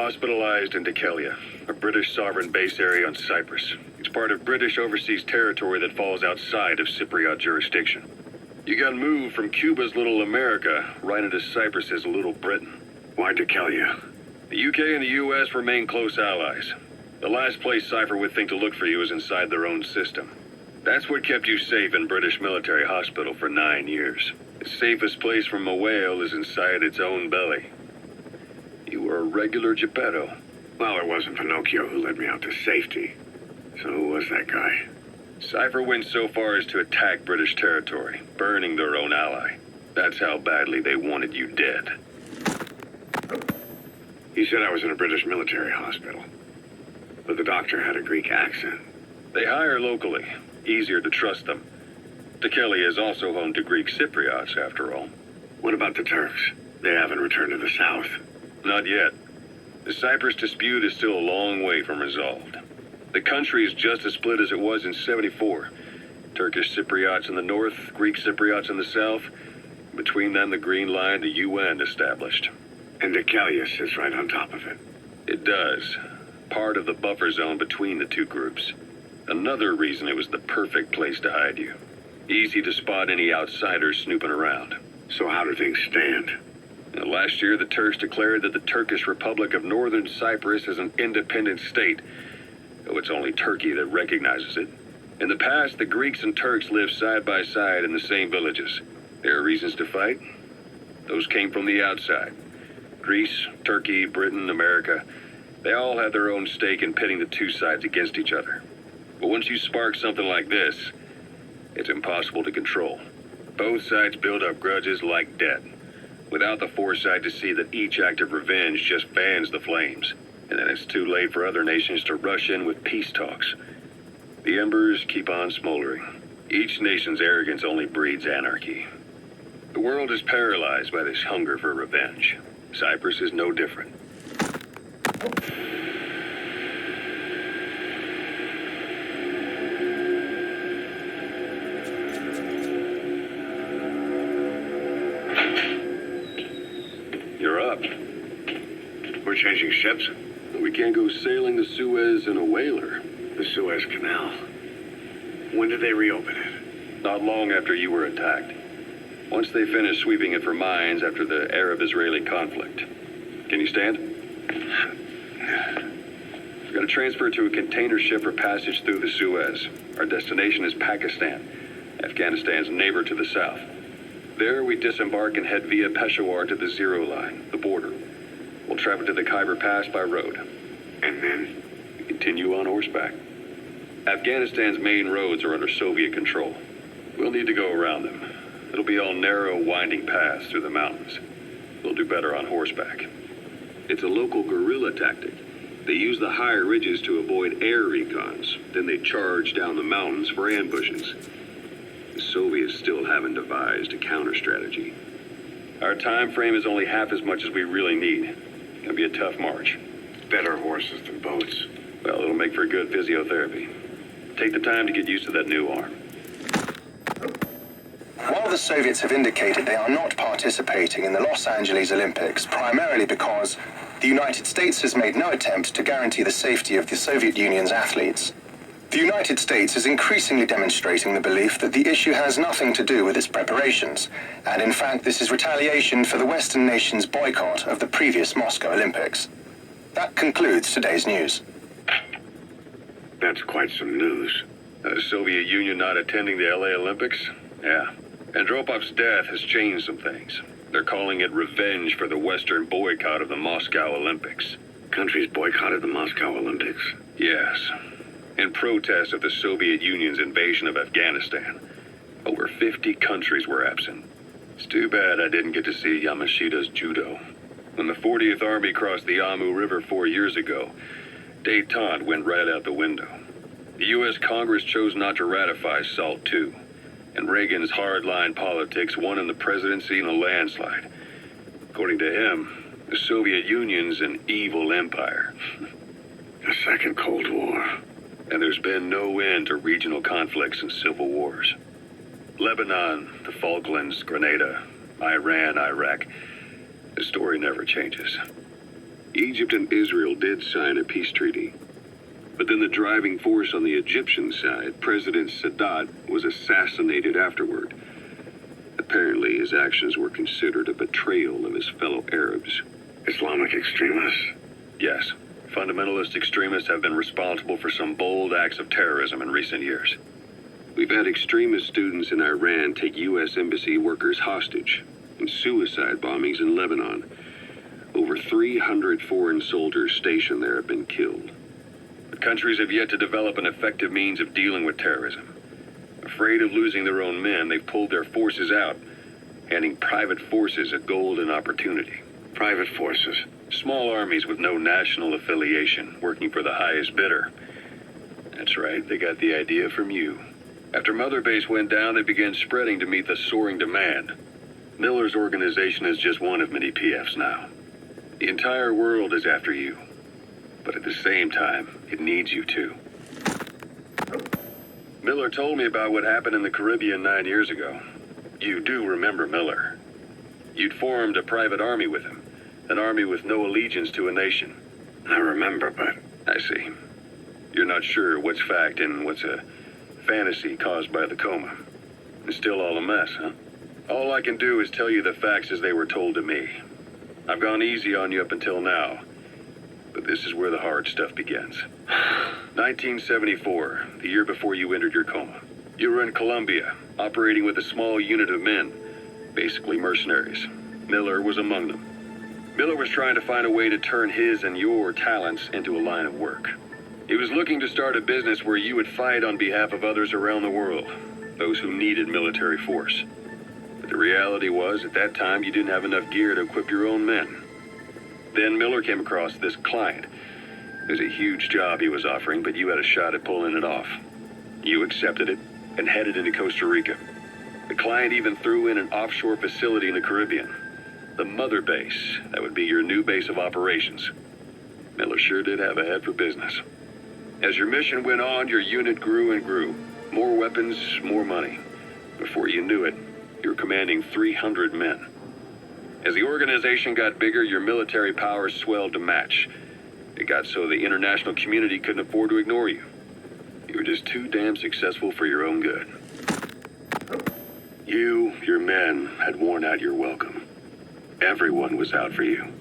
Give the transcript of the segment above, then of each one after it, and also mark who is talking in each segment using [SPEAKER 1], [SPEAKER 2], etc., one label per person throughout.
[SPEAKER 1] hospitalized in Dikelia, a British sovereign base area on Cyprus. It's part of British overseas territory that falls outside of Cypriot jurisdiction. You got moved from Cuba's Little America right into Cyprus's Little Britain.
[SPEAKER 2] Why Dikelia?
[SPEAKER 1] The UK and the US remain close allies. The last place Cypher would think to look for you is inside their own system. That's what kept you safe in British military hospital for 9 years. The safest place from a whale is inside its own belly. You were a regular Geppetto.
[SPEAKER 2] Well, it wasn't Pinocchio who led me out to safety. So who was that guy?
[SPEAKER 1] Cypher went so far as to attack British territory, burning their own ally. That's how badly they wanted you dead.
[SPEAKER 2] He said I was in a British military hospital. But the doctor had a Greek accent.
[SPEAKER 1] They hire locally. Easier to trust them. Dikelia is also home to Greek Cypriots, after all.
[SPEAKER 2] What about the Turks? They haven't returned to the south.
[SPEAKER 1] Not yet. The Cyprus dispute is still a long way from resolved. The country is just as split as it was in '74. Turkish Cypriots in the north, Greek Cypriots in the south. Between them, the Green Line, the UN established.
[SPEAKER 2] And Dikelia sits right on top of it.
[SPEAKER 1] It does. Part of the buffer zone between the two groups. Another reason it was the perfect place to hide you. Easy to spot any outsiders snooping around.
[SPEAKER 2] So how do things stand?
[SPEAKER 1] Last year, the Turks declared that the Turkish Republic of Northern Cyprus is an independent state, though it's only Turkey that recognizes it. In the past, the Greeks and Turks lived side by side in the same villages. There are reasons to fight. Those came from the outside. Greece, Turkey, Britain, America, they all had their own stake in pitting the two sides against each other. But once you spark something like this, it's impossible to control. Both sides build up grudges like debt, without the foresight to see that each act of revenge just fans the flames, and then it's too late for other nations to rush in with peace talks. The embers keep on smoldering. Each nation's arrogance only breeds anarchy. The world is paralyzed by this hunger for revenge. Cyprus is no different. You're up.
[SPEAKER 2] We're changing ships?
[SPEAKER 1] We can't go sailing the Suez in a whaler.
[SPEAKER 2] The Suez Canal. When did they reopen it?
[SPEAKER 1] Not long after you were attacked. Once they finished sweeping it for mines after the Arab-Israeli conflict. Can you stand? We're going to transfer to a container ship for passage through the Suez. Our destination is Pakistan, Afghanistan's neighbor to the south. There, we disembark and head via Peshawar to the Zero Line, the border. We'll travel to the Khyber Pass by road.
[SPEAKER 2] And then?
[SPEAKER 1] We continue on horseback. Afghanistan's main roads are under Soviet control. We'll need to go around them. It'll be all narrow, winding paths through the mountains. We'll do better on horseback. It's a local guerrilla tactic. They use the higher ridges to avoid air recons. Then they charge down the mountains for ambushes. The Soviets still haven't devised a counter-strategy. Our time frame is only half as much as we really need. It'll be a tough march.
[SPEAKER 2] Better horses than boats.
[SPEAKER 1] Well, it'll make for good physiotherapy. Take the time to get used to that new arm.
[SPEAKER 3] While the Soviets have indicated they are not participating in the Los Angeles Olympics, primarily because the United States has made no attempt to guarantee the safety of the Soviet Union's athletes, the United States is increasingly demonstrating the belief that the issue has nothing to do with its preparations, and in fact this is retaliation for the Western nations' boycott of the previous Moscow Olympics. That concludes today's news.
[SPEAKER 2] That's quite some news.
[SPEAKER 1] The Soviet Union not attending the LA Olympics? Yeah. Andropov's death has changed some things. They're calling it revenge for the Western boycott of the Moscow Olympics.
[SPEAKER 2] Countries boycotted the Moscow Olympics?
[SPEAKER 1] Yes. In protest of the Soviet Union's invasion of Afghanistan. Over 50 countries were absent. It's too bad I didn't get to see Yamashita's judo. When the 40th Army crossed the Amu River 4 years ago, détente went right out the window. The U.S. Congress chose not to ratify SALT II, and Reagan's hardline politics won in the presidency in a landslide. According to him, the Soviet Union's an evil empire.
[SPEAKER 2] A second Cold War.
[SPEAKER 1] And there's been no end to regional conflicts and civil wars. Lebanon, the Falklands, Grenada, Iran, Iraq. The story never changes. Egypt and Israel did sign a peace treaty. But then the driving force on the Egyptian side, President Sadat, was assassinated afterward. Apparently, his actions were considered a betrayal of his fellow Arabs.
[SPEAKER 2] Islamic extremists?
[SPEAKER 1] Yes, fundamentalist extremists have been responsible for some bold acts of terrorism in recent years. We've had extremist students in Iran take U.S. embassy workers hostage, and suicide bombings in Lebanon. Over 300 foreign soldiers stationed there have been killed. But countries have yet to develop an effective means of dealing with terrorism. Afraid of losing their own men, they've pulled their forces out, handing private forces a golden opportunity.
[SPEAKER 2] Private forces?
[SPEAKER 1] Small armies with no national affiliation, working for the highest bidder. That's right, they got the idea from you. After Mother Base went down, they began spreading to meet the soaring demand. Miller's organization is just one of many PFs now. The entire world is after you. But at the same time, it needs you too. Miller told me about what happened in the Caribbean 9 years ago. You do remember Miller. You'd formed a private army with him. An army with no allegiance to a nation.
[SPEAKER 2] I remember, but...
[SPEAKER 1] I see. You're not sure what's fact and what's a fantasy caused by the coma. It's still all a mess, huh? All I can do is tell you the facts as they were told to me. I've gone easy on you up until now, but this is where the hard stuff begins. 1974, the year before you entered your coma. You were in Colombia, operating with a small unit of men, basically mercenaries. Miller was among them. Miller was trying to find a way to turn his and your talents into a line of work. He was looking to start a business where you would fight on behalf of others around the world, those who needed military force. But the reality was, at that time, you didn't have enough gear to equip your own men. Then Miller came across this client. It was a huge job he was offering, but you had a shot at pulling it off. You accepted it and headed into Costa Rica. The client even threw in an offshore facility in the Caribbean. The Mother Base, that would be your new base of operations. Miller sure did have a head for business. As your mission went on, your unit grew and grew. More weapons, more money. Before you knew it, you were commanding 300 men. As the organization got bigger, your military powers swelled to match. It got so the international community couldn't afford to ignore you. You were just too damn successful for your own good. You, your men, had worn out your welcome. Everyone was out for you.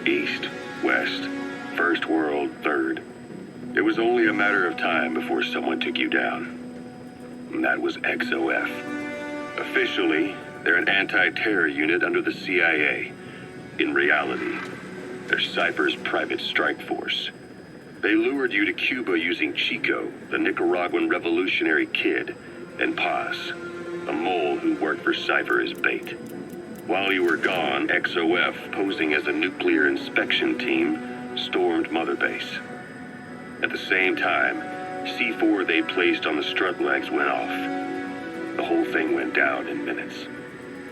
[SPEAKER 1] East, West, First World, Third. It was only a matter of time before someone took you down. And that was XOF. Officially, they're an anti-terror unit under the CIA. In reality, they're Cypher's private strike force. They lured you to Cuba using Chico, the Nicaraguan revolutionary kid, and Paz, a mole who worked for Cypher as bait. While you were gone, XOF, posing as a nuclear inspection team, stormed Mother Base. At the same time, C4 they placed on the strut legs went off. The whole thing went down in minutes.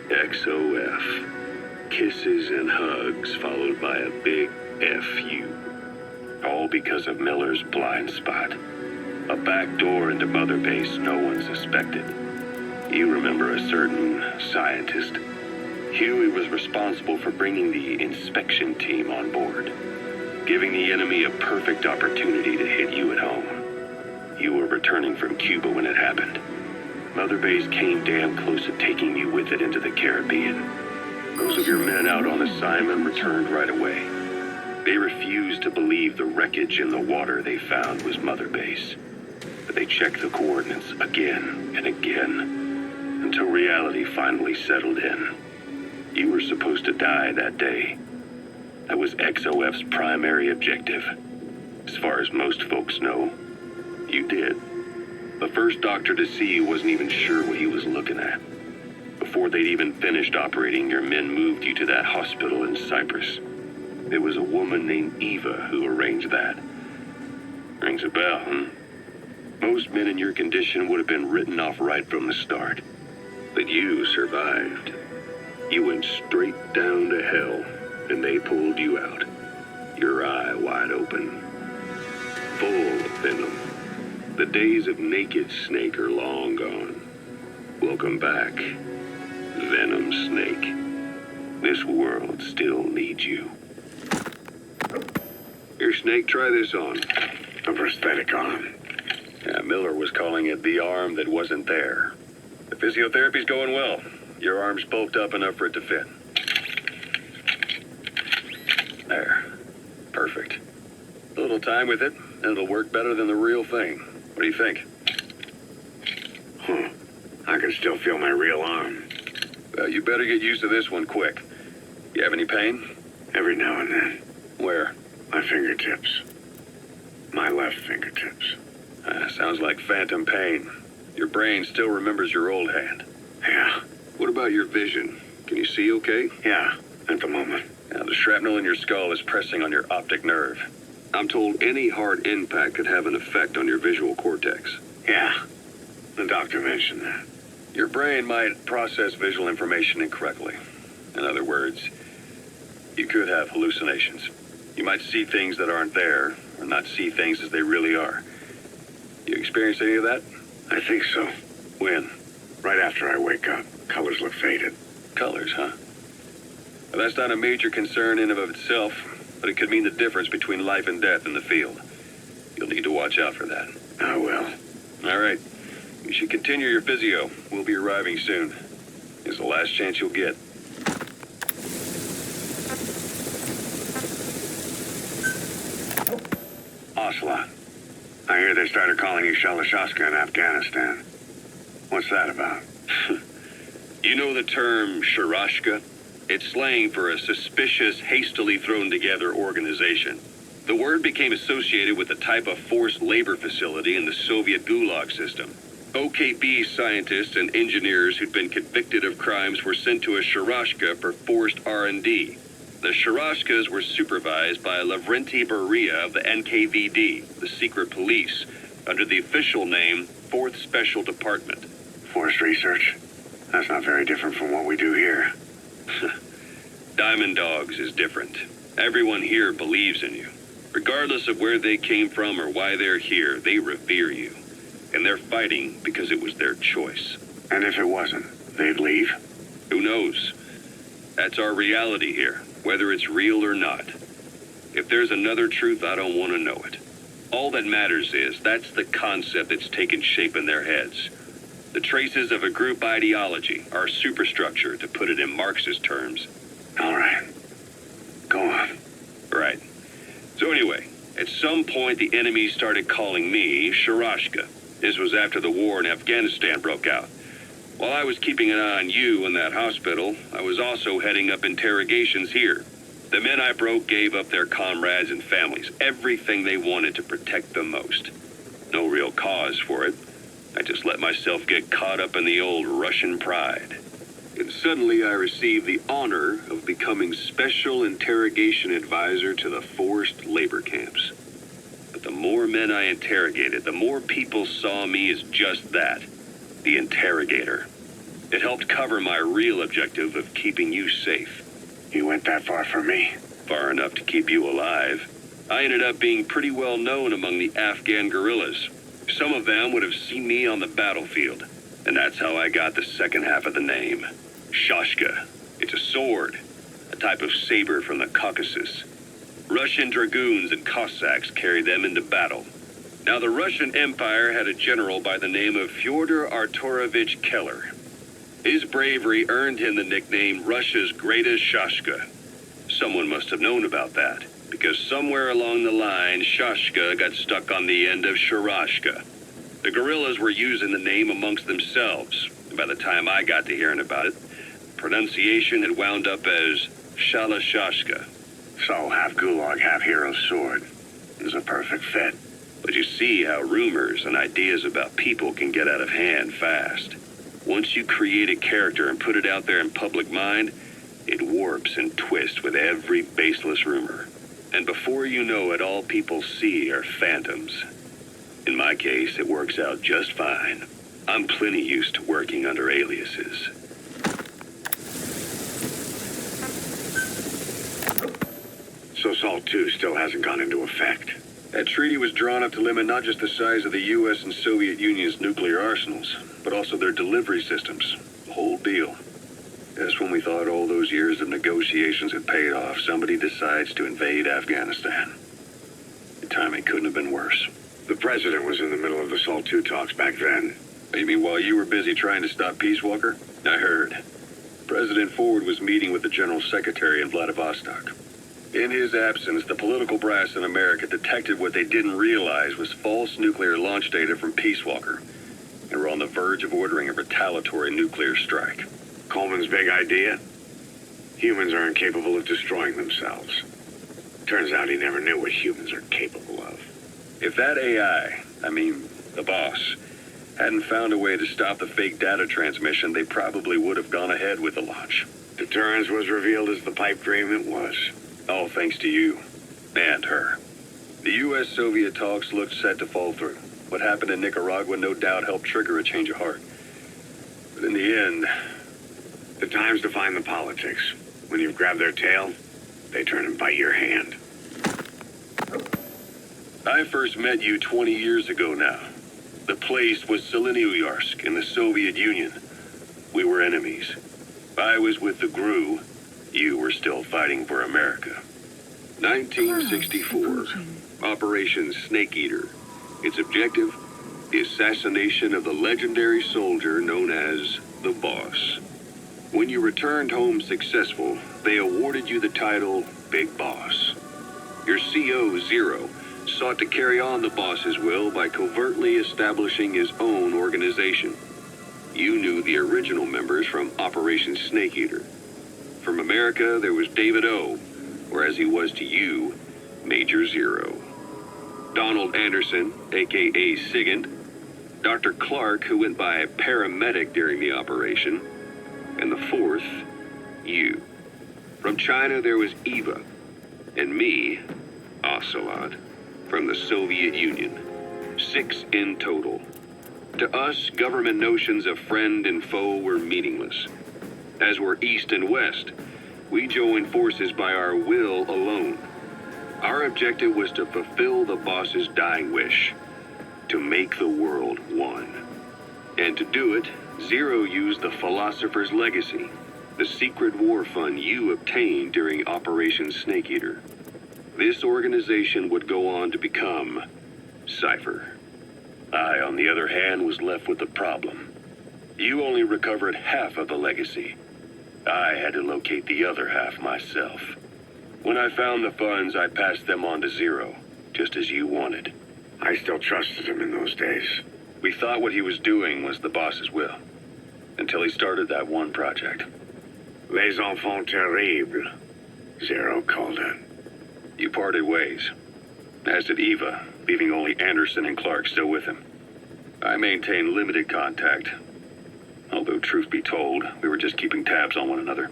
[SPEAKER 1] XOF. Kisses and hugs followed by a big FU. All because of Miller's blind spot. A back door into Mother Base no one suspected. You remember a certain scientist. Huey was responsible for bringing the inspection team on board, giving the enemy a perfect opportunity to hit you at home. You were returning from Cuba when it happened. Mother Base came damn close to taking you with it into the Caribbean. Those of your men out on assignment returned right away. They refused to believe the wreckage in the water they found was Mother Base. But they checked the coordinates again and again, until reality finally settled in. You were supposed to die that day. That was XOF's primary objective. As far as most folks know, you did. The first doctor to see you wasn't even sure what he was looking at. Before they'd even finished operating, your men moved you to that hospital in Cyprus. It was a woman named Eva who arranged that. Rings a bell, huh? Most men in your condition would have been written off right from the start. But you survived. You went straight down to hell, and they pulled you out. Your eye wide open. Full of venom. The days of naked snake are long gone. Welcome back, Venom Snake. This world still needs you. Snake, try this on.
[SPEAKER 2] A prosthetic arm.
[SPEAKER 1] Yeah, Miller was calling it the arm that wasn't there. The physiotherapy's going well. Your arm's bulked up enough for it to fit. There. Perfect. A little time with it, and it'll work better than the real thing. What do you think?
[SPEAKER 2] I can still feel my real arm.
[SPEAKER 1] Well, you better get used to this one quick. You have any pain?
[SPEAKER 2] Every now and then.
[SPEAKER 1] Where?
[SPEAKER 2] My fingertips. My left fingertips.
[SPEAKER 1] Sounds like phantom pain. Your brain still remembers your old hand.
[SPEAKER 2] Yeah.
[SPEAKER 1] What about your vision? Can you see okay?
[SPEAKER 2] Yeah, at the moment.
[SPEAKER 1] Now, the shrapnel in your skull is pressing on your optic nerve. I'm told any hard impact could have an effect on your visual cortex.
[SPEAKER 2] Yeah. The doctor mentioned that.
[SPEAKER 1] Your brain might process visual information incorrectly. In other words, you could have hallucinations. You might see things that aren't there, or not see things as they really are. You experience any of that?
[SPEAKER 2] I think so.
[SPEAKER 1] When?
[SPEAKER 2] Right after I wake up. Colors look faded.
[SPEAKER 1] Colors, huh? Well, that's not a major concern in and of itself, but it could mean the difference between life and death in the field. You'll need to watch out for that.
[SPEAKER 2] I will.
[SPEAKER 1] All right. You should continue your physio. We'll be arriving soon. It's the last chance you'll get.
[SPEAKER 2] Ocelot. I hear they started calling you Shalashaska in Afghanistan. What's that about?
[SPEAKER 1] You know the term Sharashka? It's slang for a suspicious, hastily thrown together organization. The word became associated with a type of forced labor facility in the Soviet Gulag system. OKB scientists and engineers who'd been convicted of crimes were sent to a Sharashka for forced R&D. The Sharashkas were supervised by Lavrenti Beria of the NKVD, the secret police, under the official name 4th Special Department.
[SPEAKER 2] Forced research? That's not very different from what we do here.
[SPEAKER 1] Diamond Dogs is different. Everyone here believes in you. Regardless of where they came from or why they're here, they revere you. And they're fighting because it was their choice.
[SPEAKER 2] And if it wasn't, they'd leave?
[SPEAKER 1] Who knows? That's our reality here, whether it's real or not. If there's another truth, I don't want to know it. All that matters is that's the concept that's taken shape in their heads. The traces of a group ideology, our superstructure, to put it in Marxist terms.
[SPEAKER 2] All right. Go on.
[SPEAKER 1] Right. So anyway, at some point the enemy started calling me Sharashka. This was after the war in Afghanistan broke out. While I was keeping an eye on you in that hospital, I was also heading up interrogations here. The men I broke gave up their comrades and families, everything they wanted to protect them most. No real cause for it. I just let myself get caught up in the old Russian pride. And suddenly I received the honor of becoming Special Interrogation Advisor to the forced labor camps. But the more men I interrogated, the more people saw me as just that, the interrogator. It helped cover my real objective of keeping you safe.
[SPEAKER 2] You went that far for me?
[SPEAKER 1] Far enough to keep you alive. I ended up being pretty well known among the Afghan guerrillas. Some of them would have seen me on the battlefield, and that's how I got the second half of the name. Shashka. It's a sword, a type of saber from the Caucasus. Russian dragoons and Cossacks carried them into battle. Now, the Russian Empire had a general by the name of Fyodor Arturovich Keller. His bravery earned him the nickname Russia's Greatest Shashka. Someone must have known about that, because somewhere along the line, Shashka got stuck on the end of Sharashka. The guerrillas were using the name amongst themselves, and by the time I got to hearing about it, pronunciation had wound up as Shalashashka.
[SPEAKER 2] So, half Gulag, half Hero Sword. Is a perfect fit.
[SPEAKER 1] But you see how rumors and ideas about people can get out of hand fast. Once you create a character and put it out there in public mind, it warps and twists with every baseless rumor. And before you know it, all people see are phantoms. In my case, it works out just fine. I'm plenty used to working under aliases.
[SPEAKER 2] So SALT 2 still hasn't gone into effect.
[SPEAKER 1] That treaty was drawn up to limit not just the size of the U.S. and Soviet Union's nuclear arsenals, but also their delivery systems. The whole deal. Just when we thought all those years of negotiations had paid off, somebody decides to invade Afghanistan. The timing couldn't have been worse.
[SPEAKER 2] The president was in the middle of the SALT II talks back then.
[SPEAKER 1] You mean while you were busy trying to stop Peace Walker? I heard. President Ford was meeting with the General Secretary in Vladivostok. In his absence, the political brass in America detected what they didn't realize was false nuclear launch data from Peace Walker, and were on the verge of ordering a retaliatory nuclear strike.
[SPEAKER 2] Coleman's big idea? Humans are incapable of destroying themselves. Turns out he never knew what humans are capable of.
[SPEAKER 1] If that AI, the boss, hadn't found a way to stop the fake data transmission, they probably would have gone ahead with the launch.
[SPEAKER 2] Deterrence was revealed as the pipe dream it was.
[SPEAKER 1] All thanks to you. And her. The U.S.-Soviet talks looked set to fall through. What happened in Nicaragua no doubt helped trigger a change of heart. But in the end...
[SPEAKER 2] The time's to find the politics. When you've grabbed their tail, they turn and bite your hand.
[SPEAKER 1] I first met you 20 years ago now. The place was Selenouyarsk in the Soviet Union. We were enemies. I was with the GRU. You were still fighting for America. 1964. Operation Snake Eater. Its objective? The assassination of the legendary soldier known as the Boss. When you returned home successful, they awarded you the title Big Boss. Your CO, Zero, sought to carry on the boss's will by covertly establishing his own organization. You knew the original members from Operation Snake Eater. From America, there was David O., or as he was to you, Major Zero. Donald Anderson, a.k.a. Sigint. Dr. Clark, who went by paramedic during the operation. And the fourth, you. From China, there was Eva. And me, Ocelot, from the Soviet Union. 6 in total. To us, government notions of friend and foe were meaningless. As were East and West, we joined forces by our will alone. Our objective was to fulfill the boss's dying wish, to make the world one. And to do it, Zero used the Philosopher's Legacy, the secret war fund you obtained during Operation Snake Eater. This organization would go on to become Cypher. I, on the other hand, was left with the problem. You only recovered half of the legacy. I had to locate the other half myself. When I found the funds, I passed them on to Zero, just as you wanted.
[SPEAKER 2] I still trusted him in those days.
[SPEAKER 1] We thought what he was doing was the boss's will, until he started that one project.
[SPEAKER 2] Les enfants terribles, Zero called it.
[SPEAKER 1] You parted ways, as did Eva, leaving only Anderson and Clark still with him. I maintained limited contact, although truth be told, we were just keeping tabs on one another.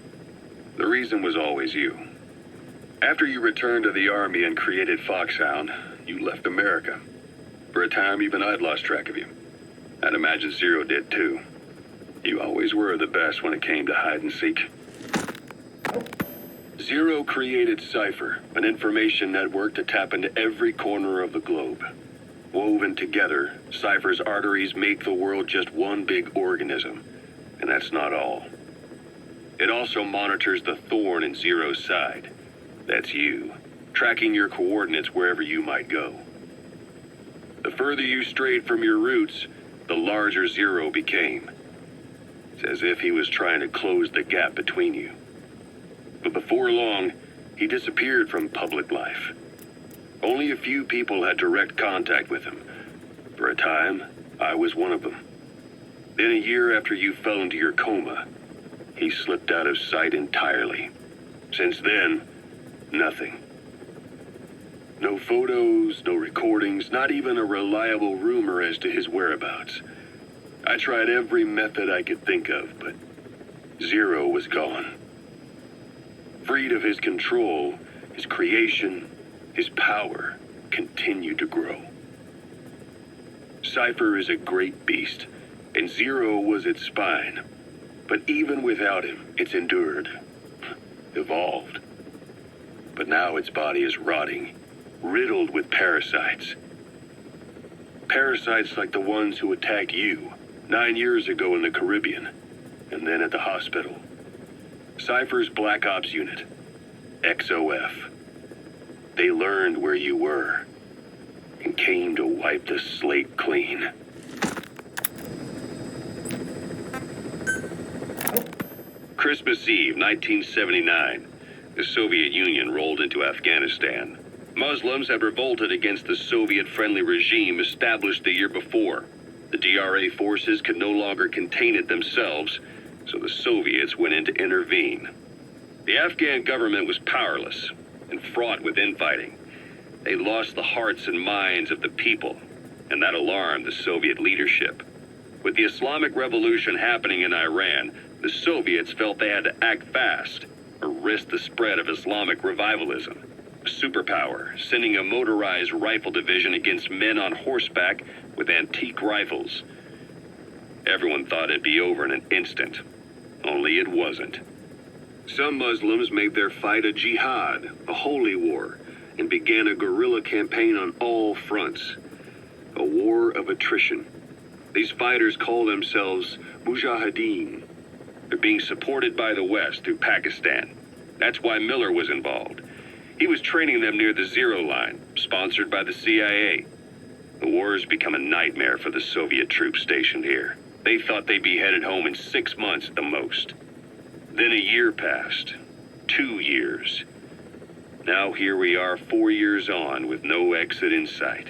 [SPEAKER 1] The reason was always you. After you returned to the Army and created Foxhound, you left America. For a time, even I'd lost track of you. I'd imagine Zero did too. You always were the best when it came to hide and seek. Zero created Cypher, an information network to tap into every corner of the globe. Woven together, Cypher's arteries make the world just one big organism. And that's not all. It also monitors the thorn in Zero's side. That's you, tracking your coordinates wherever you might go. The further you strayed from your roots, the larger Zero became. It's as if he was trying to close the gap between you. But before long, he disappeared from public life. Only a few people had direct contact with him. For a time, I was one of them. Then a year after you fell into your coma, he slipped out of sight entirely. Since then, nothing. No photos, no recordings, not even a reliable rumor as to his whereabouts. I tried every method I could think of, but Zero was gone. Freed of his control, his creation, his power continued to grow. Cypher is a great beast, and Zero was its spine. But even without him, it's endured, evolved. But now its body is rotting, riddled with parasites. Parasites like the ones who attacked you 9 years ago in the Caribbean, and then at the hospital. Cypher's Black Ops Unit, XOF. They learned where you were, came to wipe the slate clean. Christmas Eve, 1979. The Soviet Union rolled into Afghanistan. Muslims had revolted against the Soviet-friendly regime established the year before. The DRA forces could no longer contain it themselves, so the Soviets went in to intervene. The Afghan government was powerless and fraught with infighting. They lost the hearts and minds of the people, and that alarmed the Soviet leadership. With the Islamic Revolution happening in Iran, the Soviets felt they had to act fast or risk the spread of Islamic revivalism. A superpower, sending a motorized rifle division against men on horseback with antique rifles. Everyone thought it'd be over in an instant, only it wasn't. Some Muslims made their fight a jihad, a holy war, and began a guerrilla campaign on all fronts. A war of attrition. These fighters call themselves mujahideen. They're being supported by the West through Pakistan. That's why Miller was involved. He was training them near the Zero Line, sponsored by the CIA. The war has become a nightmare for the Soviet troops stationed here. They thought they'd be headed home in 6 months at the most. Then a year passed. 2 years. Now here we are 4 years on with no exit in sight.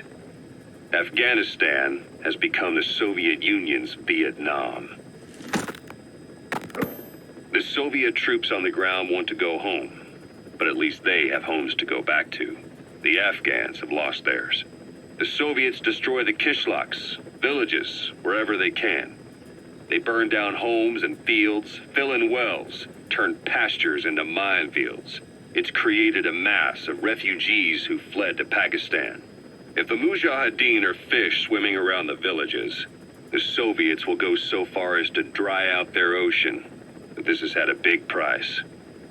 [SPEAKER 1] Afghanistan has become the Soviet Union's Vietnam. The Soviet troops on the ground want to go home, but at least they have homes to go back to. The Afghans have lost theirs. The Soviets destroy the kishlaks, villages, wherever they can. They burn down homes and fields, fill in wells, turn pastures into minefields. It's created a mass of refugees who fled to Pakistan. If the mujahideen are fish swimming around the villages, the Soviets will go so far as to dry out their ocean. But this has had a big price.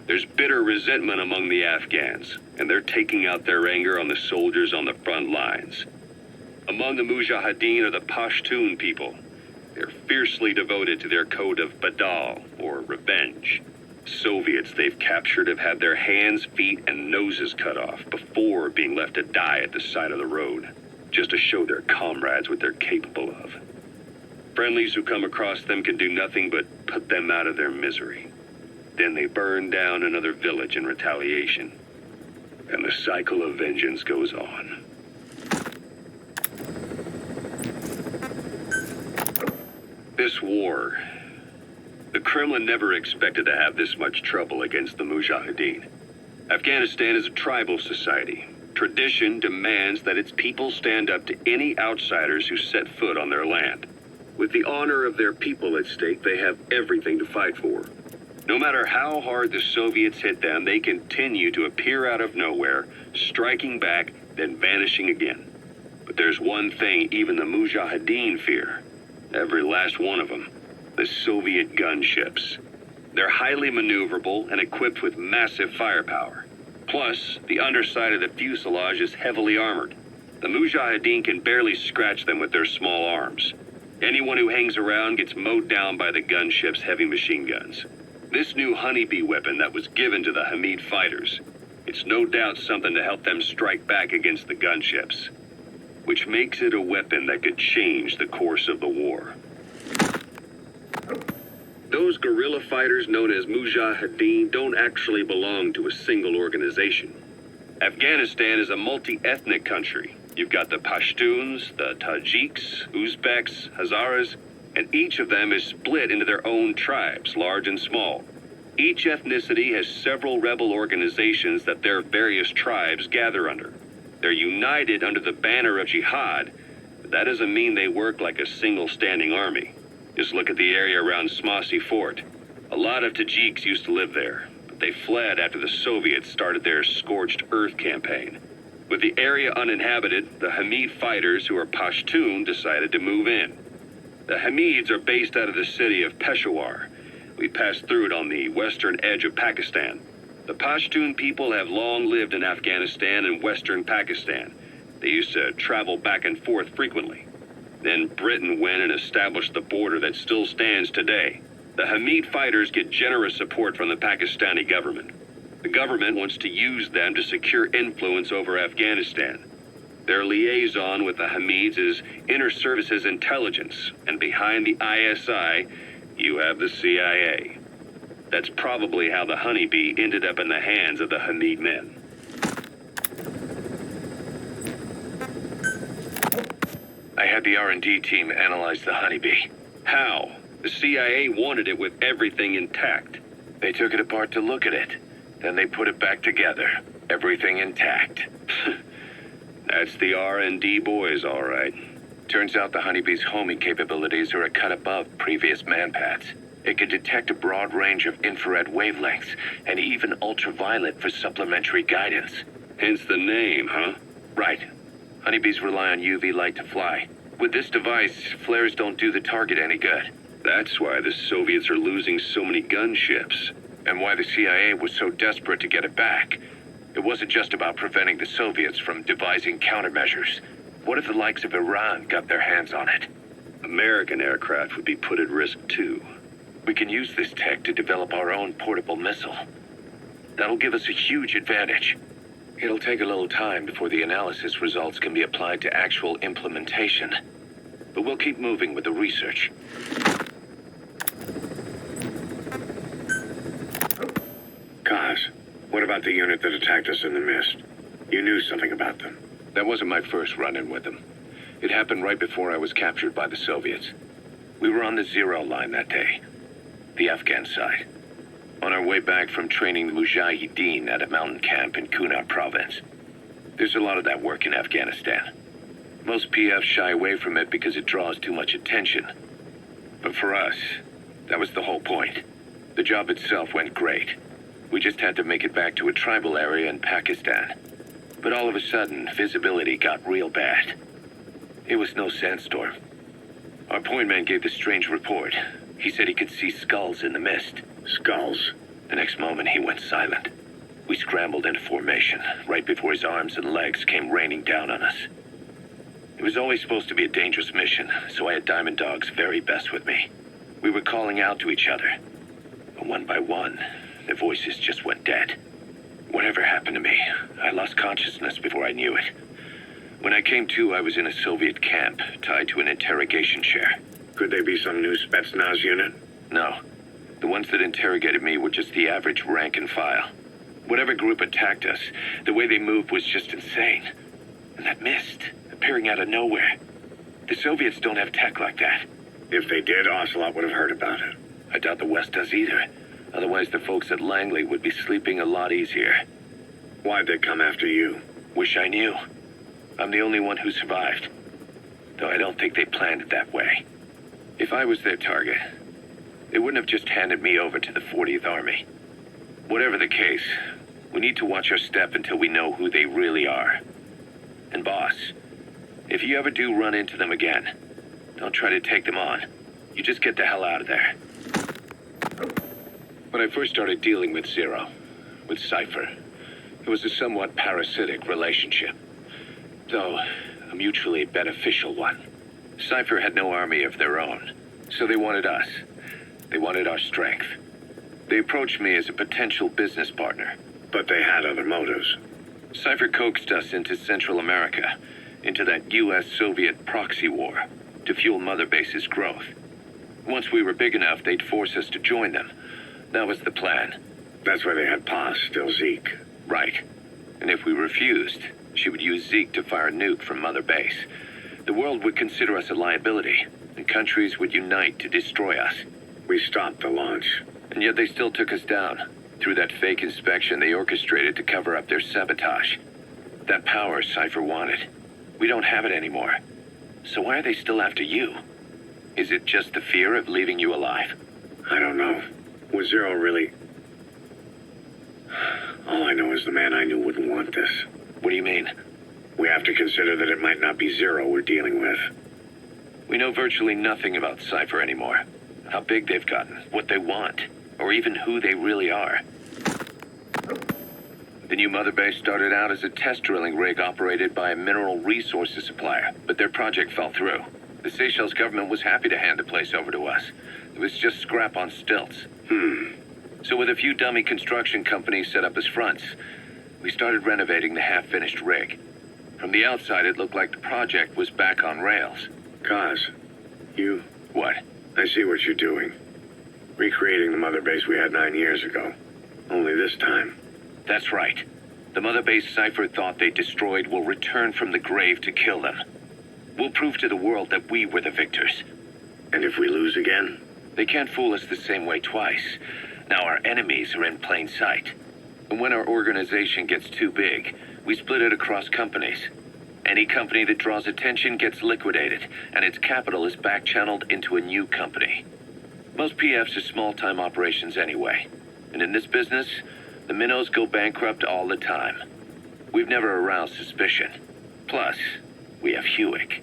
[SPEAKER 1] There's bitter resentment among the Afghans, and they're taking out their anger on the soldiers on the front lines. Among the mujahideen are the Pashtun people. They're fiercely devoted to their code of badal, or revenge. Soviets they've captured have had their hands, feet, and noses cut off before being left to die at the side of the road, just to show their comrades what they're capable of. Friendlies who come across them can do nothing but put them out of their misery. Then they burn down another village in retaliation. And the cycle of vengeance goes on. This war, the Kremlin never expected to have this much trouble against the Mujahideen. Afghanistan is a tribal society. Tradition demands that its people stand up to any outsiders who set foot on their land. With the honor of their people at stake, they have everything to fight for. No matter how hard the Soviets hit them, they continue to appear out of nowhere, striking back, then vanishing again. But there's one thing even the Mujahideen fear. Every last one of them. The Soviet gunships. They're highly maneuverable and equipped with massive firepower. Plus, the underside of the fuselage is heavily armored. The Mujahideen can barely scratch them with their small arms. Anyone who hangs around gets mowed down by the gunship's heavy machine guns. This new honeybee weapon that was given to the Hamid fighters, it's no doubt something to help them strike back against the gunships, which makes it a weapon that could change the course of the war. Those guerrilla fighters known as Mujahideen don't actually belong to a single organization. Afghanistan is a multi-ethnic country. You've got the Pashtuns, the Tajiks, Uzbeks, Hazaras, and each of them is split into their own tribes, large and small. Each ethnicity has several rebel organizations that their various tribes gather under. They're united under the banner of jihad, but that doesn't mean they work like a single standing army. Just look at the area around Smasi Fort. A lot of Tajiks used to live there, but they fled after the Soviets started their scorched earth campaign. With the area uninhabited, the Hamid fighters, who are Pashtun, decided to move in. The Hamids are based out of the city of Peshawar. We passed through it on the western edge of Pakistan. The Pashtun people have long lived in Afghanistan and western Pakistan. They used to travel back and forth frequently. Then Britain went and established the border that still stands today. The Hamid fighters get generous support from the Pakistani government. The government wants to use them to secure influence over Afghanistan. Their liaison with the Hamids is Inter-Services Intelligence, and behind the ISI, you have the CIA. That's probably how the Honeybee ended up in the hands of the Hamid men. I had the R&D team analyze the Honeybee. How? The CIA wanted it with everything intact. They took it apart to look at it. Then they put it back together. Everything intact. That's the R&D boys, all right. Turns out the Honeybee's homing capabilities are a cut above previous manpads. It can detect a broad range of infrared wavelengths and even ultraviolet for supplementary guidance. Hence the name, huh? Right. Honeybees rely on UV light to fly. With this device, flares don't do the target any good. That's why the Soviets are losing so many gunships. And why the CIA was so desperate to get it back. It wasn't just about preventing the Soviets from devising countermeasures. What if the likes of Iran got their hands on it? American aircraft would be put at risk too. We can use this tech to develop our own portable missile. That'll give us a huge advantage. It'll take a little time before the analysis results can be applied to actual implementation. But we'll keep moving with the research.
[SPEAKER 2] Kaz, what about the unit that attacked us in the mist? You knew something about them.
[SPEAKER 1] That wasn't my first run-in with them. It happened right before I was captured by the Soviets. We were on the zero line that day, the Afghan side. On our way back from training the Mujahideen at a mountain camp in Kunar province. There's a lot of that work in Afghanistan. Most PFs shy away from it because it draws too much attention. But for us, that was the whole point. The job itself went great. We just had to make it back to a tribal area in Pakistan. But all of a sudden, visibility got real bad. It was no sandstorm. Our point man gave this strange report. He said he could see skulls in the mist.
[SPEAKER 2] Skulls?
[SPEAKER 1] The next moment, he went silent. We scrambled into formation, right before his arms and legs came raining down on us. It was always supposed to be a dangerous mission, so I had Diamond Dog's very best with me. We were calling out to each other. But one by one, their voices just went dead. Whatever happened to me, I lost consciousness before I knew it. When I came to, I was in a Soviet camp, tied to an interrogation chair.
[SPEAKER 2] Could they be some new Spetsnaz unit?
[SPEAKER 1] No. The ones that interrogated me were just the average rank and file. Whatever group attacked us, the way they moved was just insane. And that mist, appearing out of nowhere. The Soviets don't have tech like that.
[SPEAKER 2] If they did, Ocelot would have heard about it.
[SPEAKER 1] I doubt the West does either. Otherwise, the folks at Langley would be sleeping a lot easier.
[SPEAKER 2] Why'd they come after you?
[SPEAKER 1] Wish I knew. I'm the only one who survived. Though I don't think they planned it that way. If I was their target, they wouldn't have just handed me over to the 40th Army. Whatever the case, we need to watch our step until we know who they really are. And boss, if you ever do run into them again, don't try to take them on. You just get the hell out of there. When I first started dealing with Zero, with Cypher, it was a somewhat parasitic relationship. Though, a mutually beneficial one. Cypher had no army of their own, so they wanted us. They wanted our strength. They approached me as a potential business partner.
[SPEAKER 2] But they had other motives.
[SPEAKER 1] Cypher coaxed us into Central America, into that US-Soviet proxy war, to fuel Mother Base's growth. Once we were big enough, they'd force us to join them. That was the plan.
[SPEAKER 2] That's why they had Paz, still Zeke.
[SPEAKER 1] Right. And if we refused, she would use Zeke to fire a nuke from Mother Base. The world would consider us a liability, and countries would unite to destroy us.
[SPEAKER 2] We stopped the launch.
[SPEAKER 1] And yet they still took us down. Through that fake inspection they orchestrated to cover up their sabotage. That power Cypher wanted. We don't have it anymore. So why are they still after you? Is it just the fear of leaving you alive?
[SPEAKER 2] I don't know. Was Zero really... All I know is the man I knew wouldn't want this.
[SPEAKER 1] What do you mean?
[SPEAKER 2] We have to consider that it might not be Zero we're dealing with.
[SPEAKER 1] We know virtually nothing about Cypher anymore. How big they've gotten, what they want, or even who they really are. The new Mother Base started out as a test drilling rig operated by a mineral resources supplier, but their project fell through. The Seychelles government was happy to hand the place over to us. It was just scrap on stilts. So with a few dummy construction companies set up as fronts, we started renovating the half-finished rig. From the outside, it looked like the project was back on rails.
[SPEAKER 2] Kaz, you...
[SPEAKER 1] What?
[SPEAKER 2] I see what you're doing. Recreating the mother base we had 9 years ago. Only this time.
[SPEAKER 1] That's right. The Mother Base Cypher thought they destroyed will return from the grave to kill them. We'll prove to the world that we were the victors.
[SPEAKER 2] And if we lose again?
[SPEAKER 1] They can't fool us the same way twice. Now our enemies are in plain sight. And when our organization gets too big, we split it across companies. Any company that draws attention gets liquidated, and its capital is back-channeled into a new company. Most PFs are small-time operations anyway. And in this business, the minnows go bankrupt all the time. We've never aroused suspicion. Plus, we have Hewick.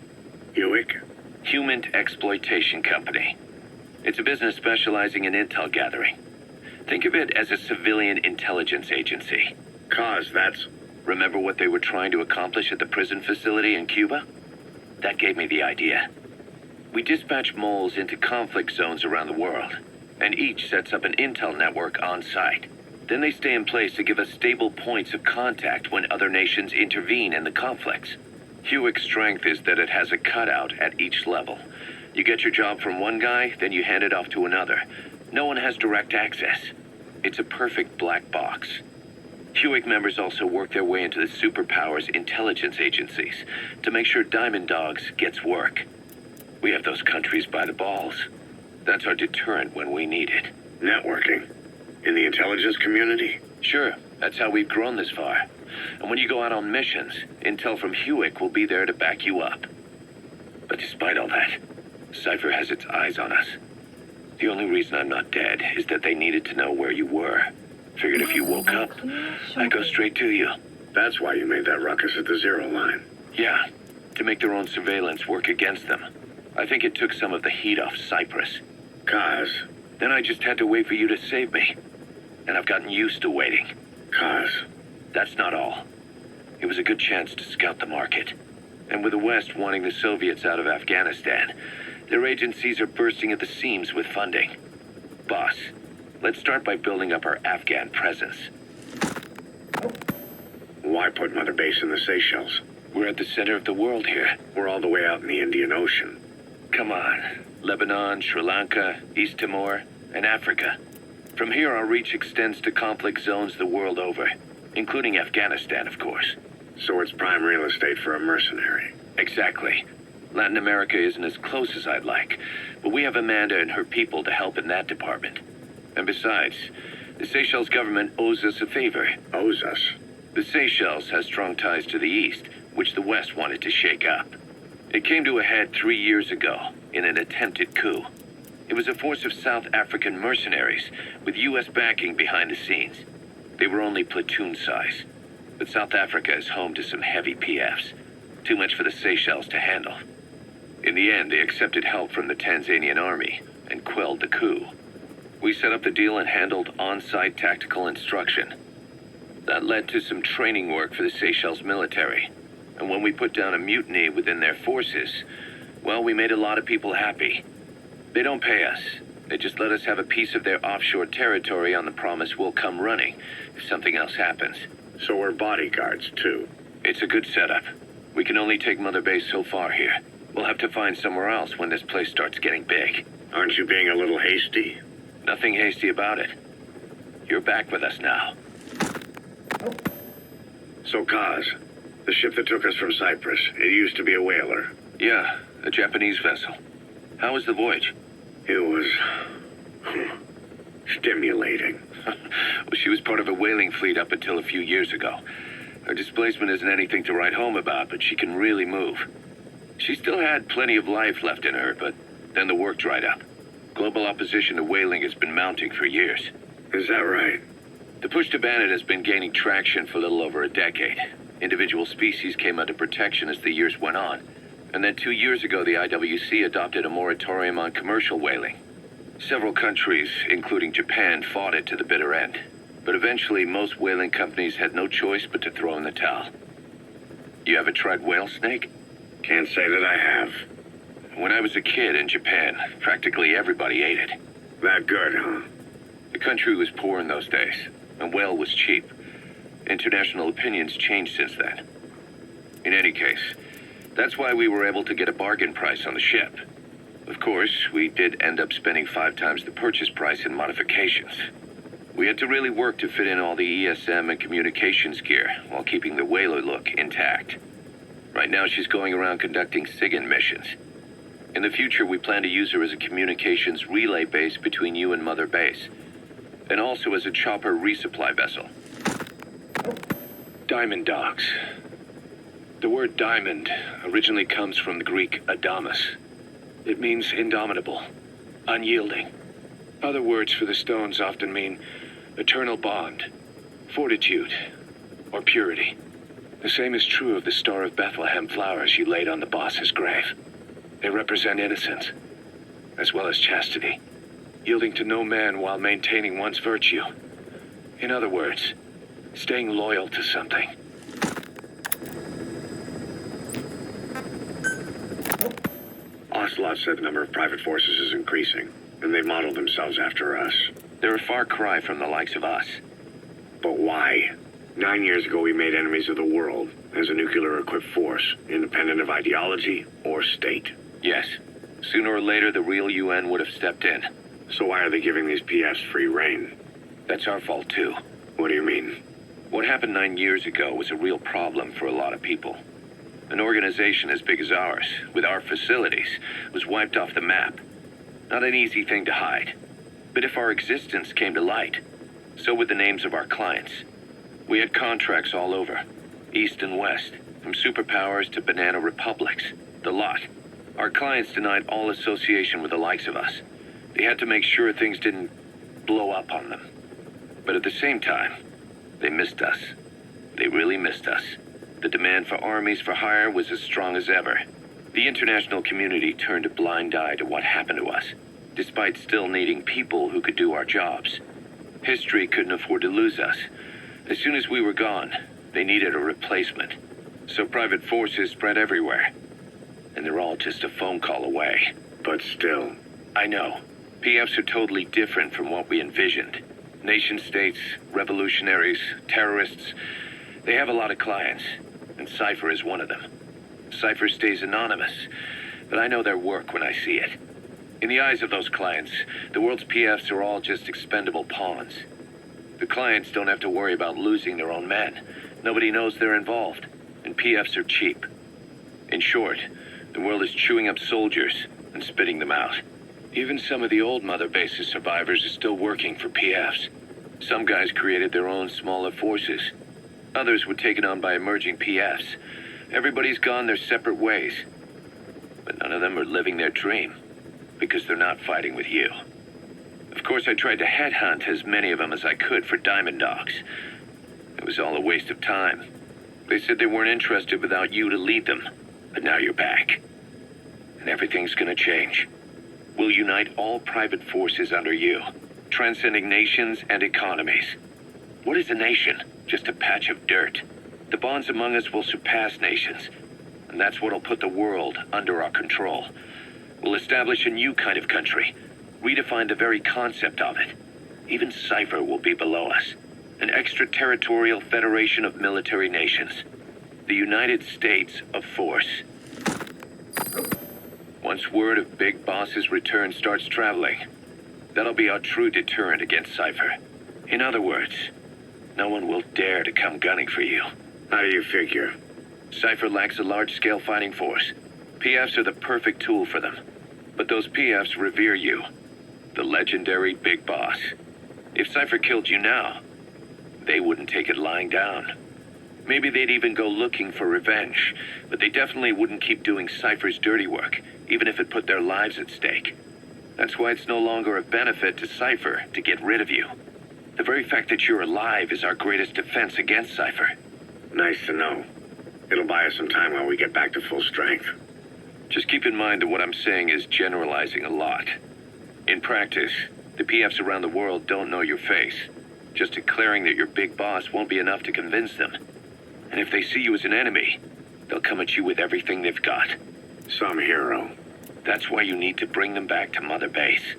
[SPEAKER 2] Hewick?
[SPEAKER 1] Human Exploitation Company. It's a business specializing in intel gathering. Think of it as a civilian intelligence agency.
[SPEAKER 2] Kaz, that's...
[SPEAKER 1] Remember what they were trying to accomplish at the prison facility in Cuba? That gave me the idea. We dispatch moles into conflict zones around the world, and each sets up an intel network on site. Then they stay in place to give us stable points of contact when other nations intervene in the conflicts. Hewick's strength is that it has a cutout at each level. You get your job from one guy, then you hand it off to another. No one has direct access. It's a perfect black box. Hewick members also work their way into the superpowers intelligence agencies to make sure Diamond Dogs gets work. We have those countries by the balls. That's our deterrent when we need it.
[SPEAKER 2] Networking? In the intelligence community?
[SPEAKER 1] Sure, that's how we've grown this far. And when you go out on missions, intel from Hewick will be there to back you up. But despite all that, Cypher has its eyes on us. The only reason I'm not dead is that they needed to know where you were. Figured if you woke up, I'd go straight to you.
[SPEAKER 2] That's why you made that ruckus at the zero line.
[SPEAKER 1] Yeah, to make their own surveillance work against them. I think it took some of the heat off Cyprus.
[SPEAKER 2] Kaz.
[SPEAKER 1] Then I just had to wait for you to save me. And I've gotten used to waiting.
[SPEAKER 2] Kaz.
[SPEAKER 1] That's not all. It was a good chance to scout the market. And with the West wanting the Soviets out of Afghanistan, their agencies are bursting at the seams with funding. Boss, let's start by building up our Afghan presence.
[SPEAKER 2] Why put Mother Base in the Seychelles?
[SPEAKER 1] We're at the center of the world here.
[SPEAKER 2] We're all the way out in the Indian Ocean.
[SPEAKER 1] Come on. Lebanon, Sri Lanka, East Timor, and Africa. From here, our reach extends to conflict zones the world over, including Afghanistan, of course.
[SPEAKER 2] So it's prime real estate for a mercenary.
[SPEAKER 1] Exactly. Latin America isn't as close as I'd like, but we have Amanda and her people to help in that department. And besides, the Seychelles government owes us a favor.
[SPEAKER 2] Owes us?
[SPEAKER 1] The Seychelles has strong ties to the East, which the West wanted to shake up. It came to a head 3 years ago in an attempted coup. It was a force of South African mercenaries with U.S. backing behind the scenes. They were only platoon size, but South Africa is home to some heavy PFs, too much for the Seychelles to handle. In the end, they accepted help from the Tanzanian army and quelled the coup. We set up the deal and handled on-site tactical instruction. That led to some training work for the Seychelles military. And when we put down a mutiny within their forces, well, we made a lot of people happy. They don't pay us. They just let us have a piece of their offshore territory on the promise we'll come running if something else happens.
[SPEAKER 2] So we're bodyguards, too.
[SPEAKER 1] It's a good setup. We can only take Mother Base so far here. We'll have to find somewhere else when this place starts getting big.
[SPEAKER 2] Aren't you being a little hasty?
[SPEAKER 1] Nothing hasty about it. You're back with us now.
[SPEAKER 2] So, Kaz, the ship that took us from Cyprus, it used to be a whaler.
[SPEAKER 1] Yeah, a Japanese vessel. How was the voyage?
[SPEAKER 2] It was... stimulating.
[SPEAKER 1] Well, she was part of a whaling fleet up until a few years ago. Her displacement isn't anything to write home about, but she can really move. She still had plenty of life left in her, but then the work dried up. Global opposition to whaling has been mounting for years.
[SPEAKER 2] Is that right?
[SPEAKER 1] The push to ban it has been gaining traction for a little over a decade. Individual species came under protection as the years went on. And then 2 years ago, the IWC adopted a moratorium on commercial whaling. Several countries, including Japan, fought it to the bitter end. But eventually, most whaling companies had no choice but to throw in the towel. You ever tried whale snake?
[SPEAKER 2] Can't say that I have.
[SPEAKER 1] When I was a kid in Japan, practically everybody ate it.
[SPEAKER 2] That good, huh?
[SPEAKER 1] The country was poor in those days, and whale was cheap. International opinions changed since then. In any case, that's why we were able to get a bargain price on the ship. Of course, we did end up spending 5 times the purchase price in modifications. We had to really work to fit in all the ESM and communications gear while keeping the whaler look intact. Right now, she's going around conducting SIGINT missions. In the future, we plan to use her as a communications relay base between you and Mother Base, and also as a chopper resupply vessel.
[SPEAKER 4] Diamond dogs. The word diamond originally comes from the Greek adamas. It means indomitable, unyielding. Other words for the stones often mean eternal bond, fortitude, or purity. The same is true of the Star of Bethlehem flowers you laid on the boss's grave. They represent innocence, as well as chastity, yielding to no man while maintaining one's virtue. In other words, staying loyal to something.
[SPEAKER 2] Ocelot said the number of private forces is increasing, and they modeled themselves after us.
[SPEAKER 1] They're a far cry from the likes of us.
[SPEAKER 2] But why? 9 years ago, we made enemies of the world as a nuclear-equipped force, independent of ideology or state.
[SPEAKER 1] Yes. Sooner or later, the real UN would have stepped in.
[SPEAKER 2] So why are they giving these PFs free rein?
[SPEAKER 1] That's our fault, too.
[SPEAKER 2] What do you mean?
[SPEAKER 1] What happened 9 years ago was a real problem for a lot of people. An organization as big as ours, with our facilities, was wiped off the map. Not an easy thing to hide. But if our existence came to light, so would the names of our clients. We had contracts all over, east and west, from superpowers to banana republics, the lot. Our clients denied all association with the likes of us. They had to make sure things didn't blow up on them. But at the same time, they missed us. They really missed us. The demand for armies for hire was as strong as ever. The international community turned a blind eye to what happened to us, despite still needing people who could do our jobs. History couldn't afford to lose us. As soon as we were gone, they needed a replacement. So private forces spread everywhere. And they're all just a phone call away.
[SPEAKER 2] But still.
[SPEAKER 1] I know. PFs are totally different from what we envisioned. Nation-states, revolutionaries, terrorists. They have a lot of clients, and Cypher is one of them. Cypher stays anonymous, but I know their work when I see it. In the eyes of those clients, the world's PFs are all just expendable pawns. The clients don't have to worry about losing their own men. Nobody knows they're involved, and PFs are cheap. In short, the world is chewing up soldiers and spitting them out. Even some of the old Mother Base's survivors are still working for PFs. Some guys created their own smaller forces. Others were taken on by emerging PFs. Everybody's gone their separate ways. But none of them are living their dream, because they're not fighting with you. Of course, I tried to headhunt as many of them as I could for Diamond Dogs. It was all a waste of time. They said they weren't interested without you to lead them. But now you're back. And everything's gonna change. We'll unite all private forces under you, transcending nations and economies. What is a nation? Just a patch of dirt. The bonds among us will surpass nations, and that's what'll put the world under our control. We'll establish a new kind of country, redefine the very concept of it. Even Cypher will be below us, an extraterritorial federation of military nations. The United States of Force. Once word of Big Boss's return starts traveling, that'll be our true deterrent against Cypher. In other words, no one will dare to come gunning for you.
[SPEAKER 2] How do you figure?
[SPEAKER 1] Cypher lacks a large-scale fighting force. PFs are the perfect tool for them. But those PFs revere you, the legendary Big Boss. If Cypher killed you now, they wouldn't take it lying down. Maybe they'd even go looking for revenge, but they definitely wouldn't keep doing Cypher's dirty work, even if it put their lives at stake. That's why it's no longer a benefit to Cypher to get rid of you. The very fact that you're alive is our greatest defense against Cypher.
[SPEAKER 2] Nice to know. It'll buy us some time while we get back to full strength.
[SPEAKER 1] Just keep in mind that what I'm saying is generalizing a lot. In practice, the PFs around the world don't know your face. Just declaring that you're Big Boss won't be enough to convince them. And if they see you as an enemy, they'll come at you with everything they've got.
[SPEAKER 2] Some hero.
[SPEAKER 1] That's why you need to bring them back to Mother Base.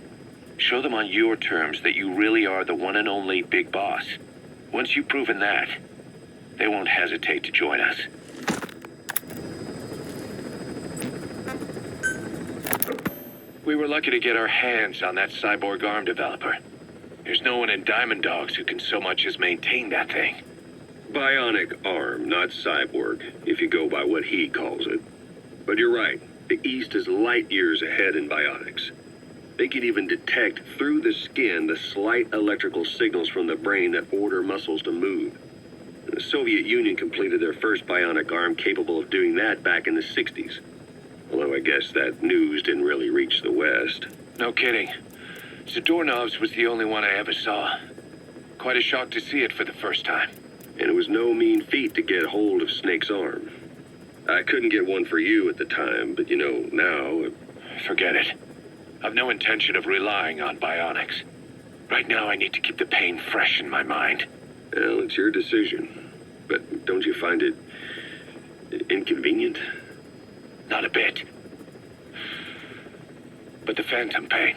[SPEAKER 1] Show them on your terms that you really are the one and only Big Boss. Once you've proven that, they won't hesitate to join us.
[SPEAKER 4] We were lucky to get our hands on that cyborg arm developer. There's no one in Diamond Dogs who can so much as maintain that thing.
[SPEAKER 1] Bionic arm, not cyborg, if you go by what he calls it. But you're right, the East is light years ahead in bionics. They can even detect through the skin the slight electrical signals from the brain that order muscles to move. The Soviet Union completed their first bionic arm capable of doing that back in the 60s. Although I guess that news didn't really reach the West.
[SPEAKER 4] No kidding. Zadornov's was the only one I ever saw. Quite a shock to see it for the first time.
[SPEAKER 1] And it was no mean feat to get hold of Snake's arm. I couldn't get one for you at the time, but you know, now...
[SPEAKER 4] Forget it. I've no intention of relying on bionics. Right now I need to keep the pain fresh in my mind.
[SPEAKER 1] Well, it's your decision. But don't you find it... inconvenient?
[SPEAKER 4] Not a bit. But the phantom pain...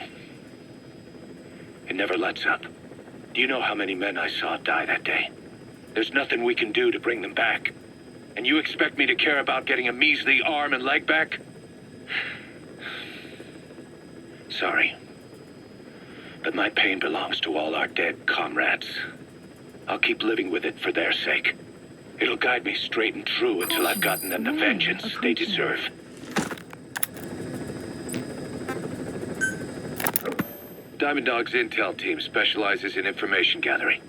[SPEAKER 4] it never lets up. Do you know how many men I saw die that day? There's nothing we can do to bring them back. And you expect me to care about getting a measly arm and leg back? Sorry. But my pain belongs to all our dead comrades. I'll keep living with it for their sake. It'll guide me straight and true until I've gotten them the vengeance they deserve. Diamond Dog's intel team specializes in information gathering,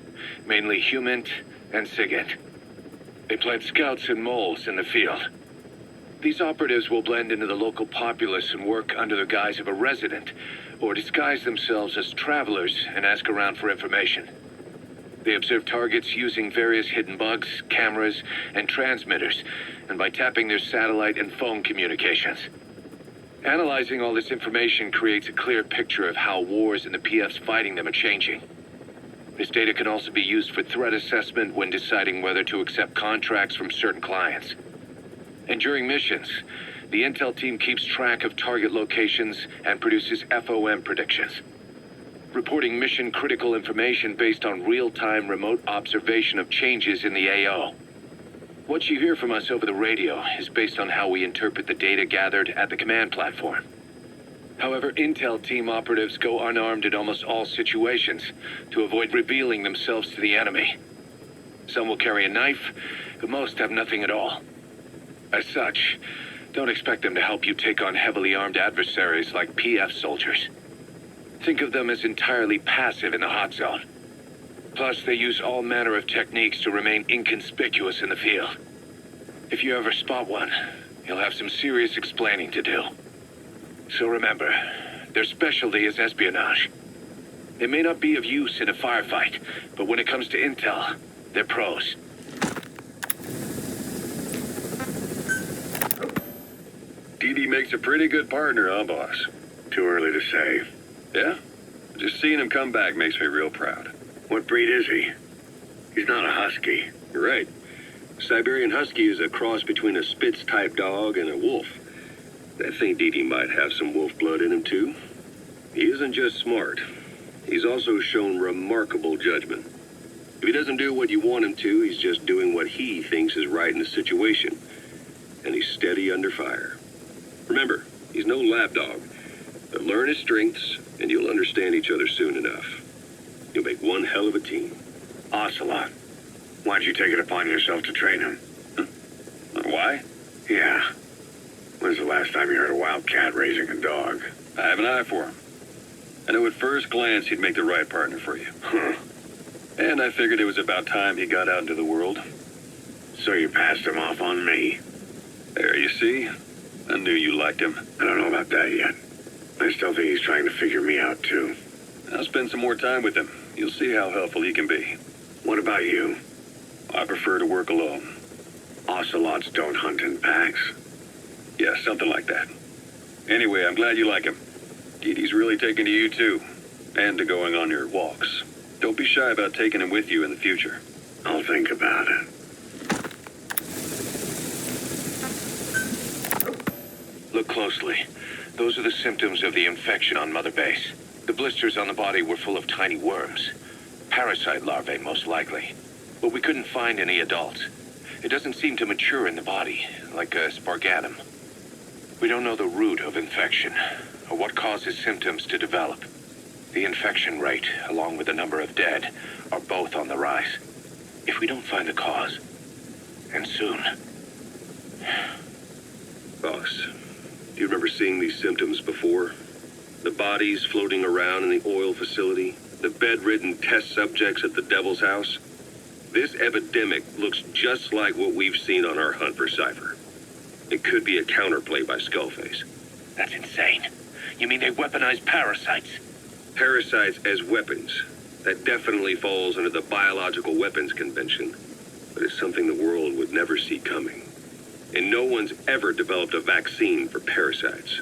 [SPEAKER 4] mainly HUMINT and SIGINT. They plant scouts and moles in the field. These operatives will blend into the local populace and work under the guise of a resident, or disguise themselves as travelers and ask around for information. They observe targets using various hidden bugs, cameras, and transmitters, and by tapping their satellite and phone communications. Analyzing all this information creates a clear picture of how wars and the PFs fighting them are changing. This data can also be used for threat assessment when deciding whether to accept contracts from certain clients. And during missions, the intel team keeps track of target locations and produces FOM predictions, reporting mission-critical information based on real-time remote observation of changes in the AO. What you hear from us over the radio is based on how we interpret the data gathered at the command platform. However, intel team operatives go unarmed in almost all situations to avoid revealing themselves to the enemy. Some will carry a knife, but most have nothing at all. As such, don't expect them to help you take on heavily armed adversaries like PF soldiers. Think of them as entirely passive in the hot zone. Plus, they use all manner of techniques to remain inconspicuous in the field. If you ever spot one, you'll have some serious explaining to do. So remember, their specialty is espionage. They may not be of use in a firefight, but when it comes to intel, they're pros.
[SPEAKER 1] Dee makes a pretty good partner, huh, boss?
[SPEAKER 2] Too early to say.
[SPEAKER 1] Yeah? Just seeing him come back makes me real proud.
[SPEAKER 2] What breed is he? He's not a husky.
[SPEAKER 1] You're right. Siberian Husky is a cross between a Spitz-type dog and a wolf. I think Dee might have some wolf blood in him, too. He isn't just smart. He's also shown remarkable judgment. If he doesn't do what you want him to, he's just doing what he thinks is right in the situation. And he's steady under fire. Remember, he's no lapdog. But learn his strengths, and you'll understand each other soon enough. You'll make one hell of a team.
[SPEAKER 2] Ocelot. Why'd you take it upon yourself to train him?
[SPEAKER 1] Why?
[SPEAKER 2] Yeah. When's the last time you heard a wildcat raising a dog?
[SPEAKER 1] I have an eye for him. I knew at first glance he'd make the right partner for you.
[SPEAKER 2] Huh.
[SPEAKER 1] And I figured it was about time he got out into the world.
[SPEAKER 2] So you passed him off on me?
[SPEAKER 1] There, you see? I knew you liked him.
[SPEAKER 2] I don't know about that yet. I still think he's trying to figure me out, too.
[SPEAKER 1] I'll spend some more time with him. You'll see how helpful he can be.
[SPEAKER 2] What about you?
[SPEAKER 1] I prefer to work alone.
[SPEAKER 2] Ocelots don't hunt in packs.
[SPEAKER 1] Yeah, something like that. Anyway, I'm glad you like him. Dee's really taken to you, too. And to going on your walks. Don't be shy about taking him with you in the future.
[SPEAKER 2] I'll think about it.
[SPEAKER 4] Look closely. Those are the symptoms of the infection on Mother Base. The blisters on the body were full of tiny worms. Parasite larvae, most likely. But we couldn't find any adults. It doesn't seem to mature in the body, like a spargatum. We don't know the root of infection, or what causes symptoms to develop. The infection rate, along with the number of dead, are both on the rise. If we don't find the cause, and soon...
[SPEAKER 1] Boss, do you remember seeing these symptoms before? The bodies floating around in the oil facility, the bedridden test subjects at the Devil's House? This epidemic looks just like what we've seen on our hunt for Cypher. It could be a counterplay by Skullface.
[SPEAKER 4] That's insane. You mean they weaponize parasites?
[SPEAKER 1] Parasites as weapons. That definitely falls under the Biological Weapons Convention, but it's something the world would never see coming. And no one's ever developed a vaccine for parasites.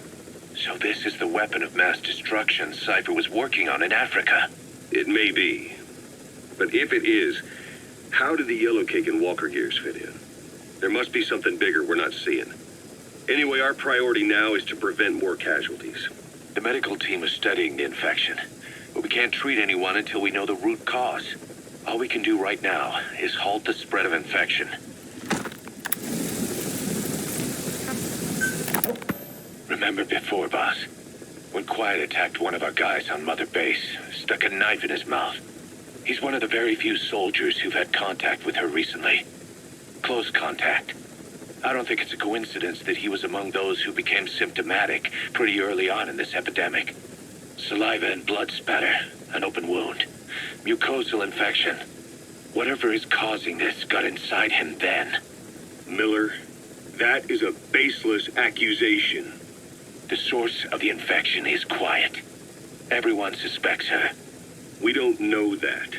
[SPEAKER 4] So this is the weapon of mass destruction Cypher was working on in Africa?
[SPEAKER 1] It may be. But if it is, how do the Yellow Cake and Walker Gears fit in? There must be something bigger we're not seeing. Anyway, our priority now is to prevent more casualties.
[SPEAKER 4] The medical team is studying the infection, but we can't treat anyone until we know the root cause. All we can do right now is halt the spread of infection. Remember before, boss? When Quiet attacked one of our guys on Mother Base, stuck a knife in his mouth. He's one of the very few soldiers who've had contact with her recently. Close contact. I don't think it's a coincidence that he was among those who became symptomatic pretty early on in this epidemic. Saliva and blood spatter, an open wound, mucosal infection. Whatever is causing this got inside him then.
[SPEAKER 1] Miller, that is a baseless accusation.
[SPEAKER 4] The source of the infection is Quiet. Everyone suspects her.
[SPEAKER 1] We don't know that.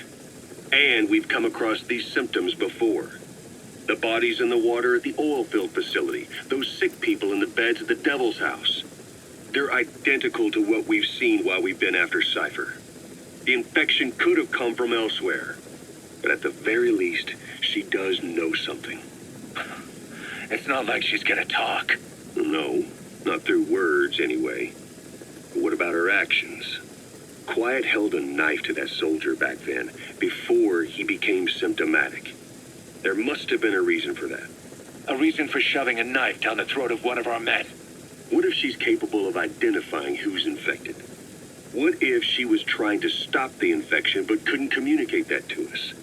[SPEAKER 1] And we've come across these symptoms before. The bodies in the water at the oil field facility, those sick people in the beds at the Devil's House. They're identical to what we've seen while we've been after Cypher. The infection could have come from elsewhere. But at the very least, she does know something.
[SPEAKER 4] It's not like she's gonna talk.
[SPEAKER 1] No, not through words anyway. But what about her actions? Quiet held a knife to that soldier back then, before he became symptomatic. There must have been a reason for that.
[SPEAKER 4] A reason for shoving a knife down the throat of one of our men.
[SPEAKER 1] What if she's capable of identifying who's infected? What if she was trying to stop the infection but couldn't communicate that to us?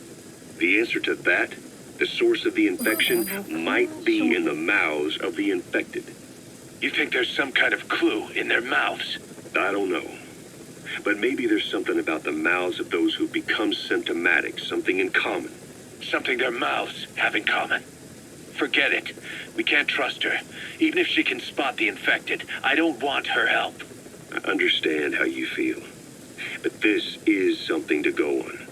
[SPEAKER 1] The answer to that, the source of the infection, might be in the mouths of the infected.
[SPEAKER 4] You think there's some kind of clue in their mouths?
[SPEAKER 1] I don't know. But maybe there's something about the mouths of those who become symptomatic, something in common.
[SPEAKER 4] Something their mouths have in common. Forget it. We can't trust her. Even if she can spot the infected, I don't want her help.
[SPEAKER 1] I understand how you feel. But this is something to go on.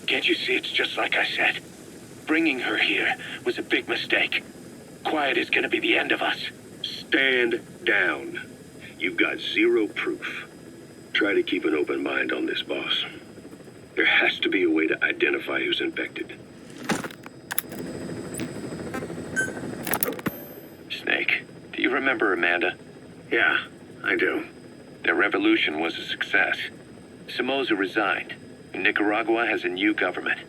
[SPEAKER 4] Can't you see it's just like I said? Bringing her here was a big mistake. Quiet is gonna be the end of us.
[SPEAKER 1] Stand down. You've got zero proof. Try to keep an open mind on this, boss. There has to be a way to identify who's infected.
[SPEAKER 4] Snake, do you remember Amanda?
[SPEAKER 2] Yeah, I do.
[SPEAKER 4] Their revolution was a success. Somoza resigned, and Nicaragua has a new government.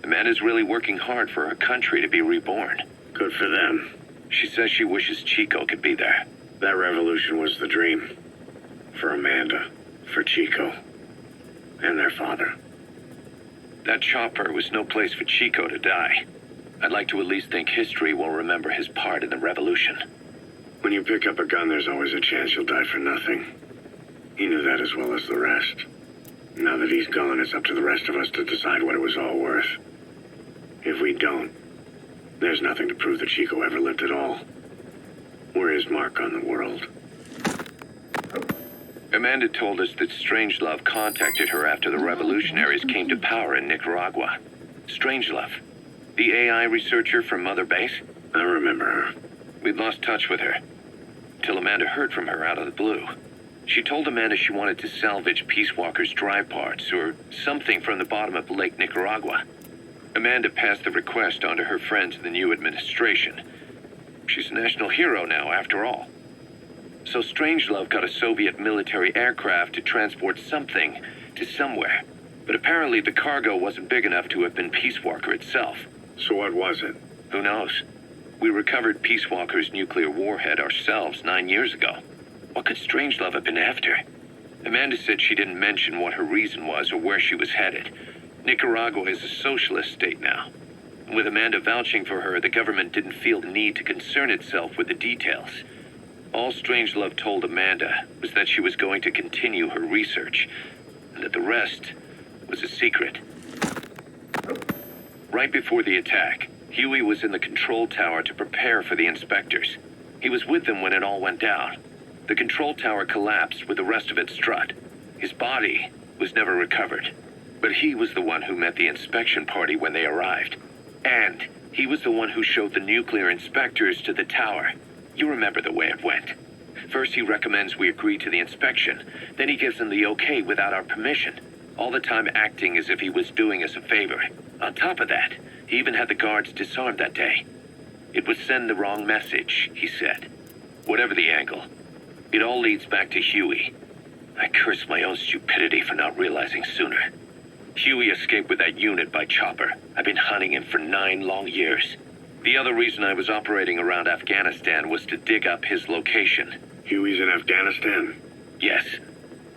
[SPEAKER 4] Amanda's really working hard for her country to be reborn.
[SPEAKER 2] Good for them.
[SPEAKER 4] She says she wishes Chico could be there.
[SPEAKER 2] That revolution was the dream. For Amanda, for Chico, and their father.
[SPEAKER 4] That chopper was no place for Chico to die. I'd like to at least think history will remember his part in the revolution.
[SPEAKER 2] When you pick up a gun, there's always a chance you'll die for nothing. He knew that as well as the rest. Now that he's gone, it's up to the rest of us to decide what it was all worth. If we don't, there's nothing to prove that Chico ever lived at all. We're his mark on the world.
[SPEAKER 4] Amanda told us that Strangelove contacted her after the revolutionaries came to power in Nicaragua. Strangelove, the AI researcher from Mother Base?
[SPEAKER 2] I remember her.
[SPEAKER 4] We'd lost touch with her, till Amanda heard from her out of the blue. She told Amanda she wanted to salvage Peace Walker's drive parts, or something from the bottom of Lake Nicaragua. Amanda passed the request on to her friends in the new administration. She's a national hero now, after all. So Strangelove got a Soviet military aircraft to transport something to somewhere. But apparently the cargo wasn't big enough to have been Peace Walker itself.
[SPEAKER 2] So what was it?
[SPEAKER 4] Who knows? We recovered Peace Walker's nuclear warhead ourselves 9 years ago. What could Strangelove have been after? Amanda said she didn't mention what her reason was or where she was headed. Nicaragua is a socialist state now. And with Amanda vouching for her, the government didn't feel the need to concern itself with the details. All Strangelove told Amanda was that she was going to continue her research, and that the rest was a secret. Right before the attack, Huey was in the control tower to prepare for the inspectors. He was with them when it all went down. The control tower collapsed with the rest of it strut. His body was never recovered. But he was the one who met the inspection party when they arrived. And he was the one who showed the nuclear inspectors to the tower. You remember the way it went. First he recommends we agree to the inspection. Then he gives them the okay without our permission. All the time acting as if he was doing us a favor. On top of that, he even had the guards disarmed that day. It would send the wrong message, he said. Whatever the angle, it all leads back to Huey. I curse my own stupidity for not realizing sooner. Huey escaped with that unit by chopper. I've been hunting him for 9 long years. The other reason I was operating around Afghanistan was to dig up his location.
[SPEAKER 2] Huey's in Afghanistan?
[SPEAKER 4] Yes,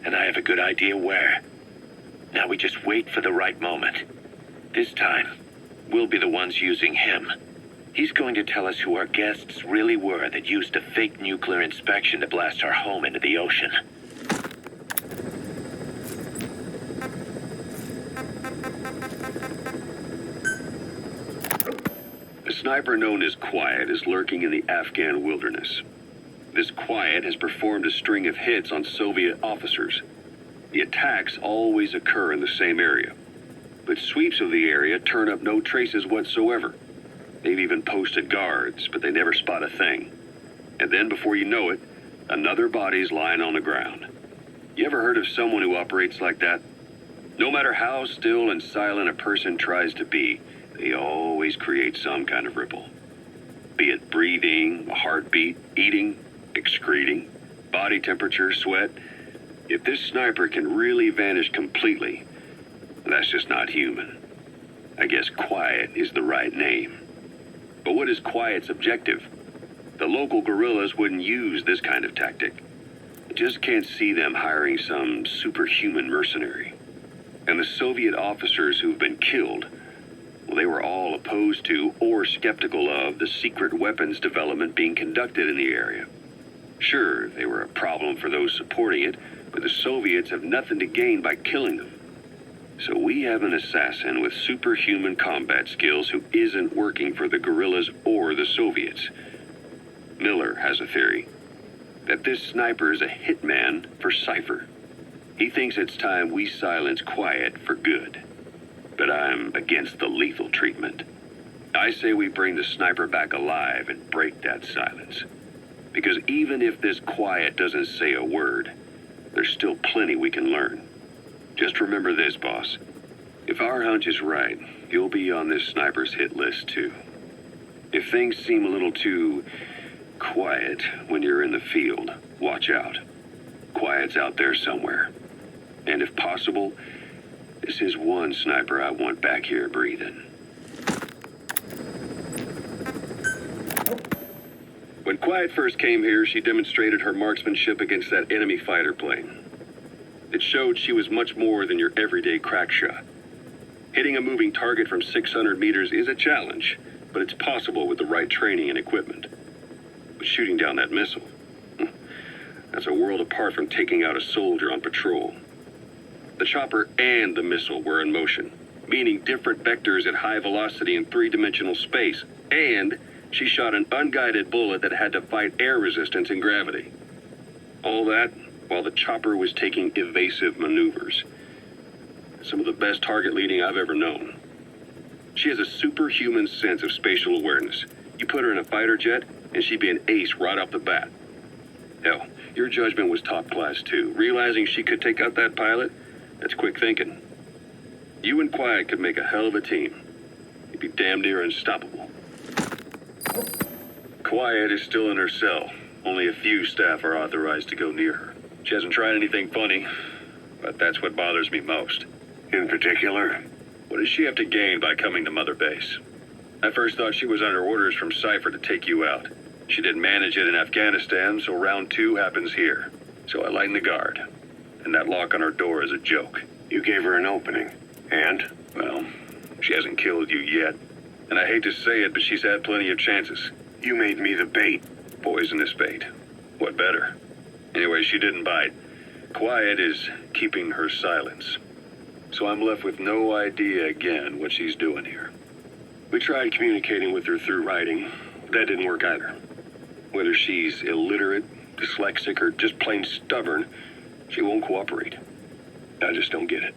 [SPEAKER 4] and I have a good idea where. Now we just wait for the right moment. This time, we'll be the ones using him. He's going to tell us who our guests really were that used a fake nuclear inspection to blast our home into the ocean.
[SPEAKER 1] A sniper known as Quiet is lurking in the Afghan wilderness. This Quiet has performed a string of hits on Soviet officers. The attacks always occur in the same area, but sweeps of the area turn up no traces whatsoever. They've even posted guards, but they never spot a thing. And then before you know it, another body's lying on the ground. You ever heard of someone who operates like that? No matter how still and silent a person tries to be, they always create some kind of ripple. Be it breathing, a heartbeat, eating, excreting, body temperature, sweat. If this sniper can really vanish completely, that's just not human. I guess Quiet is the right name. But what is Quiet's objective? The local guerrillas wouldn't use this kind of tactic. I just can't see them hiring some superhuman mercenary. And the Soviet officers who've been killed, well, they were all opposed to or skeptical of the secret weapons development being conducted in the area. Sure, they were a problem for those supporting it, but the Soviets have nothing to gain by killing them. So we have an assassin with superhuman combat skills who isn't working for the guerrillas or the Soviets. Miller has a theory that this sniper is a hitman for Cypher. He thinks it's time we silence Quiet for good. But I'm against the lethal treatment. I say we bring the sniper back alive and break that silence. Because even if this Quiet doesn't say a word, there's still plenty we can learn. Just remember this, boss. If our hunch is right, you'll be on this sniper's hit list too. If things seem a little too quiet when you're in the field, watch out. Quiet's out there somewhere. And if possible, this is one sniper I want back here breathing. When Quiet first came here, she demonstrated her marksmanship against that enemy fighter plane. It showed she was much more than your everyday crack shot. Hitting a moving target from 600 meters is a challenge, but it's possible with the right training and equipment. But shooting down that missile, that's a world apart from taking out a soldier on patrol. The chopper and the missile were in motion, meaning different vectors at high velocity in 3-dimensional space, and she shot an unguided bullet that had to fight air resistance and gravity. All that while the chopper was taking evasive maneuvers. Some of the best target leading I've ever known. She has a superhuman sense of spatial awareness. You put her in a fighter jet, and she'd be an ace right off the bat. Hell, your judgment was top class too. Realizing she could take out that pilot, that's quick thinking. You and Quiet could make a hell of a team. You'd be damn near unstoppable. Quiet is still in her cell. Only a few staff are authorized to go near her. She hasn't tried anything funny, but that's what bothers me most.
[SPEAKER 2] In particular?
[SPEAKER 1] What does she have to gain by coming to Mother Base? I first thought she was under orders from Cypher to take you out. She didn't manage it in Afghanistan, so round 2 happens here. So I lighten the guard. And that lock on her door is a joke.
[SPEAKER 2] You gave her an opening. And?
[SPEAKER 1] Well, she hasn't killed you yet. And I hate to say it, but she's had plenty of chances.
[SPEAKER 2] You made me the bait.
[SPEAKER 1] Poisonous bait. What better? Anyway, she didn't bite. Quiet is keeping her silence. So I'm left with no idea again what she's doing here.
[SPEAKER 2] We tried communicating with her through writing. That didn't work either. Whether she's illiterate, dyslexic, or just plain stubborn, she won't cooperate. I just don't get it.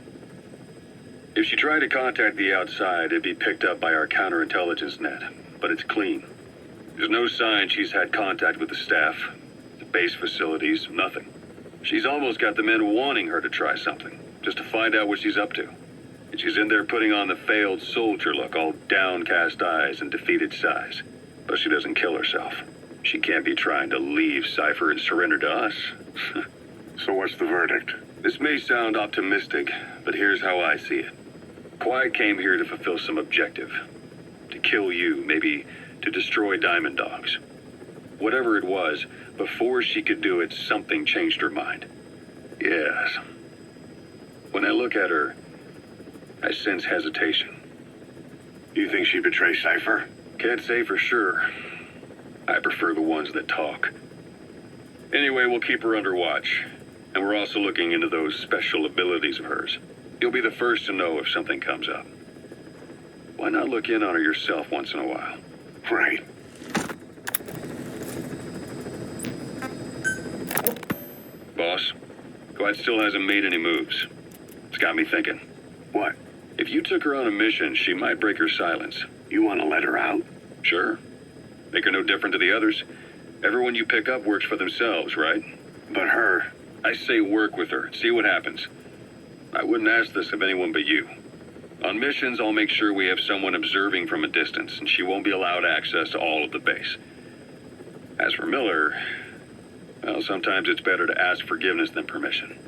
[SPEAKER 1] If she tried to contact the outside, it'd be picked up by our counterintelligence net. But it's clean. There's no sign she's had contact with the staff, the base facilities, nothing. She's almost got the men wanting her to try something, just to find out what she's up to. And she's in there putting on the failed soldier look, all downcast eyes and defeated sighs. But she doesn't kill herself. She can't be trying to leave Cypher and surrender to us.
[SPEAKER 2] So what's the verdict?
[SPEAKER 1] This may sound optimistic, but here's how I see it. Quiet came here to fulfill some objective. To kill you, maybe to destroy Diamond Dogs. Whatever it was, before she could do it, something changed her mind. Yes. When I look at her, I sense hesitation.
[SPEAKER 2] You think she'd betray Cypher?
[SPEAKER 1] Can't say for sure. I prefer the ones that talk. Anyway, we'll keep her under watch. And we're also looking into those special abilities of hers. You'll be the first to know if something comes up. Why not look in on her yourself once in a while?
[SPEAKER 2] Right.
[SPEAKER 1] Boss, Quiet still hasn't made any moves. It's got me thinking.
[SPEAKER 2] What?
[SPEAKER 1] If you took her on a mission, she might break her silence.
[SPEAKER 2] You want to let her out?
[SPEAKER 1] Sure. Make her no different to the others. Everyone you pick up works for themselves, right?
[SPEAKER 2] But her...
[SPEAKER 1] I say work with her. See what happens. I wouldn't ask this of anyone but you. On missions, I'll make sure we have someone observing from a distance, and she won't be allowed access to all of the base. As for Miller, well, sometimes it's better to ask forgiveness than permission.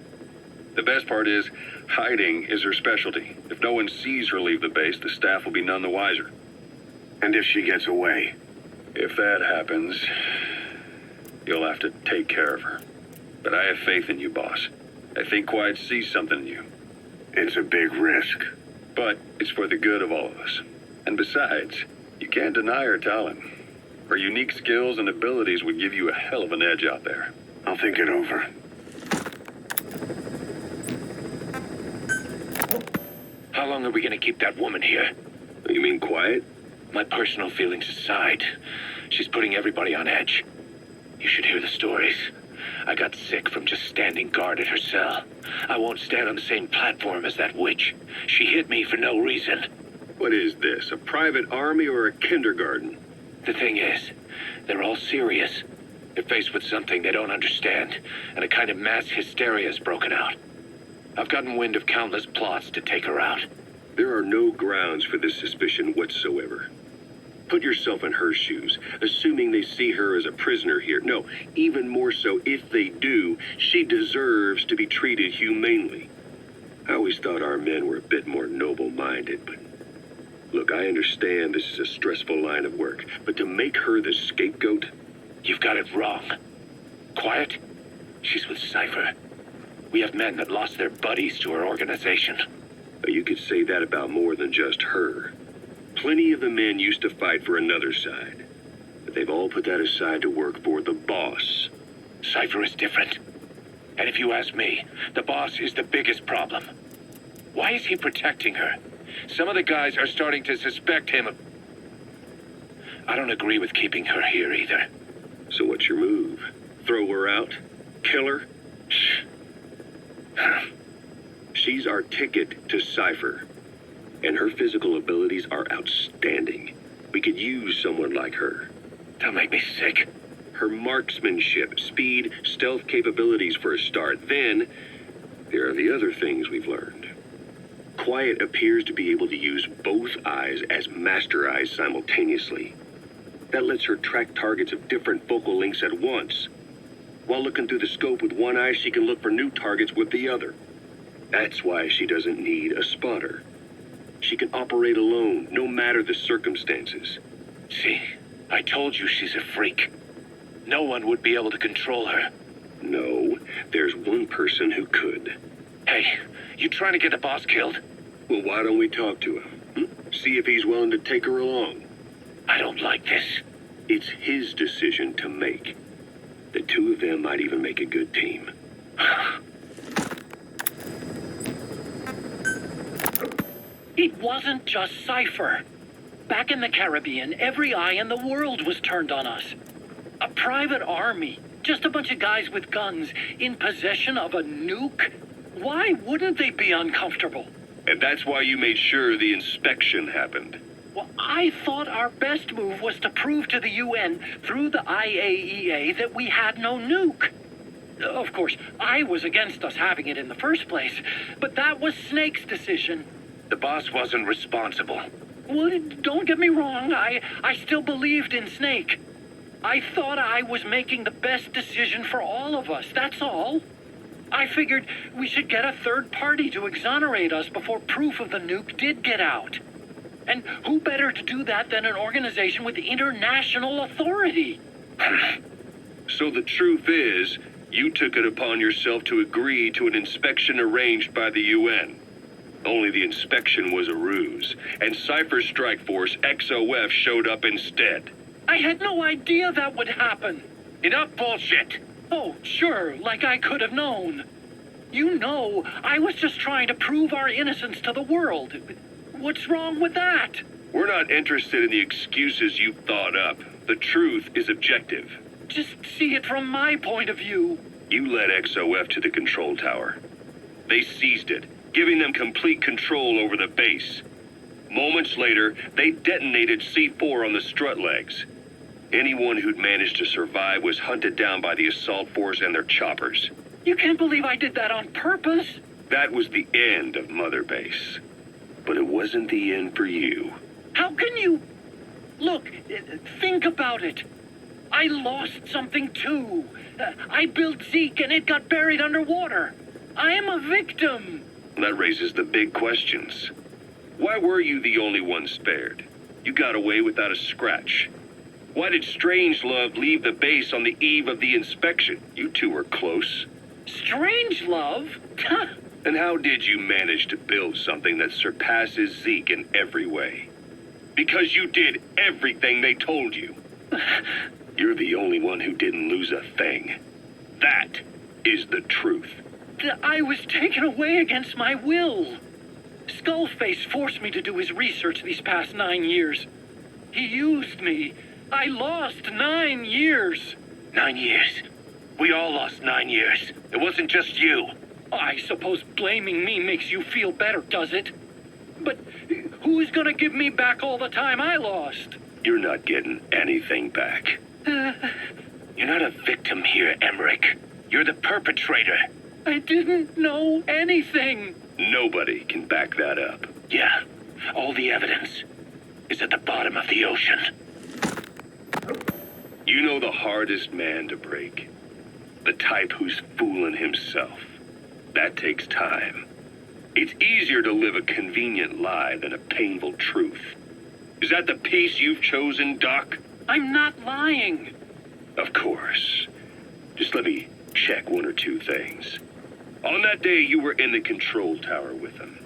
[SPEAKER 1] The best part is, hiding is her specialty. If no one sees her leave the base, the staff will be none the wiser.
[SPEAKER 2] And if she gets away?
[SPEAKER 1] If that happens, you'll have to take care of her. But I have faith in you, boss. I think Quiet sees something in you.
[SPEAKER 2] It's a big risk.
[SPEAKER 1] But it's for the good of all of us. And besides, you can't deny her talent. Her unique skills and abilities would give you a hell of an edge out there.
[SPEAKER 2] I'll think it over.
[SPEAKER 4] How long are we gonna keep that woman here?
[SPEAKER 1] You mean Quiet?
[SPEAKER 4] My personal feelings aside, she's putting everybody on edge. You should hear the stories. I got sick from just standing guard at her cell. I won't stand on the same platform as that witch. She hit me for no reason.
[SPEAKER 1] What is this, a private army or a kindergarten?
[SPEAKER 4] The thing is, they're all serious. They're faced with something they don't understand, and a kind of mass hysteria has broken out. I've gotten wind of countless plots to take her out.
[SPEAKER 1] There are no grounds for this suspicion whatsoever. Put yourself in her shoes, assuming they see her as a prisoner here. No, even more so, if they do, she deserves to be treated humanely. I always thought our men were a bit more noble-minded, but... Look, I understand this is a stressful line of work, but to make her the scapegoat...
[SPEAKER 4] You've got it wrong. Quiet? She's with Cypher. We have men that lost their buddies to her organization.
[SPEAKER 1] You could say that about more than just her. Plenty of the men used to fight for another side, but they've all put that aside to work for the boss.
[SPEAKER 4] Cypher is different. And if you ask me, the boss is the biggest problem. Why is he protecting her? Some of the guys are starting to suspect him of... I don't agree with keeping her here either.
[SPEAKER 1] So what's your move? Throw her out? Kill her? She's our ticket to Cypher. And her physical abilities are outstanding. We could use someone like her.
[SPEAKER 4] Don't make me sick.
[SPEAKER 1] Her marksmanship, speed, stealth capabilities for a start. Then, there are the other things we've learned. Quiet appears to be able to use both eyes as master eyes simultaneously. That lets her track targets of different focal lengths at once. While looking through the scope with one eye, she can look for new targets with the other. That's why she doesn't need a spotter. She can operate alone, no matter the circumstances.
[SPEAKER 4] See, I told you she's a freak. No one would be able to control her.
[SPEAKER 1] No, there's one person who could.
[SPEAKER 4] Hey, you trying to get the boss killed?
[SPEAKER 1] Well, why don't we talk to him? See if he's willing to take her along.
[SPEAKER 4] I don't like this.
[SPEAKER 1] It's his decision to make. The two of them might even make a good team.
[SPEAKER 5] It wasn't just Cypher. Back in the Caribbean, every eye in the world was turned on us. A private army, just a bunch of guys with guns, in possession of a nuke? Why wouldn't they be uncomfortable?
[SPEAKER 1] And that's why you made sure the inspection happened.
[SPEAKER 5] Well, I thought our best move was to prove to the UN through the IAEA that we had no nuke. Of course, I was against us having it in the first place, but that was Snake's decision.
[SPEAKER 4] The boss wasn't responsible.
[SPEAKER 5] Well, don't get me wrong, I still believed in Snake. I thought I was making the best decision for all of us, that's all. I figured we should get a third party to exonerate us before proof of the nuke did get out. And who better to do that than an organization with international authority?
[SPEAKER 1] So the truth is, you took it upon yourself to agree to an inspection arranged by the UN. Only the inspection was a ruse, and Cypher's strike force, XOF, showed up instead.
[SPEAKER 5] I had no idea that would happen.
[SPEAKER 4] Enough bullshit.
[SPEAKER 5] Oh, sure, like I could have known. You know, I was just trying to prove our innocence to the world. What's wrong with that?
[SPEAKER 1] We're not interested in the excuses you thought up. The truth is objective.
[SPEAKER 5] Just see it from my point of view.
[SPEAKER 1] You led XOF to the control tower. They seized it, giving them complete control over the base. Moments later, they detonated C4 on the strut legs. Anyone who'd managed to survive was hunted down by the assault force and their choppers.
[SPEAKER 5] You can't believe I did that on purpose.
[SPEAKER 1] That was the end of Mother Base. But it wasn't the end for you.
[SPEAKER 5] How can you... Look, think about it. I lost something too. I built Zeke and it got buried underwater. I am a victim.
[SPEAKER 1] That raises the big questions. Why were you the only one spared? You got away without a scratch. Why did Strangelove leave the base on the eve of the inspection? You two were close.
[SPEAKER 5] Strangelove?
[SPEAKER 1] And how did you manage to build something that surpasses Zeke in every way? Because you did everything they told you. You're the only one who didn't lose a thing. That is the truth.
[SPEAKER 5] I was taken away against my will. Skullface forced me to do his research these past 9 years. He used me. I lost 9 years.
[SPEAKER 4] 9 years. We all lost 9 years. It wasn't just you.
[SPEAKER 5] I suppose blaming me makes you feel better, does it? But who's gonna give me back all the time I lost?
[SPEAKER 1] You're not getting anything back.
[SPEAKER 4] You're not a victim here, Emmerich. You're the perpetrator.
[SPEAKER 5] I didn't know anything.
[SPEAKER 1] Nobody can back that up.
[SPEAKER 4] Yeah, all the evidence is at the bottom of the ocean.
[SPEAKER 1] You know the hardest man to break. The type who's fooling himself. That takes time. It's easier to live a convenient lie than a painful truth. Is that the piece you've chosen, Doc?
[SPEAKER 5] I'm not lying.
[SPEAKER 1] Of course. Just let me check one or two things. On that day, you were in the control tower with them.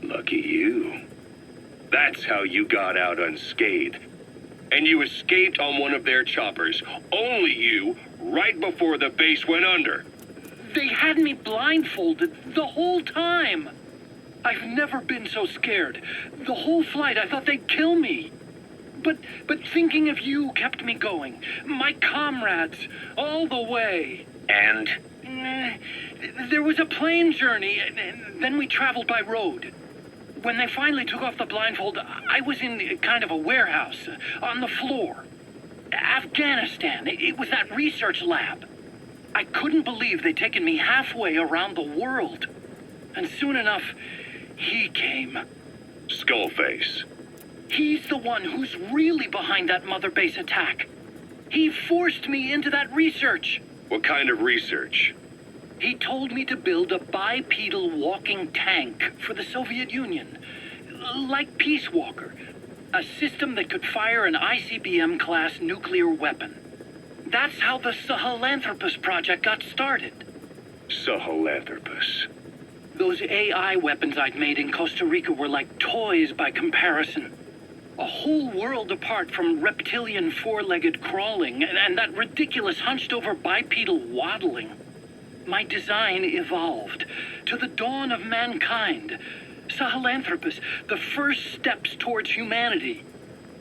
[SPEAKER 1] Lucky you. That's how you got out unscathed. And you escaped on one of their choppers. Only you, right before the base went under.
[SPEAKER 5] They had me blindfolded the whole time. I've never been so scared. The whole flight, I thought they'd kill me. But thinking of you kept me going. My comrades, all the way.
[SPEAKER 4] And?
[SPEAKER 5] There was a plane journey, and then we traveled by road. When they finally took off the blindfold, I was in kind of a warehouse, on the floor. Afghanistan, it was that research lab. I couldn't believe they'd taken me halfway around the world. And soon enough, he came.
[SPEAKER 1] Skullface.
[SPEAKER 5] He's the one who's really behind that Mother Base attack. He forced me into that research.
[SPEAKER 1] What kind of research?
[SPEAKER 5] He told me to build a bipedal walking tank for the Soviet Union. Like Peace Walker. A system that could fire an ICBM-class nuclear weapon. That's how the Sahelanthropus project got started.
[SPEAKER 4] Sahelanthropus.
[SPEAKER 5] Those AI weapons I'd made in Costa Rica were like toys by comparison. A whole world apart from reptilian four-legged crawling and that ridiculous hunched-over bipedal waddling. My design evolved to the dawn of mankind. Sahelanthropus, the first steps towards humanity.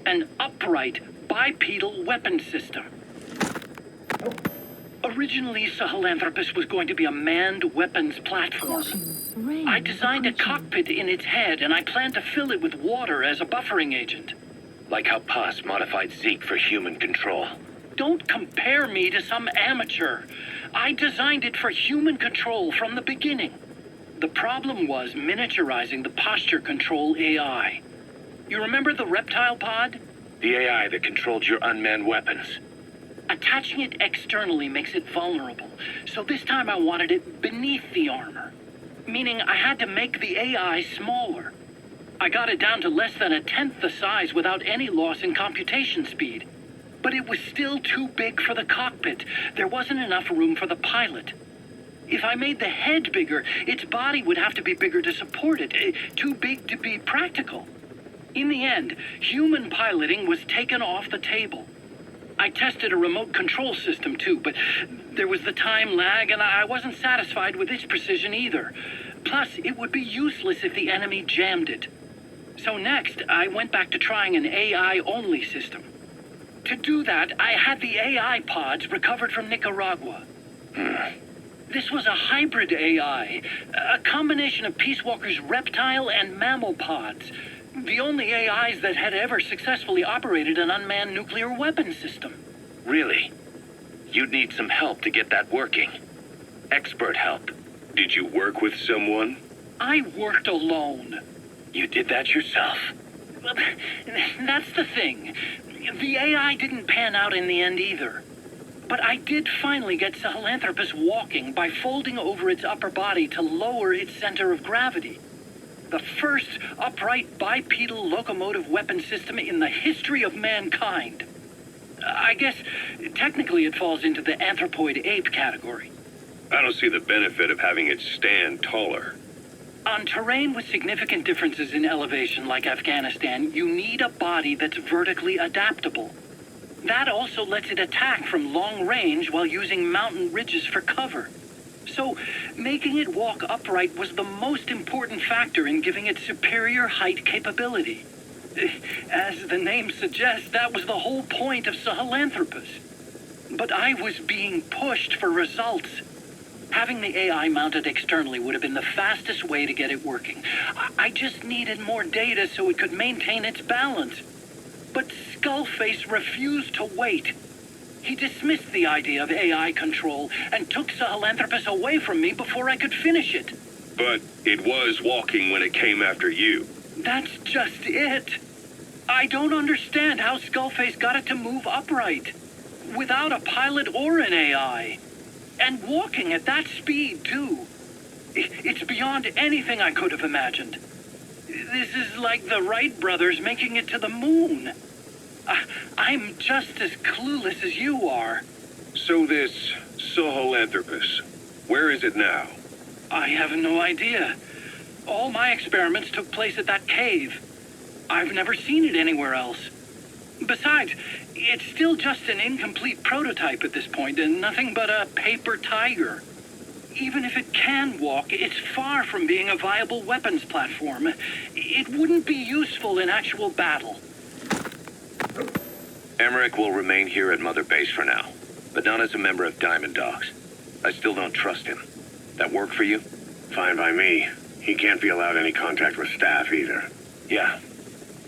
[SPEAKER 5] An upright bipedal weapon system. Originally, Sahelanthropus was going to be a manned weapons platform. I designed a cockpit in its head, and I planned to fill it with water as a buffering agent.
[SPEAKER 4] Like how Paz modified Zeke for human control.
[SPEAKER 5] Don't compare me to some amateur. I designed it for human control from the beginning. The problem was miniaturizing the posture control AI. You remember the reptile pod?
[SPEAKER 4] The AI that controlled your unmanned weapons.
[SPEAKER 5] Attaching it externally makes it vulnerable, so this time I wanted it beneath the armor. Meaning I had to make the AI smaller. I got it down to less than 1/10 the size without any loss in computation speed. But it was still too big for the cockpit. There wasn't enough room for the pilot. If I made the head bigger, its body would have to be bigger to support it. Too big to be practical. In the end, human piloting was taken off the table. I tested a remote control system too, but there was the time lag and I wasn't satisfied with its precision either. Plus, it would be useless if the enemy jammed it. So next, I went back to trying an AI-only system. To do that, I had the AI pods recovered from Nicaragua. This was a hybrid AI, a combination of Peace Walker's reptile and mammal pods. The only AIs that had ever successfully operated an unmanned nuclear weapon system.
[SPEAKER 4] Really? You'd need some help to get that working. Expert help.
[SPEAKER 1] Did you work with someone?
[SPEAKER 5] I worked alone.
[SPEAKER 4] You did that yourself?
[SPEAKER 5] Well, that's the thing. The AI didn't pan out in the end either. But I did finally get Sahelanthropus walking by folding over its upper body to lower its center of gravity. The first upright bipedal locomotive weapon system in the history of mankind. I guess technically it falls into the anthropoid ape category.
[SPEAKER 1] I don't see the benefit of having it stand taller.
[SPEAKER 5] On terrain with significant differences in elevation like Afghanistan, you need a body that's vertically adaptable. That also lets it attack from long range while using mountain ridges for cover. So, making it walk upright was the most important factor in giving it superior height capability. As the name suggests, that was the whole point of Sahelanthropus. But I was being pushed for results. Having the AI mounted externally would have been the fastest way to get it working. I just needed more data so it could maintain its balance. But Skullface refused to wait. He dismissed the idea of AI control and took Sahelanthropus away from me before I could finish it.
[SPEAKER 1] But it was walking when it came after you.
[SPEAKER 5] That's just it. I don't understand how Skullface got it to move upright, without a pilot or an AI. And walking at that speed, too. It's beyond anything I could have imagined. This is like the Wright brothers making it to the moon. I'm just as clueless as you are.
[SPEAKER 1] So this Sahelanthropus, where is it now?
[SPEAKER 5] I have no idea. All my experiments took place at that cave. I've never seen it anywhere else. Besides, it's still just an incomplete prototype at this point, and nothing but a paper tiger. Even if it can walk, it's far from being a viable weapons platform. It wouldn't be useful in actual battle.
[SPEAKER 4] Emmerich will remain here at Mother Base for now, but not as a member of Diamond Dogs. I still don't trust him. That work for you?
[SPEAKER 2] Fine by me. He can't be allowed any contact with staff either.
[SPEAKER 4] Yeah.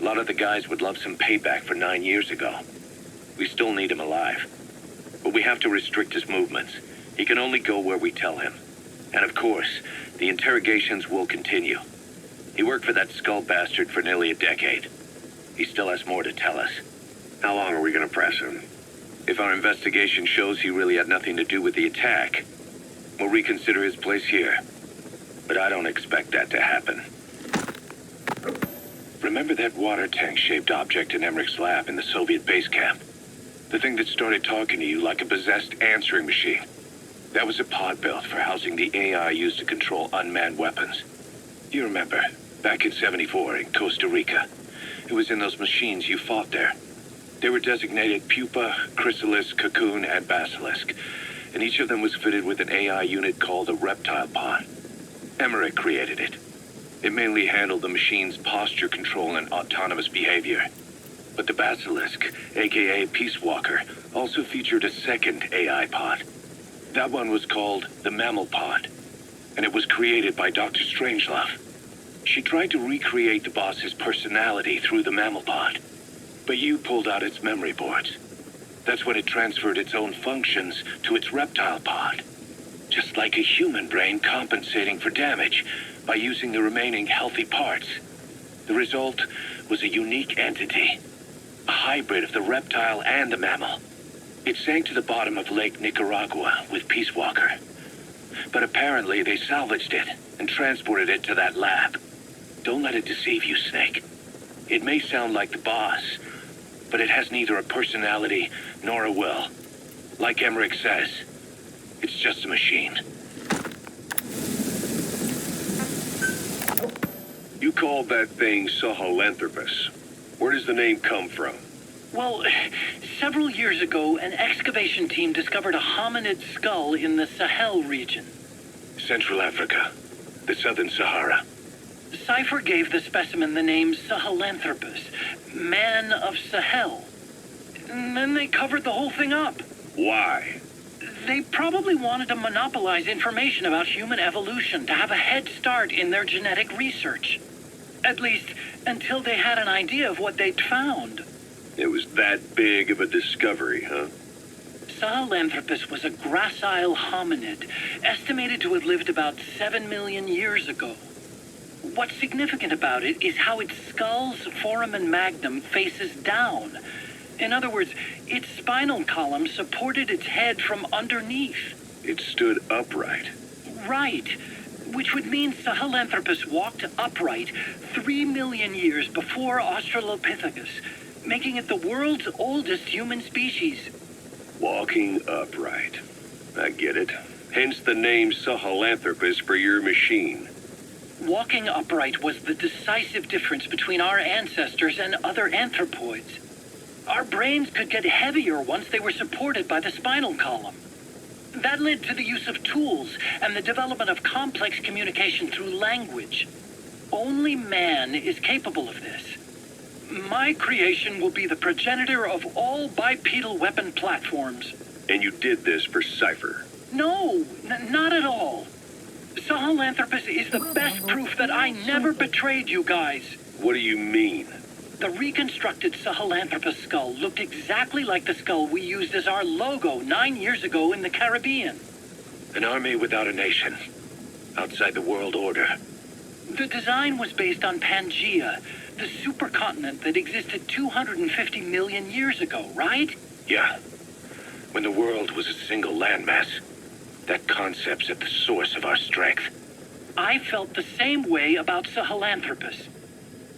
[SPEAKER 4] A lot of the guys would love some payback for 9 years ago. We still need him alive. But we have to restrict his movements. He can only go where we tell him. And of course, the interrogations will continue. He worked for that skull bastard for nearly a decade. He still has more to tell us.
[SPEAKER 2] How long are we gonna press him?
[SPEAKER 4] If our investigation shows he really had nothing to do with the attack, we'll reconsider his place here. But I don't expect that to happen. Remember that water tank-shaped object in Emmerich's lab in the Soviet base camp? The thing that started talking to you like a possessed answering machine. That was a pod built for housing the AI used to control unmanned weapons. You remember, back in '74 in Costa Rica. It was in those machines you fought there. They were designated Pupa, Chrysalis, Cocoon, and Basilisk, and each of them was fitted with an AI unit called a reptile pod. Emmerich created it. It mainly handled the machine's posture control and autonomous behavior. But the Basilisk, aka Peace Walker, also featured a second AI pod. That one was called the Mammal Pod, and it was created by Dr. Strangelove. She tried to recreate the boss's personality through the Mammal Pod, but you pulled out its memory boards. That's when it transferred its own functions to its reptile pod. Just like a human brain compensating for damage by using the remaining healthy parts. The result was a unique entity, a hybrid of the reptile and the mammal. It sank to the bottom of Lake Nicaragua with Peace Walker. But apparently they salvaged it and transported it to that lab. Don't let it deceive you, Snake. It may sound like the boss, but it has neither a personality nor a will. Like Emmerich says, it's just a machine.
[SPEAKER 1] You called that thing Sahelanthropus. Where does the name come from?
[SPEAKER 5] Well, several years ago, an excavation team discovered a hominid skull in the Sahel region.
[SPEAKER 4] Central Africa, the Southern Sahara.
[SPEAKER 5] Cypher gave the specimen the name Sahelanthropus, man of Sahel. And then they covered the whole thing up.
[SPEAKER 1] Why?
[SPEAKER 5] They probably wanted to monopolize information about human evolution to have a head start in their genetic research. At least, until they had an idea of what they'd found.
[SPEAKER 1] It was that big of a discovery, huh?
[SPEAKER 5] Sahelanthropus was a gracile hominid, estimated to have lived about 7 million years ago. What's significant about it is how its skull's foramen magnum faces down. In other words, its spinal column supported its head from underneath.
[SPEAKER 1] It stood upright.
[SPEAKER 5] Right. Which would mean Sahelanthropus walked upright 3 million years before Australopithecus, making it the world's oldest human species.
[SPEAKER 1] Walking upright. I get it. Hence the name Sahelanthropus for your machine.
[SPEAKER 5] Walking upright was the decisive difference between our ancestors and other anthropoids. Our brains could get heavier once they were supported by the spinal column. That led to the use of tools and the development of complex communication through language. Only man is capable of this. My creation will be the progenitor of all bipedal weapon platforms.
[SPEAKER 1] And you did this for Cypher.
[SPEAKER 5] No, not at all. Sahelanthropus is the best proof that I never betrayed you guys.
[SPEAKER 1] What do you mean?
[SPEAKER 5] The reconstructed Sahelanthropus skull looked exactly like the skull we used as our logo 9 years ago in the Caribbean.
[SPEAKER 4] An army without a nation. Outside the world order.
[SPEAKER 5] The design was based on Pangaea, the supercontinent that existed 250 million years ago, right?
[SPEAKER 4] Yeah. When the world was a single landmass. That concept's at the source of our strength.
[SPEAKER 5] I felt the same way about Sahelanthropus.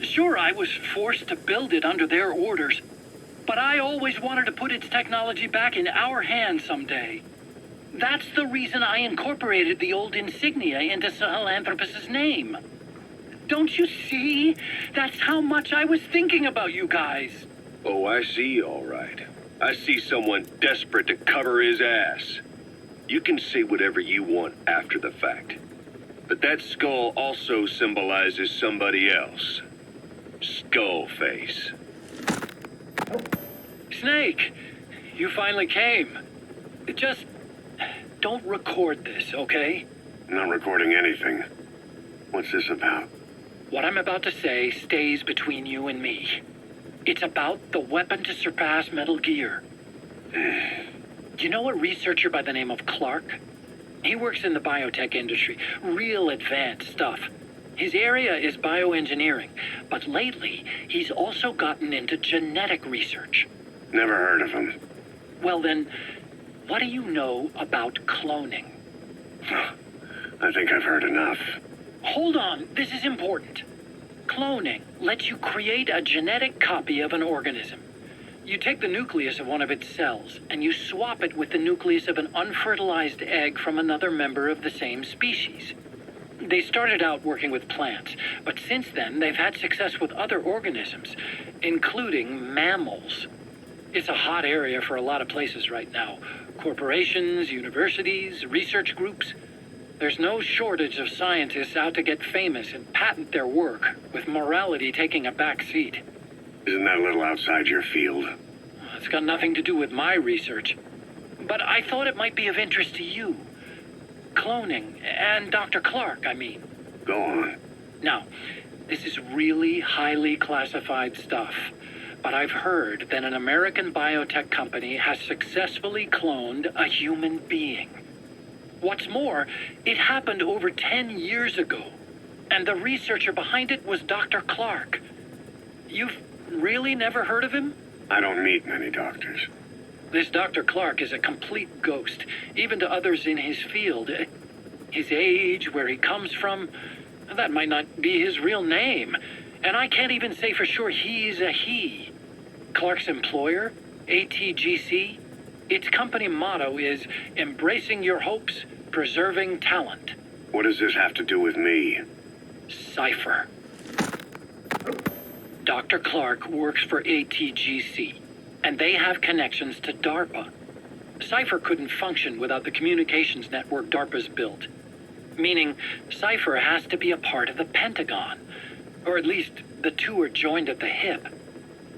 [SPEAKER 5] Sure, I was forced to build it under their orders, but I always wanted to put its technology back in our hands someday. That's the reason I incorporated the old insignia into Sahelanthropus's name. Don't you see? That's how much I was thinking about you guys.
[SPEAKER 1] Oh, I see, all right. I see someone desperate to cover his ass. You can say whatever you want after the fact. But that skull also symbolizes somebody else. Skullface.
[SPEAKER 5] Snake, you finally came. Just don't record this, okay?
[SPEAKER 2] Not recording anything. What's this about?
[SPEAKER 5] What I'm about to say stays between you and me. It's about the weapon to surpass Metal Gear. You know a researcher by the name of Clark? He works in the biotech industry, real advanced stuff. His area is bioengineering, but lately he's also gotten into genetic research.
[SPEAKER 2] Never heard of him.
[SPEAKER 5] Well then, what do you know about cloning?
[SPEAKER 2] I think I've heard enough.
[SPEAKER 5] Hold on, this is important. Cloning lets you create a genetic copy of an organism. You take the nucleus of one of its cells, and you swap it with the nucleus of an unfertilized egg from another member of the same species. They started out working with plants, but since then they've had success with other organisms, including mammals. It's a hot area for a lot of places right now. Corporations, universities, research groups. There's no shortage of scientists out to get famous and patent their work, with morality taking a back seat.
[SPEAKER 2] Isn't that a little outside your field?
[SPEAKER 5] It's got nothing to do with my research. But I thought it might be of interest to you. Cloning, and Dr. Clark, I mean.
[SPEAKER 2] Go on.
[SPEAKER 5] Now, this is really highly classified stuff, but I've heard that an American biotech company has successfully cloned a human being. What's more, it happened over 10 years ago, and the researcher behind it was Dr. Clark. You've really never heard of him?
[SPEAKER 2] I don't meet many doctors.
[SPEAKER 5] This Dr. Clark is a complete ghost, even to others in his field. His age, where he comes from, that might not be his real name. And I can't even say for sure he's a he. Clark's employer, ATGC, its company motto is embracing your hopes, preserving talent.
[SPEAKER 2] What does this have to do with me?
[SPEAKER 5] Cypher. Dr. Clark works for ATGC, and they have connections to DARPA. Cypher couldn't function without the communications network DARPA's built. Meaning, Cypher has to be a part of the Pentagon. Or at least, the two are joined at the hip.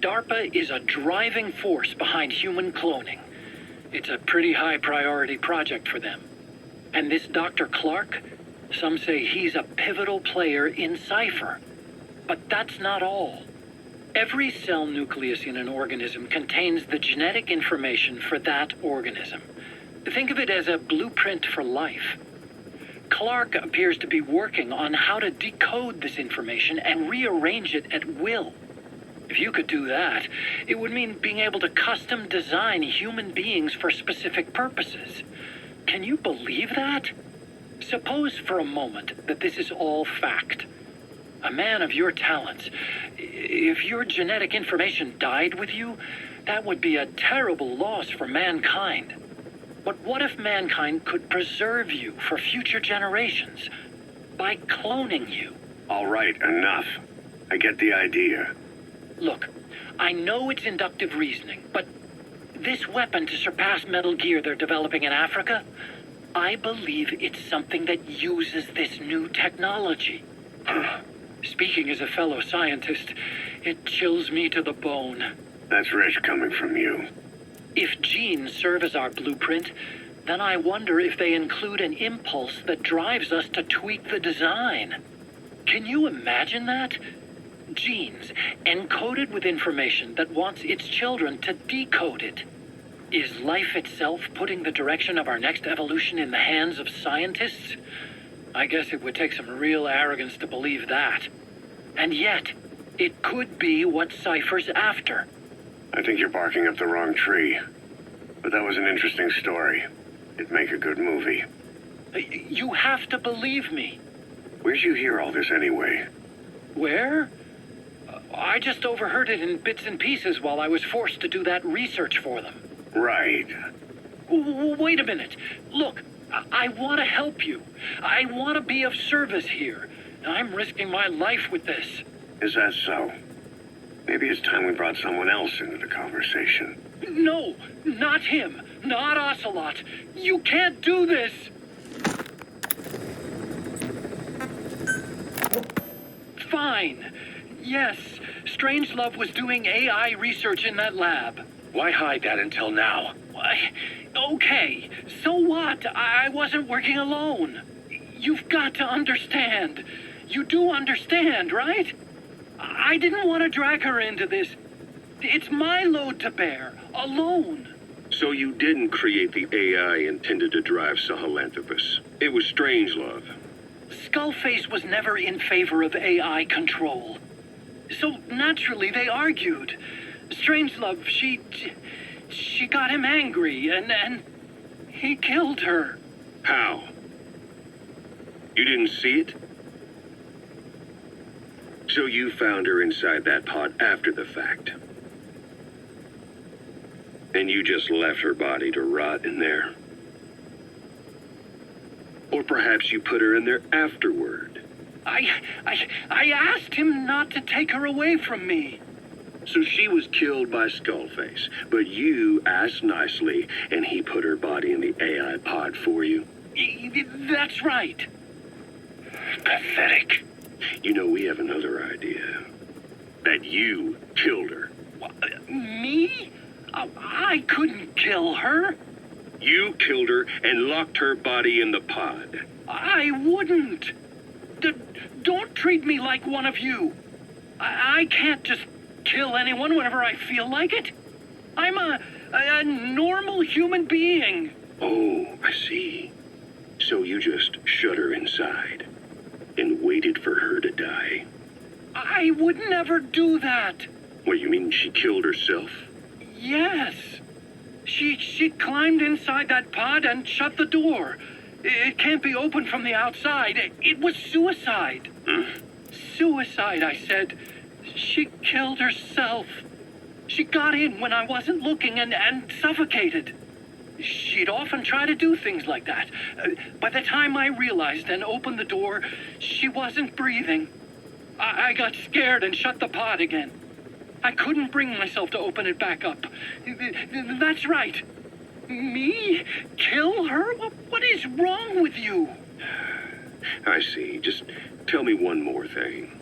[SPEAKER 5] DARPA is a driving force behind human cloning. It's a pretty high priority project for them. And this Dr. Clark, some say he's a pivotal player in Cypher. But that's not all. Every cell nucleus in an organism contains the genetic information for that organism. Think of it as a blueprint for life. Clark appears to be working on how to decode this information and rearrange it at will. If you could do that, it would mean being able to custom design human beings for specific purposes. Can you believe that? Suppose for a moment that this is all fact. A man of your talents, if your genetic information died with you, that would be a terrible loss for mankind. But what if mankind could preserve you for future generations by cloning you?
[SPEAKER 2] All right, enough. I get the idea.
[SPEAKER 5] Look, I know it's inductive reasoning, but this weapon to surpass Metal Gear they're developing in Africa, I believe it's something that uses this new technology. Speaking as a fellow scientist, it chills me to the bone.
[SPEAKER 2] That's rich coming from you.
[SPEAKER 5] If genes serve as our blueprint, then I wonder if they include an impulse that drives us to tweak the design. Can you imagine that? Genes encoded with information that wants its children to decode it. Is life itself putting the direction of our next evolution in the hands of scientists? I guess it would take some real arrogance to believe that. And yet, it could be what Cypher's after.
[SPEAKER 2] I think you're barking up the wrong tree. But that was an interesting story. It'd make a good movie.
[SPEAKER 5] You have to believe me.
[SPEAKER 2] Where'd you hear all this anyway?
[SPEAKER 5] Where? I just overheard it in bits and pieces while I was forced to do that research for them.
[SPEAKER 2] Right.
[SPEAKER 5] Wait a minute. Look, I want to help you. I want to be of service here. I'm risking my life with this.
[SPEAKER 2] Is that so? Maybe it's time we brought someone else into the conversation.
[SPEAKER 5] No, not him. Not Ocelot. You can't do this. Fine. Yes, Strangelove was doing AI research in that lab.
[SPEAKER 4] Why hide that until now?
[SPEAKER 5] Okay, so what? I wasn't working alone. You've got to understand. You do understand, right? I didn't want to drag her into this. It's my load to bear, alone.
[SPEAKER 1] So you didn't create the AI intended to drive Sahelanthropus. It was Strangelove.
[SPEAKER 5] Skullface was never in favor of AI control. So naturally they argued. Strangelove, she got him angry and he killed her.
[SPEAKER 1] How? You didn't see it? So you found her inside that pod after the fact. And you just left her body to rot in there. Or perhaps you put her in there afterward.
[SPEAKER 5] I asked him not to take her away from me.
[SPEAKER 1] So she was killed by Skullface, but you asked nicely, and he put her body in the AI pod for you?
[SPEAKER 5] That's right.
[SPEAKER 1] Pathetic. You know, we have another idea. That you killed her.
[SPEAKER 5] Me? I couldn't kill her.
[SPEAKER 1] You killed her and locked her body in the pod.
[SPEAKER 5] I wouldn't. Don't treat me like one of you. I can't just kill anyone whenever I feel like it. I'm a normal human being.
[SPEAKER 1] Oh, I see. So you just shut her inside and waited for her to die.
[SPEAKER 5] I would never do that.
[SPEAKER 1] What, you mean she killed herself?
[SPEAKER 5] Yes. She climbed inside that pod and shut the door. It can't be opened from the outside. It was suicide. Suicide, I said. She killed herself. She got in when I wasn't looking and suffocated. She'd often try to do things like that. By the time I realized and opened the door, she wasn't breathing. I got scared and shut the pod again. I couldn't bring myself to open it back up. That's right. Me? Kill her? What is wrong with you?
[SPEAKER 1] I see. Just tell me one more thing.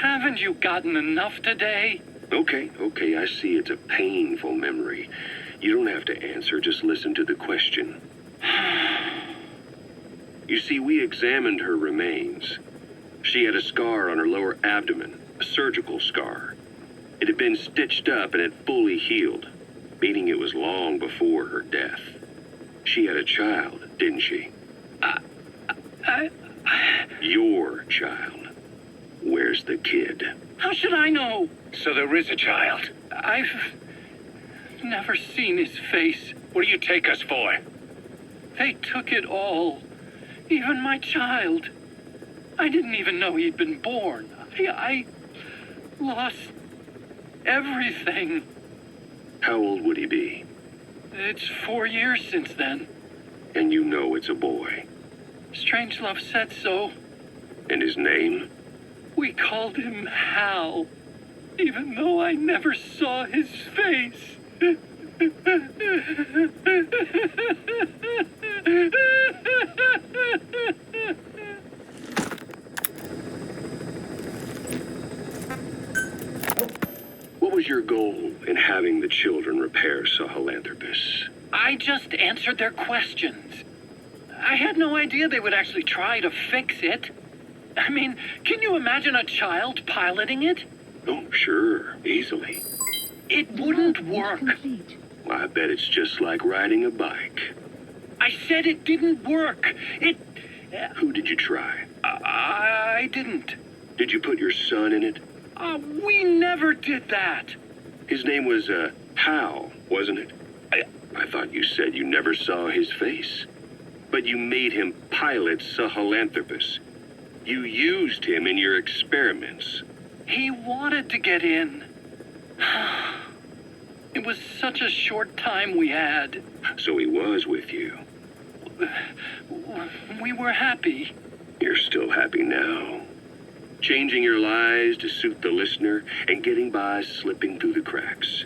[SPEAKER 5] Haven't you gotten enough today?
[SPEAKER 1] Okay, I see it's a painful memory. You don't have to answer, just listen to the question. You see, we examined her remains. She had a scar on her lower abdomen, a surgical scar. It had been stitched up and had fully healed, meaning it was long before her death. She had a child, didn't she? Your child. Where's the kid?
[SPEAKER 5] How should I know?
[SPEAKER 4] So there is a child.
[SPEAKER 5] I've never seen his face.
[SPEAKER 4] What do you take us for?
[SPEAKER 5] They took it all. Even my child. I didn't even know he'd been born. I lost everything.
[SPEAKER 1] How old would he be?
[SPEAKER 5] It's 4 years since then.
[SPEAKER 1] And you know it's a boy.
[SPEAKER 5] Strangelove said so.
[SPEAKER 1] And his name?
[SPEAKER 5] We called him Hal, even though I never saw his face.
[SPEAKER 1] What was your goal in having the children repair Sahelanthropus?
[SPEAKER 5] I just answered their questions. I had no idea they would actually try to fix it. I mean, can you imagine a child piloting it?
[SPEAKER 1] Oh, sure, easily.
[SPEAKER 5] It wouldn't work.
[SPEAKER 1] I bet it's just like riding a bike.
[SPEAKER 5] I said it didn't work.
[SPEAKER 1] Who did you try?
[SPEAKER 5] I didn't.
[SPEAKER 1] Did you put your son in it?
[SPEAKER 5] We never did that.
[SPEAKER 1] His name was, Hal, wasn't it? I thought you said you never saw his face. But you made him pilot Sahelanthropus. You used him in your experiments.
[SPEAKER 5] He wanted to get in. It was such a short time we had.
[SPEAKER 1] So he was with you.
[SPEAKER 5] We were happy.
[SPEAKER 1] You're still happy now. Changing your lies to suit the listener and getting by slipping through the cracks.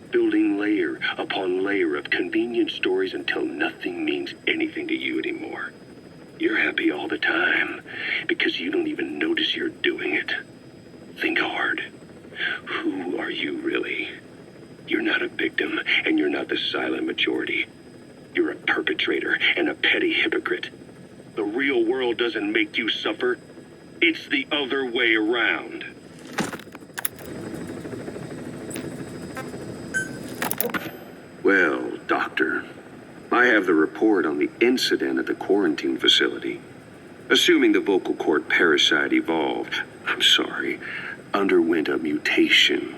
[SPEAKER 1] Building layer upon layer of convenient stories until nothing means anything to you anymore. You're happy all the time because you don't even notice you're doing it. Think hard. Who are you really? You're not a victim, and you're not the silent majority. You're a perpetrator and a petty hypocrite. The real world doesn't make you suffer. It's the other way around. Well, Doctor, I have the report on the incident at the quarantine facility. Assuming the vocal cord parasite underwent a mutation.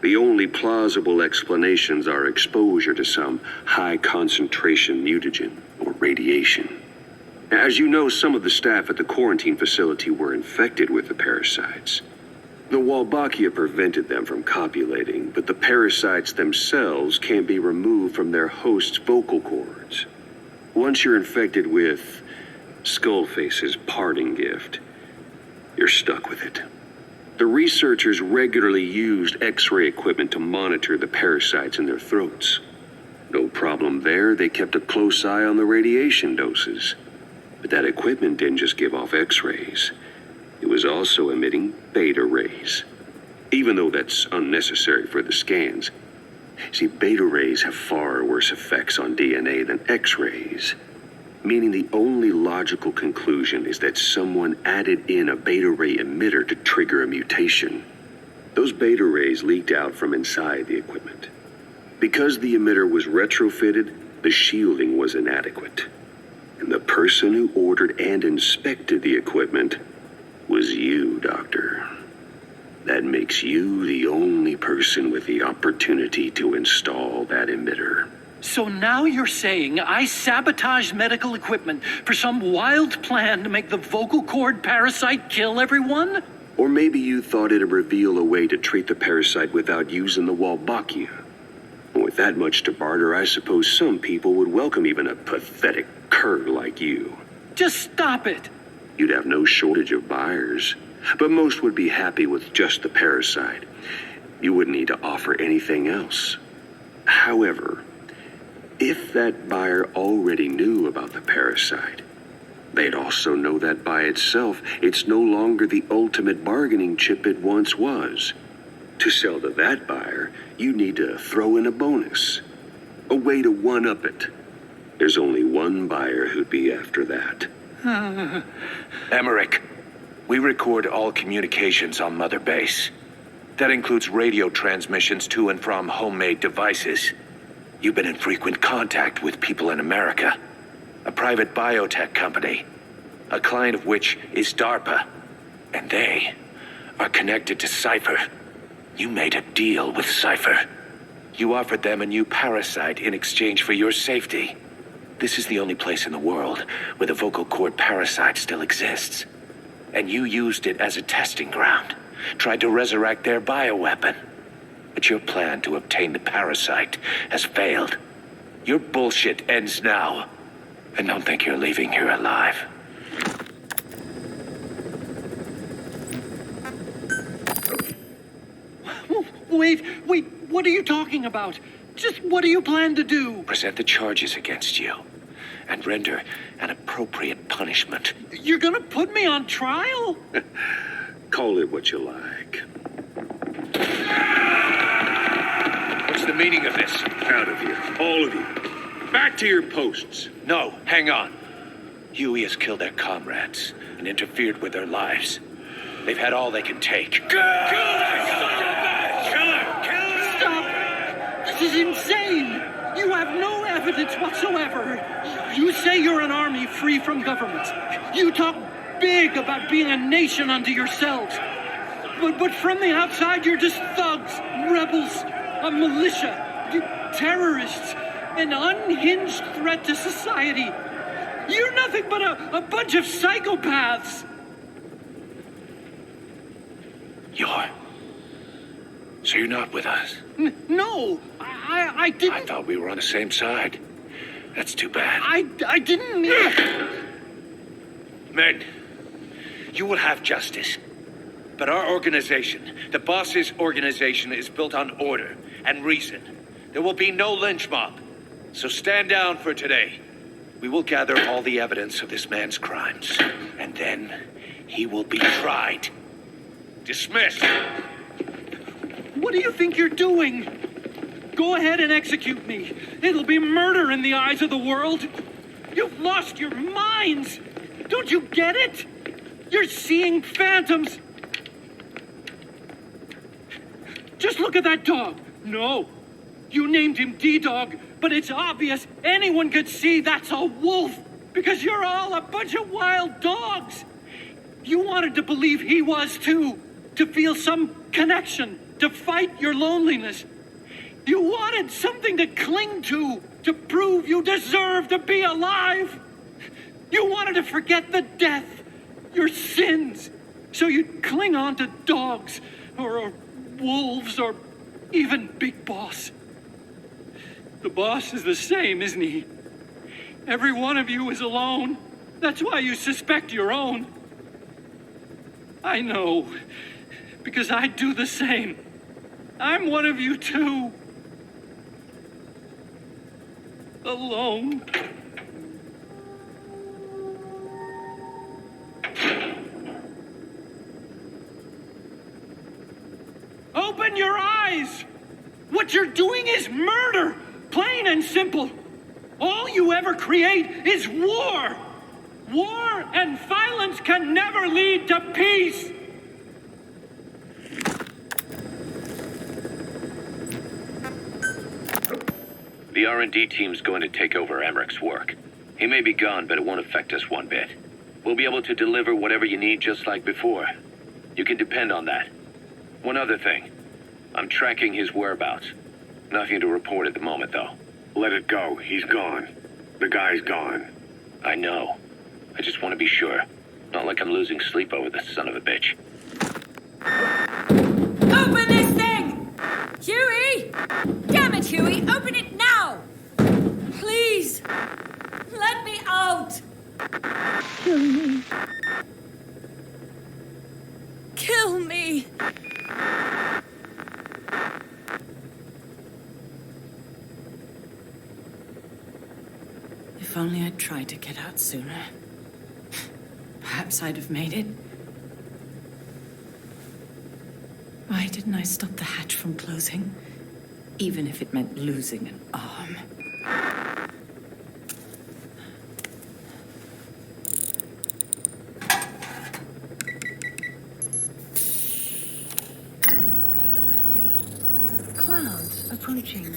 [SPEAKER 1] The only plausible explanations are exposure to some high-concentration mutagen or radiation. As you know, some of the staff at the quarantine facility were infected with the parasites. The Wolbachia prevented them from copulating, but the parasites themselves can't be removed from their host's vocal cords. Once you're infected with Skullface's parting gift, you're stuck with it. The researchers regularly used X-ray equipment to monitor the parasites in their throats. No problem there, they kept a close eye on the radiation doses. But that equipment didn't just give off X-rays. It was also emitting beta rays. Even though that's unnecessary for the scans. See, beta rays have far worse effects on DNA than X-rays. Meaning the only logical conclusion is that someone added in a beta ray emitter to trigger a mutation. Those beta rays leaked out from inside the equipment. Because the emitter was retrofitted, the shielding was inadequate. And the person who ordered and inspected the equipment was you, Doctor. That makes you the only person with the opportunity to install that emitter.
[SPEAKER 5] So now you're saying I sabotaged medical equipment for some wild plan to make the vocal cord parasite kill everyone?
[SPEAKER 1] Or maybe you thought it'd reveal a way to treat the parasite without using the Wolbachia. With that much to barter, I suppose some people would welcome even a pathetic cur like you.
[SPEAKER 5] Just stop it.
[SPEAKER 1] You'd have no shortage of buyers, but most would be happy with just the parasite. You wouldn't need to offer anything else. However, if that buyer already knew about the parasite, they'd also know that by itself, it's no longer the ultimate bargaining chip it once was. To sell to that buyer, you need to throw in a bonus. A way to one-up it. There's only one buyer who'd be after that.
[SPEAKER 4] Emmerich, we record all communications on Mother Base. That includes radio transmissions to and from homemade devices. You've been in frequent contact with people in America. A private biotech company. A client of which is DARPA. And they are connected to Cypher. You made a deal with Cypher. You offered them a new parasite in exchange for your safety. This is the only place in the world where the vocal cord parasite still exists. And you used it as a testing ground. Tried to resurrect their bioweapon. But your plan to obtain the parasite has failed. Your bullshit ends now. And don't think you're leaving here alive.
[SPEAKER 5] Wait, what are you talking about? Just what do you plan to do?
[SPEAKER 4] Present the charges against you. And render an appropriate punishment.
[SPEAKER 5] You're gonna put me on trial?
[SPEAKER 1] Call it what you like.
[SPEAKER 4] What's the meaning of this?
[SPEAKER 1] Out of here, all of you. Back to your posts.
[SPEAKER 4] No, hang on. Huey has killed their comrades and interfered with their lives. They've had all they can take. Kill her!
[SPEAKER 5] Stop! This is insane! You have no evidence whatsoever. You say you're an army free from government. You talk big about being a nation unto yourselves. But from the outside, you're just thugs, rebels, a militia, terrorists, an unhinged threat to society. You're nothing but a bunch of psychopaths.
[SPEAKER 4] So you're not with us?
[SPEAKER 5] No, I didn't.
[SPEAKER 4] I thought we were on the same side. That's too bad.
[SPEAKER 5] I didn't.
[SPEAKER 4] Men, you will have justice. But our organization, the boss's organization, is built on order and reason. There will be no lynch mob. So stand down for today. We will gather all the evidence of this man's crimes. And then he will be tried. Dismissed.
[SPEAKER 5] What do you think you're doing? Go ahead and execute me. It'll be murder in the eyes of the world. You've lost your minds. Don't you get it? You're seeing phantoms. Just look at that dog. No, you named him D-Dog, but it's obvious anyone could see that's a wolf because you're all a bunch of wild dogs. You wanted to believe he was too, to feel some connection, to fight your loneliness. You wanted something to cling to prove you deserve to be alive. You wanted to forget the death, your sins, So you'd cling on to dogs, or wolves, or even Big Boss. The boss is the same, isn't he? Every one of you is alone. That's why you suspect your own. I know, because I do the same. I'm one of you too. Alone. Open your eyes! What you're doing is murder! Plain and simple. All you ever create is war! War and violence can never lead to peace!
[SPEAKER 4] The R&D team's going to take over Emmerich's work. He may be gone, but it won't affect us one bit. We'll be able to deliver whatever you need just like before. You can depend on that. One other thing. I'm tracking his whereabouts. Nothing to report at the moment, though.
[SPEAKER 2] Let it go. He's gone. The guy's gone.
[SPEAKER 4] I know. I just want to be sure. Not like I'm losing sleep over this son of a bitch.
[SPEAKER 6] Open this thing! Huey! Damn it, Huey! Open it now! Please! Let me out! Kill me. Kill me! If only I'd tried to get out sooner. Perhaps I'd have made it. Why didn't I stop the hatch from closing? Even if it meant losing an arm. Clouds approaching.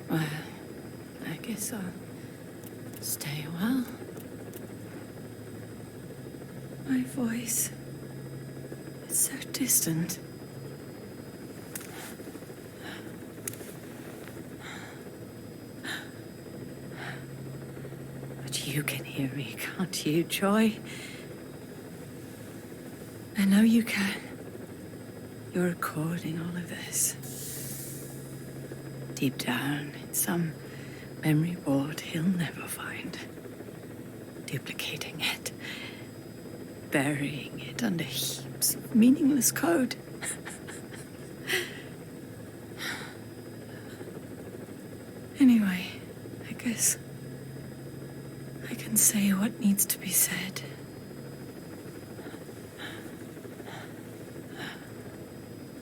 [SPEAKER 6] Well, I guess I'll stay a while. My voice, it's so distant. But you can hear me, can't you, Joy? I know you can. You're recording all of this. Deep down in some memory board he'll never find. Duplicating it. Burying it under heaps of meaningless code. Anyway, I guess I can say what needs to be said.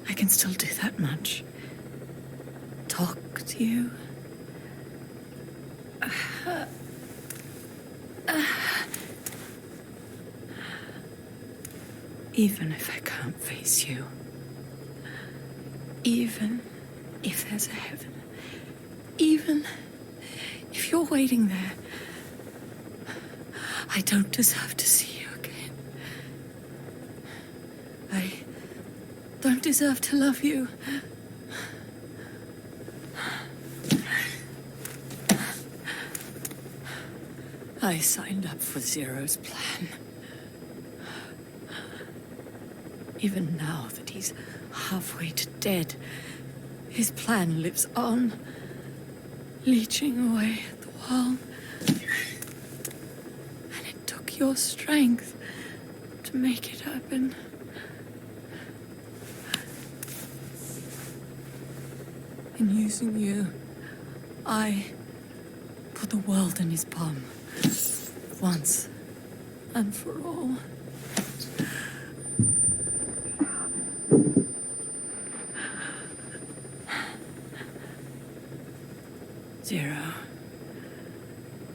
[SPEAKER 6] I can still do that much. Talk to you. Even if I can't face you. Even if there's a heaven. Even if you're waiting there. I don't deserve to see you again. I don't deserve to love you. I signed up for Zero's plan. Even now that he's halfway to dead, his plan lives on, leeching away at the wall. And it took your strength to make it happen. In using you, I put the world in his palm. Once and for all.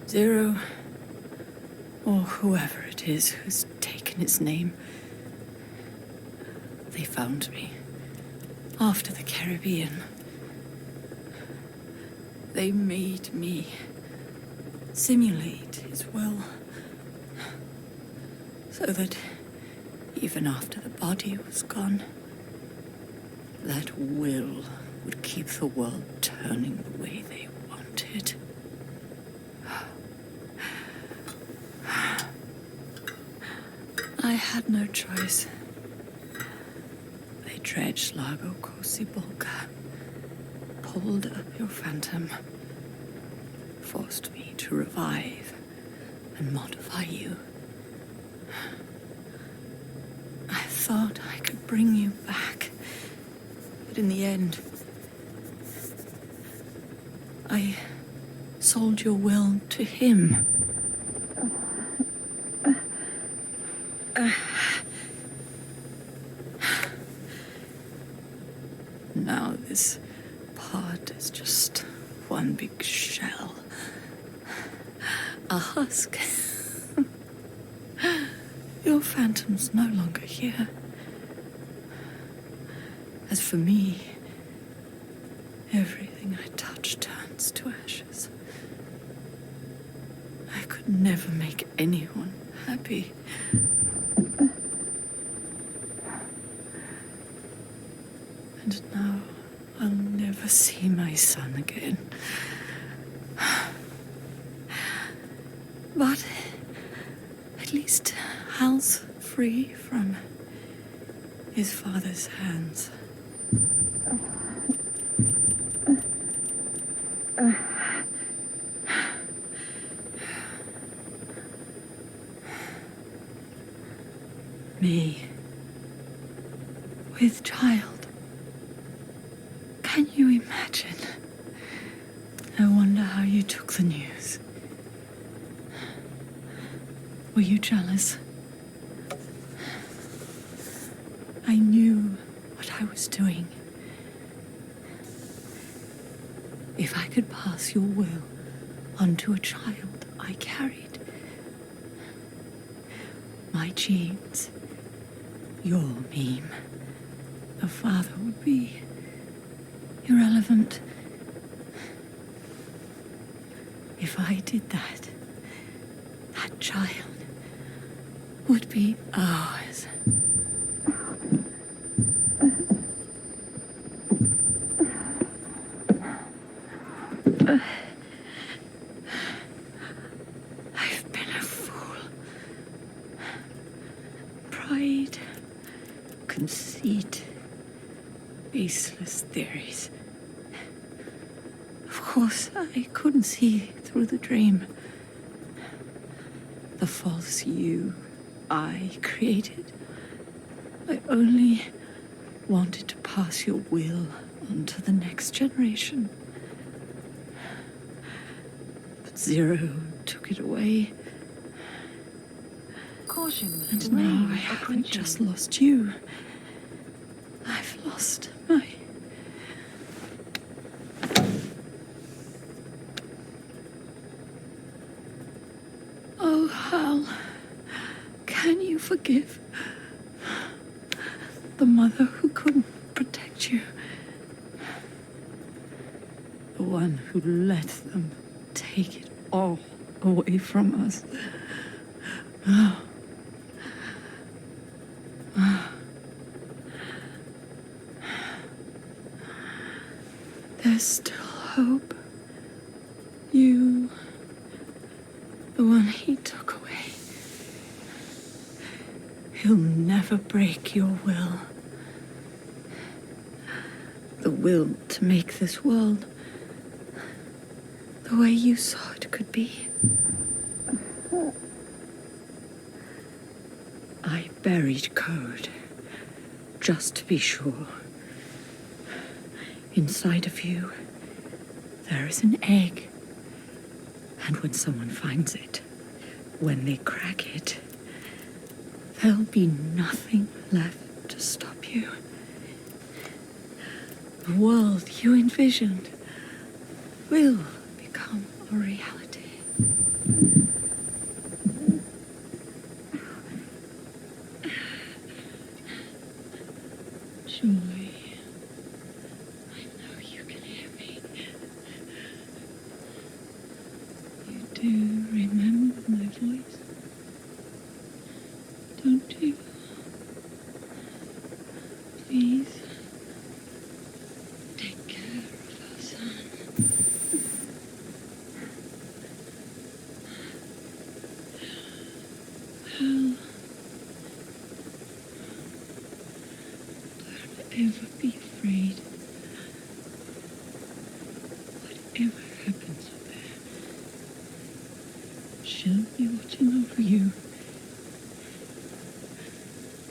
[SPEAKER 6] Zero
[SPEAKER 7] or whoever it is who's taken his name. They found me after the Caribbean. They made me simulate his will, so that even after the body was gone, that will would keep the world turning the way they wanted. I had no choice. They dredged Lago Cosibolca, pulled up your phantom, forced me to revive and modify you. I thought I could bring you back, but in the end, I sold your will to him. Now this pod is just one big shell. A husk. Your phantom's no longer here. As for me, everything I touch turns to ashes. I could never make anyone happy. And now I'll never see my son again. But at least Hal's free from his father's hands. Me, with child. Can you imagine? I wonder how you took the news. Were you jealous? I knew what I was doing. If I could pass your will onto a child I carried, my genes, your meme, a father would be irrelevant. If I did that, that child would be ours. I've been a fool. Pride, conceit, baseless theories. Of course, I couldn't see through the dream. The false you I created. I only wanted to pass your will on to the next generation. But Zero took it away.
[SPEAKER 8] Caution.
[SPEAKER 7] And now I haven't just lost you. I've lost my... Oh, Hal, can you forgive the mother who couldn't protect you? The one who let them take it all away from us. Oh. There's still hope. You, the one he took away. He'll never break your will. The will to make this world the way you saw it could be. I buried code, just to be sure. Inside of you, there is an egg. And when someone finds it, when they crack it, there'll be nothing left to stop you. The world you envisioned will become a reality. do remember my voice, don't you? Please, take care of our son. Hal, don't ever be afraid. Whatever happens up there, she'll be watching over you.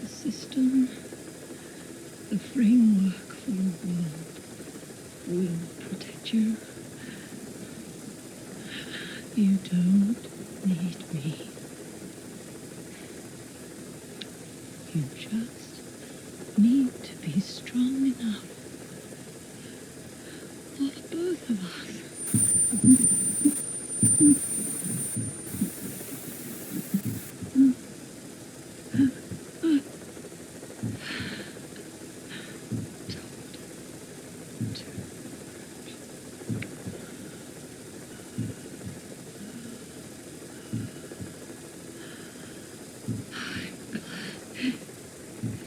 [SPEAKER 7] The system, the framework for your world will protect you. You don't need me. You just need to be strong enough for both of us.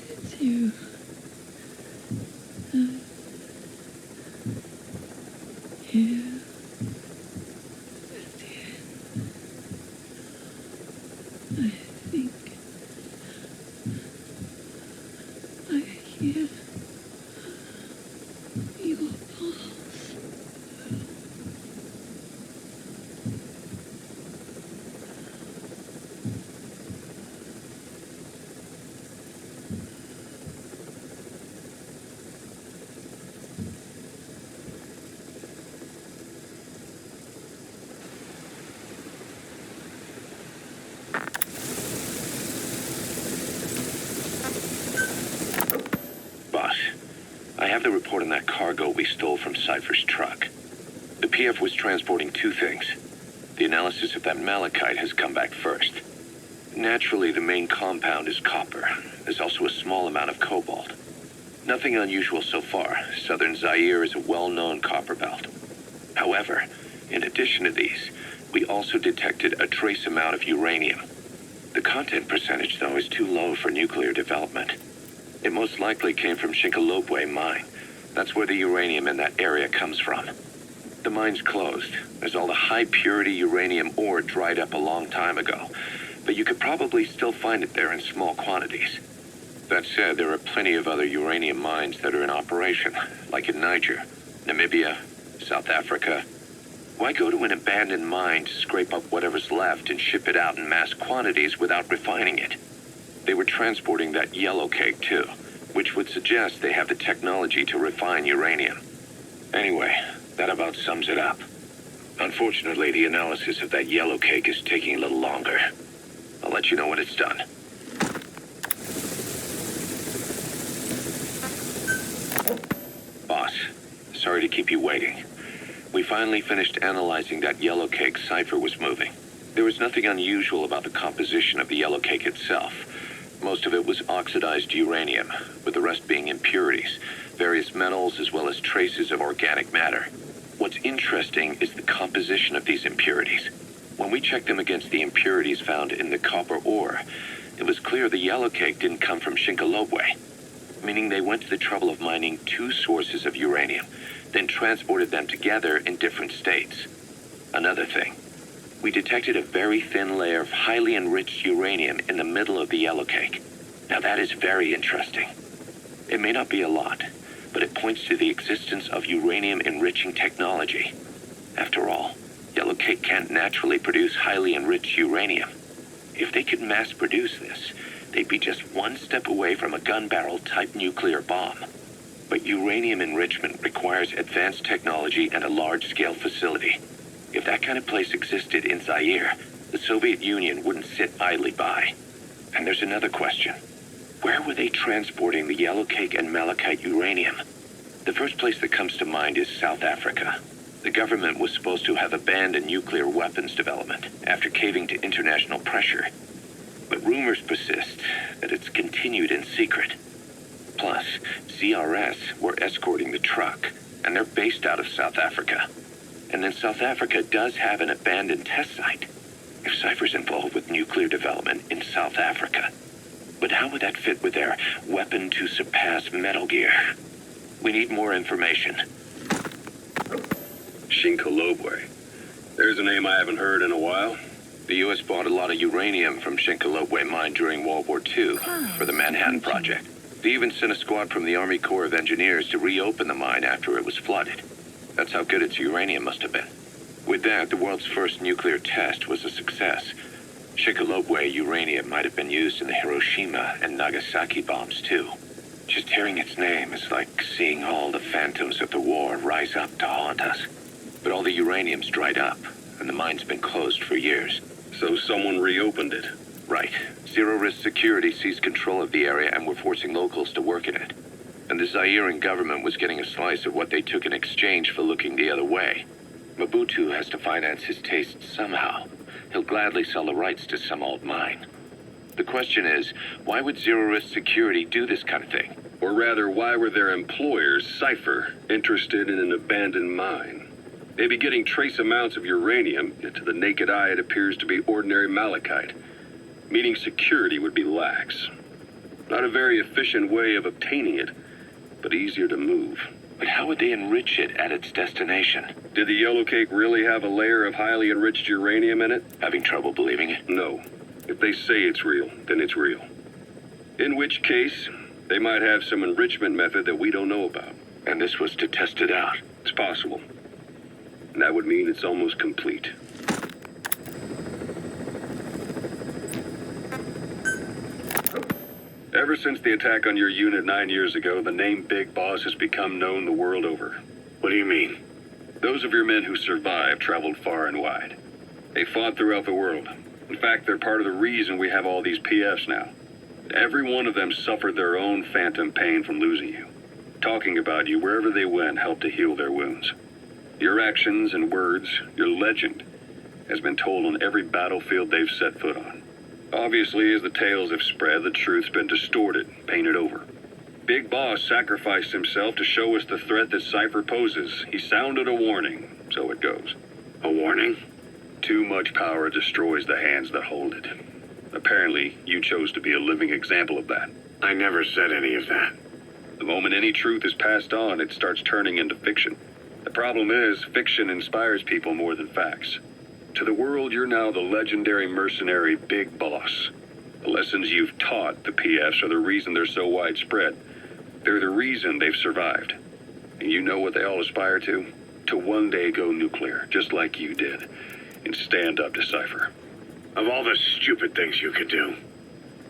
[SPEAKER 7] It's you. Here at the end, I think I hear your pulse.
[SPEAKER 4] Boss, I have the report on that cargo we stole from Cypher's truck. The PF was transporting two things. The analysis of that malachite has come back first. Naturally, the main compound is copper. There's also a small amount of cobalt. Nothing unusual so far. Southern Zaire is a well-known copper belt. However, in addition to these, we also detected a trace amount of uranium. The content percentage, though, is too low for nuclear development. It most likely came from Shinkalobwe mine. That's where the uranium in that area comes from. The mine's closed. There's all the high-purity uranium ore dried up a long time ago, but you could probably still find it there in small quantities. That said, there are plenty of other uranium mines that are in operation, like in Niger, Namibia, South Africa. Why go to an abandoned mine to scrape up whatever's left and ship it out in mass quantities without refining it? They were transporting that yellow cake, too, which would suggest they have the technology to refine uranium. Anyway, that about sums it up. Unfortunately, the analysis of that yellow cake is taking a little longer. I'll let you know when it's done. Boss, sorry to keep you waiting. We finally finished analyzing that yellow cake Cypher was moving. There was nothing unusual about the composition of the yellow cake itself. Most of it was oxidized uranium, with the rest being impurities, various metals, as well as traces of organic matter. What's interesting is the composition of these impurities. When we checked them against the impurities found in the copper ore, it was clear the yellow cake didn't come from Shinkalobwe, meaning they went to the trouble of mining two sources of uranium, then transported them together in different states. Another thing, we detected a very thin layer of highly enriched uranium in the middle of the yellow cake. Now that is very interesting. It may not be a lot, but it points to the existence of uranium-enriching technology. After all, yellow cake can't naturally produce highly enriched uranium. If they could mass produce this, they'd be just one step away from a gun barrel-type nuclear bomb. But uranium enrichment requires advanced technology and a large-scale facility. If that kind of place existed in Zaire, the Soviet Union wouldn't sit idly by. And there's another question. Where were they transporting the yellow cake and malachite uranium? The first place that comes to mind is South Africa. The government was supposed to have abandoned nuclear weapons development after caving to international pressure. But rumors persist that it's continued in secret. Plus, CRS were escorting the truck, and they're based out of South Africa. And then South Africa does have an abandoned test site. If Cypher's involved with nuclear development in South Africa. But how would that fit with their weapon to surpass Metal Gear? We need more information.
[SPEAKER 1] Shinkolobwe. There's a name I haven't heard in a while.
[SPEAKER 4] The U.S. bought a lot of uranium from Shinkolobwe mine during World War II for the Manhattan Project. They even sent a squad from the Army Corps of Engineers to reopen the mine after it was flooded. That's how good its uranium must have been. With that, the world's first nuclear test was a success. Shinkolobwe uranium might have been used in the Hiroshima and Nagasaki bombs, too. Just hearing its name is like seeing all the phantoms of the war rise up to haunt us. But all the uranium's dried up, and the mine's been closed for years.
[SPEAKER 1] So someone reopened it.
[SPEAKER 4] Right. Zero-risk security seized control of the area and were forcing locals to work in it. And the Zairean government was getting a slice of what they took in exchange for looking the other way. Mobutu has to finance his tastes somehow. He'll gladly sell the rights to some old mine. The question is, why would zero-risk security do this kind of thing?
[SPEAKER 1] Or rather, why were their employers, Cypher, interested in an abandoned mine? They'd be getting trace amounts of uranium, yet to the naked eye it appears to be ordinary malachite, meaning security would be lax. Not a very efficient way of obtaining it, but easier to move.
[SPEAKER 4] But how would they enrich it at its destination?
[SPEAKER 1] Did the yellow cake really have a layer of highly enriched uranium in it?
[SPEAKER 4] Having trouble believing it?
[SPEAKER 1] No. If they say it's real, then it's real. In which case, they might have some enrichment method that we don't know about.
[SPEAKER 4] And this was to test it out?
[SPEAKER 1] It's possible. And that would mean it's almost complete. Ever since the attack on your unit 9 years ago, the name Big Boss has become known the world over.
[SPEAKER 2] What do you mean?
[SPEAKER 1] Those of your men who survived traveled far and wide. They fought throughout the world. In fact, they're part of the reason we have all these PFs now. Every one of them suffered their own phantom pain from losing you. Talking about you wherever they went helped to heal their wounds. Your actions and words, your legend, has been told on every battlefield they've set foot on. Obviously, as the tales have spread, the truth's been distorted, painted over. Big Boss sacrificed himself to show us the threat that Cypher poses. He sounded a warning, so it goes.
[SPEAKER 2] A warning?
[SPEAKER 1] Too much power destroys the hands that hold it. Apparently, you chose to be a living example of that.
[SPEAKER 2] I never said any of that.
[SPEAKER 1] The moment any truth is passed on, it starts turning into fiction. The problem is, fiction inspires people more than facts. To the world, you're now the legendary mercenary Big Boss. The lessons you've taught the PFs are the reason they're so widespread. They're the reason they've survived. And you know what they all aspire to? To one day go nuclear, just like you did, and stand up to Cypher.
[SPEAKER 2] Of all the stupid things you could do.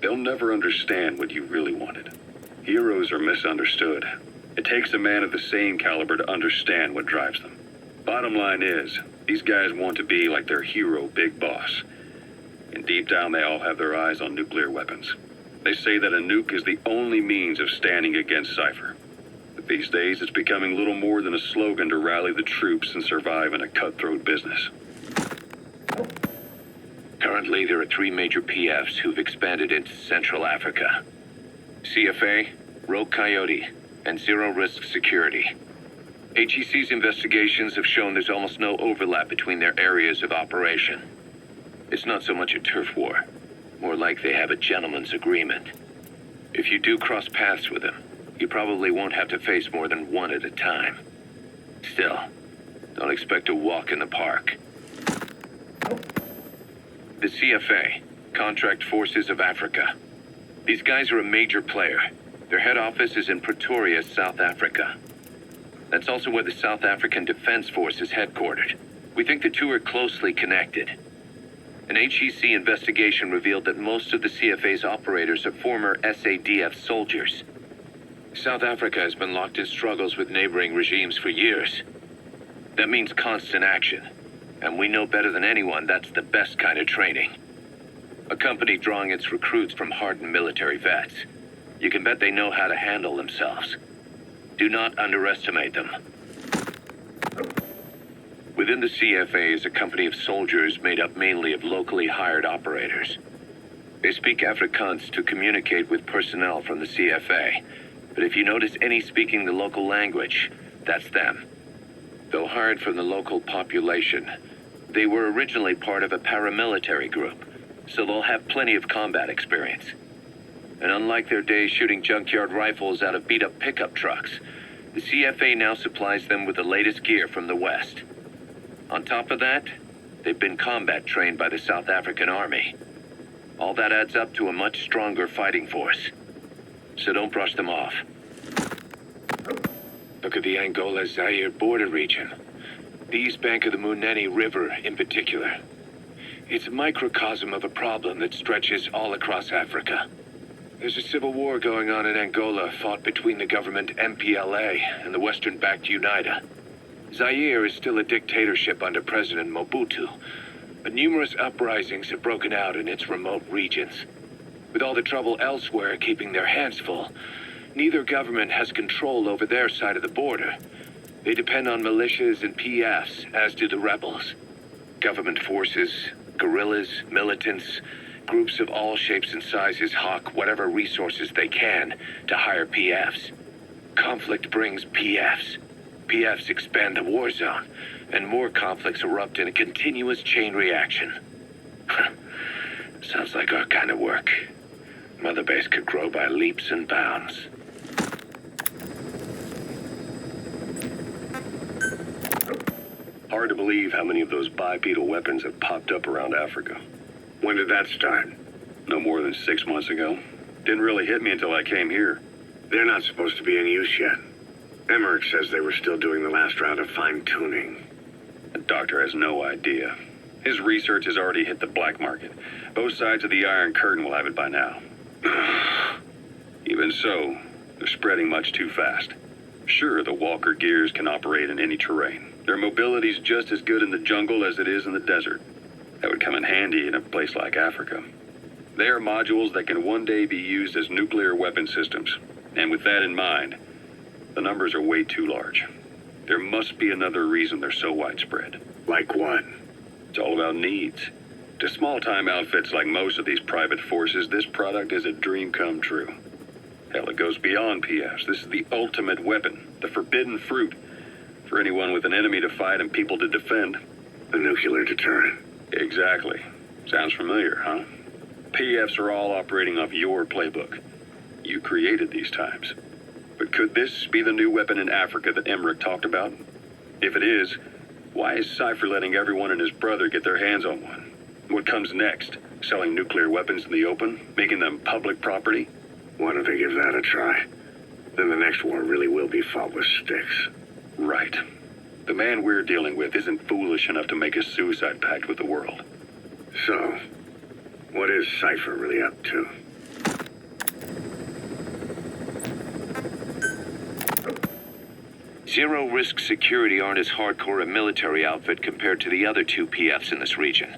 [SPEAKER 1] They'll never understand what you really wanted. Heroes are misunderstood. It takes a man of the same caliber to understand what drives them. Bottom line is, these guys want to be like their hero, Big Boss. And deep down, they all have their eyes on nuclear weapons. They say that a nuke is the only means of standing against Cypher. But these days, it's becoming little more than a slogan to rally the troops and survive in a cutthroat business.
[SPEAKER 4] Currently, there are 3 major PFs who've expanded into Central Africa. CFA, Rogue Coyote, and Zero Risk Security. HEC's investigations have shown there's almost no overlap between their areas of operation. It's not so much a turf war, more like they have a gentleman's agreement. If you do cross paths with them, you probably won't have to face more than one at a time. Still, don't expect a walk in the park. The CFA, Contract Forces of Africa. These guys are a major player. Their head office is in Pretoria, South Africa. That's also where the South African Defense Force is headquartered. We think the two are closely connected. An HEC investigation revealed that most of the CFA's operators are former SADF soldiers. South Africa has been locked in struggles with neighboring regimes for years. That means constant action. And we know better than anyone that's the best kind of training. A company drawing its recruits from hardened military vets. You can bet they know how to handle themselves. Do not underestimate them. Within the CFA is a company of soldiers made up mainly of locally hired operators. They speak Afrikaans to communicate with personnel from the CFA. But if you notice any speaking the local language, that's them. Though hired from the local population, they were originally part of a paramilitary group, so they'll have plenty of combat experience. And unlike their days shooting junkyard rifles out of beat-up pickup trucks, the CFA now supplies them with the latest gear from the West. On top of that, they've been combat trained by the South African Army. All that adds up to a much stronger fighting force. So don't brush them off. Look at the Angola-Zaire border region. The east bank of the Munene River in particular. It's a microcosm of a problem that stretches all across Africa. There's a civil war going on in Angola fought between the government MPLA and the Western-backed UNITA. Zaire is still a dictatorship under President Mobutu, but numerous uprisings have broken out in its remote regions. With all the trouble elsewhere keeping their hands full, neither government has control over their side of the border. They depend on militias and PFs, as do the rebels. Government forces, guerrillas, militants, groups of all shapes and sizes hawk whatever resources they can to hire PFs. Conflict brings PFs. PFs expand the war zone, and more conflicts erupt in a continuous chain reaction. Sounds like our kind of work. Mother Base could grow by leaps and bounds.
[SPEAKER 1] Hard to believe how many of those bipedal weapons have popped up around Africa.
[SPEAKER 2] When did that start?
[SPEAKER 1] No more than 6 months ago. Didn't really hit me until I came here.
[SPEAKER 2] They're not supposed to be in use yet. Emmerich says they were still doing the last round of fine-tuning.
[SPEAKER 1] The doctor has no idea. His research has already hit the black market. Both sides of the Iron Curtain will have it by now. Even so, they're spreading much too fast. Sure, the Walker gears can operate in any terrain. Their mobility's just as good in the jungle as it is in the desert. That would come in handy in a place like Africa. They are modules that can one day be used as nuclear weapon systems. And with that in mind, the numbers are way too large. There must be another reason they're so widespread.
[SPEAKER 2] Like what?
[SPEAKER 1] It's all about needs. To small-time outfits like most of these private forces, this product is a dream come true. Hell, it goes beyond PFs. This is the ultimate weapon, the forbidden fruit, for anyone with an enemy to fight and people to defend.
[SPEAKER 2] A nuclear deterrent.
[SPEAKER 1] Exactly. Sounds familiar, huh? PFs are all operating off your playbook. You created these times. But could this be the new weapon in Africa that Emmerich talked about? If it is, why is Cypher letting everyone and his brother get their hands on one? What comes next? Selling nuclear weapons in the open? Making them public property?
[SPEAKER 2] Why don't they give that a try? Then the next war really will be fought with sticks.
[SPEAKER 1] Right. The man we're dealing with isn't foolish enough to make a suicide pact with the world.
[SPEAKER 2] So, what is Cypher really up to?
[SPEAKER 4] Zero-risk security aren't as hardcore a military outfit compared to the other two PFs in this region.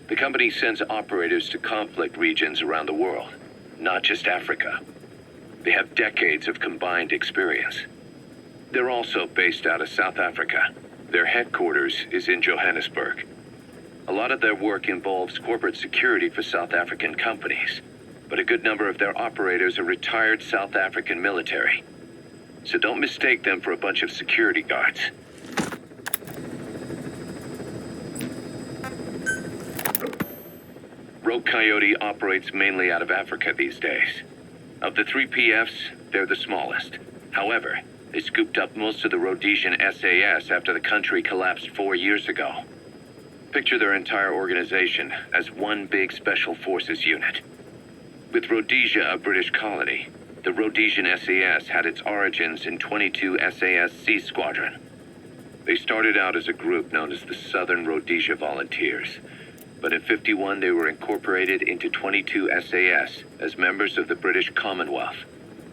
[SPEAKER 4] The company sends operators to conflict regions around the world, not just Africa. They have decades of combined experience. They're also based out of South Africa. Their headquarters is in Johannesburg. A lot of their work involves corporate security for South African companies, but a good number of their operators are retired South African military. So don't mistake them for a bunch of security guards. Rogue Coyote operates mainly out of Africa these days. Of the three PFs, they're the smallest. However, they scooped up most of the Rhodesian SAS after the country collapsed 4 years ago. Picture their entire organization as one big special forces unit. With Rhodesia a British colony, the Rhodesian SAS had its origins in 22 SAS Sea Squadron. They started out as a group known as the Southern Rhodesia Volunteers, but in '51 they were incorporated into 22 SAS as members of the British Commonwealth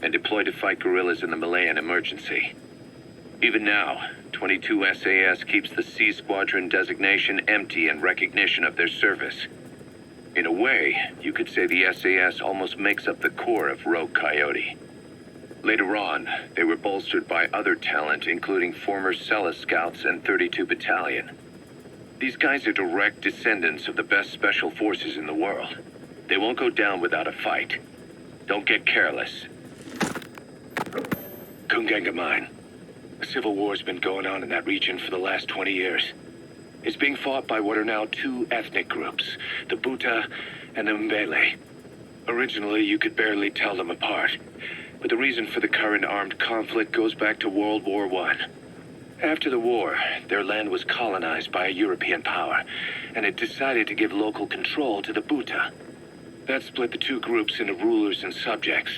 [SPEAKER 4] and deployed to fight guerrillas in the Malayan emergency. Even now, 22 SAS keeps the Sea Squadron designation empty in recognition of their service. In a way, you could say the SAS almost makes up the core of Rogue Coyote. Later on, they were bolstered by other talent, including former Celis Scouts and 32 Battalion. These guys are direct descendants of the best special forces in the world. They won't go down without a fight. Don't get careless. Kungenga Mine. A civil war's been going on in that region for the last 20 years. It's being fought by what are now two ethnic groups, the Buta and the Mbele. Originally, you could barely tell them apart, but the reason for the current armed conflict goes back to World War I. After the war, their land was colonized by a European power, and it decided to give local control to the Buta. That split the two groups into rulers and subjects,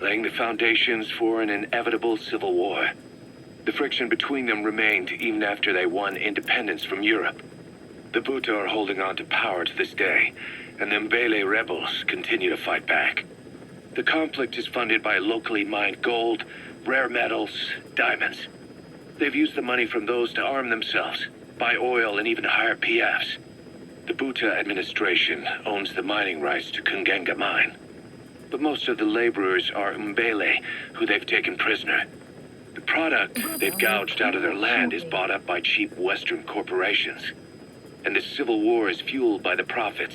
[SPEAKER 4] laying the foundations for an inevitable civil war. The friction between them remained even after they won independence from Europe. The Buta are holding on to power to this day, and the Mbele rebels continue to fight back. The conflict is funded by locally mined gold, rare metals, diamonds. They've used the money from those to arm themselves, buy oil, and even hire PFs. The Buta administration owns the mining rights to Kungenga mine. But most of the laborers are Mbele, who they've taken prisoner. The product they've gouged out of their land is bought up by cheap Western corporations. And the civil war is fueled by the profits.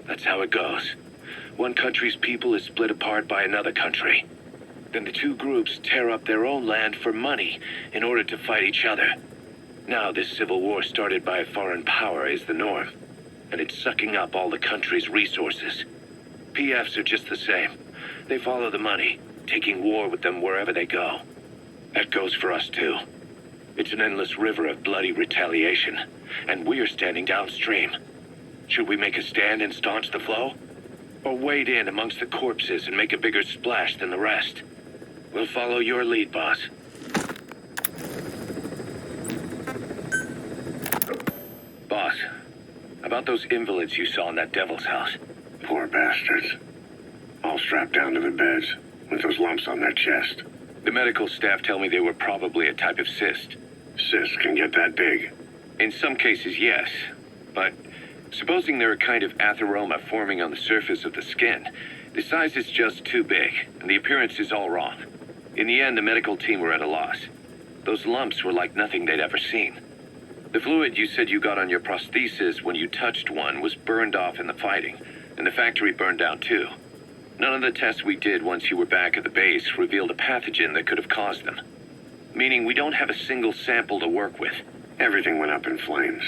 [SPEAKER 4] That's how it goes. One country's people is split apart by another country. Then the two groups tear up their own land for money in order to fight each other. Now this civil war started by a foreign power is the norm, and it's sucking up all the country's resources. PFs are just the same. They follow the money, taking war with them wherever they go. That goes for us too. It's an endless river of bloody retaliation, and we're standing downstream. Should we make a stand and staunch the flow? Or wade in amongst the corpses and make a bigger splash than the rest? We'll follow your lead, boss. Boss, about those invalids you saw in that devil's house.
[SPEAKER 2] Poor bastards. All strapped down to the beds, with those lumps on their chest.
[SPEAKER 4] The medical staff tell me they were probably a type of cyst.
[SPEAKER 2] Cysts can get that big.
[SPEAKER 4] In some cases, yes. But supposing they're a kind of atheroma forming on the surface of the skin, the size is just too big, and the appearance is all wrong. In the end, the medical team were at a loss. Those lumps were like nothing they'd ever seen. The fluid you said you got on your prosthesis when you touched one was burned off in the fighting, and the factory burned down too. None of the tests we did once you were back at the base revealed a pathogen that could have caused them. Meaning we don't have a single sample to work with.
[SPEAKER 2] Everything went up in flames.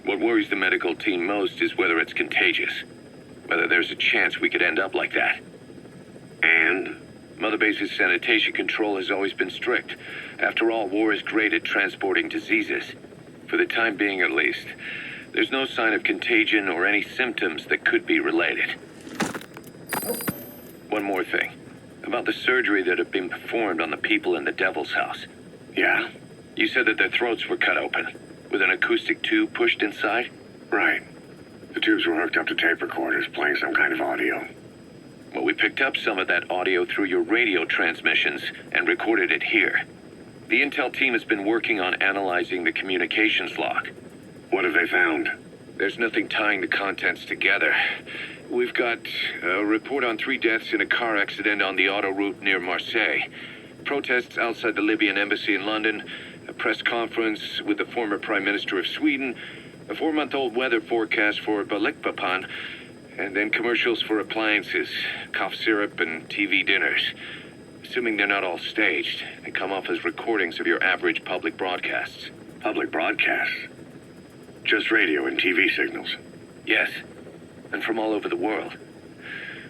[SPEAKER 4] What worries the medical team most is whether it's contagious. Whether there's a chance we could end up like that.
[SPEAKER 2] And?
[SPEAKER 4] Mother Base's sanitation control has always been strict. After all, war is great at transporting diseases. For the time being, at least. There's no sign of contagion or any symptoms that could be related. One more thing. About the surgery that had been performed on the people in the Devil's House.
[SPEAKER 2] Yeah?
[SPEAKER 4] You said that their throats were cut open, with an acoustic tube pushed inside?
[SPEAKER 2] Right. The tubes were hooked up to tape recorders, playing some kind of audio.
[SPEAKER 4] Well, we picked up some of that audio through your radio transmissions and recorded it here. The intel team has been working on analyzing the communications log.
[SPEAKER 2] What have they found?
[SPEAKER 4] There's nothing tying the contents together. We've got a report on 3 deaths in a car accident on the autoroute near Marseille. Protests outside the Libyan embassy in London. A press conference with the former Prime Minister of Sweden. A 4-month-old weather forecast for Balikpapan. And then commercials for appliances, cough syrup, and TV dinners. Assuming they're not all staged, they come off as recordings of your average public broadcasts.
[SPEAKER 2] Public broadcasts? Just radio and TV signals?
[SPEAKER 4] Yes, and from all over the world.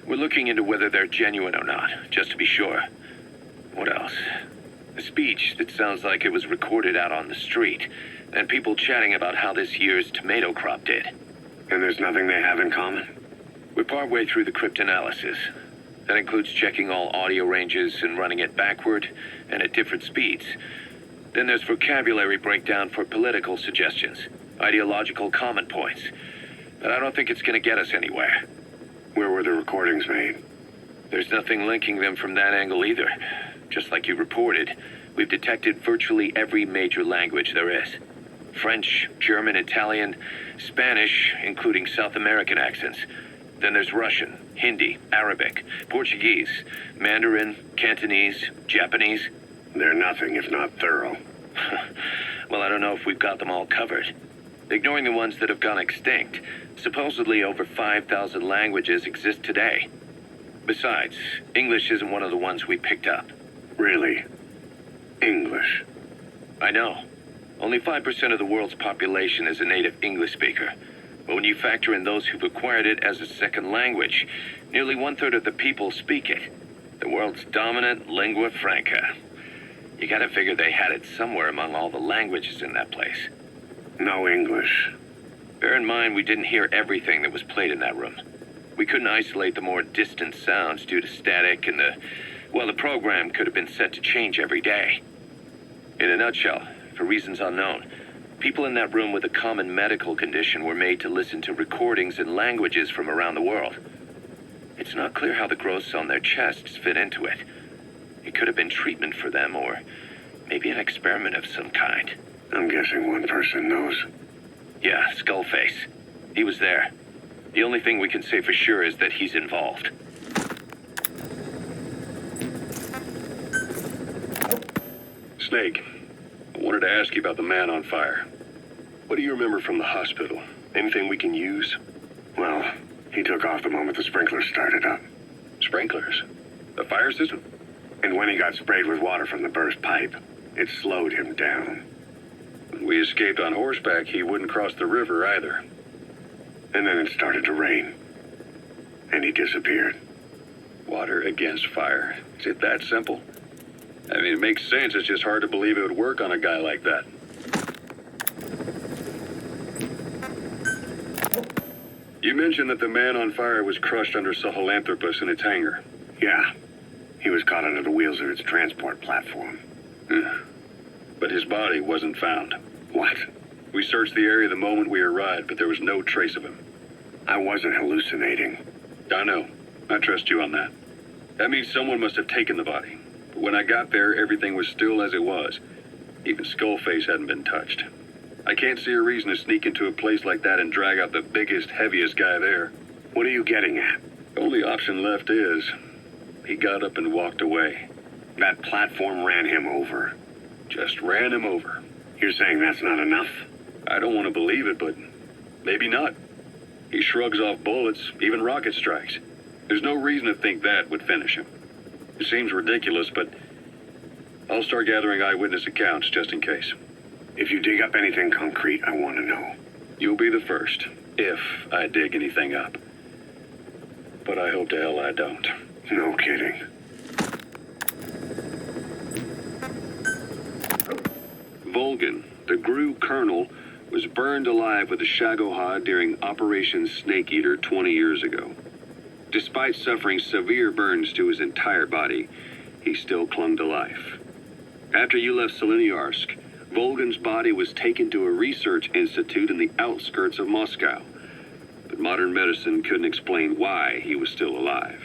[SPEAKER 4] We're looking into whether they're genuine or not, just to be sure. What else? A speech that sounds like it was recorded out on the street, and people chatting about how this year's tomato crop did.
[SPEAKER 2] And there's nothing they have in common?
[SPEAKER 4] We're partway through the cryptanalysis. That includes checking all audio ranges and running it backward and at different speeds. Then there's vocabulary breakdown for political suggestions, ideological comment points. But I don't think it's going to get us anywhere.
[SPEAKER 2] Where were the recordings made?
[SPEAKER 4] There's nothing linking them from that angle either. Just like you reported, we've detected virtually every major language there is. French, German, Italian, Spanish, including South American accents. Then there's Russian, Hindi, Arabic, Portuguese, Mandarin, Cantonese, Japanese.
[SPEAKER 2] They're nothing if not thorough.
[SPEAKER 4] Well, I don't know if we've got them all covered. Ignoring the ones that have gone extinct, supposedly over 5,000 languages exist today. Besides, English isn't one of the ones we picked up.
[SPEAKER 2] Really? English?
[SPEAKER 4] I know. Only 5% of the world's population is a native English speaker. But when you factor in those who've acquired it as a second language, nearly 1/3 of the people speak it. The world's dominant lingua franca. You gotta figure they had it somewhere among all the languages in that place.
[SPEAKER 2] No English.
[SPEAKER 4] Bear in mind, we didn't hear everything that was played in that room. We couldn't isolate the more distant sounds due to static, and the program could have been set to change every day. In a nutshell, for reasons unknown, people in that room with a common medical condition were made to listen to recordings in languages from around the world. It's not clear how the growths on their chests fit into it. It could have been treatment for them, or maybe an experiment of some kind.
[SPEAKER 2] I'm guessing one person knows.
[SPEAKER 4] Yeah, Skullface. He was there. The only thing we can say for sure is that he's involved.
[SPEAKER 1] Snake, I wanted to ask you about the man on fire. What do you remember from the hospital? Anything we can use?
[SPEAKER 2] Well, he took off the moment the sprinklers started up.
[SPEAKER 1] Sprinklers? The fire system?
[SPEAKER 2] And when he got sprayed with water from the burst pipe, it slowed him down.
[SPEAKER 1] When we escaped on horseback, he wouldn't cross the river either.
[SPEAKER 2] And then it started to rain. And he disappeared.
[SPEAKER 1] Water against fire. Is it that simple? I mean, it makes sense. It's just hard to believe it would work on a guy like that. You mentioned that the man on fire was crushed under Sahelanthropus in its hangar.
[SPEAKER 2] Yeah. He was caught under the wheels of its transport platform.
[SPEAKER 1] But his body wasn't found.
[SPEAKER 2] What?
[SPEAKER 1] We searched the area the moment we arrived, but there was no trace of him.
[SPEAKER 2] I wasn't hallucinating.
[SPEAKER 1] I know. I trust you on that. That means someone must have taken the body. But when I got there, everything was still as it was. Even Skullface hadn't been touched. I can't see a reason to sneak into a place like that and drag out the biggest, heaviest guy there.
[SPEAKER 2] What are you getting at?
[SPEAKER 1] The only option left is... he got up and walked away.
[SPEAKER 2] That platform ran him over.
[SPEAKER 1] Just ran him over.
[SPEAKER 2] You're saying that's not enough?
[SPEAKER 1] I don't want to believe it, but maybe not. He shrugs off bullets, even rocket strikes. There's no reason to think that would finish him. It seems ridiculous, but I'll start gathering eyewitness accounts just in case.
[SPEAKER 2] If you dig up anything concrete, I want to know.
[SPEAKER 1] You'll be the first, if I dig anything up. But I hope to hell I don't.
[SPEAKER 2] No kidding.
[SPEAKER 1] Volgan, the GRU colonel, was burned alive with a Shagohod during Operation Snake Eater 20 years ago. Despite suffering severe burns to his entire body, he still clung to life. After you left Seleniarsk, Volgan's body was taken to a research institute in the outskirts of Moscow. But modern medicine couldn't explain why he was still alive.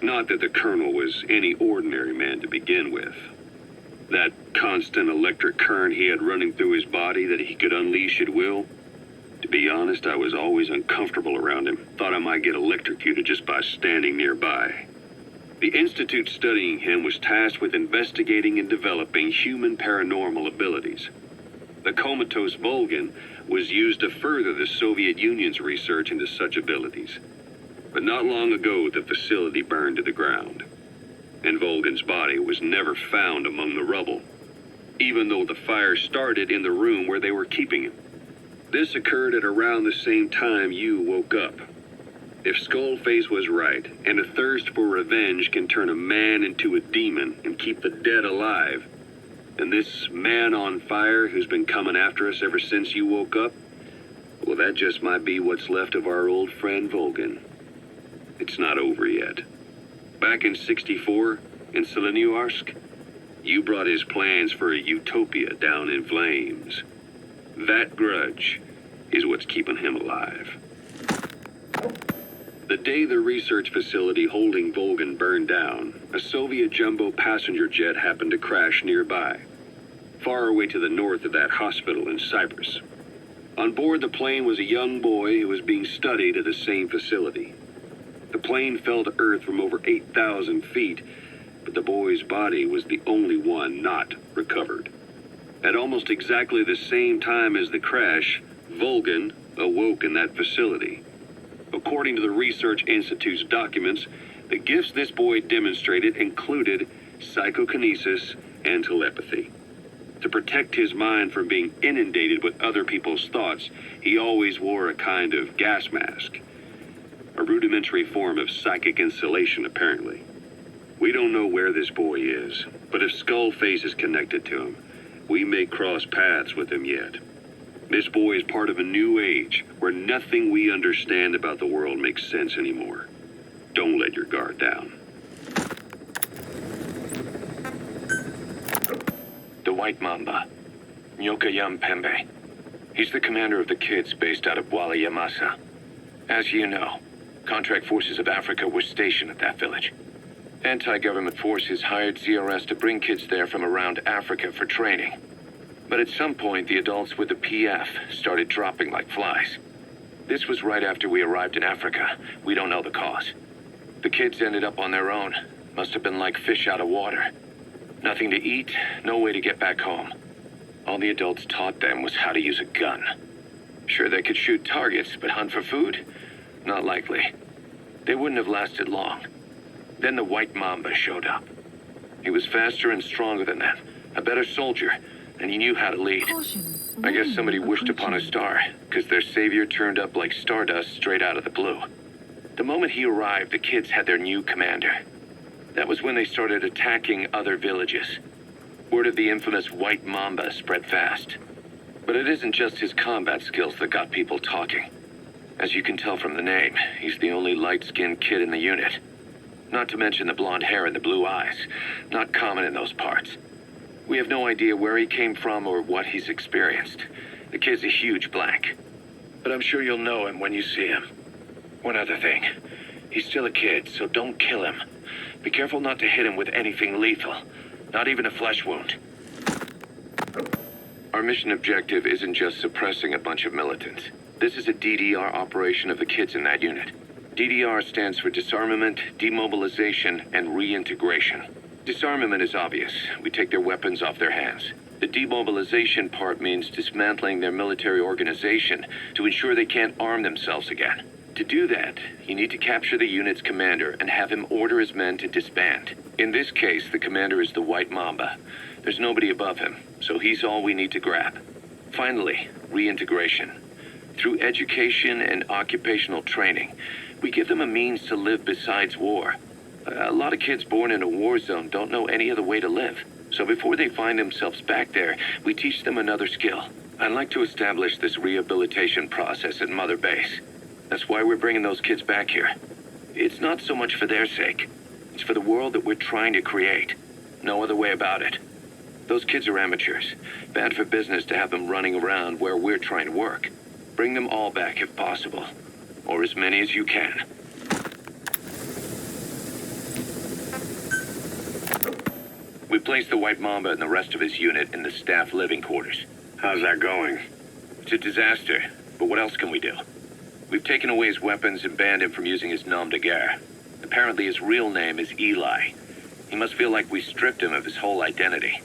[SPEAKER 1] Not that the colonel was any ordinary man to begin with. That constant electric current he had running through his body that he could unleash at will. To be honest, I was always uncomfortable around him. Thought I might get electrocuted just by standing nearby. The institute studying him was tasked with investigating and developing human paranormal abilities. The comatose Volgan was used to further the Soviet Union's research into such abilities. But not long ago, the facility burned to the ground. And Volgan's body was never found among the rubble, even though the fire started in the room where they were keeping him. This occurred at around the same time you woke up. If Skullface was right, and a thirst for revenge can turn a man into a demon and keep the dead alive, then this man on fire who's been coming after us ever since you woke up, well, that just might be what's left of our old friend Volgan. It's not over yet. Back in '64, in Seleniarsk, you brought his plans for a utopia down in flames. That grudge is what's keeping him alive. The day the research facility holding Volgan burned down, a Soviet jumbo passenger jet happened to crash nearby, far away to the north of that hospital in Cyprus. On board the plane was a young boy who was being studied at the same facility. The plane fell to earth from over 8,000 feet, but the boy's body was the only one not recovered. At almost exactly the same time as the crash, Volgan awoke in that facility. According to the Research Institute's documents, the gifts this boy demonstrated included psychokinesis and telepathy. To protect his mind from being inundated with other people's thoughts, he always wore a kind of gas mask. A rudimentary form of psychic insulation, apparently. We don't know where this boy is, but if Skullface is connected to him, we may cross paths with him yet. This boy is part of a new age where nothing we understand about the world makes sense anymore. Don't let your guard down.
[SPEAKER 4] The White Mamba, Nyokayam Pembe. He's the commander of the kids based out of Wala Yamasa. As you know, contract forces of Africa were stationed at that village. Anti-government forces hired CRS to bring kids there from around Africa for training. But at some point, the adults with the PF started dropping like flies. This was right after we arrived in Africa. We don't know the cause. The kids ended up on their own. Must have been like fish out of water. Nothing to eat, no way to get back home. All the adults taught them was how to use a gun. Sure, they could shoot targets, but hunt for food? Not likely. They wouldn't have lasted long. Then the White Mamba showed up. He was faster and stronger than them, a better soldier, and he knew how to lead. I guess somebody wished upon a star, because their savior turned up like stardust straight out of the blue. The moment he arrived, the kids had their new commander. That was when they started attacking other villages. Word of the infamous White Mamba spread fast. But it isn't just his combat skills that got people talking. As you can tell from the name, he's the only light-skinned kid in the unit. Not to mention the blonde hair and the blue eyes. Not common in those parts. We have no idea where he came from or what he's experienced. The kid's a huge blank. But I'm sure you'll know him when you see him. One other thing. He's still a kid, so don't kill him. Be careful not to hit him with anything lethal. Not even a flesh wound. Our mission objective isn't just suppressing a bunch of militants. This is a DDR operation of the kids in that unit. DDR stands for disarmament, demobilization, and reintegration. Disarmament is obvious. We take their weapons off their hands. The demobilization part means dismantling their military organization to ensure they can't arm themselves again. To do that, you need to capture the unit's commander and have him order his men to disband. In this case, the commander is the White Mamba. There's nobody above him, so he's all we need to grab. Finally, reintegration. Through education and occupational training, we give them a means to live besides war. A lot of kids born in a war zone don't know any other way to live. So before they find themselves back there, we teach them another skill. I'd like to establish this rehabilitation process at Mother Base. That's why we're bringing those kids back here. It's not so much for their sake. It's for the world that we're trying to create. No other way about it. Those kids are amateurs. Bad for business to have them running around where we're trying to work. Bring them all back if possible. Or as many as you can. We placed the White Mamba and the rest of his unit in the staff living quarters.
[SPEAKER 2] How's that going?
[SPEAKER 4] It's a disaster, but what else can we do? We've taken away his weapons and banned him from using his nom de guerre. Apparently his real name is Eli. He must feel like we stripped him of his whole identity.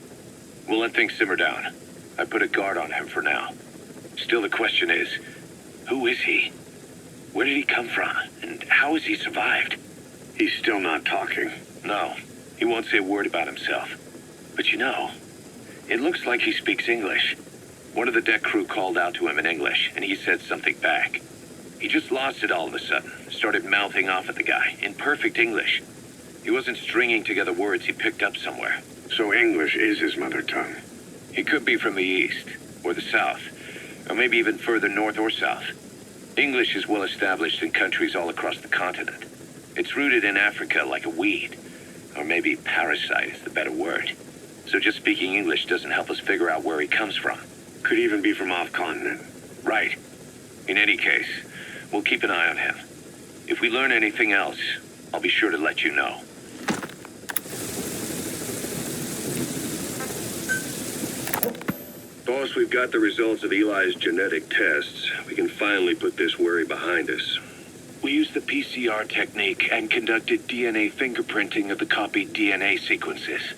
[SPEAKER 4] We'll let things simmer down. I put a guard on him for now. Still the question is, who is he? Where did he come from? And how has he survived?
[SPEAKER 2] He's still not talking.
[SPEAKER 4] No, he won't say a word about himself. But you know, it looks like he speaks English. One of the deck crew called out to him in English, and he said something back. He just lost it all of a sudden, started mouthing off at the guy, in perfect English. He wasn't stringing together words he picked up somewhere.
[SPEAKER 2] So English is his mother tongue.
[SPEAKER 4] He could be from the east, or the south, or maybe even further north or south. English is well established in countries all across the continent. It's rooted in Africa like a weed, or maybe parasite is the better word. So just speaking English doesn't help us figure out where he comes from.
[SPEAKER 2] Could even be from off-continent.
[SPEAKER 4] Right. In any case, we'll keep an eye on him. If we learn anything else, I'll be sure to let you know.
[SPEAKER 1] Boss, we've got the results of Eli's genetic tests. We can finally put this worry behind us.
[SPEAKER 4] We used the PCR technique and conducted DNA fingerprinting of the copied DNA sequences.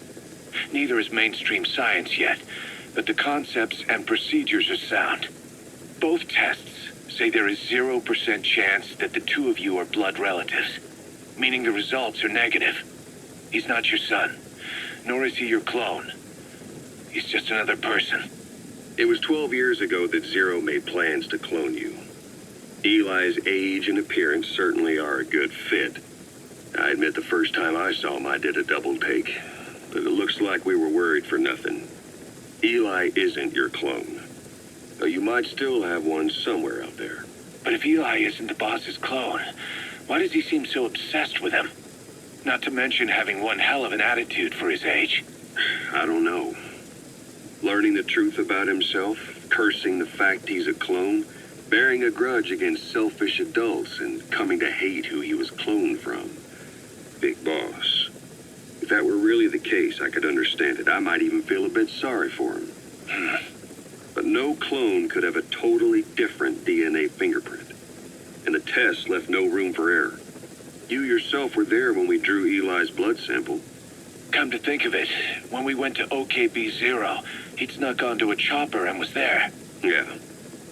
[SPEAKER 4] Neither is mainstream science yet, but the concepts and procedures are sound. Both tests say there is 0% chance that the two of you are blood relatives, meaning the results are negative. He's not your son, nor is he your clone. He's just another person.
[SPEAKER 1] It was 12 years ago that Zero made plans to clone you. Eli's age and appearance certainly are a good fit. I admit the first time I saw him, I did a double take. But it looks like we were worried for nothing. Eli isn't your clone. Though you might still have one somewhere out there.
[SPEAKER 4] But if Eli isn't the boss's clone, why does he seem so obsessed with him? Not to mention having one hell of an attitude for his age.
[SPEAKER 1] I don't know. Learning the truth about himself, cursing the fact he's a clone, bearing a grudge against selfish adults, and coming to hate who he was cloned from. Big boss. If that were really the case, I could understand it. I might even feel a bit sorry for him. But no clone could have a totally different DNA fingerprint. And the test left no room for error. You yourself were there when we drew Eli's blood sample.
[SPEAKER 4] Come to think of it, when we went to OKB-0, he'd snuck onto a chopper and was there.
[SPEAKER 1] Yeah.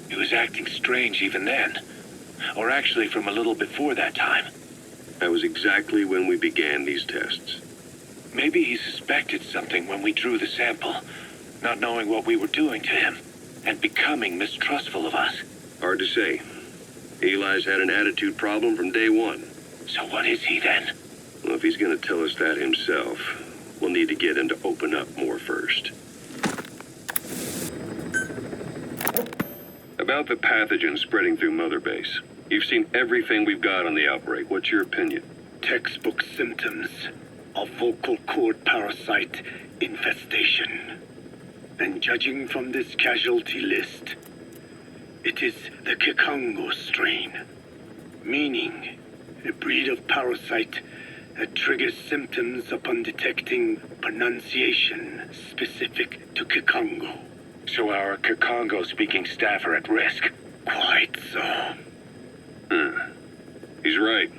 [SPEAKER 4] He was acting strange even then. Or actually from a little before that time.
[SPEAKER 1] That was exactly when we began these tests.
[SPEAKER 4] Maybe he suspected something when we drew the sample, not knowing what we were doing to him, and becoming mistrustful of us.
[SPEAKER 1] Hard to say. Eli's had an attitude problem from day one.
[SPEAKER 4] So what is he then?
[SPEAKER 1] Well, if he's going to tell us that himself, we'll need to get him to open up more first. About the pathogen spreading through Mother Base. You've seen everything we've got on the outbreak. What's your opinion?
[SPEAKER 2] Textbook symptoms of vocal cord parasite infestation. And judging from this casualty list, it is the Kikongo strain, meaning a breed of parasite that triggers symptoms upon detecting pronunciation specific to Kikongo.
[SPEAKER 4] So our Kikongo-speaking staff are at risk.
[SPEAKER 2] Quite so.
[SPEAKER 1] He's right.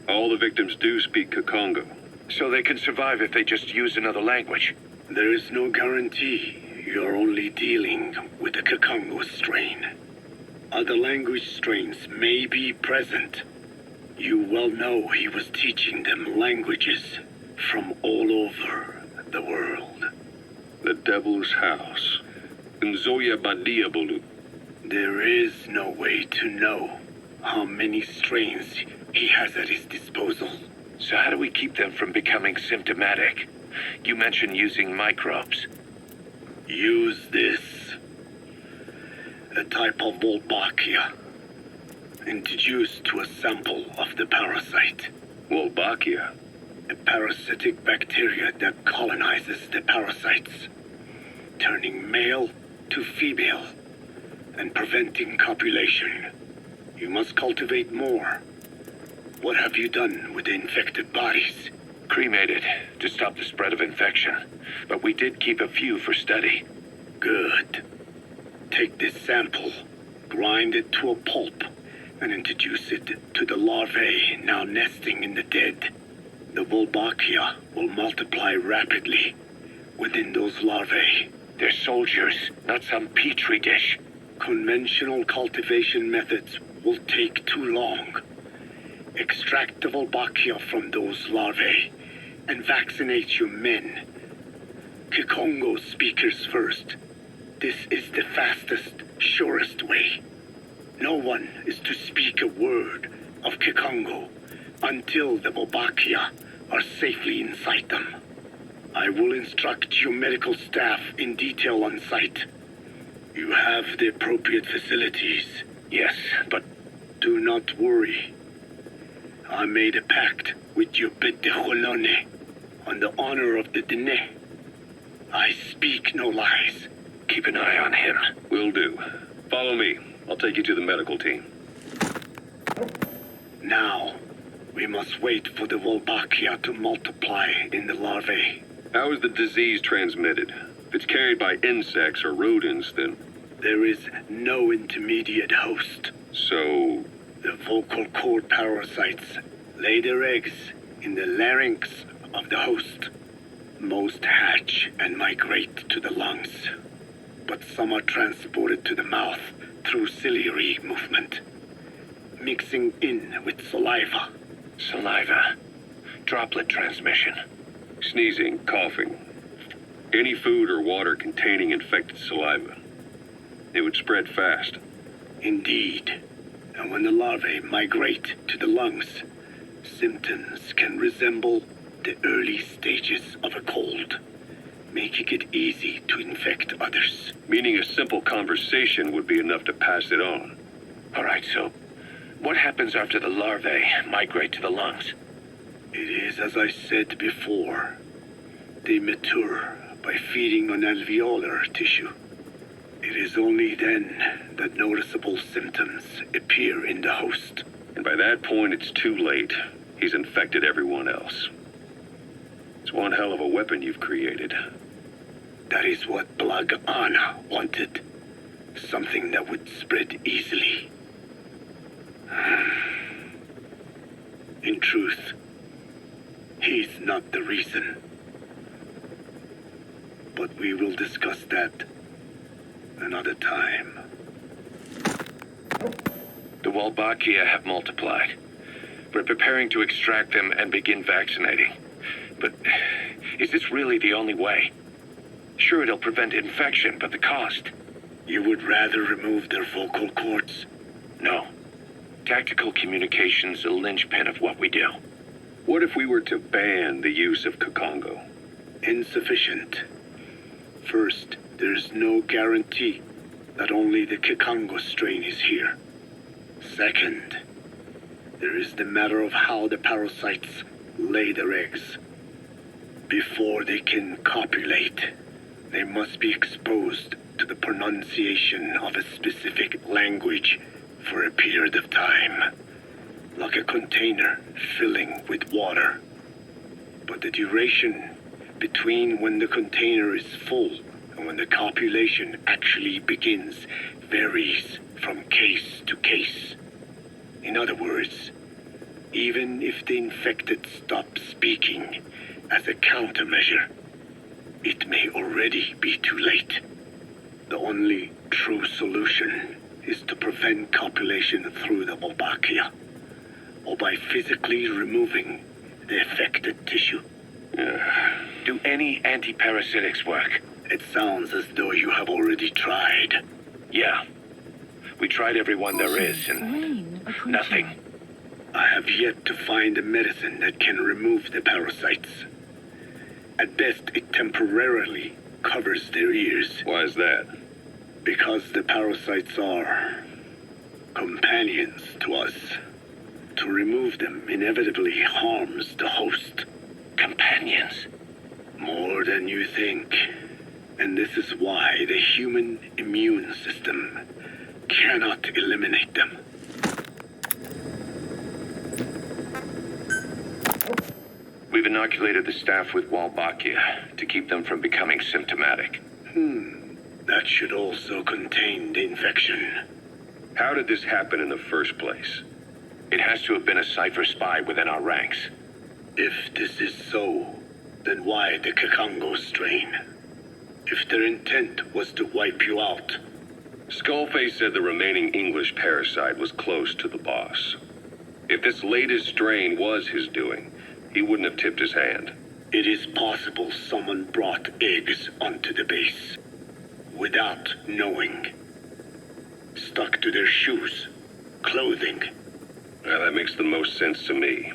[SPEAKER 1] All the victims do speak Kikongo.
[SPEAKER 4] So they can survive if they just use another language.
[SPEAKER 2] There is no guarantee. You're only dealing with the Kikongo strain. Other language strains may be present. You well know he was teaching them languages from all over the world.
[SPEAKER 1] The Devil's House. Nzoya Badiabulu.
[SPEAKER 2] There is no way to know how many strains he has at his disposal.
[SPEAKER 4] So how do we keep them from becoming symptomatic? You mentioned using microbes.
[SPEAKER 2] Use this. A type of Wolbachia. Introduced to a sample of the parasite.
[SPEAKER 1] Wolbachia.
[SPEAKER 2] A parasitic bacteria that colonizes the parasites, turning male to female and preventing copulation. You must cultivate more. What have you done with the infected bodies?
[SPEAKER 4] Cremated to stop the spread of infection, but we did keep a few for study.
[SPEAKER 2] Good. Take this sample, grind it to a pulp, and introduce it to the larvae now nesting in the dead. The Wolbachia will multiply rapidly within those larvae.
[SPEAKER 4] They're soldiers, not some petri dish.
[SPEAKER 2] Conventional cultivation methods will take too long. Extract the Wolbachia from those larvae and vaccinate your men. Kikongo speakers first. This is the fastest, surest way. No one is to speak a word of Kikongo until the Wolbachia are safely inside them. I will instruct your medical staff in detail on site. You have the appropriate facilities.
[SPEAKER 4] Yes, but
[SPEAKER 2] do not worry. I made a pact with your bit de Cholone on the honor of the Dene. I speak no lies.
[SPEAKER 4] keep an eye on him.
[SPEAKER 1] Will do. Follow me. I'll take you to the medical team.
[SPEAKER 2] Now, we must wait for the Wolbachia to multiply in the larvae.
[SPEAKER 1] How is the disease transmitted? If it's carried by insects or rodents, then...
[SPEAKER 2] There is no intermediate host.
[SPEAKER 1] So...
[SPEAKER 2] The vocal cord parasites lay their eggs in the larynx of the host. Most hatch and migrate to the lungs, but some are transported to the mouth through ciliary movement, mixing in with saliva.
[SPEAKER 4] Saliva. Droplet transmission.
[SPEAKER 1] Sneezing, coughing. Any food or water containing infected saliva. It would spread fast.
[SPEAKER 2] Indeed. And when the larvae migrate to the lungs, symptoms can resemble the early stages of a cold, making it easy to infect others.
[SPEAKER 1] Meaning a simple conversation would be enough to pass it on.
[SPEAKER 4] All right, so what happens after the larvae migrate to the lungs?
[SPEAKER 2] It is as I said before. They mature by feeding on alveolar tissue. It is only then that noticeable symptoms appear in the host.
[SPEAKER 1] And by that point, it's too late. He's infected everyone else. It's one hell of a weapon you've created.
[SPEAKER 2] That is what Blag Anna wanted. Something that would spread easily. In truth, he's not the reason. But we will discuss that another time.
[SPEAKER 4] The Walbakia have multiplied. We're preparing to extract them and begin vaccinating. But is this really the only way? Sure, it'll prevent infection, but the cost?
[SPEAKER 2] You would rather remove their vocal cords?
[SPEAKER 4] No. Tactical communication's a linchpin of what we do.
[SPEAKER 1] What if we were to ban the use of Kakongo?
[SPEAKER 2] Insufficient. First, there's no guarantee that only the Kakongo strain is here. Second, there is the matter of how the parasites lay their eggs. Before they can copulate, they must be exposed to the pronunciation of a specific language for a period of time, like a container filling with water. But the duration between when the container is full and when the copulation actually begins varies from case to case. In other words, even if the infected stop speaking as a countermeasure, it may already be too late. The only true solution is to prevent copulation through the Wolbachia, or by physically removing the affected tissue.
[SPEAKER 4] Do any antiparasitics work?
[SPEAKER 2] It sounds as though you have already tried.
[SPEAKER 4] Yeah. We tried every one there is, and nothing.
[SPEAKER 2] I have yet to find a medicine that can remove the parasites. At best, it temporarily covers their ears.
[SPEAKER 1] Why is that?
[SPEAKER 2] Because the parasites are companions to us. To remove them inevitably harms the host.
[SPEAKER 4] Companions?
[SPEAKER 2] More than you think. And this is why the human immune system cannot eliminate them.
[SPEAKER 4] We've inoculated the staff with Wolbachia to keep them from becoming symptomatic.
[SPEAKER 2] That should also contain the infection.
[SPEAKER 1] How did this happen in the first place?
[SPEAKER 4] It has to have been a Cypher spy within our ranks.
[SPEAKER 2] If this is so, then why the Kakongo strain? If their intent was to wipe you out.
[SPEAKER 1] Skullface said the remaining English parasite was close to the boss. If this latest strain was his doing, he wouldn't have tipped his hand.
[SPEAKER 2] It is possible someone brought eggs onto the base. Without knowing. Stuck to their shoes, clothing.
[SPEAKER 1] Well, that makes the most sense to me.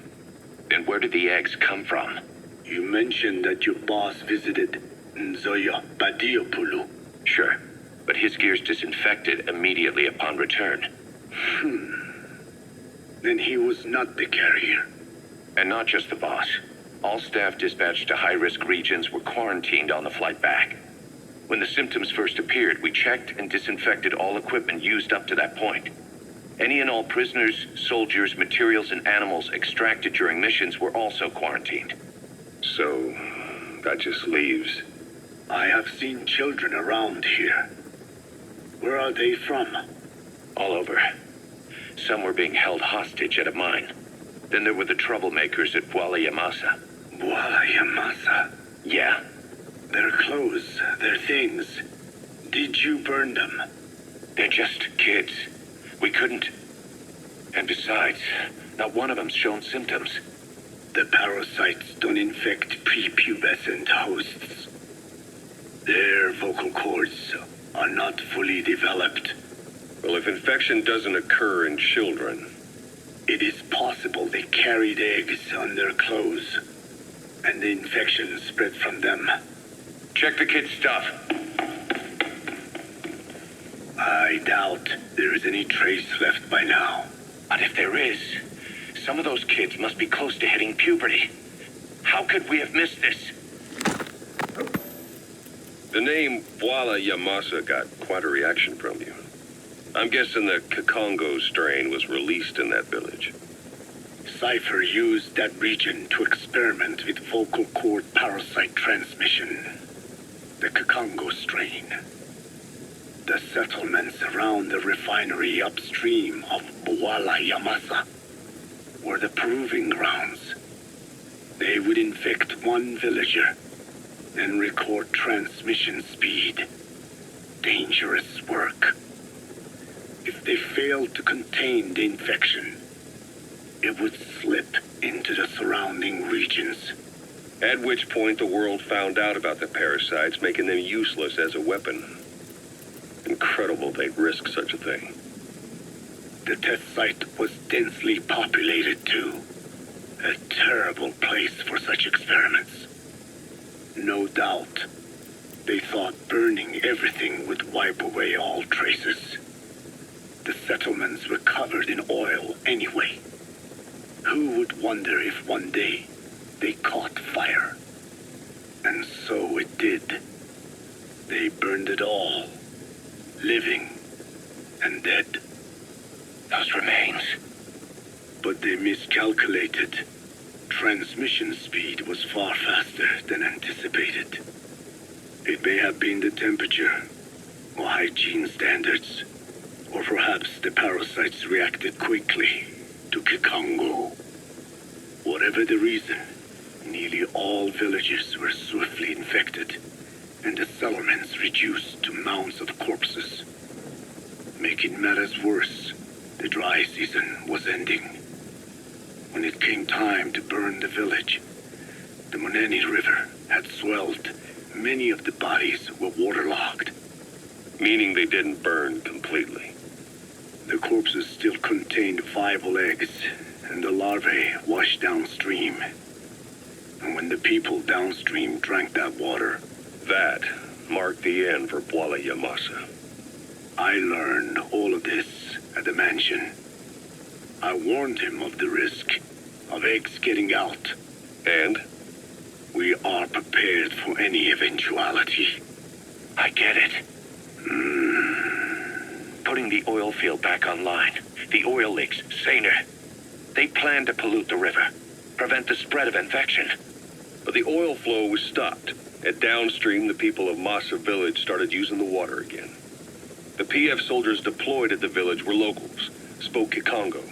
[SPEAKER 4] And where did the eggs come from?
[SPEAKER 2] You mentioned that your boss visited Nzoya Badiopulu.
[SPEAKER 4] Sure, but his gear's disinfected immediately upon return.
[SPEAKER 2] Then he was not the carrier.
[SPEAKER 4] And not just the boss. All staff dispatched to high-risk regions were quarantined on the flight back. When the symptoms first appeared, we checked and disinfected all equipment used up to that point. Any and all prisoners, soldiers, materials, and animals extracted during missions were also quarantined.
[SPEAKER 1] So, that just leaves.
[SPEAKER 2] I have seen children around here. Where are they from?
[SPEAKER 4] All over. Some were being held hostage at a mine. Then there were the troublemakers at Bwala Yamasa.
[SPEAKER 2] Bwala Yamasa?
[SPEAKER 4] Yeah.
[SPEAKER 2] Their clothes, their things. Did you burn them?
[SPEAKER 4] They're just kids. We couldn't. And besides, not one of them's shown symptoms.
[SPEAKER 2] The parasites don't infect prepubescent hosts. Their vocal cords are not fully developed.
[SPEAKER 1] Well, if infection doesn't occur in children,
[SPEAKER 2] It is possible they carried eggs on their clothes, and the infection spread from them.
[SPEAKER 4] Check the kid's stuff.
[SPEAKER 2] I doubt there is any trace left by now.
[SPEAKER 4] And if there is, some of those kids must be close to hitting puberty. How could we have missed this?
[SPEAKER 1] the name Walla Yamasa got quite a reaction from you. I'm guessing the Kakongo strain was released in that village.
[SPEAKER 2] Cypher used that region to experiment with vocal cord parasite transmission. The Kakongo strain. The settlements around the refinery upstream of Walla Yamasa were the proving grounds. They would infect one villager and record transmission speed. Dangerous work. If they failed to contain the infection, it would slip into the surrounding regions.
[SPEAKER 1] At which point the world found out about the parasites, making them useless as a weapon. Incredible they'd risk such a thing.
[SPEAKER 2] The test site was densely populated too. A terrible place for such experiments. No doubt, they thought burning everything would wipe away all traces. The settlements were covered in oil anyway. Who would wonder if one day they caught fire? And so it did. They burned it all, living and dead.
[SPEAKER 4] Those remains.
[SPEAKER 2] But they miscalculated. Transmission speed was far faster than anticipated. It may have been the temperature, or hygiene standards, or perhaps the parasites reacted quickly to Kikongo. Whatever the reason, nearly all villages were swiftly infected, and the settlements reduced to mounds of corpses. Making matters worse, the dry season was ending. When it came time to burn the village, the Moneni River had swelled. Many of the bodies were waterlogged.
[SPEAKER 1] Meaning they didn't burn completely.
[SPEAKER 2] The corpses still contained viable eggs, and the larvae washed downstream. And when the people downstream drank that water,
[SPEAKER 1] That marked the end for Walla Yamasa.
[SPEAKER 2] I learned all of this at the mansion. I warned him of the risk of eggs getting out.
[SPEAKER 1] And?
[SPEAKER 2] We are prepared for any eventuality.
[SPEAKER 4] I get it. Putting the oil field back online. The oil leaks, saner. They plan to pollute the river, prevent the spread of infection.
[SPEAKER 1] But the oil flow was stopped. And downstream, the people of Masa village started using the water again. The PF soldiers deployed at the village were locals, spoke Kikongo.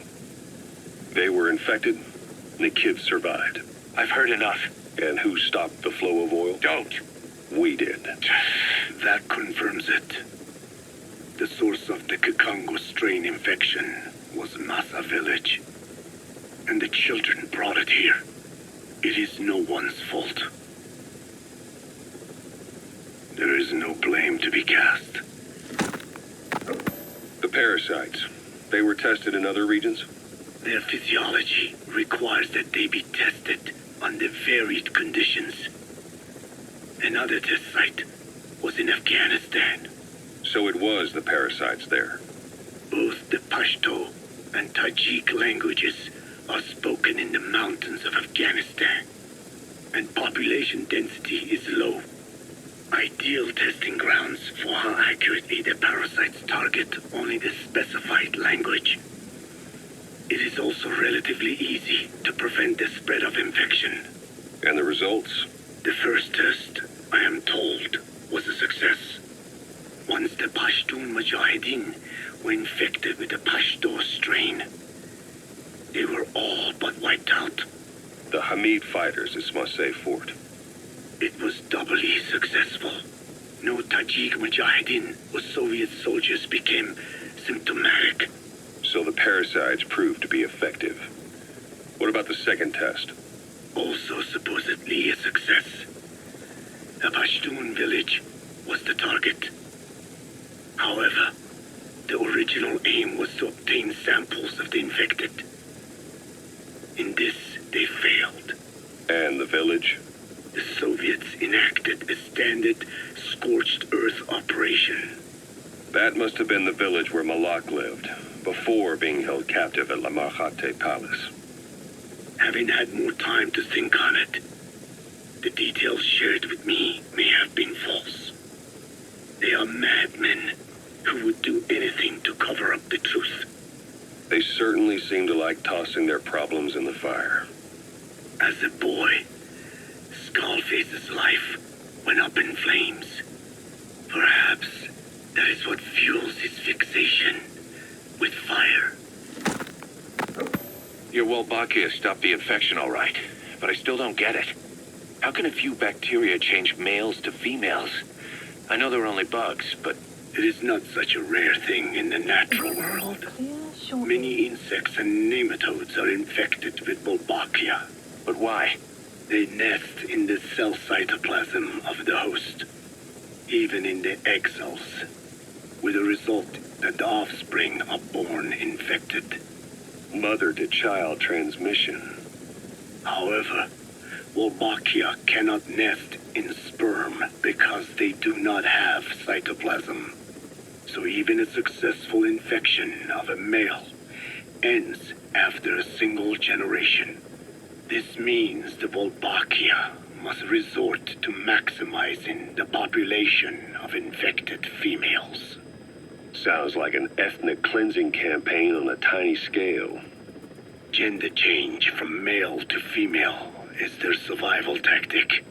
[SPEAKER 1] They were infected, and the kids survived.
[SPEAKER 4] I've heard enough.
[SPEAKER 1] And who stopped the flow of oil?
[SPEAKER 4] Don't.
[SPEAKER 1] We did.
[SPEAKER 2] That confirms it. The source of the Kikongo strain infection was Masa village. And the children brought it here. It is no one's fault. There is no blame to be cast.
[SPEAKER 1] The parasites, they were tested in other regions?
[SPEAKER 2] Their physiology requires that they be tested under varied conditions. Another test site was in Afghanistan.
[SPEAKER 1] So it was the parasites there.
[SPEAKER 2] Both the Pashto and Tajik languages are spoken in the mountains of Afghanistan, and population density is low. Ideal testing grounds for how accurately the parasites target only the specified language. It is also relatively easy to prevent the spread of infection.
[SPEAKER 1] And the results?
[SPEAKER 2] The first test, I am told, was a success. Once the Pashtun Mujahideen were infected with the Pashto strain, they were all but wiped out.
[SPEAKER 1] The Hamid fighters at Smasei Fort.
[SPEAKER 2] It was doubly successful. No Tajik Mujahideen or Soviet soldiers became symptomatic.
[SPEAKER 1] So the parasites proved to be effective. What about the second test?
[SPEAKER 2] Also supposedly a success. A Pashtun village was the target. However, the original aim was to obtain samples of the infected. In this, they failed.
[SPEAKER 1] And the village?
[SPEAKER 2] The Soviets enacted a standard scorched earth operation.
[SPEAKER 1] That must have been the village where Malak lived, before being held captive at La Marjate Palace.
[SPEAKER 2] Having had more time to think on it, the details shared with me may have been false. They are madmen who would do anything to cover up the truth.
[SPEAKER 1] They certainly seem to like tossing their problems in the fire.
[SPEAKER 2] As a boy, Skullface's life went up in flames. Perhaps that is what fuels his fixation with fire.
[SPEAKER 4] Your Wolbachia stopped the infection all right, but I still don't get it. How can a few bacteria change males to females? I know they're only bugs, but
[SPEAKER 2] it is not such a rare thing in the natural world. Many insects and nematodes are infected with Wolbachia.
[SPEAKER 4] But why?
[SPEAKER 2] They nest in the cell cytoplasm of the host, even in the egg cells, with the result that the offspring are born infected.
[SPEAKER 1] Mother-to-child transmission.
[SPEAKER 2] However, Wolbachia cannot nest in sperm because they do not have cytoplasm. So even a successful infection of a male ends after a single generation. This means the Wolbachia must resort to maximizing the population of infected females.
[SPEAKER 1] Sounds like an ethnic cleansing campaign on a tiny scale.
[SPEAKER 2] Gender change from male to female is their survival tactic.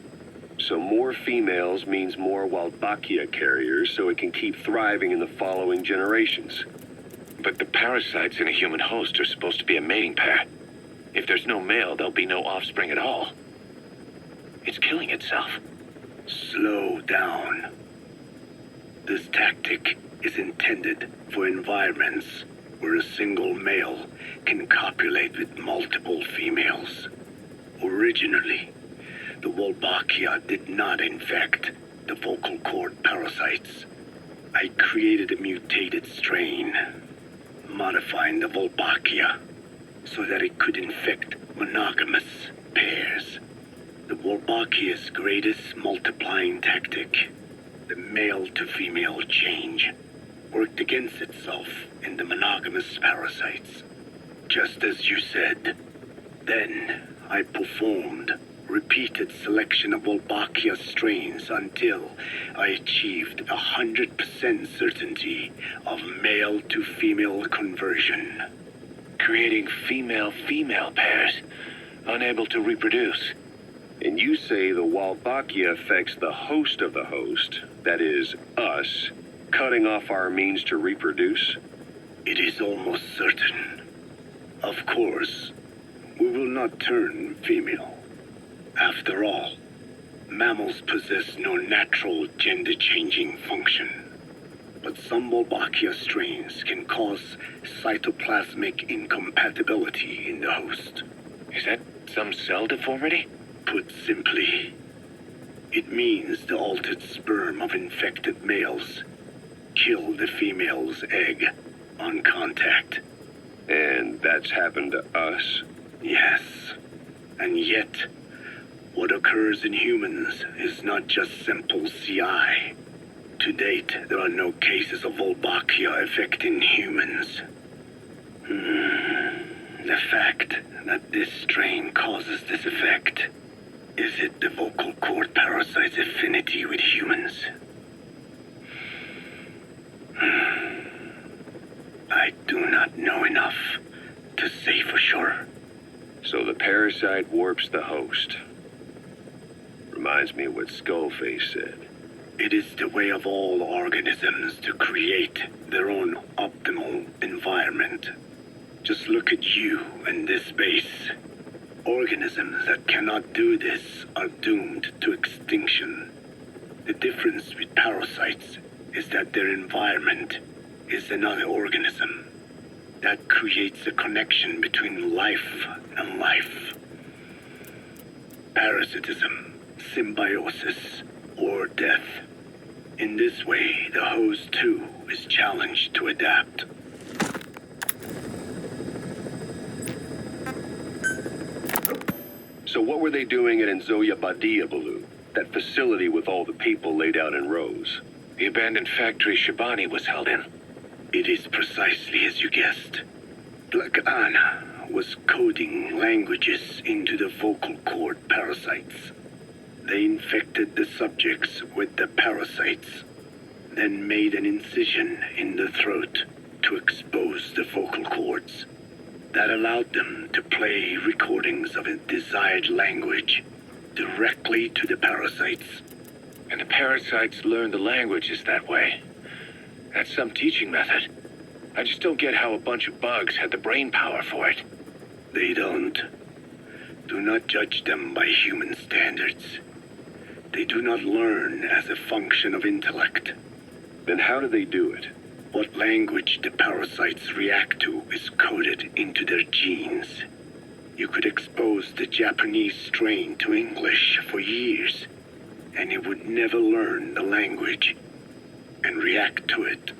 [SPEAKER 1] So more females means more Wolbachia carriers, so it can keep thriving in the following generations.
[SPEAKER 4] But the parasites in a human host are supposed to be a mating pair. If there's no male, there'll be no offspring at all. It's killing itself.
[SPEAKER 2] Slow down. This tactic is intended for environments where a single male can copulate with multiple females. Originally, the Wolbachia did not infect the vocal cord parasites. I created a mutated strain, modifying the Wolbachia so that it could infect monogamous pairs. The Wolbachia's greatest multiplying tactic, the male-to-female change, worked against itself in the monogamous parasites. Just as you said. Then I performed repeated selection of Wolbachia strains until I achieved 100% certainty of male-to-female conversion.
[SPEAKER 4] Creating female-female pairs, unable to reproduce.
[SPEAKER 1] And you say the Wolbachia affects the host of the host, that is, us, cutting off our means to reproduce?
[SPEAKER 2] It is almost certain. Of course, we will not turn female. After all, mammals possess no natural gender-changing function. But some Wolbachia strains can cause cytoplasmic incompatibility in the host.
[SPEAKER 4] Is that some cell deformity?
[SPEAKER 2] Put simply, it means the altered sperm of infected males kill the female's egg on contact.
[SPEAKER 1] And that's happened to us?
[SPEAKER 2] Yes. And yet, what occurs in humans is not just simple CI. To date, there are no cases of Wolbachia affecting humans. The fact that this strain causes this effect, is it the vocal cord parasite's affinity with humans? I do not know enough to say for sure.
[SPEAKER 1] So the parasite warps the host. Reminds me of what Skullface said.
[SPEAKER 2] It is the way of all organisms to create their own optimal environment. Just look at you and this base. Organisms that cannot do this are doomed to extinction. The difference with parasites is that their environment is another organism. That creates a connection between life and life. Parasitism, symbiosis, or death. In this way, the host too is challenged to adapt.
[SPEAKER 1] So what were they doing at Nzoia Badia, Baloo? That facility with all the people laid out in rows?
[SPEAKER 4] The abandoned factory Shabani was held in.
[SPEAKER 2] It is precisely as you guessed. Black Anna was coding languages into the vocal cord parasites. They infected the subjects with the parasites, then made an incision in the throat to expose the vocal cords. That allowed them to play recordings of a desired language directly to the parasites.
[SPEAKER 4] And the parasites learn the languages that way. That's some teaching method. I just don't get how a bunch of bugs had the brain power for it.
[SPEAKER 2] They don't. Do not judge them by human standards. They do not learn as a function of intellect.
[SPEAKER 1] Then how do they do it?
[SPEAKER 2] What language the parasites react to is coded into their genes. You could expose the Japanese strain to English for years, and it would never learn the language and react to it.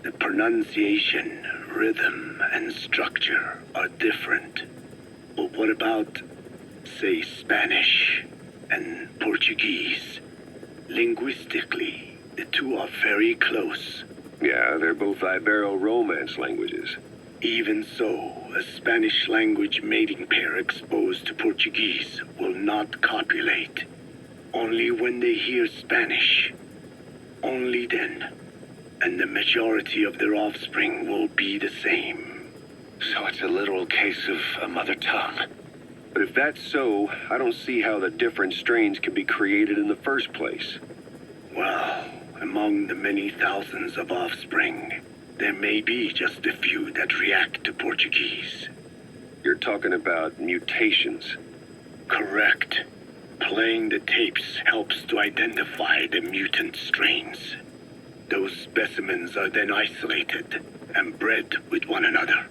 [SPEAKER 2] The pronunciation, rhythm, and structure are different. But what about, say, Spanish and Portuguese? Linguistically, the two are very close.
[SPEAKER 1] Yeah, they're both Ibero-Romance languages.
[SPEAKER 2] Even so, a Spanish language mating pair exposed to Portuguese will not copulate. Only when they hear Spanish. Only then. And the majority of their offspring will be the same.
[SPEAKER 4] So it's a literal case of a mother tongue.
[SPEAKER 1] But if that's so, I don't see how the different strains can be created in the first place.
[SPEAKER 2] Well, among the many thousands of offspring, there may be just a few that react to Portuguese.
[SPEAKER 1] You're talking about mutations.
[SPEAKER 2] Correct. Playing the tapes helps to identify the mutant strains. Those specimens are then isolated and bred with one another.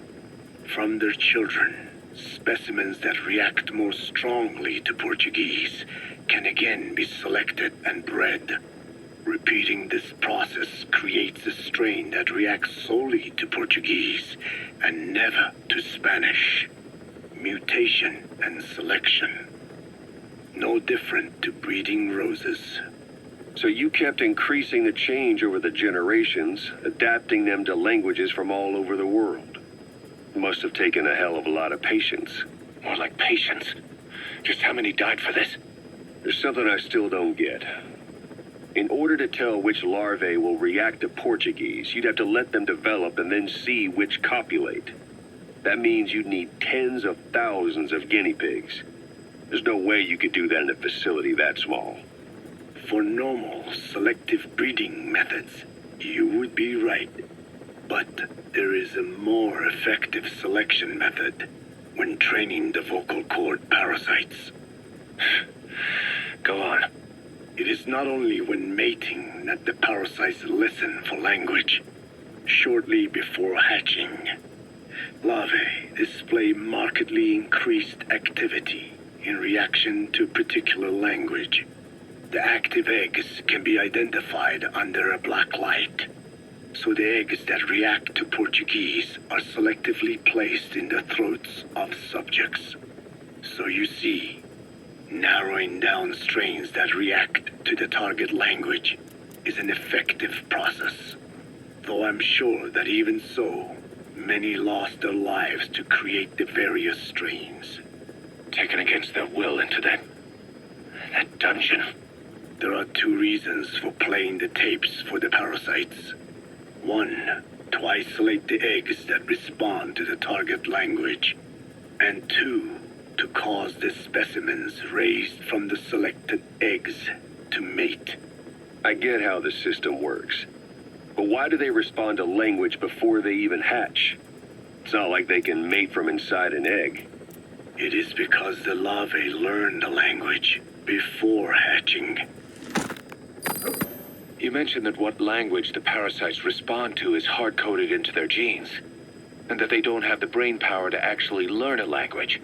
[SPEAKER 2] From their children, specimens that react more strongly to Portuguese can again be selected and bred. Repeating this process creates a strain that reacts solely to Portuguese and never to Spanish. Mutation and selection. No different to breeding roses.
[SPEAKER 1] So you kept increasing the change over the generations, adapting them to languages from all over the world. Must have taken a hell of a lot of patience.
[SPEAKER 4] More like patience. Just how many died for this?
[SPEAKER 1] There's something I still don't get. In order to tell which larvae will react to Portuguese, you'd have to let them develop and then see which copulate. That means you'd need tens of thousands of guinea pigs. There's no way you could do that in a facility that small.
[SPEAKER 2] For normal selective breeding methods, you would be right. But there is a more effective selection method when training the vocal cord parasites.
[SPEAKER 4] Go on.
[SPEAKER 2] It is not only when mating that the parasites listen for language. Shortly before hatching, larvae display markedly increased activity in reaction to particular language. The active eggs can be identified under a black light. So the eggs that react to Portuguese are selectively placed in the throats of subjects. So you see, narrowing down strains that react to the target language is an effective process. Though I'm sure that even so, many lost their lives to create the various strains.
[SPEAKER 4] Taken against their will into that dungeon.
[SPEAKER 2] There are two reasons for playing the tapes for the parasites. One, to isolate the eggs that respond to the target language. And two, to cause the specimens raised from the selected eggs to mate.
[SPEAKER 1] I get how the system works. But why do they respond to language before they even hatch? It's not like they can mate from inside an egg.
[SPEAKER 2] It is because the larvae learn the language before hatching.
[SPEAKER 4] You mentioned that what language the parasites respond to is hard-coded into their genes, and that they don't have the brain power to actually learn a language.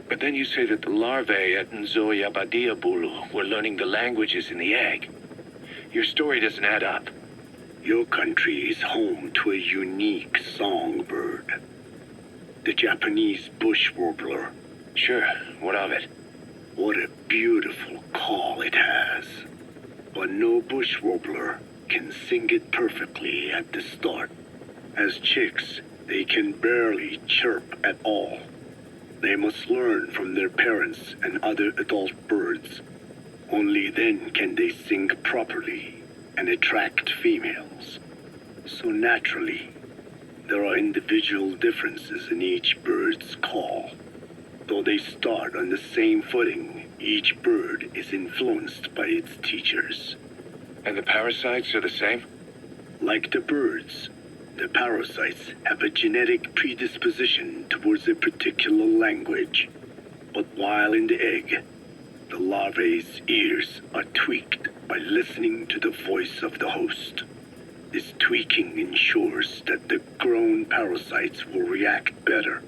[SPEAKER 4] But then you say that the larvae at Nzoia Badia Bulu were learning the languages in the egg. Your story doesn't add up.
[SPEAKER 2] Your country is home to a unique songbird. The Japanese bush warbler.
[SPEAKER 4] Sure, what of it?
[SPEAKER 2] What a beautiful call it has. But no bush warbler can sing it perfectly at the start. As chicks, they can barely chirp at all. They must learn from their parents and other adult birds. Only then can they sing properly and attract females. So naturally, there are individual differences in each bird's call. Though they start on the same footing, each bird is influenced by its teachers.
[SPEAKER 4] And the parasites are the same?
[SPEAKER 2] Like the birds, the parasites have a genetic predisposition towards a particular language. But while in the egg, the larvae's ears are tweaked by listening to the voice of the host. This tweaking ensures that the grown parasites will react better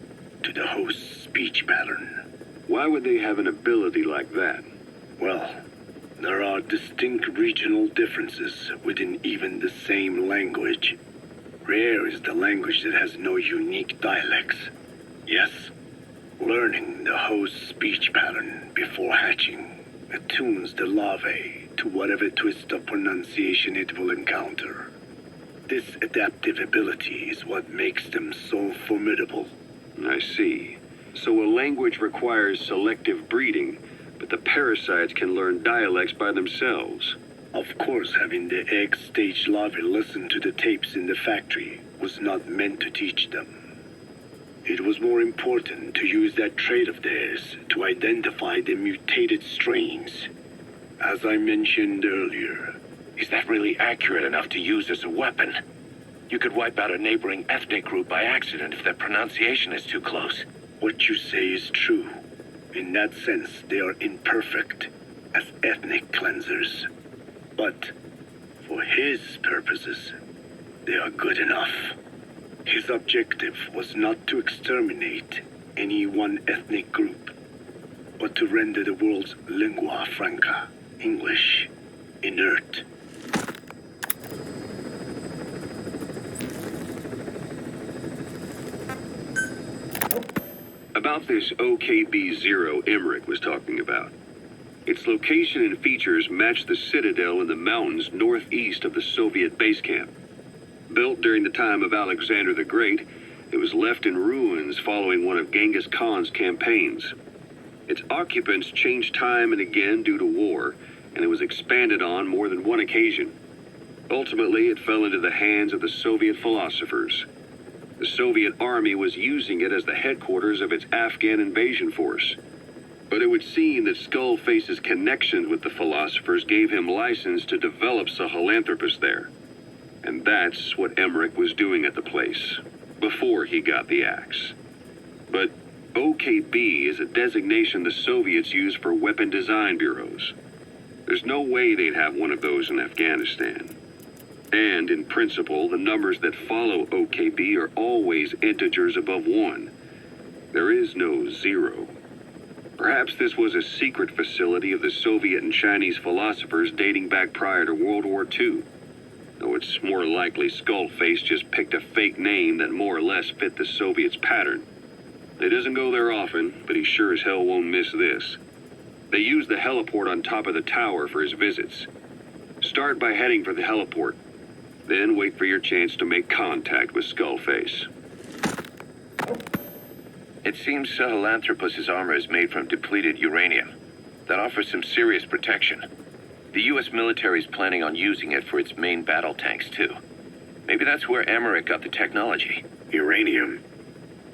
[SPEAKER 2] to the host's speech pattern.
[SPEAKER 1] Why would they have an ability like that?
[SPEAKER 2] Well, there are distinct regional differences within even the same language. Rare is the language that has no unique dialects. Yes, learning the host's speech pattern before hatching attunes the larvae to whatever twist of pronunciation it will encounter. This adaptive ability is what makes them so formidable.
[SPEAKER 1] I see. So a language requires selective breeding, but the parasites can learn dialects by themselves.
[SPEAKER 2] Of course, having the egg-stage larvae listen to the tapes in the factory was not meant to teach them. It was more important to use that trait of theirs to identify the mutated strains. As I mentioned earlier,
[SPEAKER 4] Is that really accurate enough to use as a weapon? You could wipe out a neighboring ethnic group by accident if their pronunciation is too close.
[SPEAKER 2] what you say is true. In that sense, they are imperfect as ethnic cleansers. But for his purposes, they are good enough. His objective was not to exterminate any one ethnic group, but to render the world's lingua franca, English, inert.
[SPEAKER 1] About this OKB-0 Emmerich was talking about. Its location and features match the citadel in the mountains northeast of the Soviet base camp. Built during the time of Alexander the Great, it was left in ruins following one of Genghis Khan's campaigns. Its occupants changed time and again due to war, and it was expanded on more than one occasion. Ultimately, it fell into the hands of the Soviet philosophers. The Soviet army was using it as the headquarters of its Afghan invasion force. But it would seem that Skullface's connections with the philosophers gave him license to develop Sahelanthropus there. And that's what Emmerich was doing at the place, before he got the axe. But OKB is a designation the Soviets use for weapon design bureaus. There's no way they'd have one of those in Afghanistan. And, in principle, the numbers that follow OKB are always integers above 1. There is no 0. Perhaps this was a secret facility of the Soviet and Chinese philosophers dating back prior to World War II. Though it's more likely Skullface just picked a fake name that more or less fit the Soviets' pattern. He doesn't go there often, but he sure as hell won't miss this. They use the heliport on top of the tower for his visits. Start by heading for the heliport. Then wait for your chance to make contact with Skullface.
[SPEAKER 4] It seems Sahelanthropus's armor is made from depleted uranium. That offers some serious protection. The U.S. military is planning on using it for its main battle tanks, too. Maybe that's where Emmerich got the technology.
[SPEAKER 2] Uranium.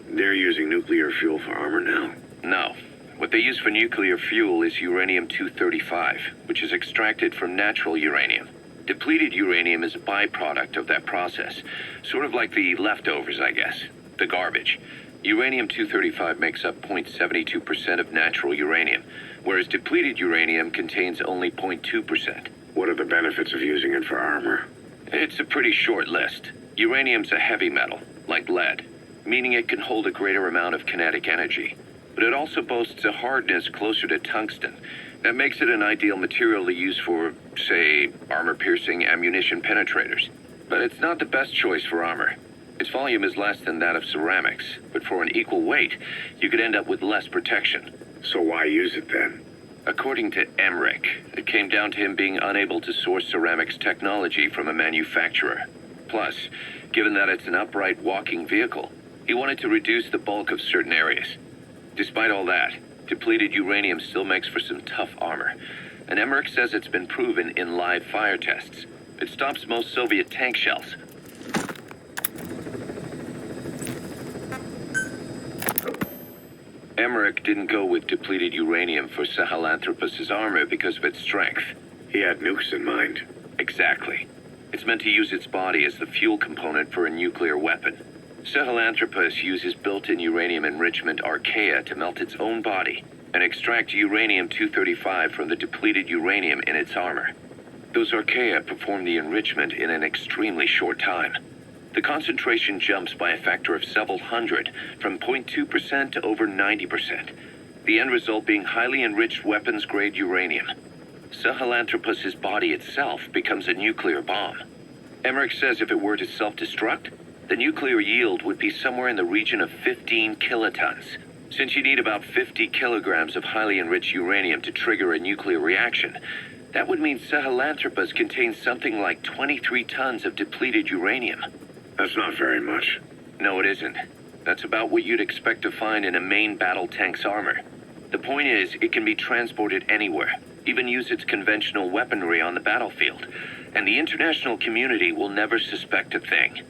[SPEAKER 2] They're using nuclear fuel for armor now.
[SPEAKER 4] No. What they use for nuclear fuel is uranium-235, which is extracted from natural uranium. Depleted uranium is a byproduct of that process. Sort of like the leftovers, I guess. The garbage. Uranium-235 makes up 0.72% of natural uranium, whereas depleted uranium contains only 0.2%.
[SPEAKER 2] What are the benefits of using it for armor?
[SPEAKER 4] It's a pretty short list. Uranium's a heavy metal, like lead, meaning it can hold a greater amount of kinetic energy. But it also boasts a hardness closer to tungsten, That makes it an ideal material to use for, say, armor-piercing ammunition penetrators. But it's not the best choice for armor. Its volume is less than that of ceramics, but for an equal weight, you could end up with less protection.
[SPEAKER 2] So why use it then?
[SPEAKER 4] According to Emmerich, it came down to him being unable to source ceramics technology from a manufacturer. Plus, given that it's an upright walking vehicle, he wanted to reduce the bulk of certain areas. Despite all that, depleted uranium still makes for some tough armor, and Emmerich says it's been proven in live fire tests. It stops most Soviet tank shells. Emmerich didn't go with depleted uranium for Sahelanthropus's armor because of its strength.
[SPEAKER 2] He had nukes in mind.
[SPEAKER 4] Exactly. It's meant to use its body as the fuel component for a nuclear weapon. Sahelanthropus uses built-in uranium enrichment archaea to melt its own body and extract uranium-235 from the depleted uranium in its armor. Those archaea perform the enrichment in an extremely short time. The concentration jumps by a factor of several hundred, from 0.2% to over 90%. The end result being highly enriched weapons-grade uranium. Sahelanthropus's body itself becomes a nuclear bomb. Emmerich says if it were to self-destruct, the nuclear yield would be somewhere in the region of 15 kilotons. Since you need about 50 kilograms of highly enriched uranium to trigger a nuclear reaction, that would mean Sahelanthropus contains something like 23 tons of depleted uranium.
[SPEAKER 2] That's not very much.
[SPEAKER 4] No, it isn't. That's about what you'd expect to find in a main battle tank's armor. The point is, it can be transported anywhere, even use its conventional weaponry on the battlefield, and the international community will never suspect a thing.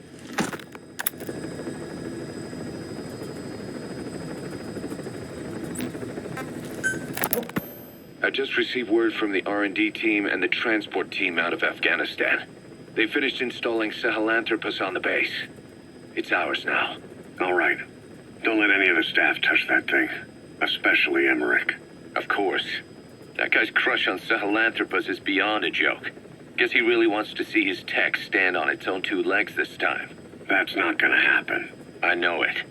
[SPEAKER 4] I just received word from the R&D team and the transport team out of Afghanistan. They finished installing Sahelanthropus on the base. It's ours now.
[SPEAKER 2] All right. Don't let any of the staff touch that thing. Especially Emmerich.
[SPEAKER 4] Of course. That guy's crush on Sahelanthropus is beyond a joke. Guess he really wants to see his tech stand on its own two legs this time.
[SPEAKER 2] That's not gonna happen.
[SPEAKER 4] I know it.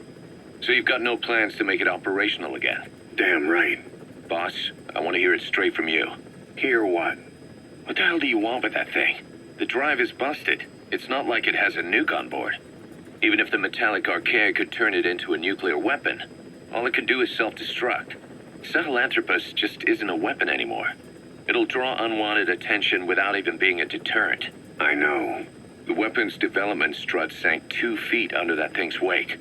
[SPEAKER 4] So you've got no plans to make it operational again?
[SPEAKER 2] Damn right.
[SPEAKER 4] Boss, I want to hear it straight from you.
[SPEAKER 2] Hear what?
[SPEAKER 4] What the hell do you want with that thing? The drive is busted. It's not like it has a nuke on board. Even if the metallic archaea could turn it into a nuclear weapon, all it could do is self-destruct. Sahelanthropus just isn't a weapon anymore. It'll draw unwanted attention without even being a deterrent.
[SPEAKER 2] I know.
[SPEAKER 4] The weapon's development strut sank 2 feet under that thing's weight.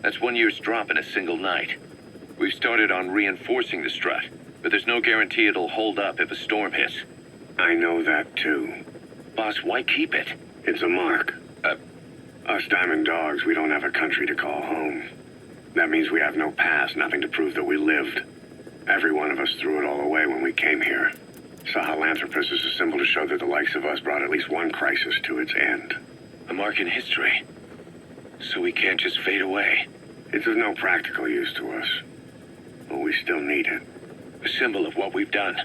[SPEAKER 4] That's 1 year's drop in a single night. We've started on reinforcing the strut, but there's no guarantee it'll hold up if a storm hits.
[SPEAKER 2] I know that too.
[SPEAKER 4] Boss, why keep it?
[SPEAKER 2] It's a mark. Us Diamond Dogs, we don't have a country to call home. That means we have no past, nothing to prove that we lived. Every one of us threw it all away when we came here. Sahelanthropus is a symbol to show that the likes of us brought at least one crisis to its end.
[SPEAKER 4] A mark in history. So we can't just fade away.
[SPEAKER 2] It's of no practical use to us. But we still need it.
[SPEAKER 4] A symbol of what we've done.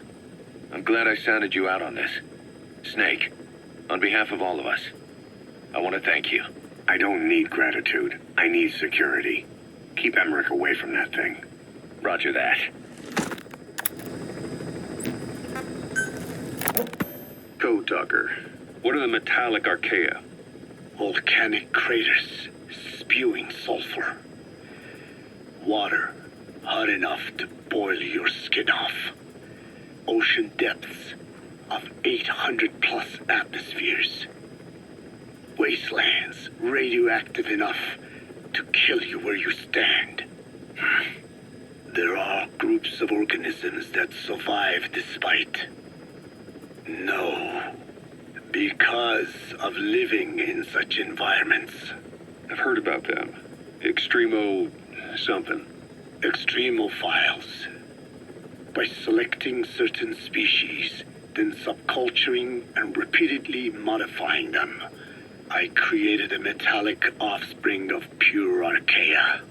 [SPEAKER 4] I'm glad I sounded you out on this. Snake, on behalf of all of us, I want to thank you.
[SPEAKER 2] I don't need gratitude. I need security. Keep Emmerich away from that thing.
[SPEAKER 4] Roger that.
[SPEAKER 1] Code Talker, what are the metallic archaea?
[SPEAKER 8] Volcanic craters spewing sulfur. Water hot enough to boil your skin off. Ocean depths of 800 plus atmospheres. Wastelands radioactive enough to kill you where you stand. There are groups of organisms that survive despite. No. Because of living in such environments.
[SPEAKER 1] I've heard about them. Extremo something.
[SPEAKER 8] Extremophiles. By selecting certain species, then subculturing and repeatedly modifying them, I created a metallic offspring of pure archaea.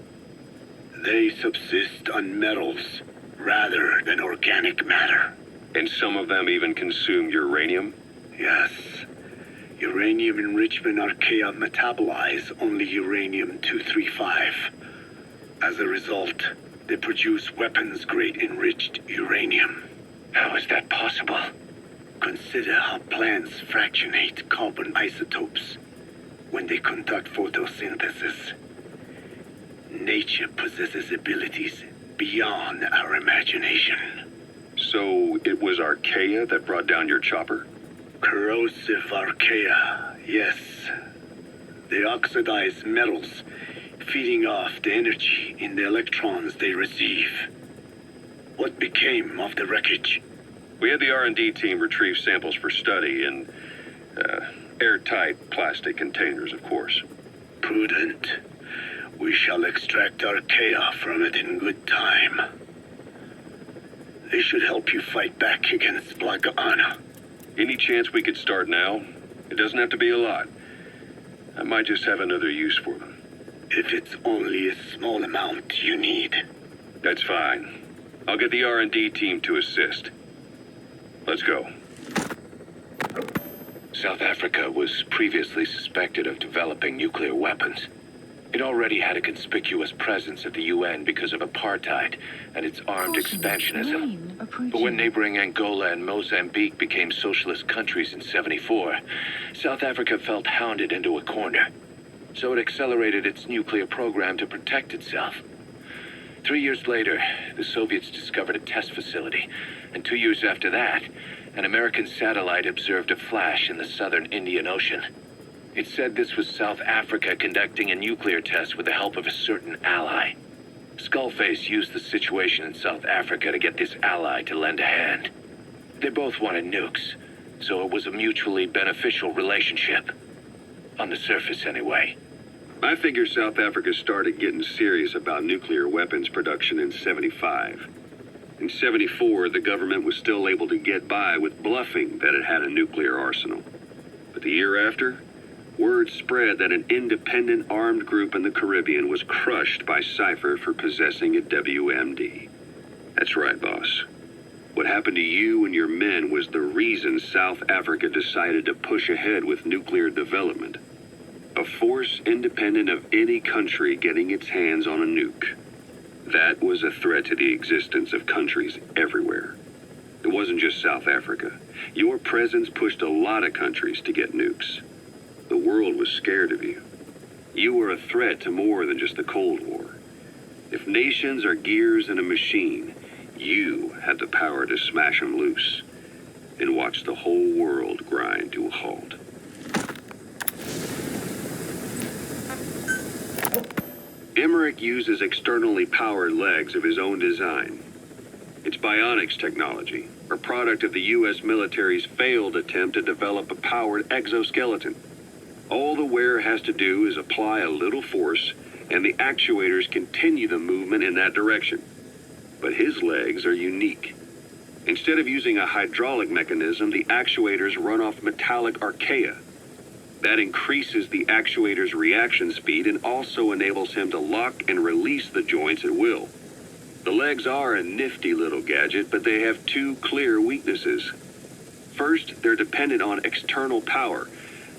[SPEAKER 8] They subsist on metals rather than organic matter.
[SPEAKER 1] And some of them even consume uranium?
[SPEAKER 8] Yes. Uranium enrichment archaea metabolize only uranium-235. As a result, they produce weapons-grade enriched uranium.
[SPEAKER 4] How is that possible?
[SPEAKER 8] Consider how plants fractionate carbon isotopes when they conduct photosynthesis. Nature possesses abilities beyond our imagination.
[SPEAKER 1] So it was Archaea that brought down your chopper?
[SPEAKER 8] Corrosive archaea, yes. They oxidize metals, feeding off the energy in the electrons they receive. What became of the wreckage?
[SPEAKER 1] We had the R&D team retrieve samples for study in airtight plastic containers, of course.
[SPEAKER 8] Prudent. We shall extract archaea from it in good time. They should help you fight back against Blagana.
[SPEAKER 1] Any chance we could start now? It doesn't have to be a lot. I might just have another use for them.
[SPEAKER 8] If it's only a small amount you need.
[SPEAKER 1] That's fine. I'll get the R&D team to assist. Let's go.
[SPEAKER 4] South Africa was previously suspected of developing nuclear weapons. It already had a conspicuous presence at the UN because of apartheid and its armed expansionism. But when neighboring Angola and Mozambique became socialist countries in '74, South Africa felt hounded into a corner. So it accelerated its nuclear program to protect itself. 3 years later, the Soviets discovered a test facility, and 2 years after that, an American satellite observed a flash in the southern Indian Ocean. It said this was South Africa conducting a nuclear test with the help of a certain ally. Skullface used the situation in South Africa to get this ally to lend a hand. They both wanted nukes, so it was a mutually beneficial relationship. On the surface, anyway.
[SPEAKER 1] I figure South Africa started getting serious about nuclear weapons production in '75. In '74, the government was still able to get by with bluffing that it had a nuclear arsenal. But the year after, word spread that an independent armed group in the Caribbean was crushed by Cypher for possessing a WMD. That's right, boss. What happened to you and your men was the reason South Africa decided to push ahead with nuclear development. A force independent of any country getting its hands on a nuke. That was a threat to the existence of countries everywhere. It wasn't just South Africa. Your presence pushed a lot of countries to get nukes. The world was scared of you. You were a threat to more than just the Cold War. If nations are gears in a machine, you had the power to smash them loose and watch the whole world grind to a halt. Emmerich uses externally powered legs of his own design. It's bionics technology, a product of the U.S. military's failed attempt to develop a powered exoskeleton. All the wearer has to do is apply a little force, and the actuators continue the movement in that direction. But his legs are unique. Instead of using a hydraulic mechanism, the actuators run off metallic archaea. That increases the actuator's reaction speed and also enables him to lock and release the joints at will. The legs are a nifty little gadget, but they have two clear weaknesses. First, they're dependent on external power.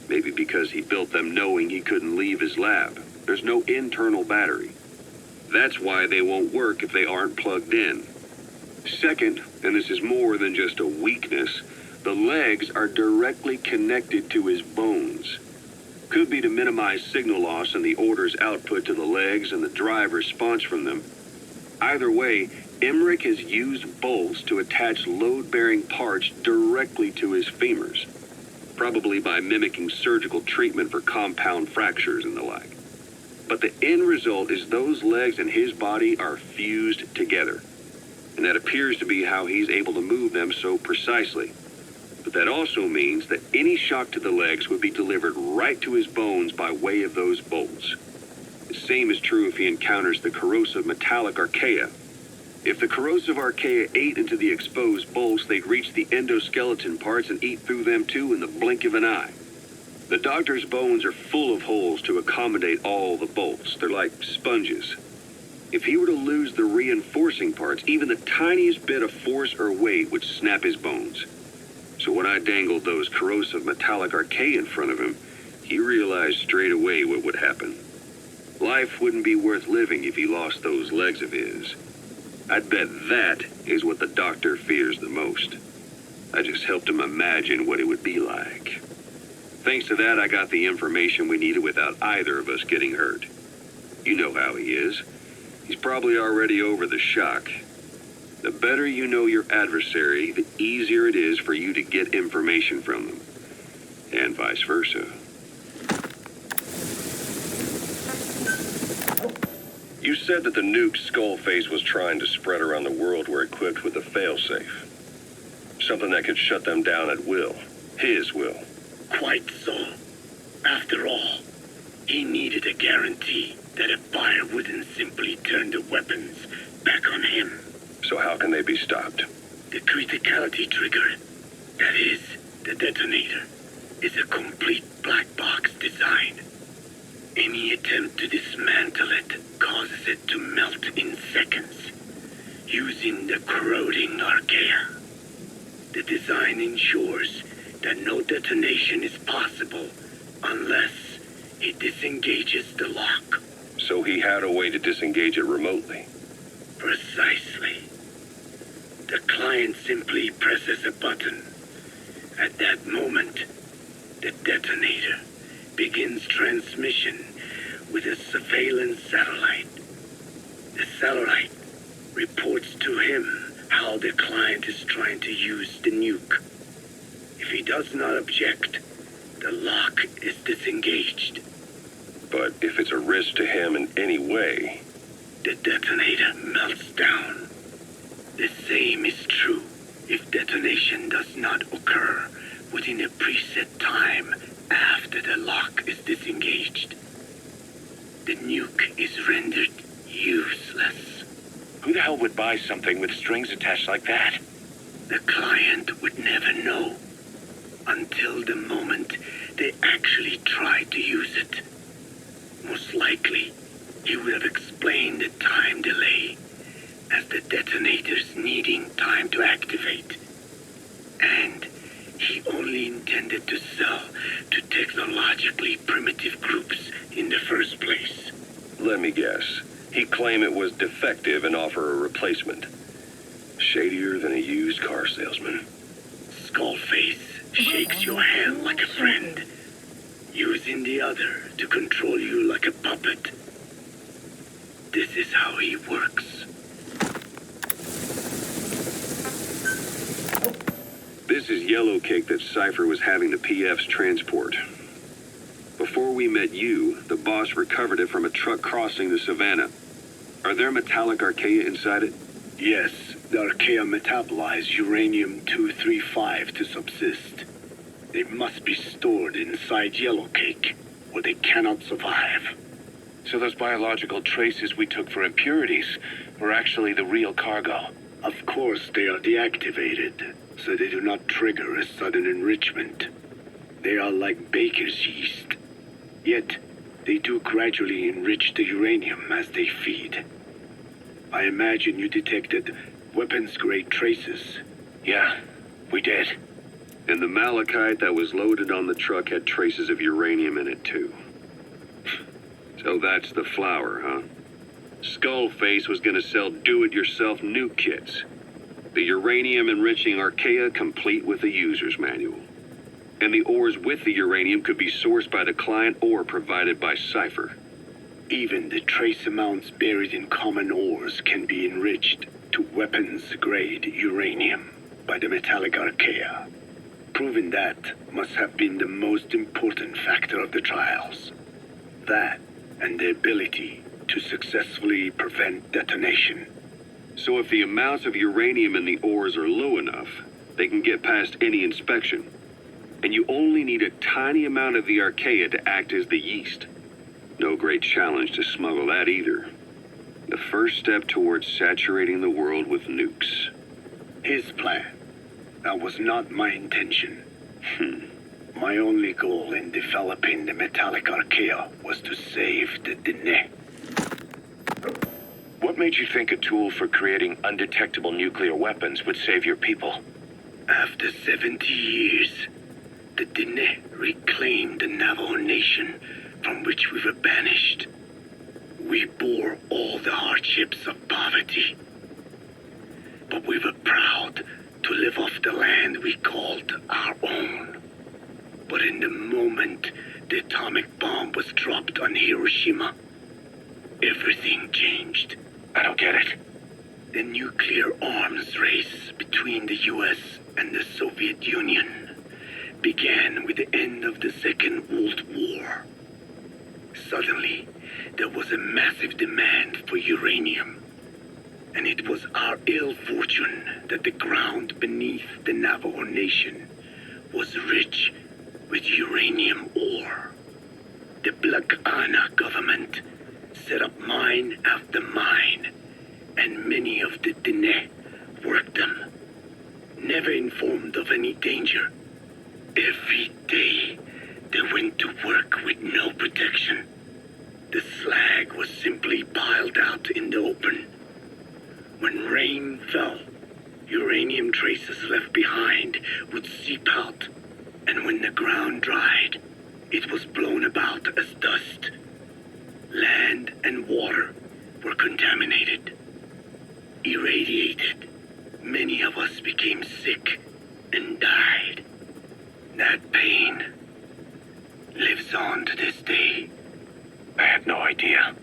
[SPEAKER 1] Maybe because he built them knowing he couldn't leave his lab. There's no internal battery. That's why they won't work if they aren't plugged in. Second, and this is more than just a weakness, the legs are directly connected to his bones. Could be to minimize signal loss in the order's output to the legs and the drive response from them. Either way, Emmerich has used bolts to attach load-bearing parts directly to his femurs. Probably by mimicking surgical treatment for compound fractures and the like. But the end result is those legs and his body are fused together. And that appears to be how he's able to move them so precisely. But that also means that any shock to the legs would be delivered right to his bones by way of those bolts. The same is true if he encounters the corrosive metallic archaea. If the corrosive archaea ate into the exposed bolts, they'd reach the endoskeleton parts and eat through them too in the blink of an eye. The doctor's bones are full of holes to accommodate all the bolts. They're like sponges. If he were to lose the reinforcing parts, even the tiniest bit of force or weight would snap his bones. So when I dangled those corrosive metallic archaea in front of him, he realized straight away what would happen. Life wouldn't be worth living if he lost those legs of his. I'd bet that is what the doctor fears the most. I just helped him imagine what it would be like. Thanks to that, I got the information we needed without either of us getting hurt. You know how he is. He's probably already over the shock. The better you know your adversary, the easier it is for you to get information from them. And vice versa. You said that the nukes Skullface was trying to spread around the world were equipped with a failsafe. Something that could shut them down at will. His will.
[SPEAKER 8] Quite so. After all, he needed a guarantee that a buyer wouldn't simply turn the weapons back on him.
[SPEAKER 1] So how can they be stopped?
[SPEAKER 8] The criticality trigger, that is, the detonator, is a complete black box design. Any attempt to dismantle it causes it to melt in seconds, using the corroding archaea. The design ensures that no detonation is possible unless he disengages the lock.
[SPEAKER 1] So he had a way to disengage it remotely.
[SPEAKER 8] Precisely. The client simply presses a button. At that moment, the detonator begins transmission with a surveillance satellite. The satellite reports to him how the client is trying to use the nuke. If he does not object, the lock is disengaged.
[SPEAKER 1] But if it's a risk to him in any way...
[SPEAKER 8] The detonator melts down. The same is true if detonation does not occur within a preset time after the lock is disengaged. The nuke is rendered useless.
[SPEAKER 4] Who the hell would buy something with strings attached like that?
[SPEAKER 8] The client would never know until the moment they actually tried to use it. Most likely, he would have explained the time delay as the detonators needing time to activate. And he only intended to sell to technologically primitive groups in the first place.
[SPEAKER 1] Let me guess. He'd claim it was defective and offer a replacement. Shadier than a used car salesman.
[SPEAKER 8] Skullface shakes your hand like a friend, using the other to control you like a puppet. This is how he works.
[SPEAKER 1] This is yellow cake that Cypher was having the PFs transport. Before we met you, the boss recovered it from a truck crossing the savannah. Are there metallic archaea inside it?
[SPEAKER 8] Yes, the archaea metabolize uranium-235 to subsist. They must be stored inside yellow cake, or they cannot survive.
[SPEAKER 4] So those biological traces we took for impurities were actually the real cargo.
[SPEAKER 8] Of course, they are deactivated, so they do not trigger a sudden enrichment. They are like baker's yeast. Yet, they do gradually enrich the uranium as they feed. I imagine you detected weapons-grade traces.
[SPEAKER 4] Yeah, we did.
[SPEAKER 1] And the malachite that was loaded on the truck had traces of uranium in it, too. So that's the flower, huh? Skullface was gonna sell do-it-yourself nuke kits. The uranium-enriching archaea complete with the user's manual. And the ores with the uranium could be sourced by the client or provided by Cypher.
[SPEAKER 8] Even the trace amounts buried in common ores can be enriched to weapons-grade uranium by the metallic archaea. Proving that must have been the most important factor of the trials. That and the ability to successfully prevent detonation.
[SPEAKER 1] So if the amounts of uranium in the ores are low enough, they can get past any inspection. And you only need a tiny amount of the archaea to act as the yeast. No great challenge to smuggle that either. The first step towards saturating the world with nukes.
[SPEAKER 8] His plan. That was not my intention. My only goal in developing the metallic archaea was to save the Dene.
[SPEAKER 4] What made you think a tool for creating undetectable nuclear weapons would save your people?
[SPEAKER 8] After 70 years, the Dene reclaimed the Navajo nation from which we were banished. We bore all the hardships of poverty, We were proud to live off the land we called our own. But in the moment the atomic bomb was dropped on Hiroshima, everything changed.
[SPEAKER 4] I don't get it.
[SPEAKER 8] The nuclear arms race between the US and the Soviet Union began with the end of the Second World War. Suddenly, there was a massive demand for uranium. And it was our ill fortune that the ground beneath the Navajo Nation was rich with uranium ore. The Black Ana government set up mine after mine, and many of the Diné worked them, never informed of any danger. Every day, they went to work with no protection. The slag was simply piled out in the open. When rain fell, uranium traces left behind would seep out, and when the ground dried, it was blown about as dust. Land and water were contaminated, irradiated. Many of us became sick and died. That pain lives on to this day.
[SPEAKER 4] I had no idea.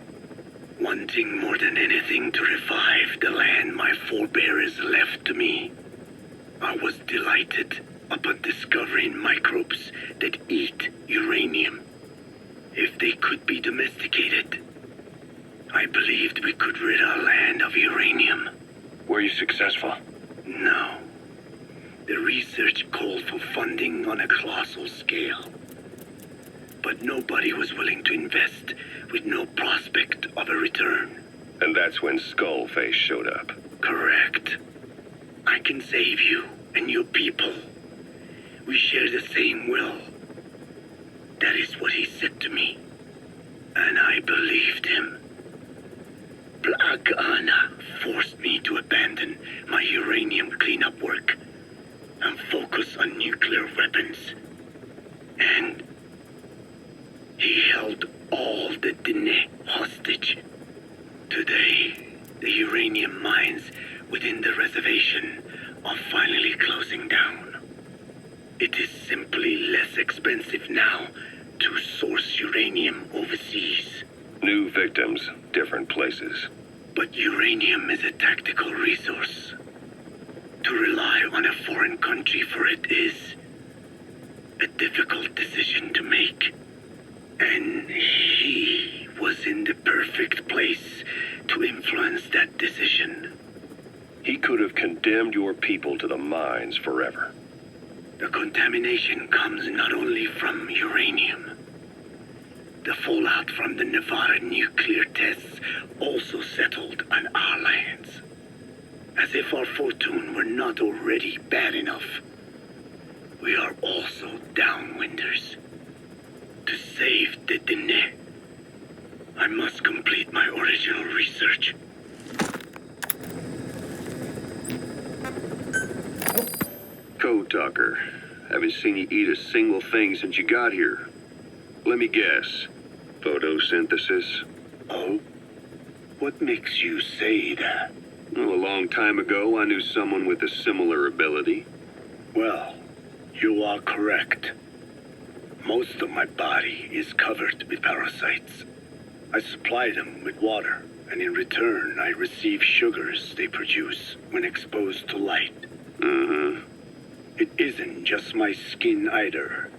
[SPEAKER 8] Wanting more than anything to revive the land my forebears left to me, I was delighted upon discovering microbes that eat uranium. If they could be domesticated, I believed we could rid our land of uranium.
[SPEAKER 4] Were you successful?
[SPEAKER 8] No. The research called for funding on a colossal scale. But nobody was willing to invest with no prospect of a return.
[SPEAKER 1] And that's when Skullface showed up.
[SPEAKER 8] Correct. I can save you and your people. We share the same will. That is what he said to me. And I believed him. Black Ana forced me to abandon my uranium cleanup work and focus on nuclear weapons. And he held all the Diné hostage. Today, the uranium mines within the reservation are finally closing down. It is simply less expensive now to source uranium overseas.
[SPEAKER 1] New victims, different places.
[SPEAKER 8] But uranium is a tactical resource. To rely on a foreign country for it is a difficult decision to make. And he was in the perfect place to influence that decision.
[SPEAKER 1] He could have condemned your people to the mines forever.
[SPEAKER 8] The contamination comes not only from uranium. The fallout from the Nevada nuclear tests also settled on our lands. As if our fortune were not already bad enough, we are also downwinders. To save the Diné, I must complete my original research.
[SPEAKER 1] Code Talker, haven't seen you eat a single thing since you got here. Let me guess. Photosynthesis?
[SPEAKER 8] Oh? What makes you say that?
[SPEAKER 1] Well, a long time ago, I knew someone with a similar ability.
[SPEAKER 8] Well, you are correct. Most of my body is covered with parasites. I supply them with water, and in return, I receive sugars they produce when exposed to light. It isn't just my skin either.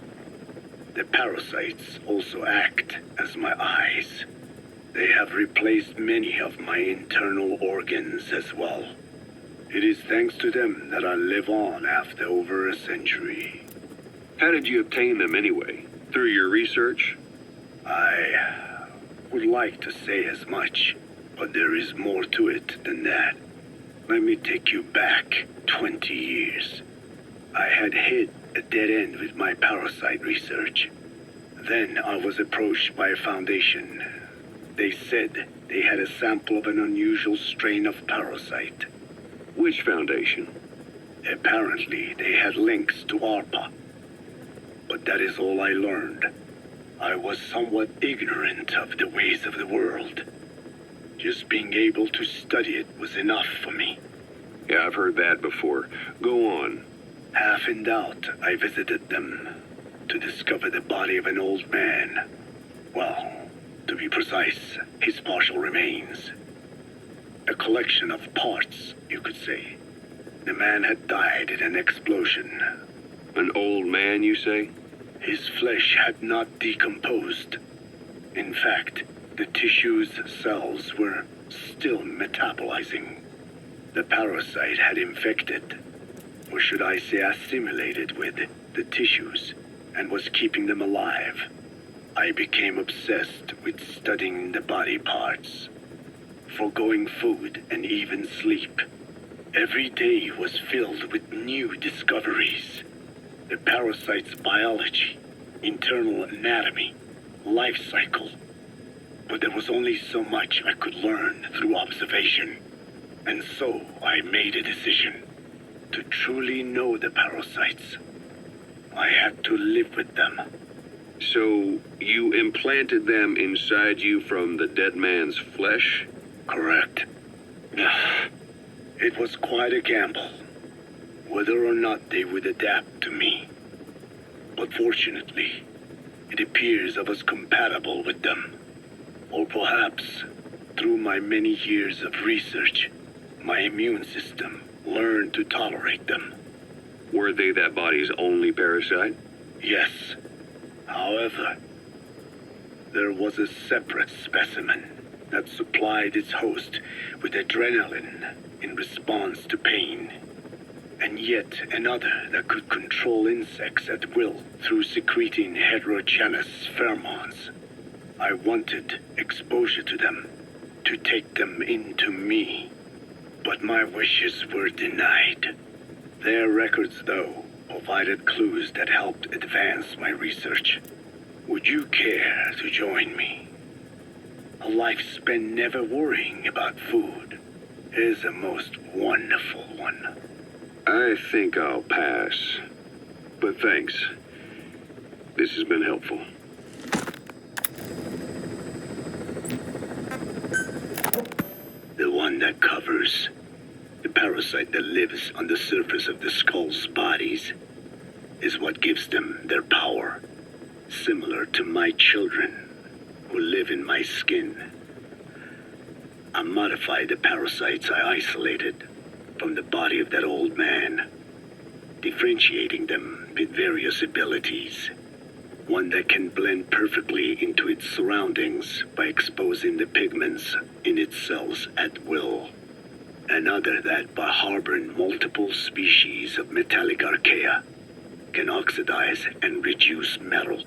[SPEAKER 8] The parasites also act as my eyes. They have replaced many of my internal organs as well. It is thanks to them that I live on after over a century.
[SPEAKER 1] How did you obtain them anyway? Through your research?
[SPEAKER 8] I would like to say as much, but there is more to it than that. Let me take you back 20 years. I had hit a dead end with my parasite research. Then I was approached by a foundation. They said they had a sample of an unusual strain of parasite.
[SPEAKER 1] Which foundation?
[SPEAKER 8] Apparently, they had links to ARPA. But that is all I learned. I was somewhat ignorant of the ways of the world. Just being able to study it was enough for me.
[SPEAKER 1] Yeah, I've heard that before. Go on.
[SPEAKER 8] Half in doubt, I visited them to discover the body of an old man. Well, to be precise, his partial remains. A collection of parts, you could say. The man had died in an explosion.
[SPEAKER 1] An old man, you say?
[SPEAKER 8] His flesh had not decomposed. In fact, the tissue's cells were still metabolizing. The parasite had infected, or should I say assimilated with, the tissues, and was keeping them alive. I became obsessed with studying the body parts, foregoing food and even sleep. Every day was filled with new discoveries. The parasite's biology, internal anatomy, life cycle. But there was only so much I could learn through observation. And so I made a decision. To truly know the parasites, I had to live with them.
[SPEAKER 1] So, you implanted them inside you from the dead man's flesh?
[SPEAKER 8] Correct. It was quite a gamble, whether or not they would adapt to me. But fortunately, it appears I was compatible with them. Or perhaps, through my many years of research, my immune system learned to tolerate them.
[SPEAKER 1] Were they that body's only parasite?
[SPEAKER 8] Yes. However, there was a separate specimen that supplied its host with adrenaline in response to pain, and yet another that could control insects at will through secreting heterogeneous pheromones. I wanted exposure to them, to take them into me, but my wishes were denied. Their records, though, provided clues that helped advance my research. Would you care to join me? A life spent never worrying about food is a most wonderful one.
[SPEAKER 1] I think I'll pass. But thanks. This has been helpful.
[SPEAKER 8] The one that covers. The parasite that lives on the surface of the skull's bodies is what gives them their power. Similar to my children who live in my skin. I modified the parasites I isolated from the body of that old man, differentiating them with various abilities. One that can blend perfectly into its surroundings by exposing the pigments in its cells at will. Another that, by harboring multiple species of metallic archaea, can oxidize and reduce metal.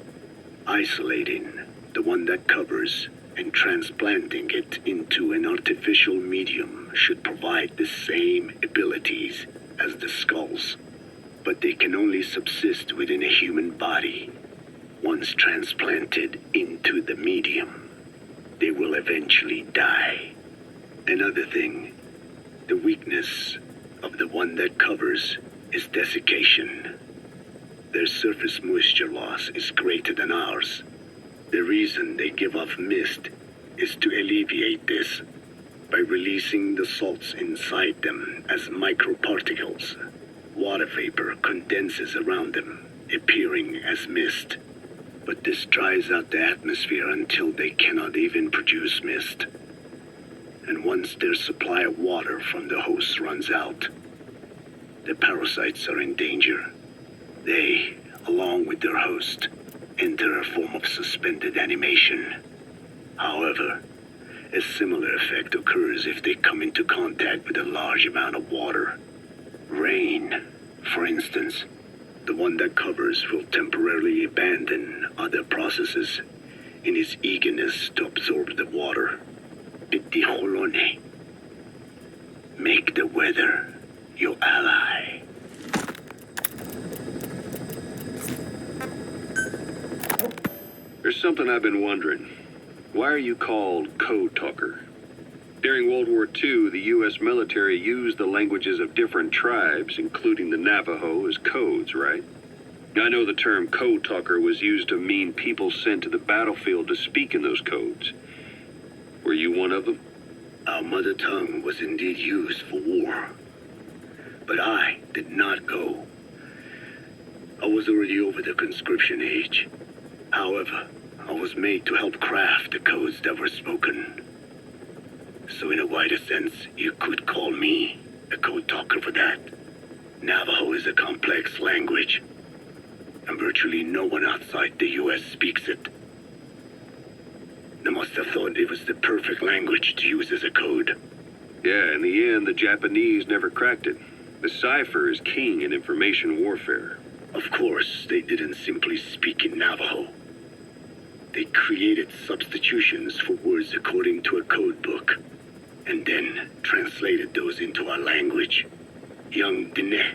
[SPEAKER 8] Isolating the one that covers and transplanting it into an artificial medium should provide the same abilities as the skulls, but they can only subsist within a human body. Once transplanted into the medium, they will eventually die. Another thing, the weakness of the one that covers is desiccation. Their surface moisture loss is greater than ours. The reason they give off mist is to alleviate this by releasing the salts inside them as microparticles. Water vapor condenses around them, appearing as mist. But this dries out the atmosphere until they cannot even produce mist. And once their supply of water from the host runs out, the parasites are in danger. They, along with their host, enter a form of suspended animation. However, a similar effect occurs if they come into contact with a large amount of water. Rain, for instance. The one that covers will temporarily abandon other processes in his eagerness to absorb the water. Pitijolone. Make the weather your ally.
[SPEAKER 1] There's something I've been wondering. Why are you called Code Talker? During World War II, the U.S. military used the languages of different tribes, including the Navajo, as codes, right? I know the term Code Talker was used to mean people sent to the battlefield to speak in those codes. Were you one of them?
[SPEAKER 8] Our mother tongue was indeed used for war. But I did not go. I was already over the conscription age. However, I was made to help craft the codes that were spoken. So in a wider sense, you could call me a code talker for that. Navajo is a complex language, and virtually no one outside the US speaks it. They must have thought it was the perfect language to use as a code.
[SPEAKER 1] Yeah, in the end, the Japanese never cracked it. The cipher is king in information warfare.
[SPEAKER 8] Of course, they didn't simply speak in Navajo. They created substitutions for words according to a code book, and then translated those into our language. Young Diné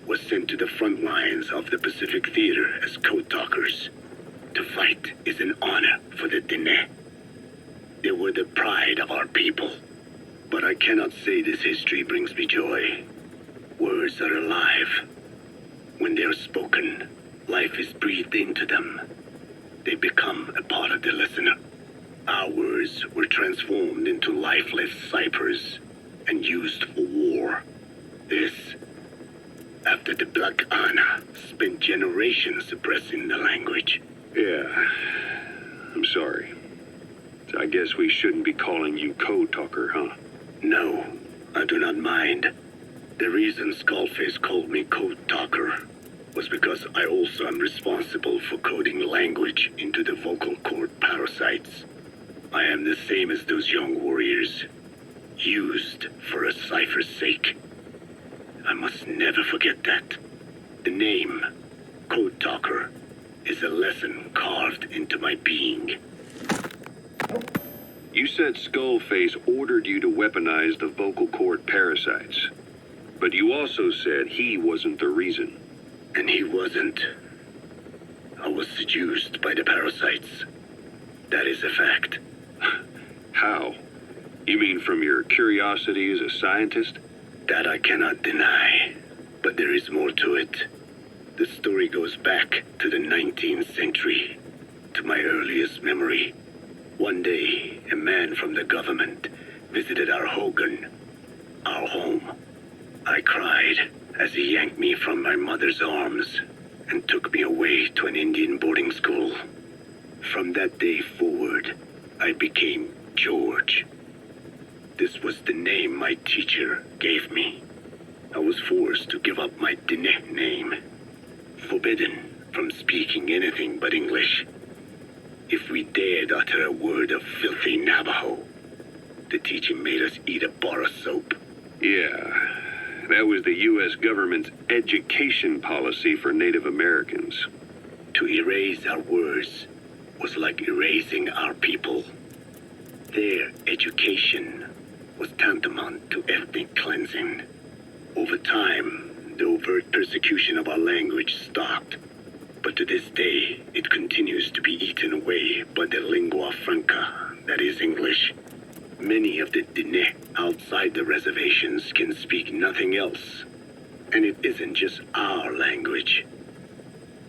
[SPEAKER 8] was sent to the front lines of the Pacific Theater as code talkers. To fight is an honor for the Diné. They were the pride of our people. But I cannot say this history brings me joy. Words are alive. When they are spoken, life is breathed into them. They become a part of the listener. Our words were transformed into lifeless ciphers and used for war. This, after the Black Ana spent generations suppressing the language.
[SPEAKER 1] Yeah, I'm sorry. I guess we shouldn't be calling you code talker, huh?
[SPEAKER 8] No, I do not mind. The reason Skullface called me code talker was because I also am responsible for coding language into the vocal cord parasites. I am the same as those young warriors, used for a cipher's sake. I must never forget that. The name, Code Talker, is a lesson carved into my being.
[SPEAKER 1] You said Skullface ordered you to weaponize the vocal cord parasites. But you also said he wasn't the reason.
[SPEAKER 8] And he wasn't. I was seduced by the parasites. That is a fact.
[SPEAKER 1] How? You mean from your curiosity as a scientist?
[SPEAKER 8] That I cannot deny. But there is more to it. The story goes back to the 19th century, to my earliest memory. One day, a man from the government visited our hogan, our home. I cried as he yanked me from my mother's arms and took me away to an Indian boarding school. From that day forward, I became George. This was the name my teacher gave me. I was forced to give up my Diné name, forbidden from speaking anything but English. If we dared utter a word of filthy Navajo, the teacher made us eat a bar of soap.
[SPEAKER 1] Yeah, that was the U.S. government's education policy for Native Americans.
[SPEAKER 8] To erase our words was like erasing our people. Their education was tantamount to ethnic cleansing. Over time, the overt persecution of our language stopped. But to this day, it continues to be eaten away by the lingua franca, that is English. Many of the Diné outside the reservations can speak nothing else. And it isn't just our language.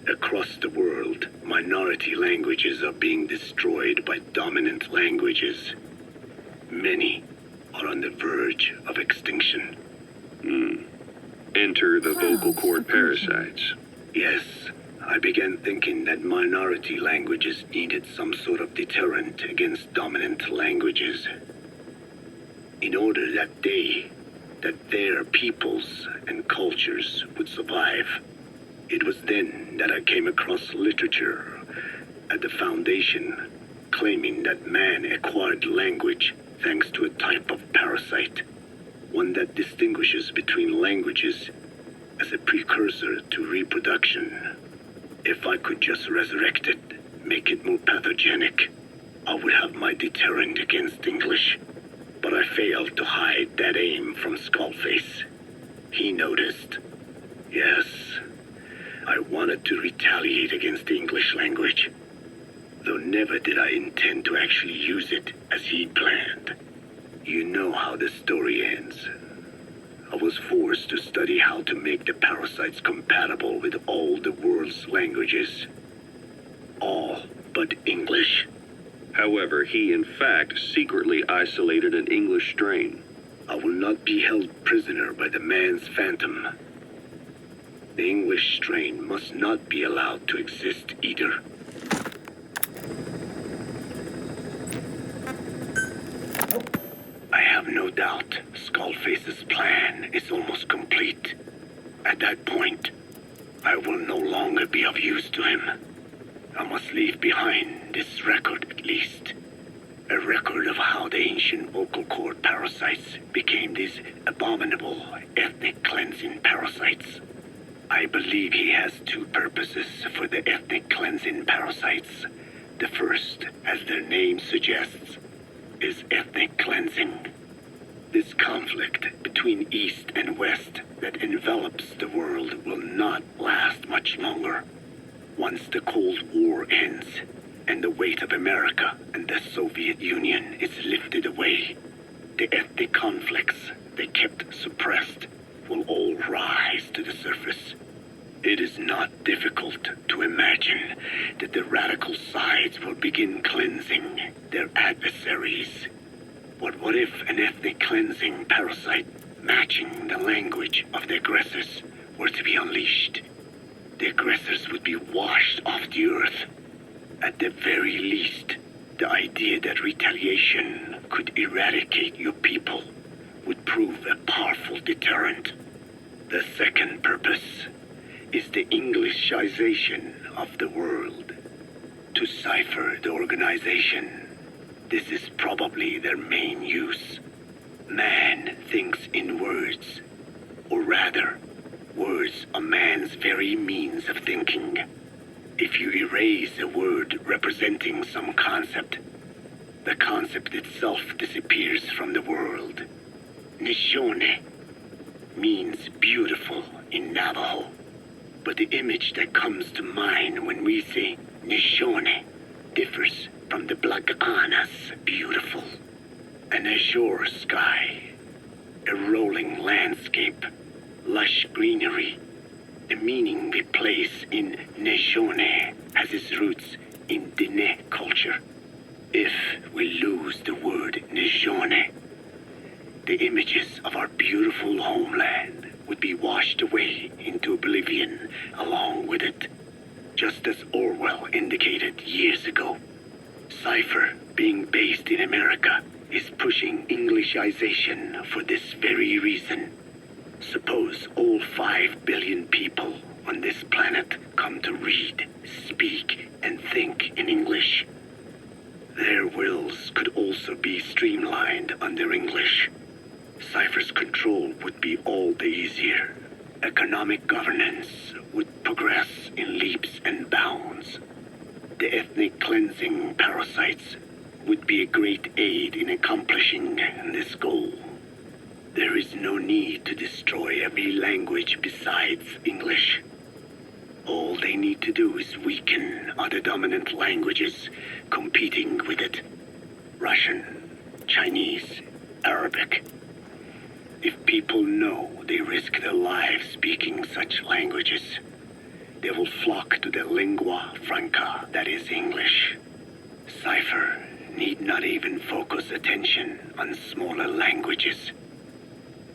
[SPEAKER 8] Across the world, minority languages are being destroyed by dominant languages. Many are on the verge of extinction.
[SPEAKER 1] Enter the vocal cord parasites.
[SPEAKER 8] Yes. I began thinking that minority languages needed some sort of deterrent against dominant languages. In order that their peoples and cultures would survive. It was then that I came across literature at the Foundation claiming that man acquired language thanks to a type of parasite, one that distinguishes between languages as a precursor to reproduction. If I could just resurrect it, make it more pathogenic, I would have my deterrent against English. But I failed to hide that aim from Skullface. He noticed. Yes, I wanted to retaliate against the English language, though never did I intend to actually use it as he planned. You know how the story ends. I was forced to study how to make the parasites compatible with all the world's languages. All but English.
[SPEAKER 1] However, he in fact secretly isolated an English strain.
[SPEAKER 8] I will not be held prisoner by the man's phantom. The English strain must not be allowed to exist either. I have no doubt Skullface's plan is almost complete. At that point, I will no longer be of use to him. I must leave behind this record at least. A record of how the ancient vocal cord parasites became these abominable ethnic cleansing parasites. I believe he has two purposes for the ethnic cleansing parasites. The first, as their name suggests, is ethnic cleansing. This conflict between East and West that envelops the world will not last much longer. Once the Cold War ends, and the weight of America and the Soviet Union is lifted away, the ethnic conflicts they kept suppressed will all rise to the surface. It is not difficult to imagine that the radical sides will begin cleansing their adversaries. But what if an ethnic cleansing parasite matching the language of the aggressors were to be unleashed? The aggressors would be washed off the earth. At the very least, the idea that retaliation could eradicate your people would prove a powerful deterrent. The second purpose is the Englishization of the world. To cipher the organization, this is probably their main use. Man thinks in words, or rather, words are man's very means of thinking. If you erase a word representing some concept, the concept itself disappears from the world. Nishone means beautiful in Navajo, but the image that comes to mind when we say Nishone differs from the Blagana's beautiful. An azure sky, a rolling landscape, lush greenery. The meaning we place in Nishone has its roots in Dene culture. If we lose the word Nishone, the images of our beautiful homeland would be washed away into oblivion along with it, just as Orwell indicated years ago. Cipher, being based in America, is pushing Englishization for this very reason. Suppose all 5 billion people on this planet come to read, speak, and think in English. Their wills could also be streamlined under English. Cipher's control would be all the easier. Economic governance would progress in leaps and bounds. The ethnic cleansing parasites would be a great aid in accomplishing this goal. There is no need to destroy every language besides English. All they need to do is weaken other dominant languages competing with it. Russian, Chinese, Arabic. If people know they risk their lives speaking such languages, they will flock to the lingua franca that is English. Cipher need not even focus attention on smaller languages.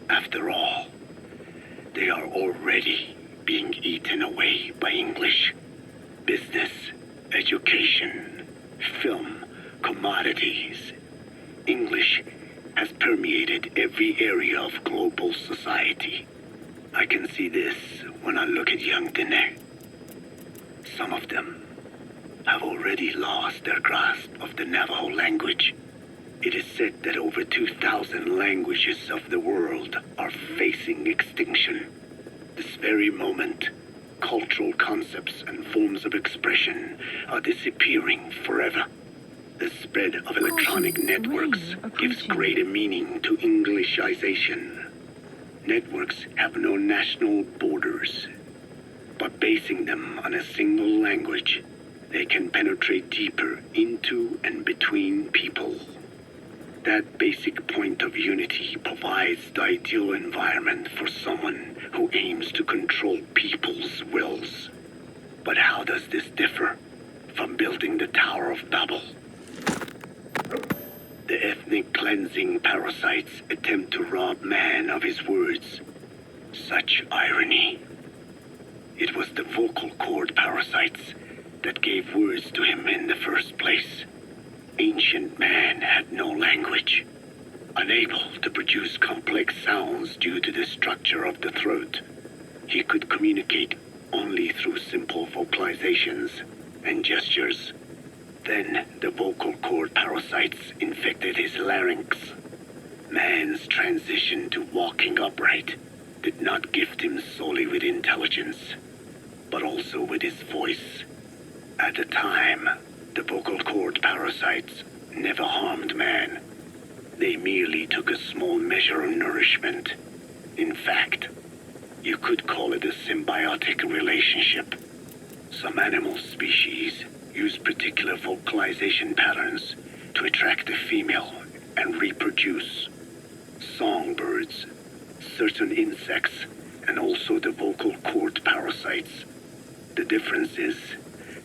[SPEAKER 8] After all, they are already being eaten away by English. Business, education, film, commodities. English has permeated every area of global society. I can see this when I look at young Dene. Some of them have already lost their grasp of the Navajo language. It is said that over 2,000 languages of the world are facing extinction. This very moment, cultural concepts and forms of expression are disappearing forever. The spread of electronic networks gives greater meaning to Englishization. Networks have no national borders. By basing them on a single language, they can penetrate deeper into and between people. That basic point of unity provides the ideal environment for someone who aims to control people's wills. But how does this differ from building the Tower of Babel? The ethnic cleansing parasites attempt to rob man of his words. Such irony. It was the vocal cord parasites that gave words to him in the first place. Ancient man had no language, unable to produce complex sounds due to the structure of the throat. He could communicate only through simple vocalizations and gestures. Then the vocal cord parasites infected his larynx. Man's transition to walking upright did not gift him solely with intelligence, but also with his voice. At the time, the vocal cord parasites never harmed man. They merely took a small measure of nourishment. In fact, you could call it a symbiotic relationship. Some animal species use particular vocalization patterns to attract a female and reproduce. Songbirds, certain insects, and also the vocal cord parasites. The difference is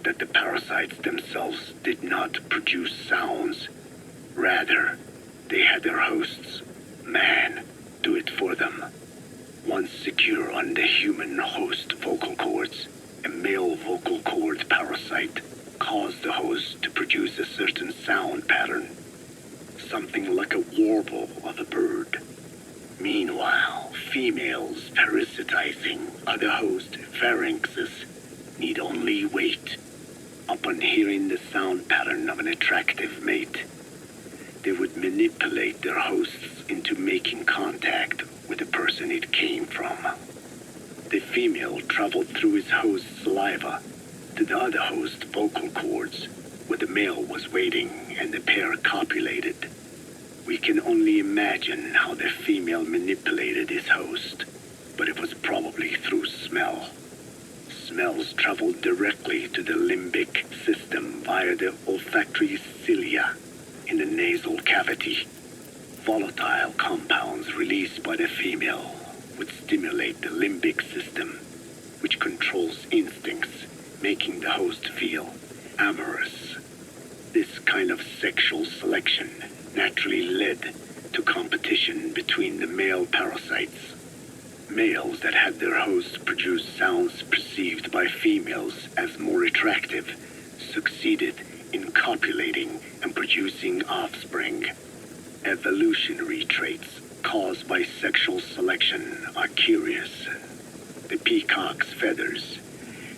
[SPEAKER 8] that the parasites themselves did not produce sounds. Rather, they had their hosts, man, do it for them. Once secure on the human host vocal cords, a male vocal cord parasite caused the host to produce a certain sound pattern, something like a warble of a bird. Meanwhile, females parasitizing other host pharynxes need only wait. Upon hearing the sound pattern of an attractive mate, they would manipulate their hosts into making contact with the person it came from. The female traveled through his host's saliva to the other host's vocal cords, where the male was waiting, and the pair copulated. We can only imagine how the female manipulated his host, but it was probably through smell. Smells traveled directly to the limbic system via the olfactory cilia in the nasal cavity. Volatile compounds released by the female would stimulate the limbic system, which controls instincts, making the host feel amorous. This kind of sexual selection naturally led to competition between the male parasites. Males that had their hosts produce sounds perceived by females as more attractive succeeded in copulating and producing offspring. Evolutionary traits caused by sexual selection are curious. The peacock's feathers,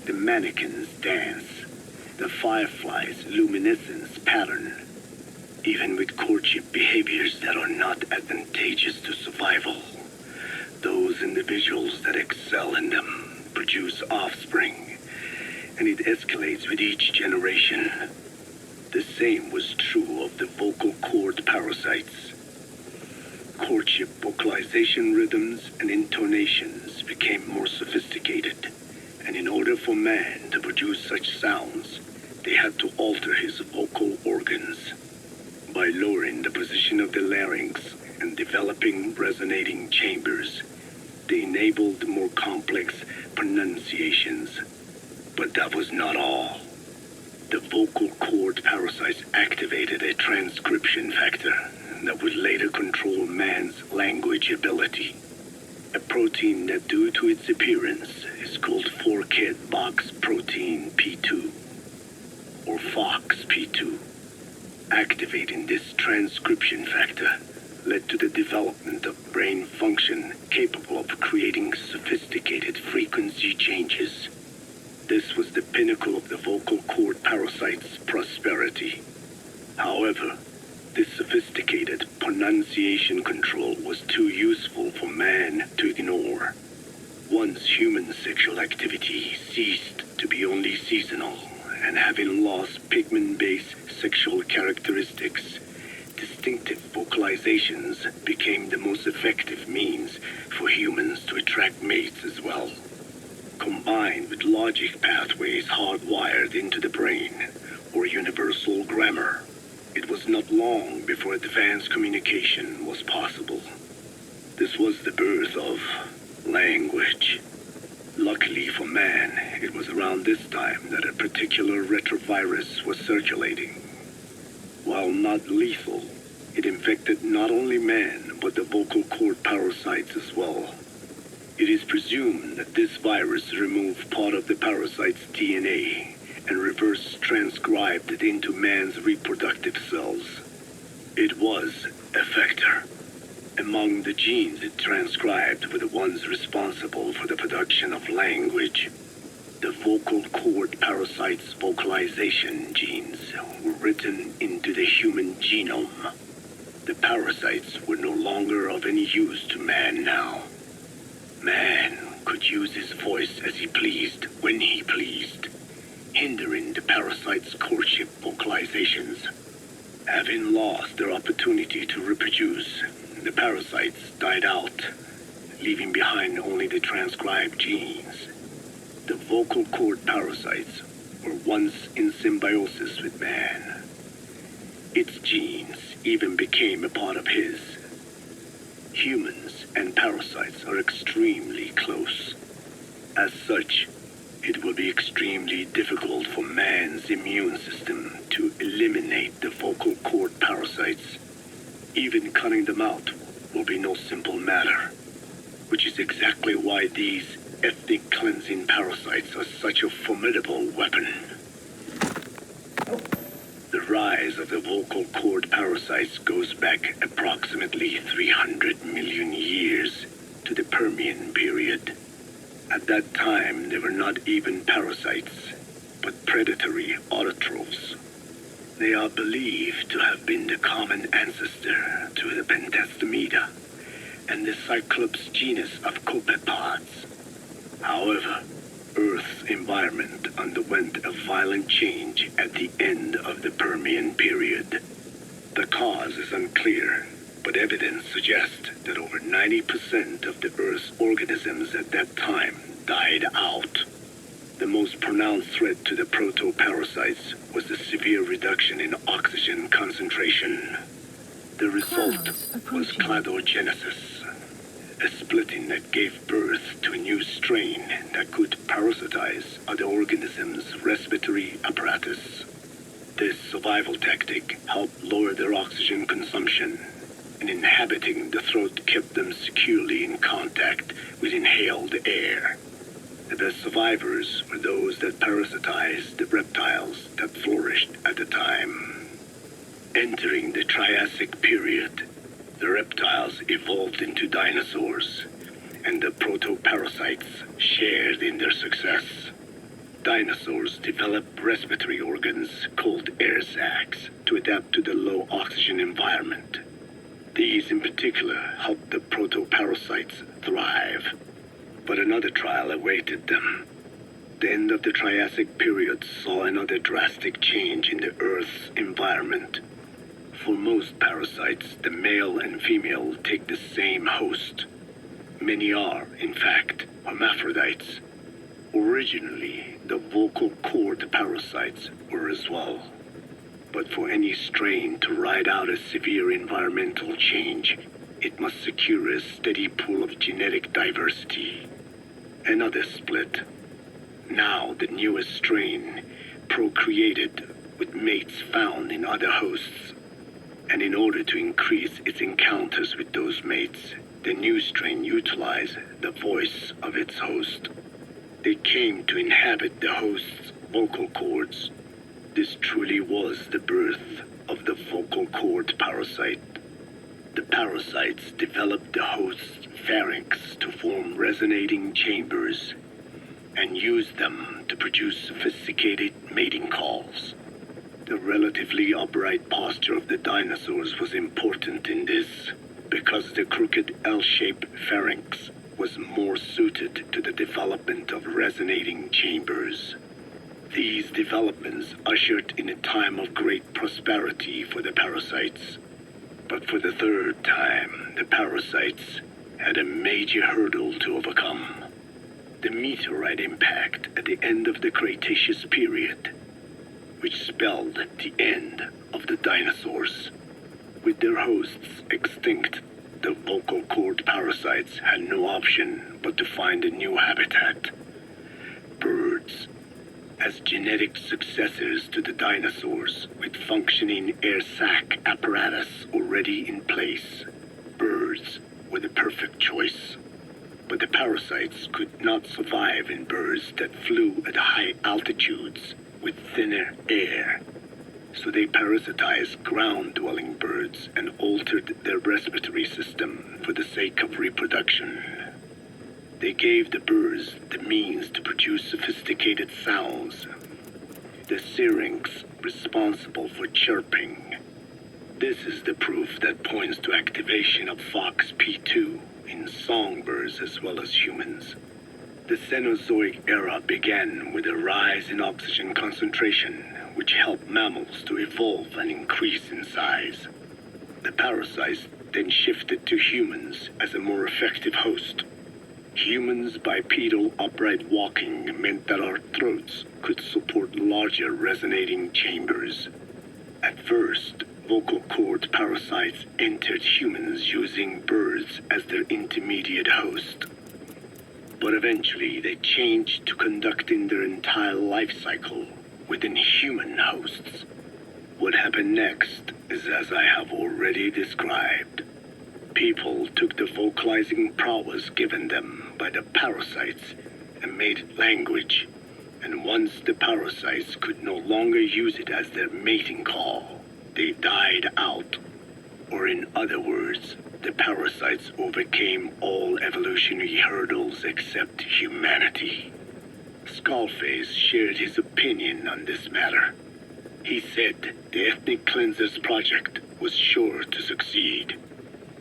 [SPEAKER 8] the mannequin's dance, the firefly's luminescence pattern. Even with courtship behaviors that are not advantageous to survival, those individuals that excel in them produce offspring, and it escalates with each generation. The same was true of the vocal cord parasites. Courtship vocalization rhythms and intonations became more sophisticated, and in order for man to produce such sounds, they had to alter his vocal organs. By lowering the position of the larynx and developing resonating chambers, they enabled more complex pronunciations. But that was not all. The vocal cord parasites activated a transcription factor that would later control man's language ability. A protein that, due to its appearance, is called forkhead box protein P2, or FOXP2. Activating this transcription factor led to the development of brain function capable of creating sophisticated frequency changes. This was the pinnacle of the vocal cord parasite's prosperity. However, this sophisticated pronunciation control was too useful for man to ignore. Once human sexual activity ceased to be only seasonal, and having lost pigment-based sexual characteristics, distinctive vocalizations became the most effective means for humans to attract mates as well. Combined with logic pathways hardwired into the brain, or universal grammar, it was not long before advanced communication was possible. This was the birth of language. Luckily for man, it was around this time that a particular retrovirus was circulating. While not lethal, it affected not only man, but the vocal cord parasites as well. It is presumed that this virus removed part of the parasite's DNA and reverse transcribed it into man's reproductive cells. It was a vector. Among the genes it transcribed were the ones responsible for the production of language. The vocal cord parasite's vocalization genes were written into the human genome. The parasites were no longer of any use to man now. Man could use his voice as he pleased, when he pleased, hindering the parasite's courtship vocalizations. Having lost their opportunity to reproduce, the parasites died out, leaving behind only the transcribed genes. The vocal cord parasites were once in symbiosis with man. Its genes even became a part of his. Humans and parasites are extremely close. As such, it will be extremely difficult for man's immune system to eliminate the vocal cord parasites. Even cutting them out will be no simple matter, which is exactly why these ethnic cleansing parasites are such a formidable weapon. The rise of the vocal cord parasites goes back approximately 300 million years to the Permian period. At that time, they were not even parasites, but predatory autotrophs. They are believed to have been the common ancestor to the TabbzMania and the Cyclops genus of copepods. However, Earth's environment underwent a violent change at the end of the Permian period. The cause is unclear, but evidence suggests that over 90% of the Earth's organisms at that time died out. The most pronounced threat to the protoparasites was the severe reduction in oxygen concentration. The result was cladogenesis, a splitting that gave birth to a new strain that could parasitize other organisms' respiratory apparatus. This survival tactic helped lower their oxygen consumption, and inhabiting the throat kept them securely in contact with inhaled air. The best survivors were those that parasitized the reptiles that flourished at the time. Entering the Triassic period, the reptiles evolved into dinosaurs, and the protoparasites shared in their success. Dinosaurs developed respiratory organs called air sacs to adapt to the low oxygen environment. These in particular helped the protoparasites thrive. But another trial awaited them. The end of the Triassic period saw another drastic change in the Earth's environment. For most parasites, the male and female take the same host. Many are, in fact, hermaphrodites. Originally, the vocal cord parasites were as well. But for any strain to ride out a severe environmental change, it must secure a steady pool of genetic diversity. Another split. Now the newest strain procreated with mates found in other hosts. And in order to increase its encounters with those mates, the new strain utilized the voice of its host. They came to inhabit the host's vocal cords. This truly was the birth of the vocal cord parasite. The parasites developed the host's pharynx to form resonating chambers and used them to produce sophisticated mating calls. The relatively upright posture of the dinosaurs was important in this, because the crooked L-shaped pharynx was more suited to the development of resonating chambers. These developments ushered in a time of great prosperity for the parasites. But for the third time, the parasites had a major hurdle to overcome. The meteorite impact at the end of the Cretaceous period, which spelled the end of the dinosaurs. With their hosts extinct, the vocal cord parasites had no option but to find a new habitat. Birds, as genetic successors to the dinosaurs with functioning air sac apparatus already in place. Birds were the perfect choice. But the parasites could not survive in birds that flew at high altitudes with thinner air. So they parasitized ground-dwelling birds and altered their respiratory system for the sake of reproduction. They gave the birds the means to produce sophisticated sounds, the syrinx responsible for chirping. This is the proof that points to activation of FOXP2 in songbirds as well as humans. The Cenozoic era began with a rise in oxygen concentration, which helped mammals to evolve and increase in size. The parasites then shifted to humans as a more effective host. Humans' bipedal upright walking meant that our throats could support larger resonating chambers. At first, vocal cord parasites entered humans using birds as their intermediate host. But eventually they changed to conducting their entire life cycle within human hosts. What happened next is as I have already described. People took the vocalizing prowess given them by the parasites and made it language. And once the parasites could no longer use it as their mating call, they died out. Or in other words, the parasites overcame all evolutionary hurdles except humanity. Skullface shared his opinion on this matter. He said the Ethnic Cleansers Project was sure to succeed.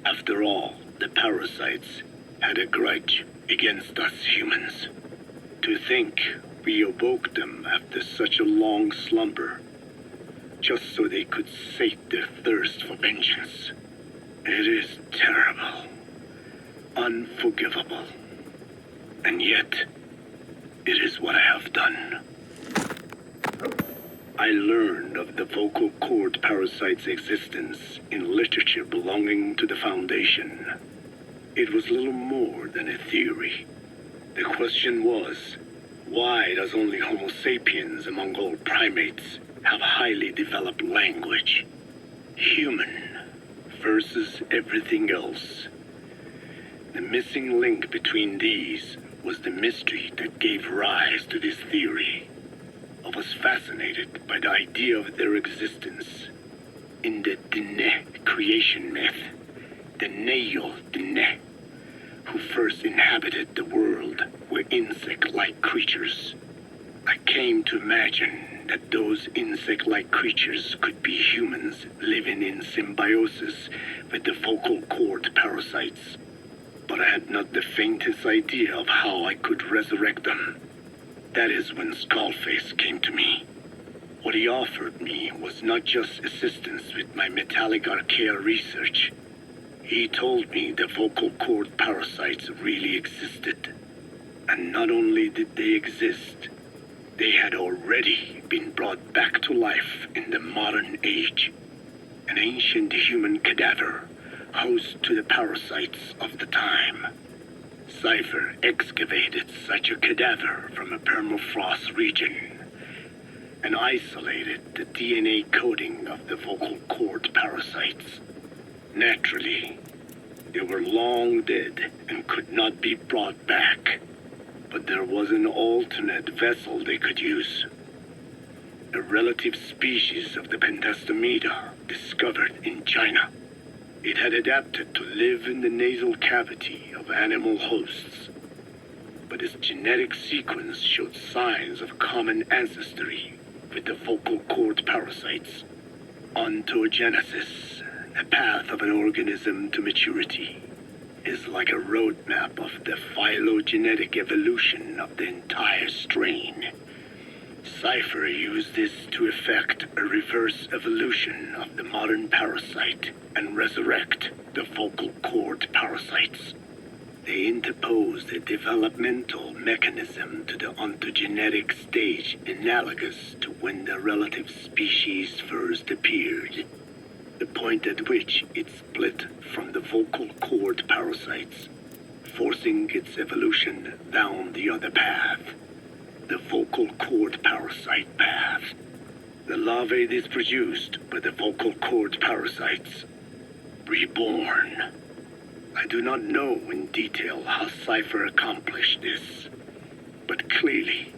[SPEAKER 8] After all, the parasites had a grudge against us humans. To think we awoke them after such a long slumber, just so they could sate their thirst for vengeance. It is terrible, unforgivable, and yet it is what I have done. I learned of the vocal cord parasite's existence in literature belonging to the Foundation. It was little more than a theory. The question was, why does only Homo sapiens among all primates have highly developed language? Human versus everything else. The missing link between these was the mystery that gave rise to this theory. I was fascinated by the idea of their existence. In the Dene creation myth, the Neyo Dene, who first inhabited the world, were insect-like creatures. I came to imagine that those insect-like creatures could be humans living in symbiosis with the vocal cord parasites. But I had not the faintest idea of how I could resurrect them. That is when Skullface came to me. What he offered me was not just assistance with my metallic archaea research. He told me the vocal cord parasites really existed. And not only did they exist, they had already been brought back to life in the modern age. An ancient human cadaver, host to the parasites of the time. Cypher excavated such a cadaver from a permafrost region and isolated the DNA coding of the vocal cord parasites. Naturally, they were long dead and could not be brought back, but there was an alternate vessel they could use. A relative species of the Pentastomida discovered in China. It had adapted to live in the nasal cavity of animal hosts, but its genetic sequence showed signs of common ancestry with the vocal cord parasites. Ontogenesis, the path of an organism to maturity, is like a roadmap of the phylogenetic evolution of the entire strain. Cypher used this to effect a reverse evolution of the modern parasite and resurrect the vocal cord parasites. They interposed a developmental mechanism to the ontogenetic stage analogous to when the relative species first appeared, the point at which it split from the vocal cord parasites, forcing its evolution down the other path. the vocal cord parasite path. The larvae is produced by the vocal cord parasites, reborn. I do not know in detail how Cypher accomplished this, but clearly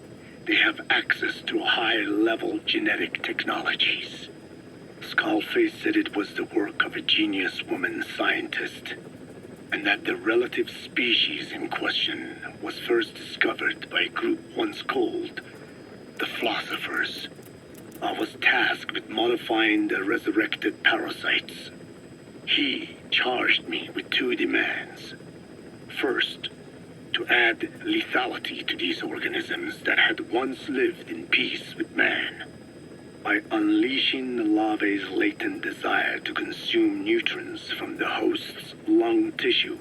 [SPEAKER 8] they have access to high-level genetic technologies. Skullface said it was the work of a genius woman scientist, and that the relative species in question was first discovered by a group once called the Philosophers. I was tasked with modifying the resurrected parasites. He charged me with two demands. First, to add lethality to these organisms that had once lived in peace with man, by unleashing the larvae's latent desire to consume nutrients from the host's lung tissue,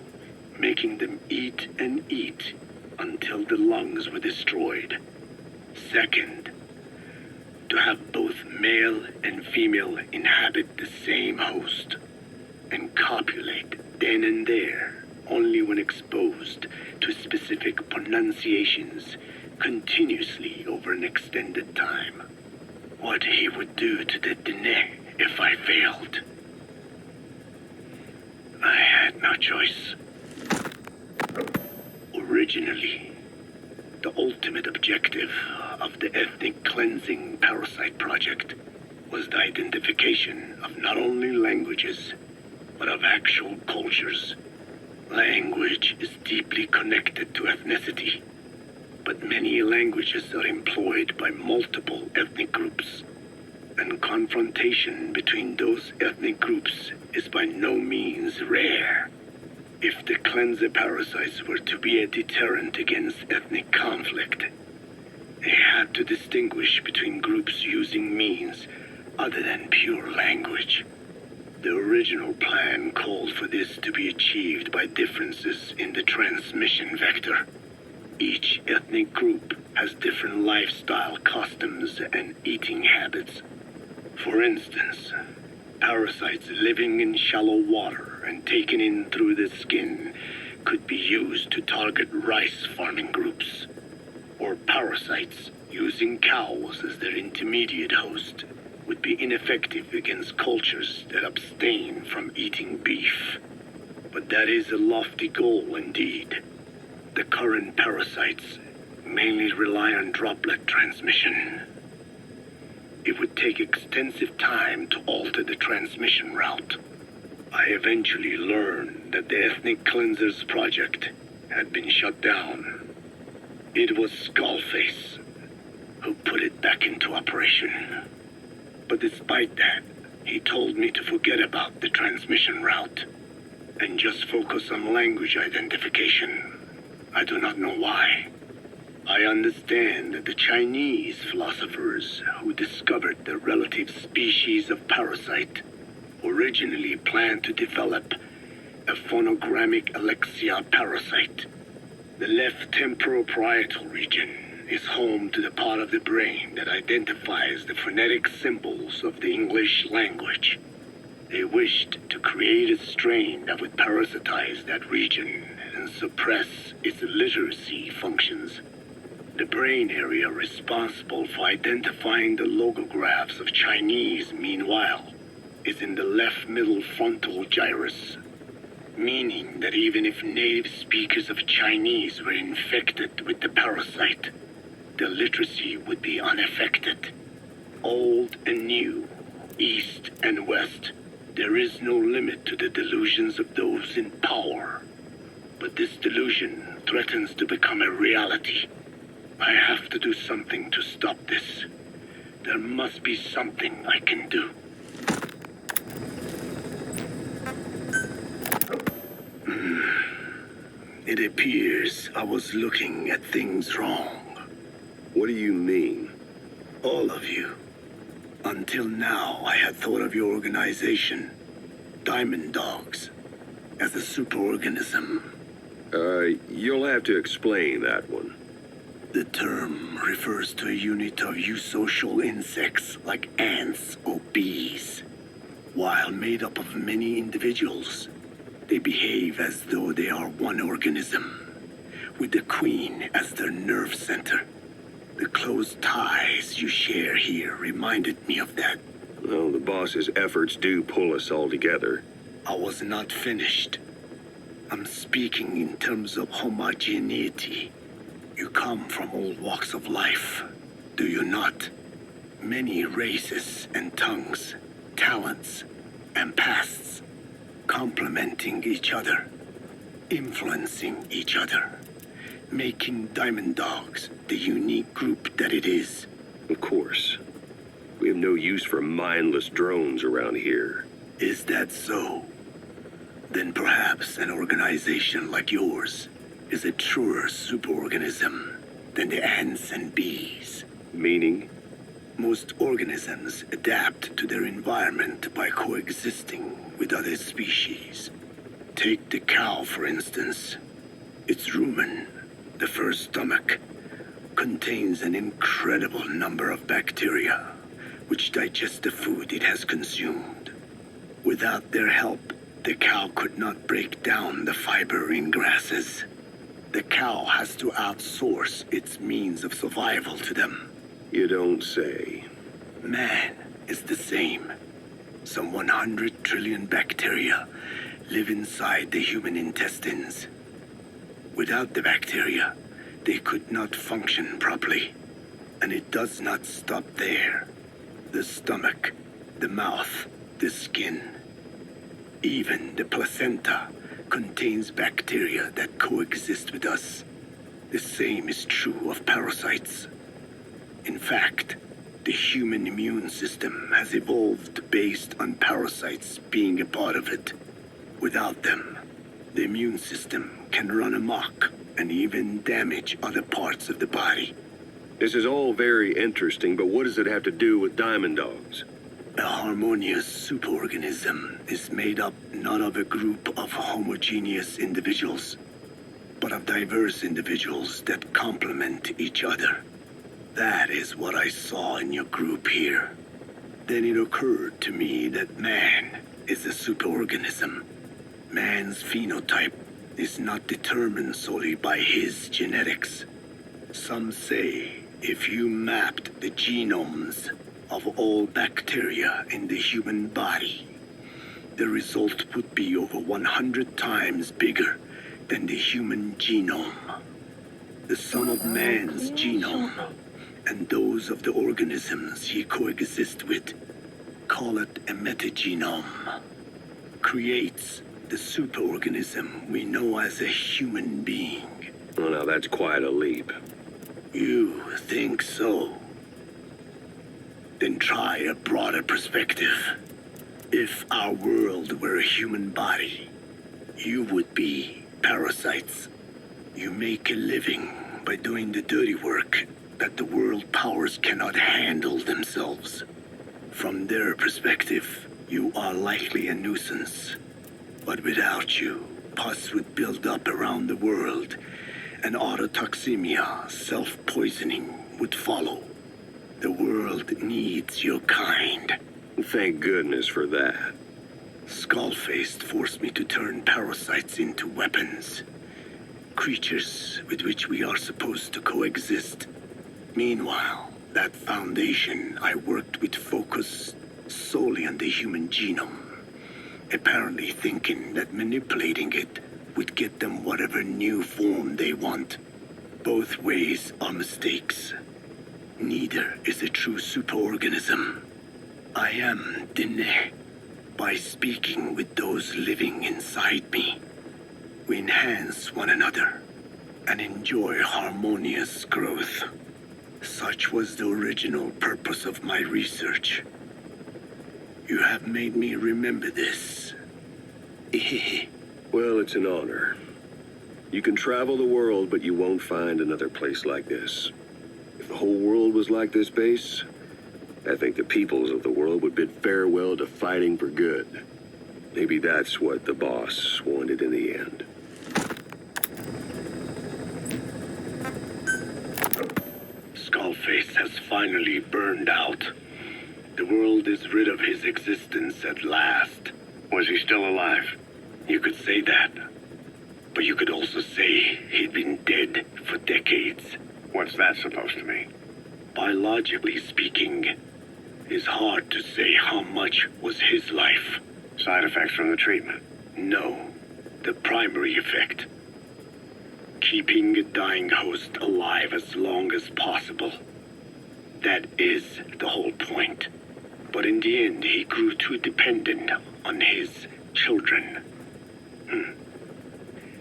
[SPEAKER 8] making them eat and eat until the lungs were destroyed. Second, to have both male and female inhabit the same host and copulate then and there only when exposed to specific pronunciations continuously over an extended time. What he would do to the Dene if I failed. I had no choice. Originally, the ultimate objective of the ethnic cleansing parasite project was the identification of not only languages, but of actual cultures. Language is deeply connected to ethnicity, but many languages are employed by multiple ethnic groups, and confrontation between those ethnic groups is by no means rare. If the cleanser parasites were to be a deterrent against ethnic conflict, they had to distinguish between groups using means other than pure language. The original plan called for this to be achieved by differences in the transmission vector. Each ethnic group has different lifestyle customs and eating habits. For instance, parasites living in shallow water and taken in through the skin could be used to target rice farming groups, or parasites using cows as their intermediate host would be ineffective against cultures that abstain from eating beef. But that is a lofty goal indeed. The current parasites mainly rely on droplet transmission. It would take extensive time to alter the transmission route. I eventually learned that the Ethnic Cleansers project had been shut down. It was Skullface who put it back into operation. But despite that, he told me to forget about the transmission route and just focus on language identification. I do not know why. I understand that the Chinese philosophers who discovered the relative species of parasite originally planned to develop a phonogrammic Alexia parasite. The left temporal parietal region is home to the part of the brain that identifies the phonetic symbols of the English language. They wished to create a strain that would parasitize that region and suppress its literacy functions. The brain area responsible for identifying the logographs of Chinese, meanwhile, is in the left middle frontal gyrus, meaning that even if native speakers of Chinese were infected with the parasite, the literacy would be unaffected. Old and new, east and west, there is no limit to the delusions of those in power. But this delusion threatens to become a reality. I have to do something to stop this. There must be something I can do. It appears I was looking at things wrong.
[SPEAKER 1] What do you mean?
[SPEAKER 8] All of you. Until now, I had thought of your organization, Diamond Dogs, as a superorganism.
[SPEAKER 1] You'll have to explain that one.
[SPEAKER 8] The term refers to a unit of eusocial insects like ants or bees. While made up of many individuals, they behave as though they are one organism, with the queen as their nerve center. The close ties you share here reminded me of that.
[SPEAKER 1] Well, the boss's efforts do pull us all together.
[SPEAKER 8] I was not finished. I'm speaking in terms of homogeneity. You come from all walks of life, do you not? Many races and tongues, talents and pasts, complementing each other, influencing each other, making Diamond Dogs the unique group that it is.
[SPEAKER 1] Of course. We have no use for mindless drones around here.
[SPEAKER 8] Is that so? Then perhaps an organization like yours is a truer superorganism than the ants and bees.
[SPEAKER 1] Meaning?
[SPEAKER 8] Most organisms adapt to their environment by coexisting with other species. Take the cow, for instance. Its rumen, the first stomach, contains an incredible number of bacteria which digest the food it has consumed. Without their help, the cow could not break down the fiber in grasses. The cow has to outsource its means of survival to them.
[SPEAKER 1] You don't say.
[SPEAKER 8] Man is the same. Some 100 trillion bacteria live inside the human intestines. Without the bacteria, they could not function properly. And it does not stop there. The stomach, the mouth, the skin, even the placenta contains bacteria that coexist with us. The same is true of parasites. In fact, the human immune system has evolved based on parasites being a part of it. Without them, the immune system can run amok and even damage other parts of the body.
[SPEAKER 1] This is all very interesting, but what does it have to do with Diamond Dogs?
[SPEAKER 8] A harmonious superorganism is made up not of a group of homogeneous individuals, but of diverse individuals that complement each other. That is what I saw in your group here. Then it occurred to me that man is a superorganism. Man's phenotype is not determined solely by his genetics. Some say if you mapped the genomes of all bacteria in the human body, the result would be over 100 times bigger than the human genome. The sum of man's genome and those of the organisms he coexists with, call it a metagenome, creates the superorganism we know as a human being.
[SPEAKER 1] Well, now that's quite a leap.
[SPEAKER 8] You think so? Then try a broader perspective. If our world were a human body, you would be parasites. You make a living by doing the dirty work that the world powers cannot handle themselves. From their perspective, you are likely a nuisance. But without you, pus would build up around the world, and autotoxemia, self-poisoning, would follow. The world needs your kind.
[SPEAKER 1] Thank goodness for that.
[SPEAKER 8] Skullfaced forced me to turn parasites into weapons. Creatures with which we are supposed to coexist. Meanwhile, that foundation I worked with focused solely on the human genome, apparently thinking that manipulating it would get them whatever new form they want. Both ways are mistakes. Neither is a true superorganism. I am Dine. By speaking with those living inside me, we enhance one another and enjoy harmonious growth. Such was the original purpose of my research. You have made me remember this.
[SPEAKER 1] Well, it's an honor. You can travel the world, but you won't find another place like this. If the whole world was like this base, I think the peoples of the world would bid farewell to fighting for good. Maybe that's what the boss wanted in the end.
[SPEAKER 8] Skullface has finally burned out. The world is rid of his existence at last.
[SPEAKER 2] Was he still alive?
[SPEAKER 8] You could say that. But you could also say he'd been dead for decades.
[SPEAKER 2] What's that supposed to mean?
[SPEAKER 8] Biologically speaking, it's hard to say how much was his life.
[SPEAKER 2] Side effects from the treatment.
[SPEAKER 8] No, the primary effect. Keeping a dying host alive as long as possible. That is the whole point. But in the end, he grew too dependent on his children.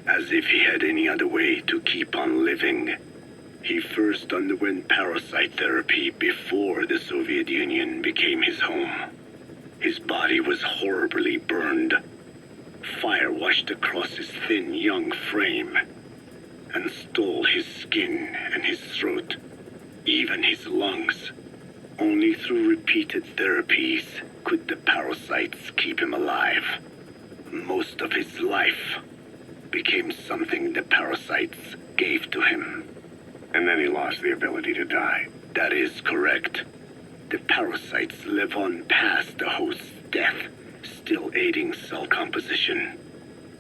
[SPEAKER 8] As if he had any other way to keep on living. He first underwent parasite therapy before the Soviet Union became his home. His body was horribly burned. Fire washed across his thin young frame and stole his skin and his throat, even his lungs. Only through repeated therapies could the parasites keep him alive. Most of his life became something the parasites gave to him.
[SPEAKER 2] And then he lost the ability to die.
[SPEAKER 8] That is correct. The parasites live on past the host's death, still aiding cell composition.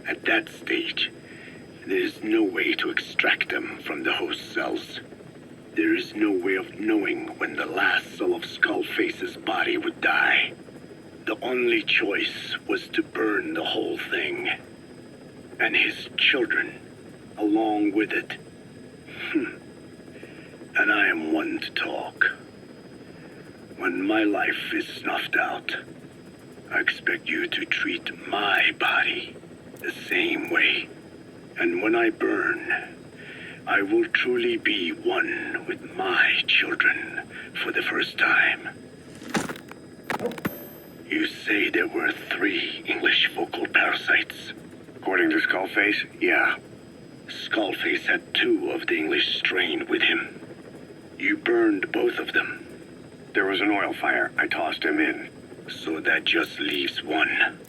[SPEAKER 8] At that stage, there is no way to extract them from the host cells. There is no way of knowing when the last cell of Skullface's body would die. The only choice was to burn the whole thing. And his children, along with it. And I am one to talk. When my life is snuffed out, I expect you to treat my body the same way. And when I burn, I will truly be one with my children for the first time. You say there were 3 English vocal parasites.
[SPEAKER 2] According to Skullface, yeah.
[SPEAKER 8] Skullface had 2 of the English strain with him. You burned both of them.
[SPEAKER 2] There was an oil fire. I tossed him in.
[SPEAKER 8] So that just leaves 1.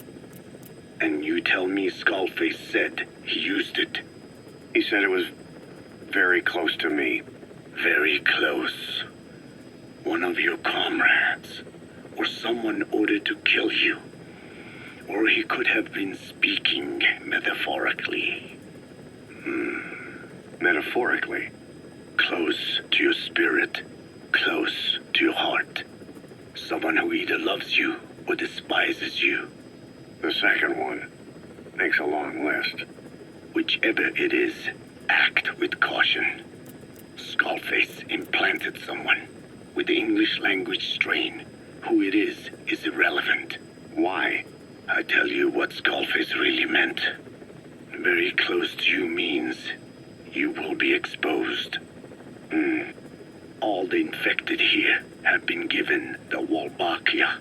[SPEAKER 8] And you tell me Skullface said he used it.
[SPEAKER 2] He said it was very close to me.
[SPEAKER 8] Very close. One of your comrades. Or someone ordered to kill you. Or he could have been speaking metaphorically.
[SPEAKER 2] Metaphorically?
[SPEAKER 8] Close to your spirit. Close to your heart. Someone who either loves you or despises you.
[SPEAKER 2] The second one makes a long list.
[SPEAKER 8] Whichever it is, act with caution. Skullface implanted someone with the English language strain. Who it is irrelevant.
[SPEAKER 2] Why?
[SPEAKER 8] I tell you what Skullface really meant. Very close to you means you will be exposed. All the infected here have been given the Wolbachia.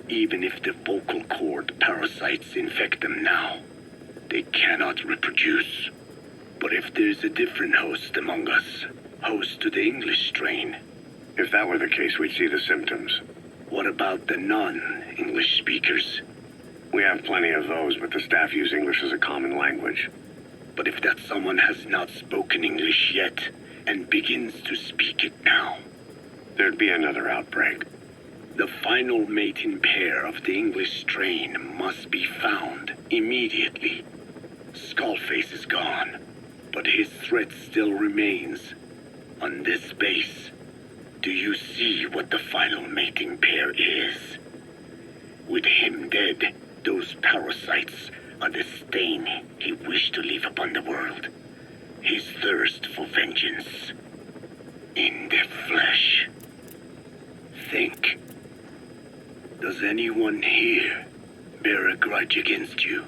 [SPEAKER 8] Even if the vocal cord parasites infect them now, they cannot reproduce. But if there's a different host among us, host to the English strain.
[SPEAKER 2] If that were the case, we'd see the symptoms.
[SPEAKER 8] What about the non-English speakers?
[SPEAKER 2] We have plenty of those, but the staff use English as a common language.
[SPEAKER 8] But if that someone has not spoken English yet, and begins to speak it now,
[SPEAKER 2] there'd be another outbreak.
[SPEAKER 8] The final mating pair of the English strain must be found immediately. Skullface is gone, but his threat still remains. On this base, do you see what the final mating pair is? With him dead, those parasites are the stain he wished to leave upon the world. His thirst for vengeance. In the flesh. Think. Does anyone here bear a grudge against you?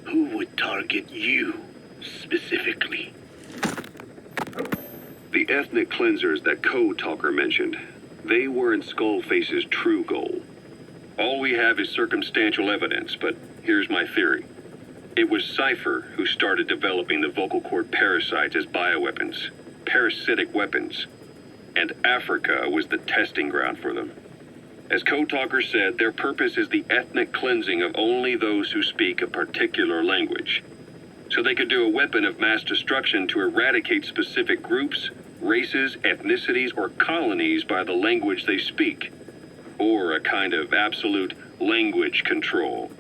[SPEAKER 8] Who would target you, specifically?
[SPEAKER 1] The ethnic cleansers that Code Talker mentioned, they weren't Skullface's true goal. All we have is circumstantial evidence, but here's my theory. It was Cypher who started developing the vocal cord parasites as bioweapons, parasitic weapons, and Africa was the testing ground for them. As Code Talker said, their purpose is the ethnic cleansing of only those who speak a particular language. So they could do a weapon of mass destruction to eradicate specific groups, races, ethnicities, or colonies by the language they speak. Or a kind of absolute language control.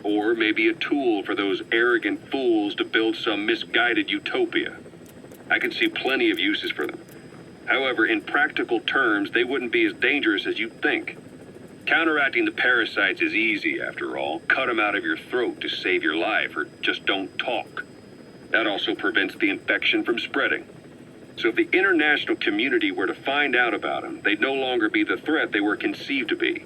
[SPEAKER 1] Or maybe a tool for those arrogant fools to build some misguided utopia. I can see plenty of uses for them. However, in practical terms, they wouldn't be as dangerous as you'd think. Counteracting the parasites is easy, after all. Cut them out of your throat to save your life, or just don't talk. That also prevents the infection from spreading. So if the international community were to find out about them, they'd no longer be the threat they were conceived to be.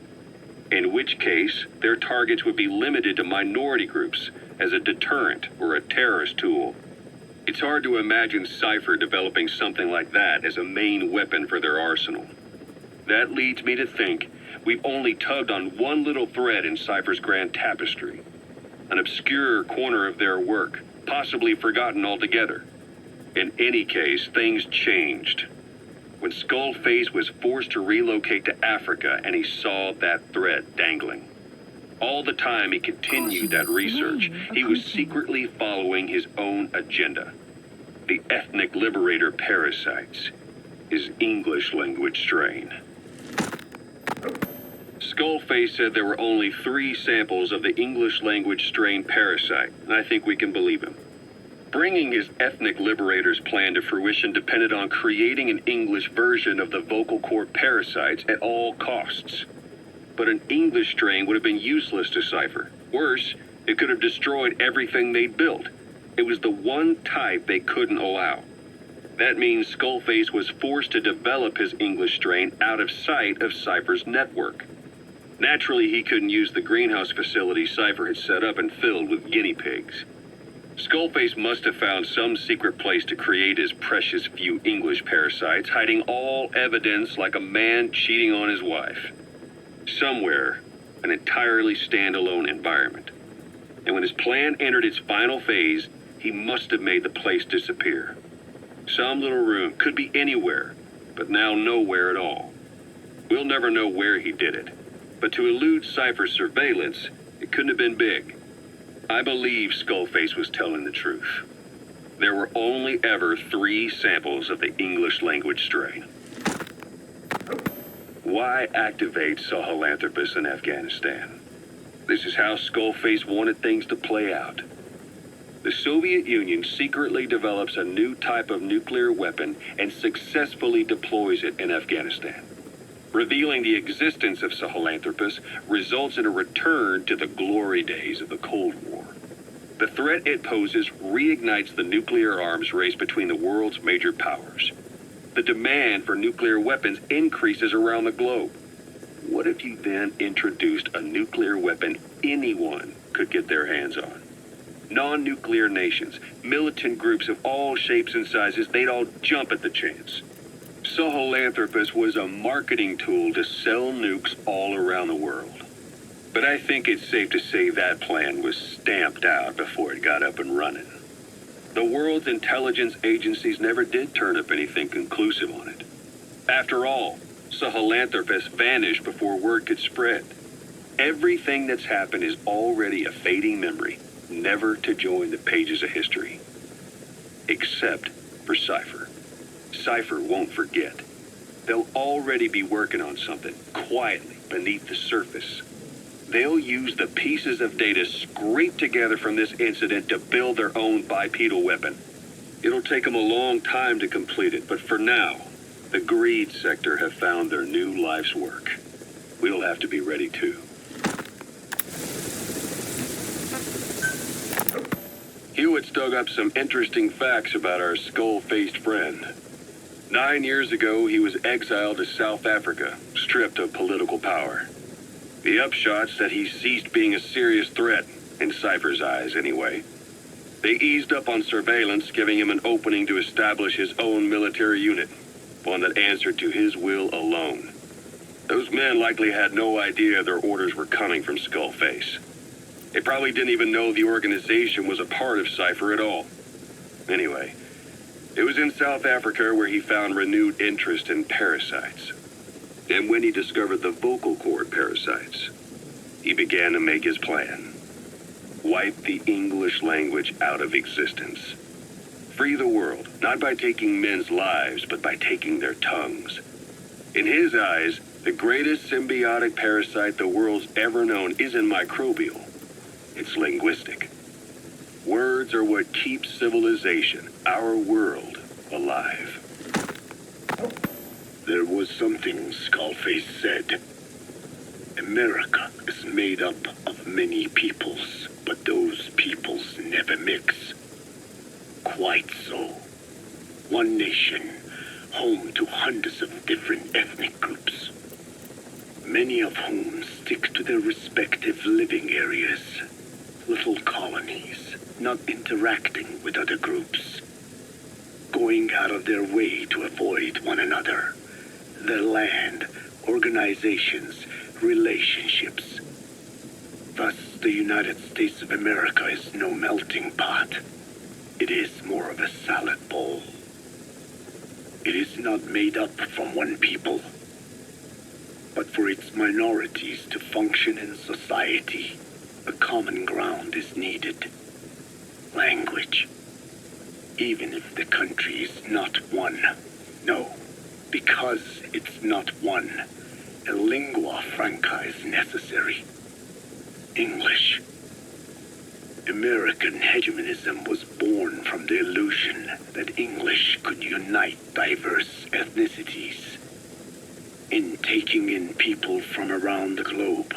[SPEAKER 1] In which case, their targets would be limited to minority groups as a deterrent or a terrorist tool. It's hard to imagine Cypher developing something like that as a main weapon for their arsenal. That leads me to think we've only tugged on one little thread in Cypher's grand tapestry. An obscure corner of their work, possibly forgotten altogether. In any case, things changed. When Skullface was forced to relocate to Africa and he saw that thread dangling. All the time he continued that research, he was secretly following his own agenda. The ethnic liberator parasites, his English language strain. Skullface said there were only 3 samples of the English language strain parasite, and I think we can believe him. Bringing his ethnic liberator's plan to fruition depended on creating an English version of the vocal cord parasites at all costs. But an English strain would have been useless to Cypher. Worse, it could have destroyed everything they'd built. It was the one type they couldn't allow. That means Skullface was forced to develop his English strain out of sight of Cypher's network. Naturally, he couldn't use the greenhouse facility Cypher had set up and filled with guinea pigs. Skullface must have found some secret place to create his precious few English parasites, hiding all evidence like a man cheating on his wife. Somewhere, an entirely standalone environment. And when his plan entered its final phase, he must have made the place disappear. Some little room, could be anywhere, but now nowhere at all. We'll never know where he did it, but to elude Cypher's surveillance, it couldn't have been big. I believe Skullface was telling the truth. There were only ever 3 samples of the English language strain. Why activate Sahelanthropus in Afghanistan? This is how Skullface wanted things to play out. The Soviet Union secretly develops a new type of nuclear weapon and successfully deploys it in Afghanistan. Revealing the existence of Sahelanthropus results in a return to the glory days of the Cold War. The threat it poses reignites the nuclear arms race between the world's major powers. The demand for nuclear weapons increases around the globe. What if you then introduced a nuclear weapon anyone could get their hands on? Non-nuclear nations, militant groups of all shapes and sizes, they'd all jump at the chance. Sahelanthropus was a marketing tool to sell nukes all around the world. But I think it's safe to say that plan was stamped out before it got up and running. The world's intelligence agencies never did turn up anything conclusive on it. After all, Sahelanthropus vanished before word could spread. Everything that's happened is already a fading memory, never to join the pages of history. Except for Cypher. Cypher won't forget. They'll already be working on something, quietly, beneath the surface. They'll use the pieces of data scraped together from this incident to build their own bipedal weapon. It'll take them a long time to complete it, but for now, the greed sector have found their new life's work. We'll have to be ready too. Hewitt's dug up some interesting facts about our skull-faced friend. 9 years ago, he was exiled to South Africa, stripped of political power. The upshot's that he ceased being a serious threat, in Cypher's eyes anyway. They eased up on surveillance, giving him an opening to establish his own military unit, one that answered to his will alone. Those men likely had no idea their orders were coming from Skullface. They probably didn't even know the organization was a part of Cypher at all. Anyway, it was in South Africa where he found renewed interest in parasites. And when he discovered the vocal cord parasites, he began to make his plan. Wipe the English language out of existence. Free the world, not by taking men's lives, but by taking their tongues. In his eyes, the greatest symbiotic parasite the world's ever known isn't microbial. It's linguistic. Words are what keeps civilization, our world, alive.
[SPEAKER 8] There was something Skullface said. America is made up of many peoples, but those peoples never mix. Quite so. One nation, home to hundreds of different ethnic groups, many of whom stick to their respective living areas, little colonies, not interacting with other groups, going out of their way to avoid one another, their land, organizations, relationships. Thus, the United States of America is no melting pot. It is more of a salad bowl. It is not made up from one people, but for its minorities to function in society, a common ground is needed. Language. Even if the country is not one. No, because it's not one, a lingua franca is necessary. English. American hegemonism was born from the illusion that English could unite diverse ethnicities. In taking in people from around the globe,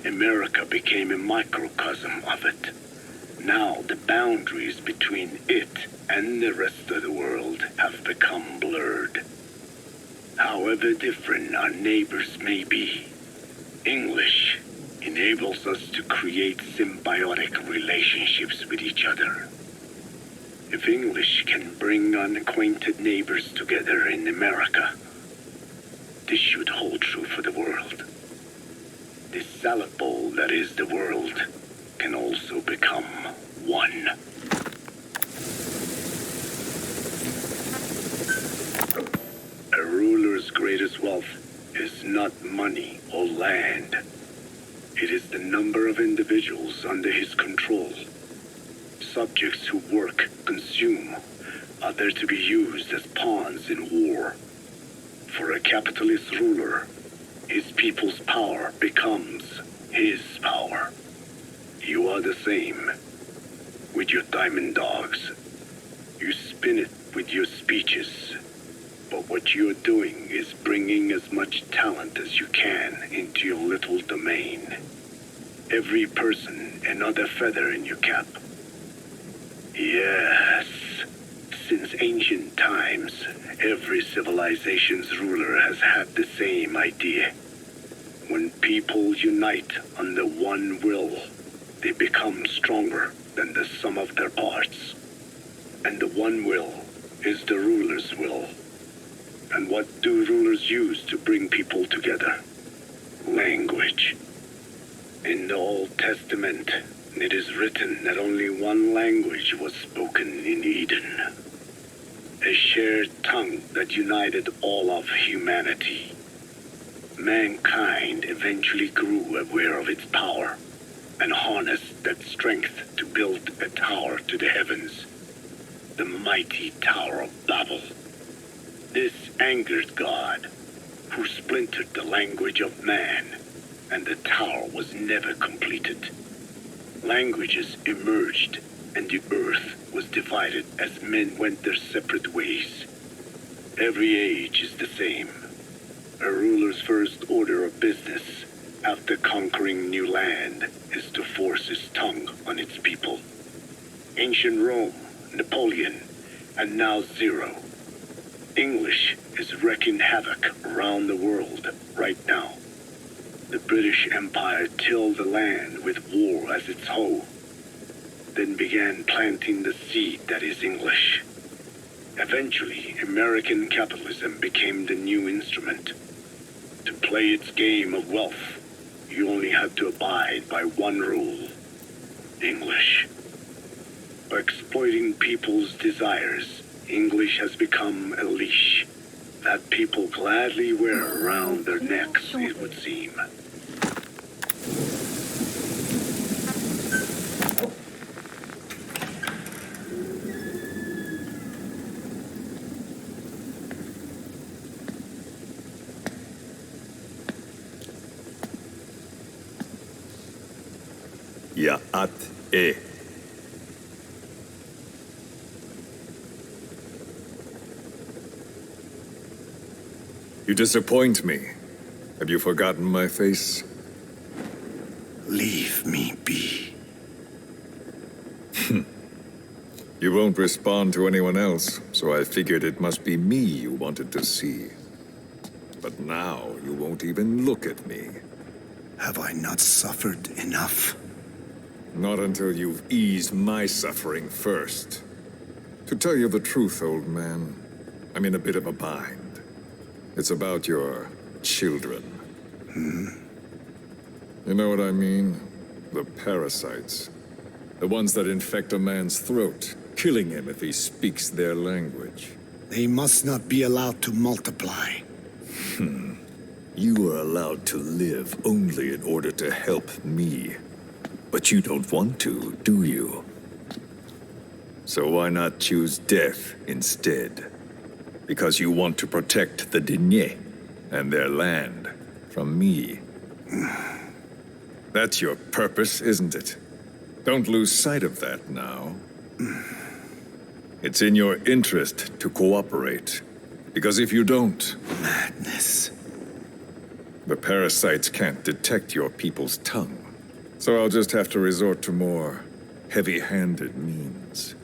[SPEAKER 8] America became a microcosm of it. Now the boundaries between it and the rest of the world have become blurred. However different our neighbors may be, English enables us to create symbiotic relationships with each other. If English can bring unacquainted neighbors together in America, this should hold true for the world. This salad bowl that is the world can also become one. A ruler's greatest wealth is not money or land. It is the number of individuals under his control. Subjects who work, consume, are there to be used as pawns in war. For a capitalist ruler, his people's power becomes his power. You are the same. With your diamond dogs, you spin it with your speeches. But what you're doing is bringing as much talent as you can into your little domain. Every person another feather in your cap. Yes, since ancient times, every civilization's ruler has had the same idea. When people unite under one will, they become stronger than the sum of their parts. And the one will is the ruler's will. And what do rulers use to bring people together? Language. In the Old Testament, it is written that only one language was spoken in Eden. A shared tongue that united all of humanity. Mankind eventually grew aware of its power and harnessed that strength to build a tower to the heavens. The mighty Tower of Babel. This angered God, who splintered the language of man, and the tower was never completed. Languages emerged, and the earth was divided as men went their separate ways. Every age is the same. A ruler's first order of business, after conquering new land, is to force his tongue on its people. Ancient Rome, Napoleon, and now Zero. English is wreaking havoc around the world right now. The British Empire tilled the land with war as its hoe, then began planting the seed that is English. Eventually, American capitalism became the new instrument. To play its game of wealth, you only had to abide by one rule: English. By exploiting people's desires, English has become a leash that people gladly wear around their necks, it would seem.
[SPEAKER 9] Ya'at e. You disappoint me. Have you forgotten my face?
[SPEAKER 8] Leave me be.
[SPEAKER 9] You won't respond to anyone else, so I figured it must be me you wanted to see. But now you won't even look at me.
[SPEAKER 8] Have I not suffered enough?
[SPEAKER 9] Not until you've eased my suffering first. To tell you the truth, old man, I'm in a bit of a bind. It's about your children. You know what I mean? The parasites. The ones that infect a man's throat, killing him if he speaks their language.
[SPEAKER 8] They must not be allowed to multiply.
[SPEAKER 9] You are allowed to live only in order to help me. But you don't want to, do you? So why not choose death instead? Because you want to protect the Diné and their land from me. That's your purpose, isn't it? Don't lose sight of that now. It's in your interest to cooperate. Because if you don't...
[SPEAKER 8] Madness.
[SPEAKER 9] The parasites can't detect your people's tongue. So I'll just have to resort to more heavy-handed means.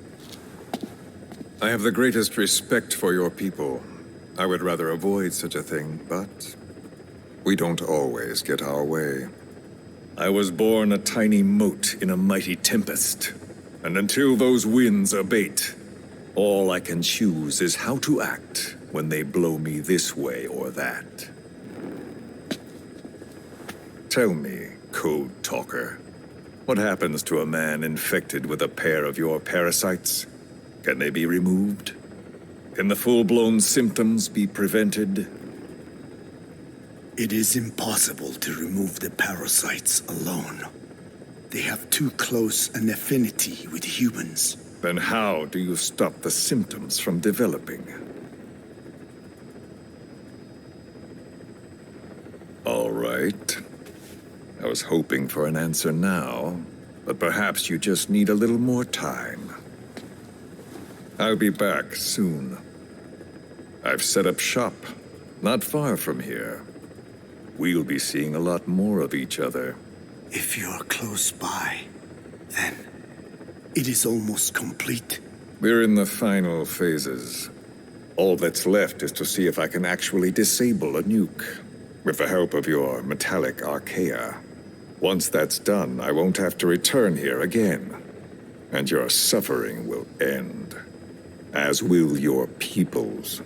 [SPEAKER 9] I have the greatest respect for your people. I would rather avoid such a thing, but we don't always get our way. I was born a tiny mote in a mighty tempest, and until those winds abate, all I can choose is how to act when they blow me this way or that. Tell me, Code Talker, what happens to a man infected with a pair of your parasites? Can they be removed? Can the full-blown symptoms be prevented?
[SPEAKER 8] It is impossible to remove the parasites alone. They have too close an affinity with humans.
[SPEAKER 9] Then how do you stop the symptoms from developing? All right. I was hoping for an answer now, but perhaps you just need a little more time. I'll be back soon. I've set up shop, not far from here. We'll be seeing a lot more of each other.
[SPEAKER 8] If you're close by, then it is almost complete.
[SPEAKER 9] We're in the final phases. All that's left is to see if I can actually disable a nuke, with the help of your metallic archaea. Once that's done, I won't have to return here again, and your suffering will end, as will your people's.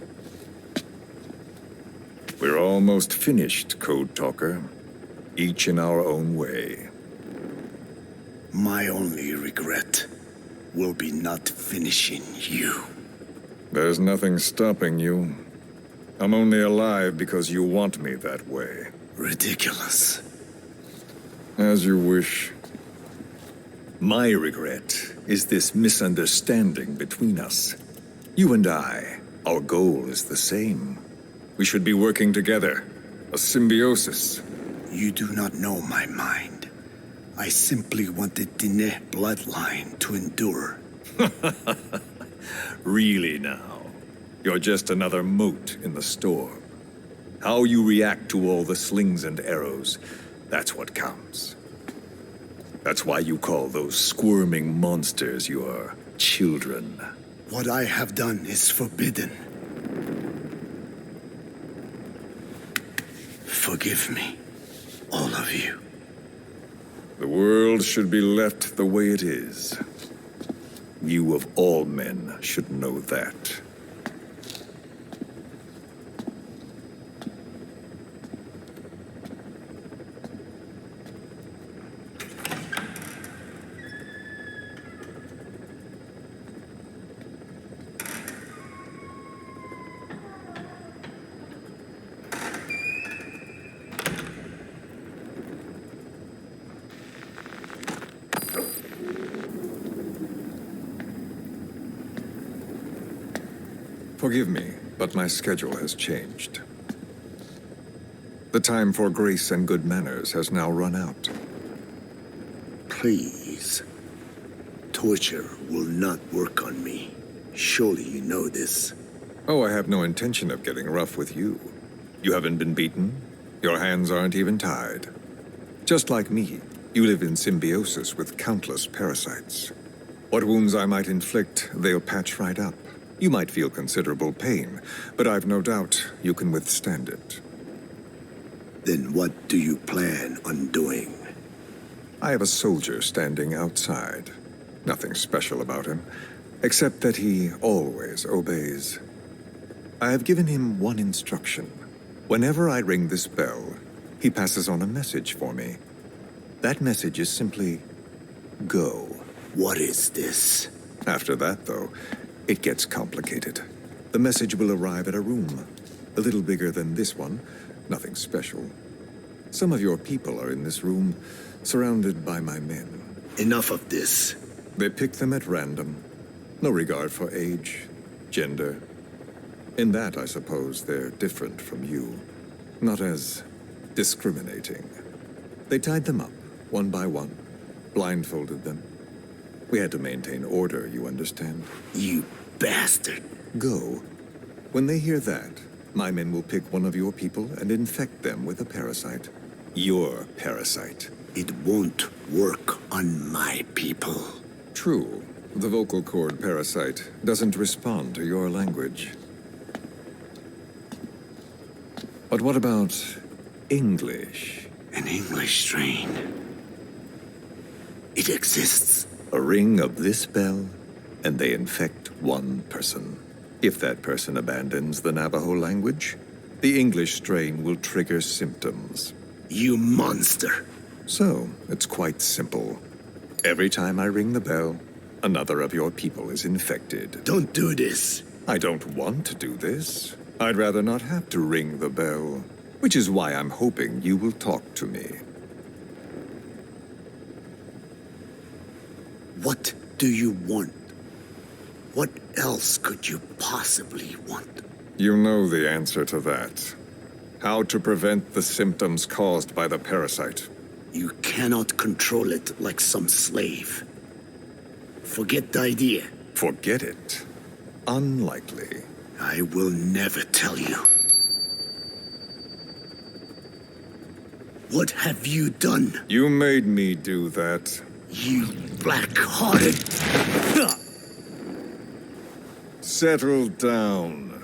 [SPEAKER 9] We're almost finished, Code Talker, each in our own way.
[SPEAKER 8] My only regret will be not finishing you.
[SPEAKER 9] There's nothing stopping you. I'm only alive because you want me that way.
[SPEAKER 8] Ridiculous.
[SPEAKER 9] As you wish. My regret is this misunderstanding between us. You and I, our goal is the same. We should be working together. A symbiosis.
[SPEAKER 8] You do not know my mind. I simply want the Diné bloodline to endure.
[SPEAKER 9] Really now? You're just another mote in the storm. How you react to all the slings and arrows, that's what counts. That's why you call those squirming monsters your children.
[SPEAKER 8] What I have done is forbidden. Forgive me, all of you.
[SPEAKER 9] The world should be left the way it is. You of all men should know that. Forgive me, but my schedule has changed. The time for grace and good manners has now run out.
[SPEAKER 8] Please. Torture will not work on me. Surely you know this.
[SPEAKER 9] Oh, I have no intention of getting rough with you. You haven't been beaten. Your hands aren't even tied. Just like me, you live in symbiosis with countless parasites. What wounds I might inflict, they'll patch right up. You might feel considerable pain, but I've no doubt you can withstand it.
[SPEAKER 10] Then what do you plan on doing?
[SPEAKER 9] I have a soldier standing outside. Nothing special about him, except that he always obeys. I have given him one instruction. Whenever I ring this bell, he passes on a message for me. That message is simply, go.
[SPEAKER 10] What is this?
[SPEAKER 9] After that, though, it gets complicated. The message will arrive at a room, a little bigger than this one, nothing special. Some of your people are in this room, surrounded by my men.
[SPEAKER 10] Enough of this.
[SPEAKER 9] They pick them at random. No regard for age, gender. In that, I suppose, they're different from you. Not as discriminating. They tied them up, one by one, blindfolded them. We had to maintain order, you understand?
[SPEAKER 10] You bastard.
[SPEAKER 9] Go. When they hear that, my men will pick one of your people and infect them with a parasite. Your parasite.
[SPEAKER 10] It won't work on my people.
[SPEAKER 9] True. The vocal cord parasite doesn't respond to your language. But what about English?
[SPEAKER 10] An English strain. It exists.
[SPEAKER 9] A ring of this bell, and they infect one person. If that person abandons the Navajo language, the English strain will trigger symptoms.
[SPEAKER 10] You monster.
[SPEAKER 9] So, it's quite simple. Every time I ring the bell, another of your people is infected.
[SPEAKER 10] Don't do this.
[SPEAKER 9] I don't want to do this. I'd rather not have to ring the bell, which is why I'm hoping you will talk to me.
[SPEAKER 10] What do you want? What else could you possibly want?
[SPEAKER 9] You know the answer to that. How to prevent the symptoms caused by the parasite.
[SPEAKER 10] You cannot control it like some slave. Forget the idea.
[SPEAKER 9] Forget it? Unlikely.
[SPEAKER 10] I will never tell you. What have you done?
[SPEAKER 9] You made me do that.
[SPEAKER 10] You black-hearted...
[SPEAKER 9] Settle down.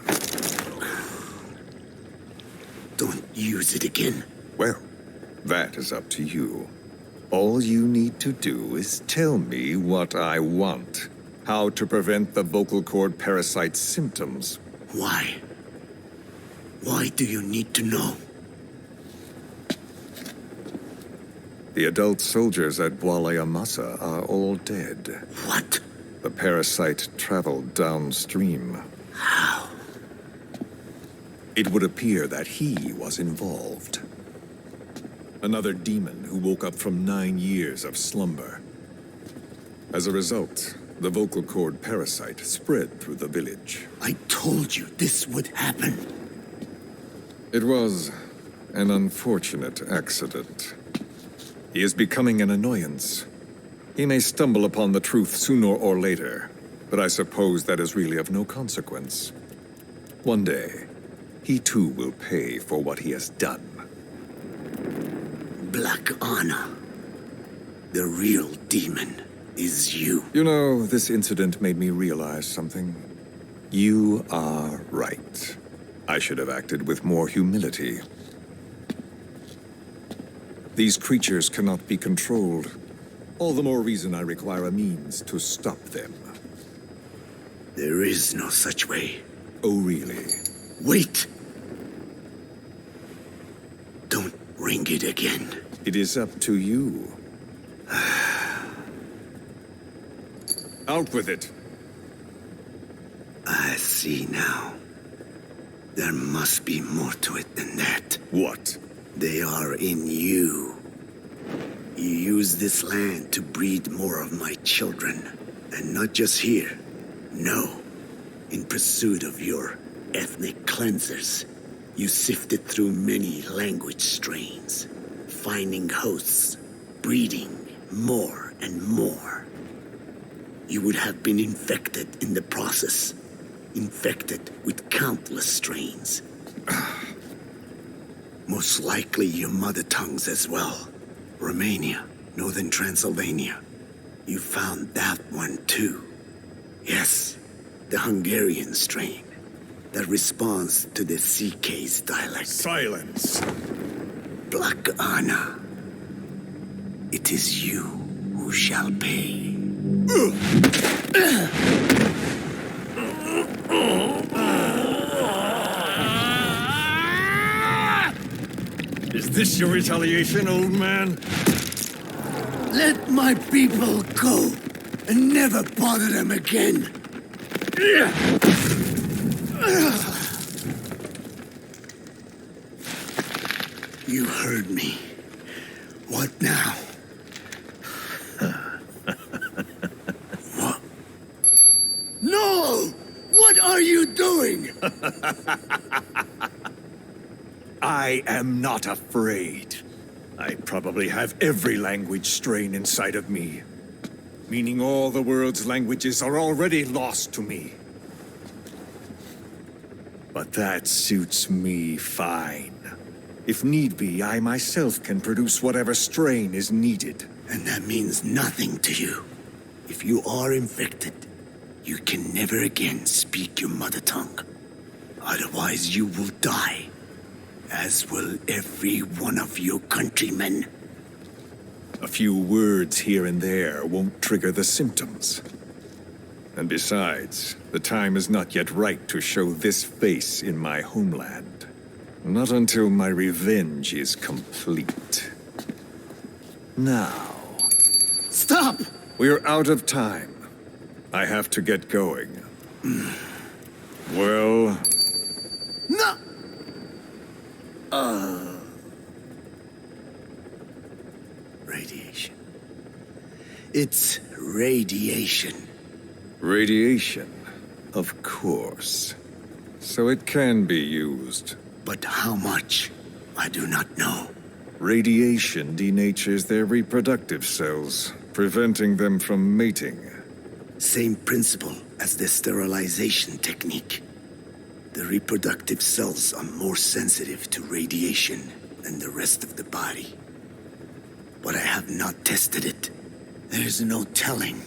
[SPEAKER 10] Don't use it again.
[SPEAKER 9] Well, that is up to you. All you need to do is tell me what I want. How to prevent the vocal cord parasite symptoms.
[SPEAKER 10] Why? Why do you need to know?
[SPEAKER 9] The adult soldiers at Bwalayamasa are all dead.
[SPEAKER 10] What?
[SPEAKER 9] The parasite traveled downstream.
[SPEAKER 10] How?
[SPEAKER 9] It would appear that he was involved. Another demon who woke up from 9 years of slumber. As a result, the vocal cord parasite spread through the village.
[SPEAKER 10] I told you this would happen.
[SPEAKER 9] It was an unfortunate accident. He is becoming an annoyance. He may stumble upon the truth sooner or later, but I suppose that is really of no consequence. One day, he too will pay for what he has done.
[SPEAKER 10] Black Anna. The real demon is you.
[SPEAKER 9] You know, this incident made me realize something. You are right. I should have acted with more humility. These creatures cannot be controlled. All the more reason I require a means to stop them.
[SPEAKER 10] There is no such way.
[SPEAKER 9] Oh, really?
[SPEAKER 10] Wait! Don't ring it again.
[SPEAKER 9] It is up to you. Out with it.
[SPEAKER 10] I see now. There must be more to it than that.
[SPEAKER 9] What?
[SPEAKER 10] They are in you. You use this land to breed more of my children. And not just here. No. In pursuit of your ethnic cleansers, you sifted through many language strains, finding hosts, breeding more and more. You would have been infected in the process. Infected with countless strains. Most likely your mother tongues as well. Romania, Northern Transylvania. You found that one too. Yes, the Hungarian strain that responds to the CK's dialect.
[SPEAKER 9] Silence!
[SPEAKER 10] Black Anna, it is you who shall pay.
[SPEAKER 9] Is this your retaliation, old man?
[SPEAKER 10] Let my people go and never bother them again. You heard me. What now? What? No! What are you doing?
[SPEAKER 9] I am not afraid. I probably have every language strain inside of me, meaning all the world's languages are already lost to me. But that suits me fine. If need be, I myself can produce whatever strain is needed.
[SPEAKER 10] And that means nothing to you. If you are infected, you can never again speak your mother tongue. Otherwise, you will die, as will every one of your countrymen.
[SPEAKER 9] A few words here and there won't trigger the symptoms. And besides, the time is not yet right to show this face in my homeland. Not until my revenge is complete. Now...
[SPEAKER 10] Stop!
[SPEAKER 9] We're out of time. I have to get going. Well...
[SPEAKER 10] No! Radiation. It's radiation.
[SPEAKER 9] Radiation, of course. So it can be used.
[SPEAKER 10] But how much? I do not know.
[SPEAKER 9] Radiation denatures their reproductive cells, preventing them from mating.
[SPEAKER 10] Same principle as the sterilization technique. The reproductive cells are more sensitive to radiation than the rest of the body. But I have not tested it. There is no telling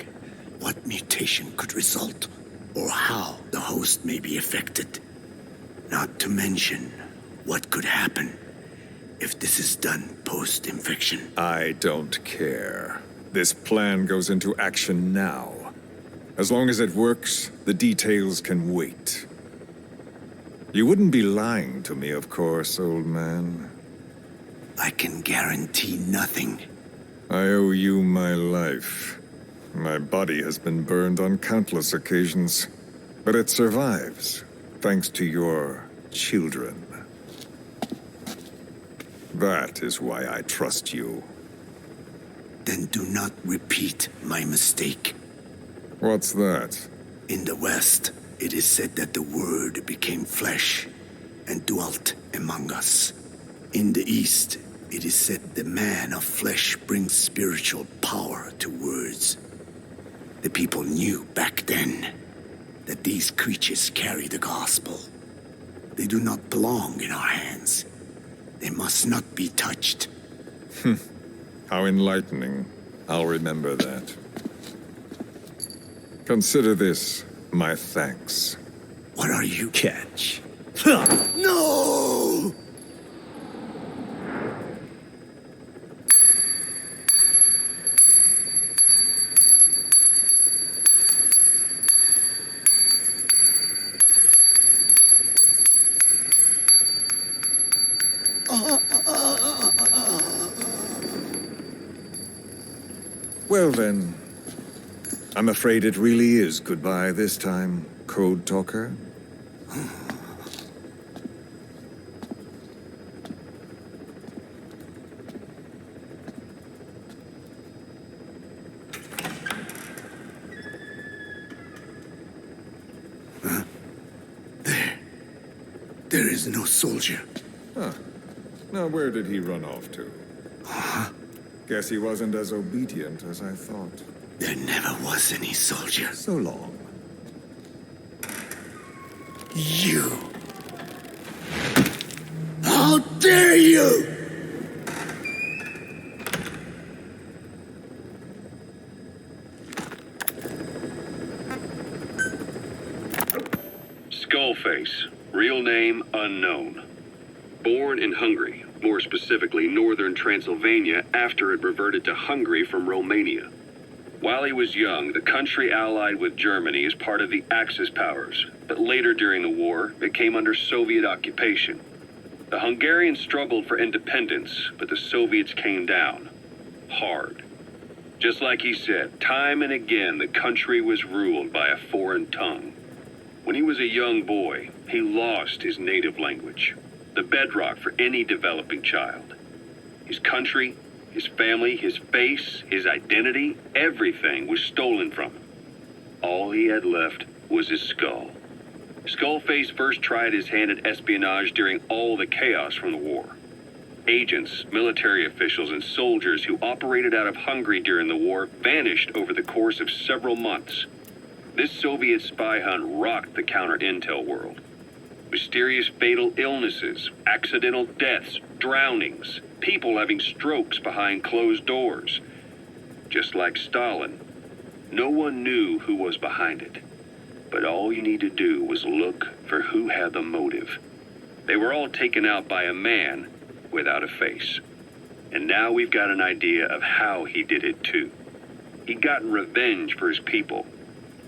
[SPEAKER 10] what mutation could result or how the host may be affected. Not to mention what could happen if this is done post-infection.
[SPEAKER 9] I don't care. This plan goes into action now. As long as it works, the details can wait. You wouldn't be lying to me, of course, old man.
[SPEAKER 10] I can guarantee nothing.
[SPEAKER 9] I owe you my life. My body has been burned on countless occasions, but it survives, thanks to your children. That is why I trust you.
[SPEAKER 10] Then do not repeat my mistake.
[SPEAKER 9] What's that?
[SPEAKER 10] In the West, it is said that the Word became flesh and dwelt among us. In the East, it is said the man of flesh brings spiritual power to words. The people knew back then that these creatures carry the gospel. They do not belong in our hands. They must not be touched.
[SPEAKER 9] How enlightening. I'll remember that. Consider this my thanks.
[SPEAKER 10] What are you?
[SPEAKER 9] Catch.
[SPEAKER 10] No!
[SPEAKER 9] Well then, I'm afraid it really is goodbye this time, Code Talker.
[SPEAKER 10] There is no soldier.
[SPEAKER 9] Huh. Now where did he run off to? Guess he wasn't as obedient as I thought.
[SPEAKER 10] There never was any soldier.
[SPEAKER 9] So long.
[SPEAKER 10] You! How dare dare you?
[SPEAKER 1] Skullface, real name unknown. Born in Hungary, more specifically northern Transylvania after it reverted to Hungary from Romania. While he was young, the country allied with Germany as part of the Axis powers, but later during the war, it came under Soviet occupation. The Hungarians struggled for independence, but the Soviets came down. Hard. Just like he said, time and again the country was ruled by a foreign tongue. When he was a young boy, he lost his native language, the bedrock for any developing child. His country, his family, his face, his identity, everything was stolen from him. All he had left was his skull. Skullface first tried his hand at espionage during all the chaos from the war. Agents, military officials, and soldiers who operated out of Hungary during the war vanished over the course of several months. This Soviet spy hunt rocked the counter-intel world. Mysterious fatal illnesses, accidental deaths, drownings, people having strokes behind closed doors. Just like Stalin, no one knew who was behind it. But all you need to do was look for who had the motive. They were all taken out by a man without a face. And now we've got an idea of how he did it too. He'd gotten revenge for his people,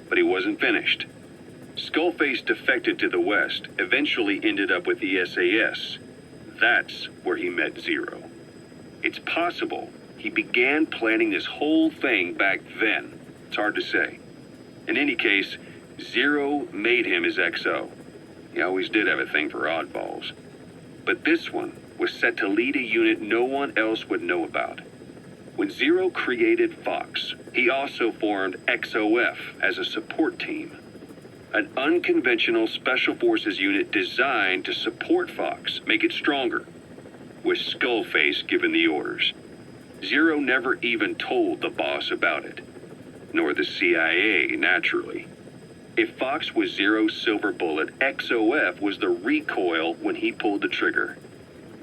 [SPEAKER 1] but he wasn't finished. Skullface defected to the West, eventually ended up with the SAS. That's where he met Zero. It's possible he began planning this whole thing back then. It's hard to say. In any case, Zero made him his XO. He always did have a thing for oddballs. But this one was set to lead a unit no one else would know about. When Zero created Fox, he also formed XOF as a support team. An unconventional special forces unit designed to support Fox, make it stronger, with Skullface given the orders. Zero never even told the boss about it, nor the CIA, naturally. If Fox was Zero's silver bullet, XOF was the recoil when he pulled the trigger,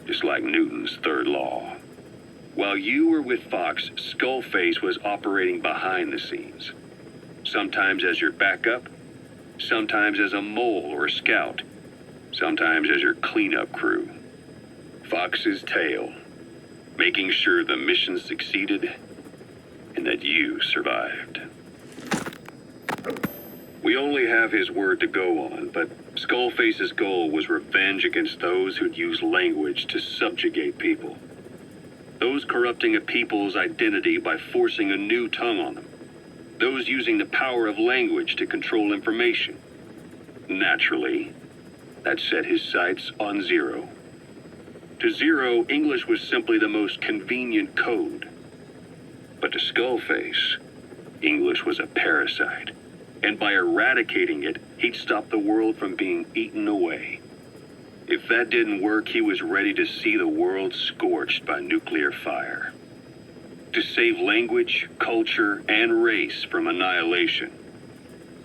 [SPEAKER 1] just like Newton's third law. While you were with Fox, Skullface was operating behind the scenes, sometimes as your backup, sometimes as a mole or a scout, sometimes as your cleanup crew. Fox's tail, making sure the mission succeeded and that you survived. We only have his word to go on, but Skullface's goal was revenge against those who'd use language to subjugate people. Those corrupting a people's identity by forcing a new tongue on them. Those using the power of language to control information. Naturally, that set his sights on Zero. To Zero, English was simply the most convenient code. But to Skullface, English was a parasite. And by eradicating it, he'd stop the world from being eaten away. If that didn't work, he was ready to see the world scorched by nuclear fire. To save language, culture, and race from annihilation,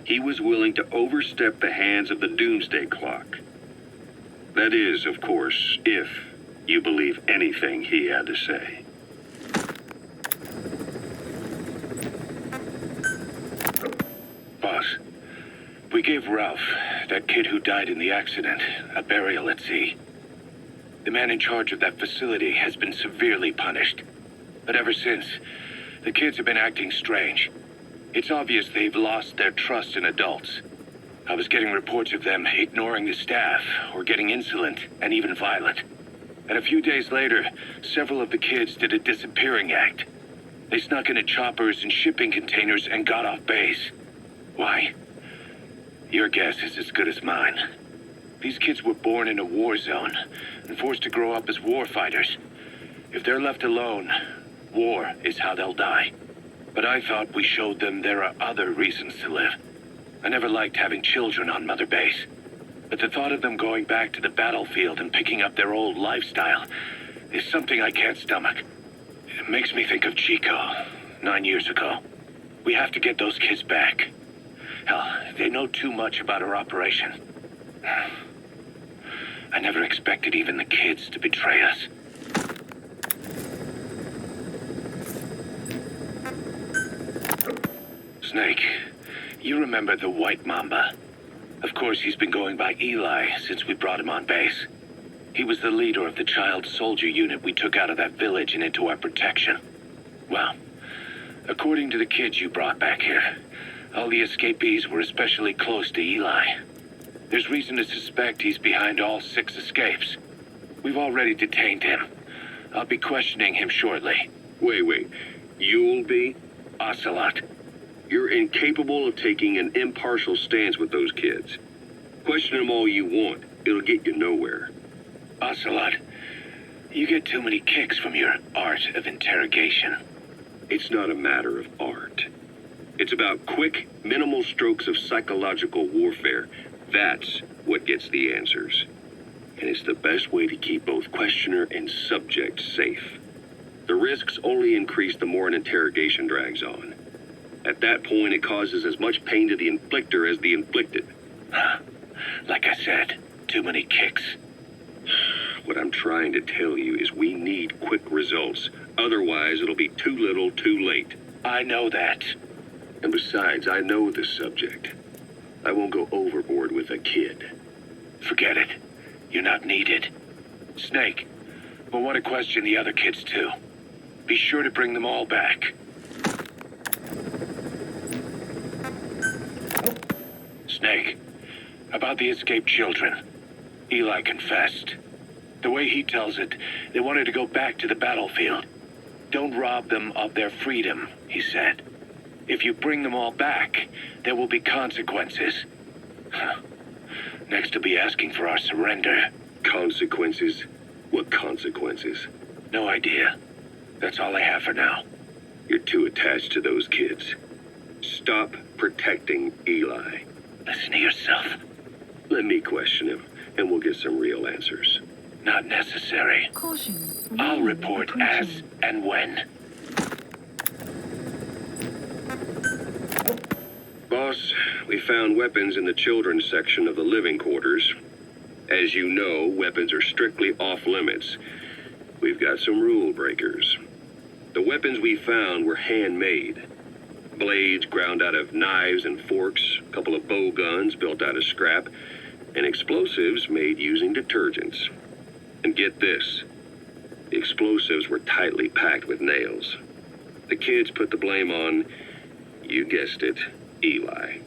[SPEAKER 1] he was willing to overstep the hands of the doomsday clock. That is, of course, if you believe anything he had to say.
[SPEAKER 4] Boss, we gave Ralph, that kid who died in the accident, a burial at sea. The man in charge of that facility has been severely punished. But ever since, the kids have been acting strange. It's obvious they've lost their trust in adults. I was getting reports of them ignoring the staff, or getting insolent and even violent. And a few days later, several of the kids did a disappearing act. They snuck into choppers and shipping containers and got off base. Why? Your guess is as good as mine. These kids were born in a war zone and forced to grow up as war fighters. If they're left alone, war is how they'll die. But I thought we showed them there are other reasons to live. I never liked having children on Mother Base. But the thought of them going back to the battlefield and picking up their old lifestyle is something I can't stomach. It makes me think of Chico, 9 years ago. We have to get those kids back. Hell, they know too much about our operation. I never expected even the kids to betray us. Snake, you remember the White Mamba? Of course, he's been going by Eli since we brought him on base. He was the leader of the child soldier unit we took out of that village and into our protection. Well, according to the kids you brought back here, all the escapees were especially close to Eli. There's reason to suspect he's behind all 6 escapes. We've already detained him. I'll be questioning him shortly.
[SPEAKER 1] Wait. You'll be?
[SPEAKER 4] Ocelot.
[SPEAKER 1] You're incapable of taking an impartial stance with those kids. Question them all you want. It'll get you nowhere.
[SPEAKER 4] Ocelot, you get too many kicks from your art of interrogation.
[SPEAKER 1] It's not a matter of art. It's about quick, minimal strokes of psychological warfare. That's what gets the answers. And it's the best way to keep both questioner and subject safe. The risks only increase the more an interrogation drags on. At that point, it causes as much pain to the inflictor as the inflicted.
[SPEAKER 4] Like I said, too many kicks.
[SPEAKER 1] What I'm trying to tell you is we need quick results. Otherwise, it'll be too little, too late.
[SPEAKER 4] I know that.
[SPEAKER 1] And besides, I know the subject. I won't go overboard with a kid.
[SPEAKER 4] Forget it. You're not needed. Snake, we'll want to question the other kids too. Be sure to bring them all back. Snake, about the escaped children. Eli confessed. The way he tells it, they wanted to go back to the battlefield. Don't rob them of their freedom, he said. If you bring them all back, there will be consequences. Next, he'll be asking for our surrender.
[SPEAKER 1] Consequences? What consequences?
[SPEAKER 4] No idea. That's all I have for now.
[SPEAKER 1] You're too attached to those kids. Stop protecting Eli.
[SPEAKER 4] Listen to yourself.
[SPEAKER 1] Let me question him, and we'll get some real answers.
[SPEAKER 4] Not necessary.
[SPEAKER 7] Caution.
[SPEAKER 4] I'll report as and when.
[SPEAKER 1] Boss, we found weapons in the children's section of the living quarters. As you know, weapons are strictly off limits. We've got some rule breakers. The weapons we found were handmade. Blades ground out of knives and forks, a couple of bow guns built out of scrap, and explosives made using detergents. And get this, the explosives were tightly packed with nails. The kids put the blame on, you guessed it, Eli.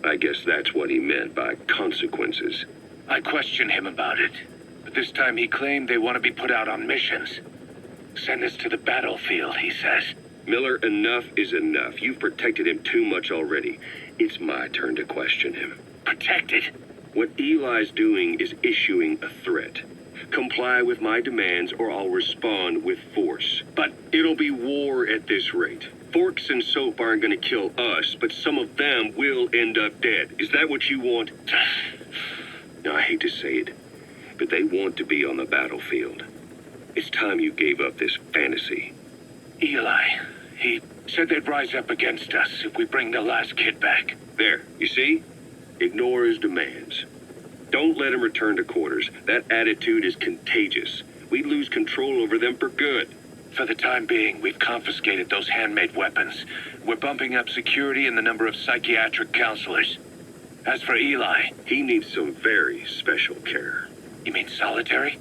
[SPEAKER 1] I guess that's what he meant by consequences.
[SPEAKER 4] I questioned him about it, but this time he claimed they want to be put out on missions. Send us to the battlefield, he says.
[SPEAKER 1] Miller, enough is enough. You've protected him too much already. It's my turn to question him.
[SPEAKER 4] Protected?
[SPEAKER 1] What Eli's doing is issuing a threat. Comply with my demands or I'll respond with force. But it'll be war at this rate. Forks and soap aren't going to kill us, but some of them will end up dead. Is that what you want? Now, I hate to say it, but they want to be on the battlefield. It's time you gave up this fantasy.
[SPEAKER 4] Eli, he said they'd rise up against us if we bring the last kid back.
[SPEAKER 1] There, you see? Ignore his demands. Don't let him return to quarters. That attitude is contagious. We'd lose control over them for good.
[SPEAKER 4] For the time being, we've confiscated those handmade weapons. We're bumping up security and the number of psychiatric counselors. As for Eli...
[SPEAKER 1] He needs some very special care.
[SPEAKER 4] You mean solitary?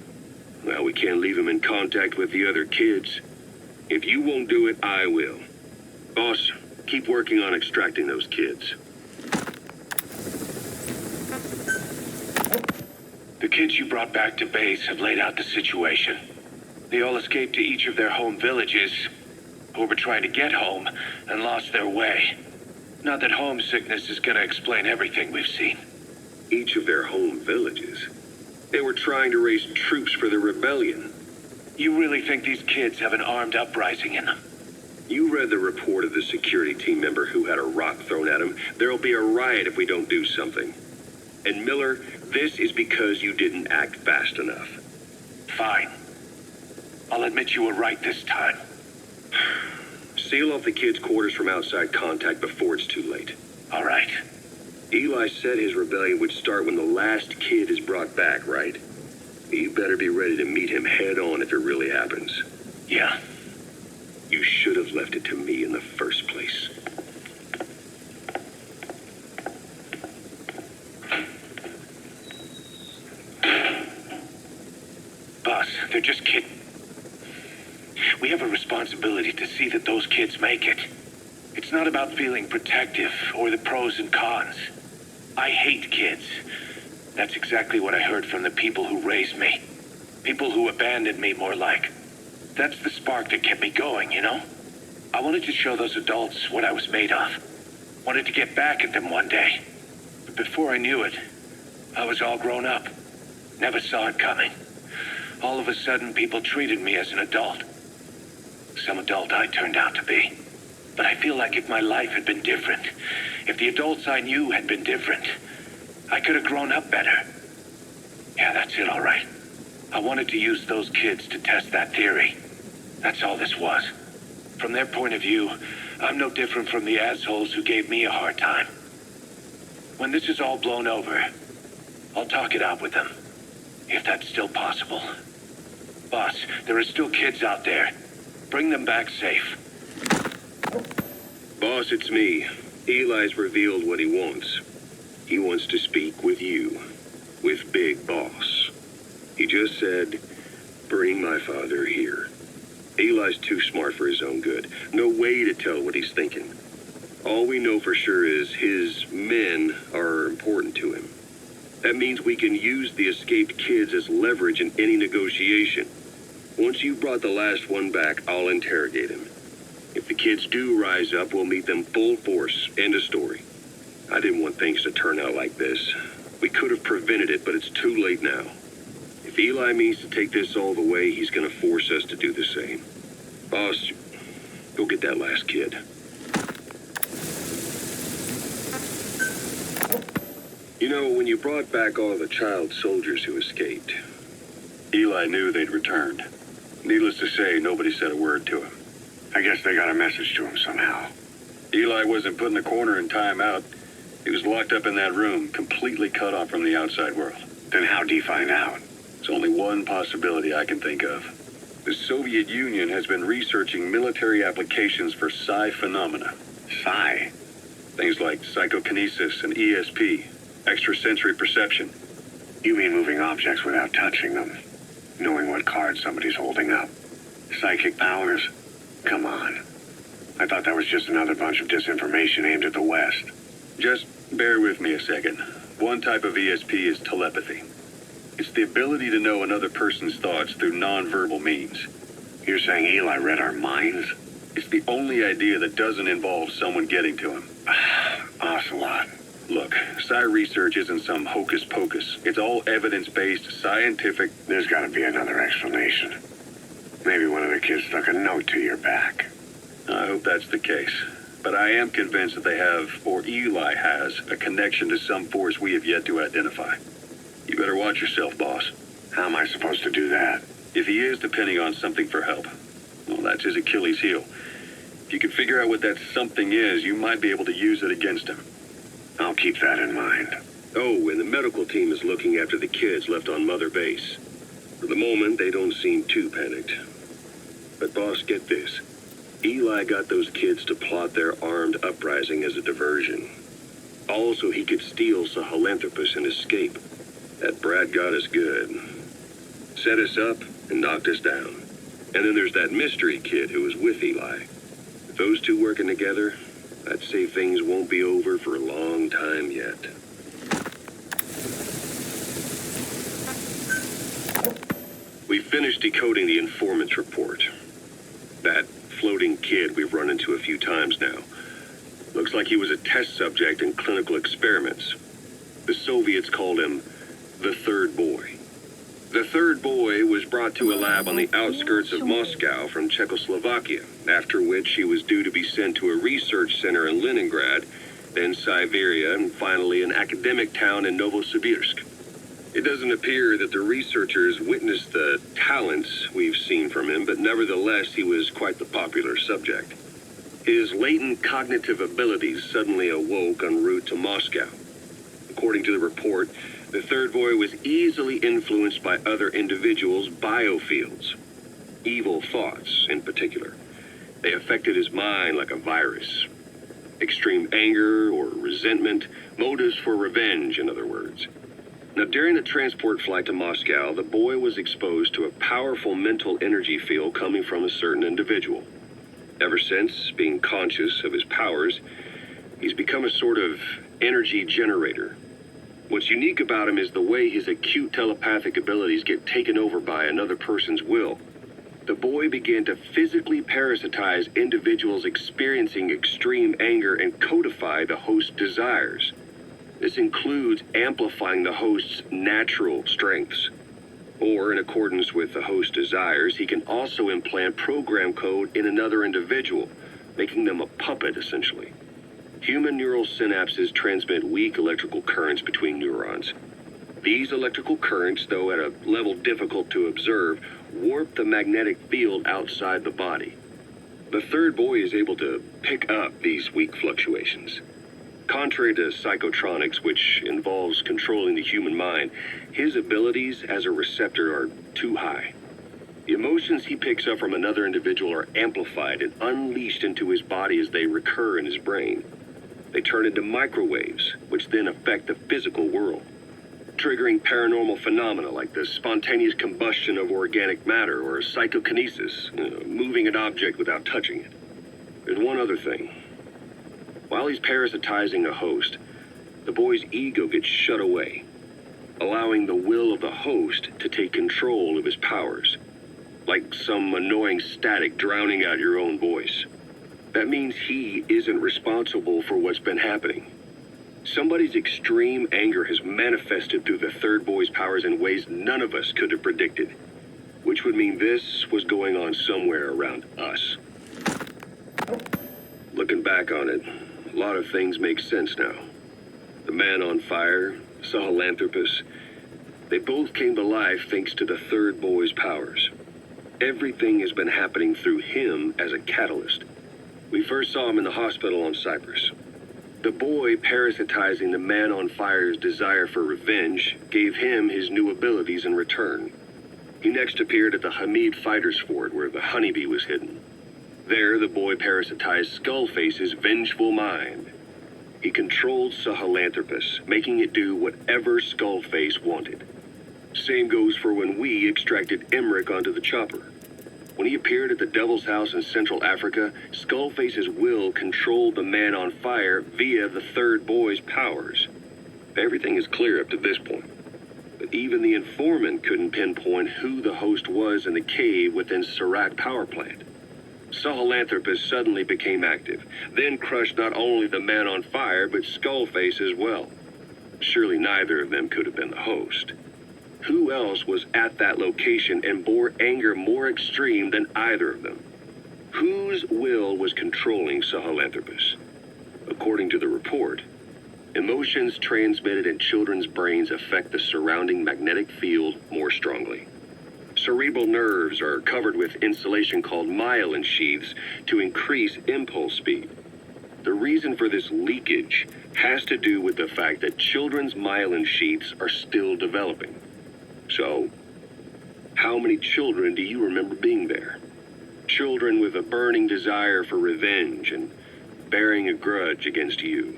[SPEAKER 1] Well, we can't leave him in contact with the other kids. If you won't do it, I will. Boss, keep working on extracting those kids.
[SPEAKER 4] The kids you brought back to base have laid out the situation. They all escaped to each of their home villages, or were trying to get home, and lost their way. Not that homesickness is going to explain everything we've seen.
[SPEAKER 1] Each of their home villages? They were trying to raise troops for the rebellion.
[SPEAKER 4] You really think these kids have an armed uprising in them?
[SPEAKER 1] You read the report of the security team member who had a rock thrown at him. There'll be a riot if we don't do something. And Miller, this is because you didn't act fast enough.
[SPEAKER 4] Fine. I'll admit you were right this time.
[SPEAKER 1] Seal off the kids' quarters from outside contact before it's too late.
[SPEAKER 4] All right.
[SPEAKER 1] Eli said his rebellion would start when the last kid is brought back, right? You better be ready to meet him head on if it really happens.
[SPEAKER 4] Yeah.
[SPEAKER 1] You should have left it to me in the first place.
[SPEAKER 4] Boss, they're just kidding. We have a responsibility to see that those kids make it. It's not about feeling protective or the pros and cons. I hate kids. That's exactly what I heard from the people who raised me. People who abandoned me, more like. That's the spark that kept me going, you know? I wanted to show those adults what I was made of. Wanted to get back at them one day. But before I knew it, I was all grown up. Never saw it coming. All of a sudden, people treated me as an adult. Some adult I turned out to be. But I feel like if my life had been different, if the adults I knew had been different, I could have grown up better. Yeah, that's it, all right. I wanted to use those kids to test that theory. That's all this was. From their point of view, I'm no different from the assholes who gave me a hard time. When this is all blown over, I'll talk it out with them. If that's still possible. Boss, there are still kids out there. Bring them back safe.
[SPEAKER 1] Boss, it's me. Eli's revealed what he wants. He wants to speak with you. With Big Boss. He just said, bring my father here. Eli's too smart for his own good. No way to tell what he's thinking. All we know for sure is his men are important to him. That means we can use the escaped kids as leverage in any negotiation. Once you've brought the last one back, I'll interrogate him. If the kids do rise up, we'll meet them full force. End of story. I didn't want things to turn out like this. We could have prevented it, but it's too late now. If Eli means to take this all the way, he's going to force us to do the same. Boss, go get that last kid. You know, when you brought back all the child soldiers who escaped, Eli knew they'd returned. Needless to say, nobody said a word to him.
[SPEAKER 2] I guess they got a message to him somehow.
[SPEAKER 1] Eli wasn't put in the corner in time out. He was locked up in that room, completely cut off from the outside world.
[SPEAKER 2] Then how'd he find out?
[SPEAKER 1] There's only one possibility I can think of. The Soviet Union has been researching military applications for psi phenomena.
[SPEAKER 2] Psi?
[SPEAKER 1] Things like psychokinesis and ESP, extrasensory perception.
[SPEAKER 2] You mean moving objects without touching them? Knowing what card somebody's holding up? Psychic powers? Come on. I thought that was just another bunch of disinformation aimed at the West.
[SPEAKER 1] Just bear with me a second. One type of ESP is telepathy. It's the ability to know another person's thoughts through nonverbal means.
[SPEAKER 2] You're saying Eli read our minds?
[SPEAKER 1] It's the only idea that doesn't involve someone getting to him.
[SPEAKER 2] Ocelot.
[SPEAKER 1] Look, psi research isn't some hocus pocus. It's all evidence-based, scientific...
[SPEAKER 2] There's got to be another explanation. Maybe one of the kids stuck a note to your back.
[SPEAKER 1] I hope that's the case. But I am convinced that they have, or Eli has, a connection to some force we have yet to identify. You better watch yourself, boss.
[SPEAKER 2] How am I supposed to do that?
[SPEAKER 1] If he is depending on something for help, well, that's his Achilles heel. If you can figure out what that something is, you might be able to use it against him.
[SPEAKER 2] I'll keep that in mind.
[SPEAKER 1] Oh, and the medical team is looking after the kids left on Mother Base. For the moment, they don't seem too panicked. But boss, get this. Eli got those kids to plot their armed uprising as a diversion. Also, he could steal Sahelanthropus and escape. That brat got us good. Set us up and knocked us down. And then there's that mystery kid who was with Eli. With those two working together, I'd say things won't be over for a long time yet. We finished decoding the informant's report. That floating kid we've run into a few times now. Looks like he was a test subject in clinical experiments. The Soviets called him the third boy. The third boy was brought to a lab on the outskirts of Moscow from Czechoslovakia, after which he was due to be sent to a research center in Leningrad, then Siberia, and finally an academic town in Novosibirsk. It doesn't appear that the researchers witnessed the talents we've seen from him, but nevertheless he was quite the popular subject. His latent cognitive abilities suddenly awoke en route to Moscow. According to the report, The third boy was easily influenced by other individuals' biofields. Evil thoughts, in particular. They affected his mind like a virus. Extreme anger or resentment, motives for revenge, in other words. Now, during the transport flight to Moscow, the boy was exposed to a powerful mental energy field coming from a certain individual. Ever since, being conscious of his powers, he's become a sort of energy generator. What's unique about him is the way his acute telepathic abilities get taken over by another person's will. The boy began to physically parasitize individuals experiencing extreme anger and codify the host's desires. This includes amplifying the host's natural strengths. Or, in accordance with the host's desires, he can also implant program code in another individual, making them a puppet, essentially. Human neural synapses transmit weak electrical currents between neurons. These electrical currents, though at a level difficult to observe, warp the magnetic field outside the body. The third boy is able to pick up these weak fluctuations. Contrary to psychotronics, which involves controlling the human mind, his abilities as a receptor are too high. The emotions he picks up from another individual are amplified and unleashed into his body as they recur in his brain. They turn into microwaves, which then affect the physical world, triggering paranormal phenomena like the spontaneous combustion of organic matter or psychokinesis, moving an object without touching it. There's one other thing. While he's parasitizing a host, the boy's ego gets shut away, allowing the will of the host to take control of his powers, like some annoying static drowning out your own voice. That means he isn't responsible for what's been happening. Somebody's extreme anger has manifested through the third boy's powers in ways none of us could have predicted, which would mean this was going on somewhere around us. Looking back on it, a lot of things make sense now. The man on fire, Sahelanthropus, they both came to life thanks to the third boy's powers. Everything has been happening through him as a catalyst. We first saw him in the hospital on Cyprus. The boy parasitizing the man on fire's desire for revenge gave him his new abilities in return. He next appeared at the Hamid Fighters Fort where the honeybee was hidden. There, the boy parasitized Skullface's vengeful mind. He controlled Sahelanthropus, making it do whatever Skullface wanted. Same goes for when we extracted Emmerich onto the chopper. When he appeared at the Devil's House in Central Africa, Skullface's will controlled the man on fire via the third boy's powers. Everything is clear up to this point. But even the informant couldn't pinpoint who the host was in the cave within Serac power plant. Sahelanthropus suddenly became active, then crushed not only the man on fire, but Skullface as well. Surely neither of them could have been the host. Who else was at that location and bore anger more extreme than either of them? Whose will was controlling Sahelanthropus? According to the report, emotions transmitted in children's brains affect the surrounding magnetic field more strongly. Cerebral nerves are covered with insulation called myelin sheaths to increase impulse speed. The reason for this leakage has to do with the fact that children's myelin sheaths are still developing. So, how many children do you remember being there? Children with a burning desire for revenge and bearing a grudge against you.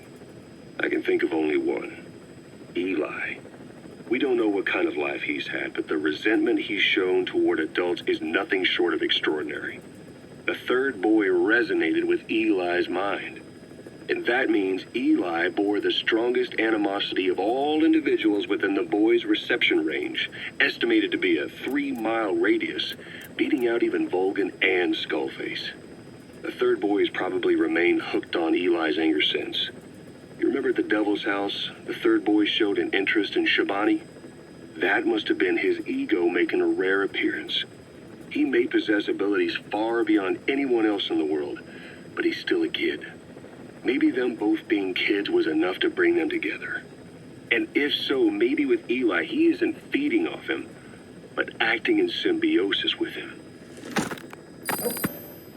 [SPEAKER 1] I can think of only one. Eli. We don't know what kind of life he's had, but the resentment he's shown toward adults is nothing short of extraordinary. The third boy resonated with Eli's mind. And that means Eli bore the strongest animosity of all individuals within the boy's reception range, estimated to be a 3-mile radius, beating out even Vulcan and Skullface. The third boy has probably remained hooked on Eli's anger since. You remember at the Devil's House, the third boy showed an interest in Shabani? That must have been his ego making a rare appearance. He may possess abilities far beyond anyone else in the world, but he's still a kid. Maybe them both being kids was enough to bring them together. And if so, maybe with Eli, he isn't feeding off him, but acting in symbiosis with him.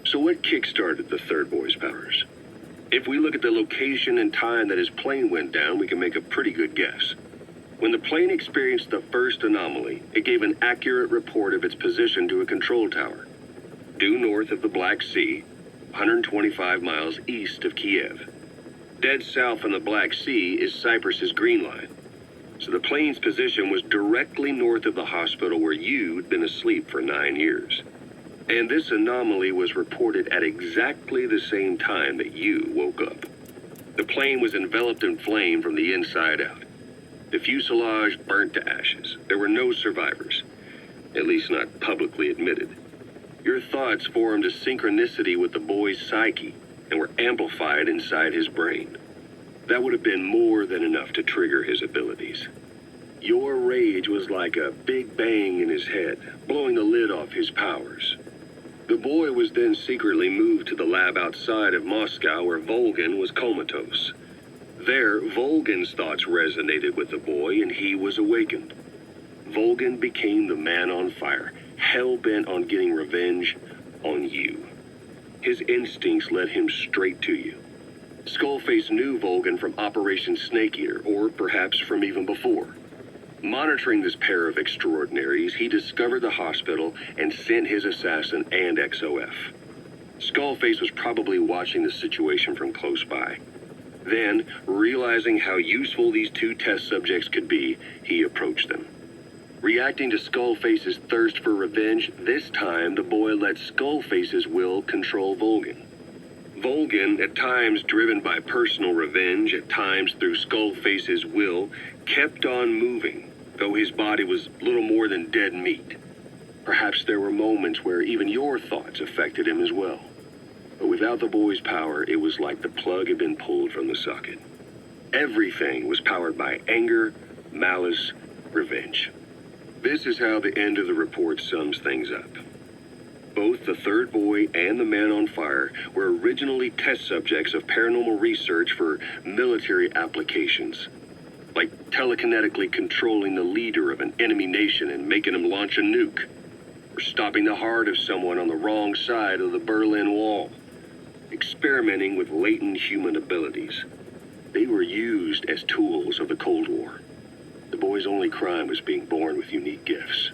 [SPEAKER 1] So what kick-started the third boy's powers? If we look at the location and time that his plane went down, we can make a pretty good guess. When the plane experienced the first anomaly, it gave an accurate report of its position to a control tower, due north of the Black Sea, 125 miles east of Kiev. Dead south on the Black Sea is Cyprus's Green Line, so the plane's position was directly north of the hospital where you'd been asleep for 9 years. And this anomaly was reported at exactly the same time that you woke up. The plane was enveloped in flame from the inside out. The fuselage burnt to ashes. There were no survivors, at least not publicly admitted. Your thoughts formed a synchronicity with the boy's psyche and were amplified inside his brain. That would have been more than enough to trigger his abilities. Your rage was like a big bang in his head, blowing the lid off his powers. The boy was then secretly moved to the lab outside of Moscow where Volgin was comatose. There, Volgin's thoughts resonated with the boy and he was awakened. Volgin became the man on fire, hell-bent on getting revenge on you. His instincts led him straight to you. Skullface knew Volgin from Operation Snake Eater, or perhaps from even before. Monitoring this pair of extraordinaries, he discovered the hospital and sent his assassin and XOF. Skullface was probably watching the situation from close by. Then, realizing how useful these two test subjects could be, he approached them. Reacting to Skullface's thirst for revenge, this time the boy let Skullface's will control Volgin. Volgin, at times driven by personal revenge, at times through Skullface's will, kept on moving, though his body was little more than dead meat. Perhaps there were moments where even your thoughts affected him as well. But without the boy's power, it was like the plug had been pulled from the socket. Everything was powered by anger, malice, revenge. This is how the end of the report sums things up. Both the third boy and the man on fire were originally test subjects of paranormal research for military applications, like telekinetically controlling the leader of an enemy nation and making him launch a nuke, or stopping the heart of someone on the wrong side of the Berlin Wall, experimenting with latent human abilities. They were used as tools of the Cold War. The boy's only crime was being born with unique gifts.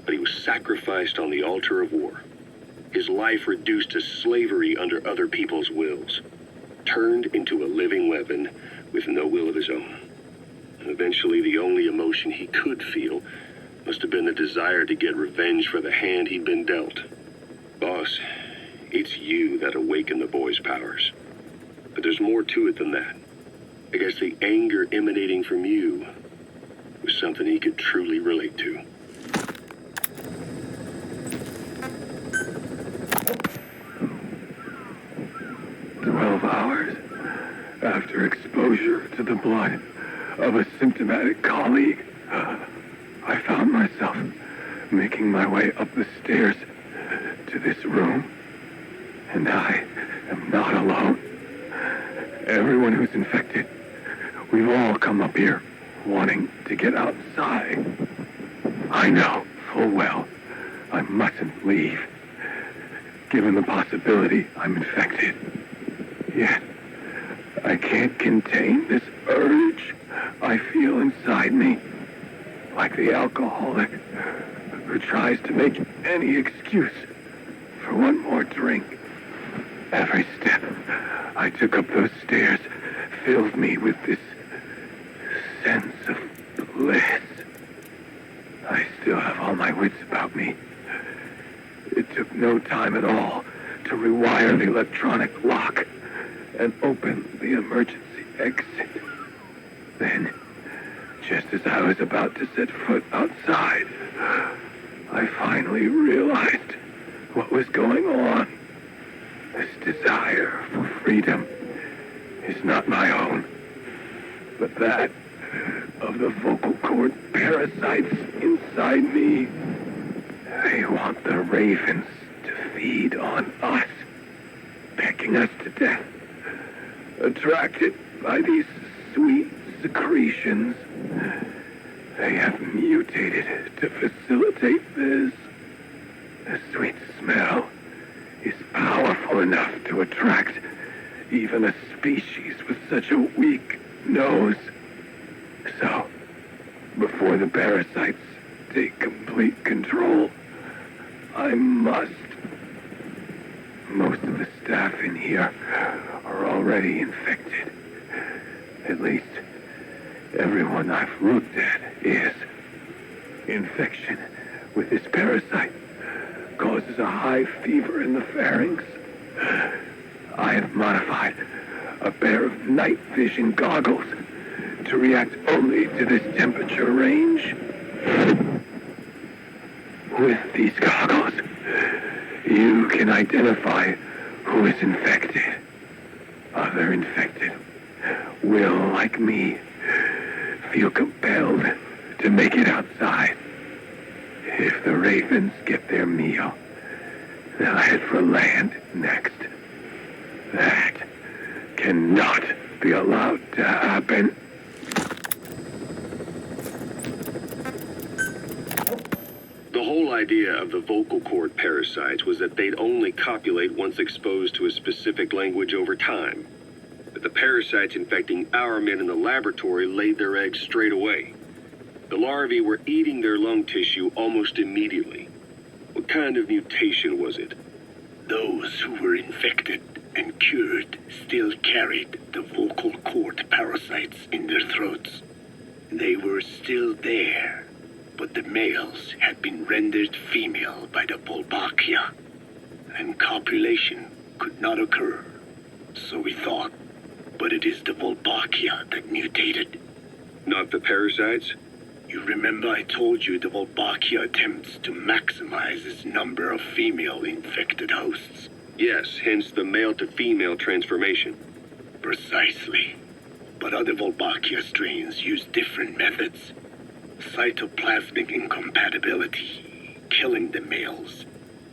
[SPEAKER 1] But he was sacrificed on the altar of war. His life reduced to slavery under other people's wills. Turned into a living weapon with no will of his own. And eventually the only emotion he could feel must have been the desire to get revenge for the hand he'd been dealt. Boss, it's you that awakened the boy's powers. But there's more to it than that. I guess the anger emanating from you was something he could truly relate to.
[SPEAKER 11] After exposure to the blood of a symptomatic colleague, I found myself making my way up the stairs to this room. And I am not alone. Everyone who's infected, we've all come up here wanting to get outside. I know full well I mustn't leave, given the possibility I'm infected. Yet, I can't contain this urge I feel inside me, like the alcoholic who tries to make any excuse for one more drink. Every step I took up those stairs filled me with this sense of bliss. I still have all my wits about me. It took no time at all to rewire the electronic lock and open the emergency exit. Then, just as I was about to set foot outside, I finally realized what was going on. This desire for freedom is not my own, but that of the vocal cord parasites inside me. They want the ravens to feed on us, pecking us to death. Attracted by these sweet secretions, they have mutated to facilitate this. The sweet smell is powerful enough to attract even a species with such a weak nose. So, Before the parasites take complete control, I must. Most of the staff in here are already infected. At least, everyone I've looked at is. Infection with this parasite causes a high fever in the pharynx. I have modified a pair of night vision goggles to react only to this temperature range. With these goggles, you can identify who is infected. Other infected will, like me, feel compelled to make it outside. If the ravens get their meal, they'll head for land next. That cannot be allowed to happen.
[SPEAKER 1] The whole idea of the vocal cord parasites was that they'd only copulate once exposed to a specific language over time. But the parasites infecting our men in the laboratory laid their eggs straight away. The larvae were eating their lung tissue almost immediately. What kind of mutation was it?
[SPEAKER 8] Those who were infected and cured still carried the vocal cord parasites in their throats. They were still there, but the males had been rendered female by the Wolbachia, and copulation could not occur, so we thought. But it is the Wolbachia that mutated.
[SPEAKER 1] Not the parasites?
[SPEAKER 8] You remember I told you the Wolbachia attempts to maximize its number of female infected hosts?
[SPEAKER 1] Yes, hence the male-to-female transformation.
[SPEAKER 8] Precisely. But other Wolbachia strains use different methods. Cytoplasmic incompatibility, killing the males,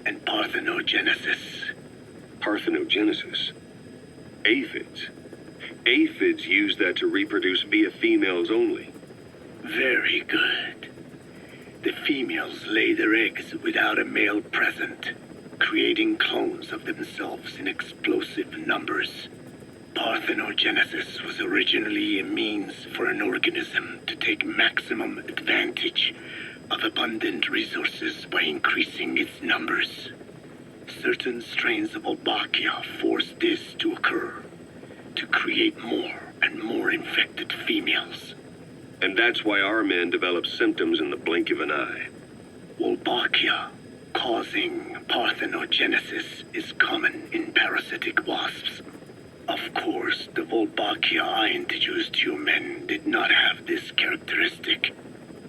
[SPEAKER 8] and parthenogenesis.
[SPEAKER 1] Parthenogenesis? Aphids? Aphids use that to reproduce via females only.
[SPEAKER 8] Very good. The females lay their eggs without a male present, creating clones of themselves in explosive numbers. Parthenogenesis was originally a means for an organism to take maximum advantage of abundant resources by increasing its numbers. Certain strains of Wolbachia force this to occur, to create more and more infected females.
[SPEAKER 1] And that's why our men develop symptoms in the blink of an eye.
[SPEAKER 8] Wolbachia, causing parthenogenesis, is common in parasitic wasps. Of course, the Wolbachia I introduced to you men did not have this characteristic,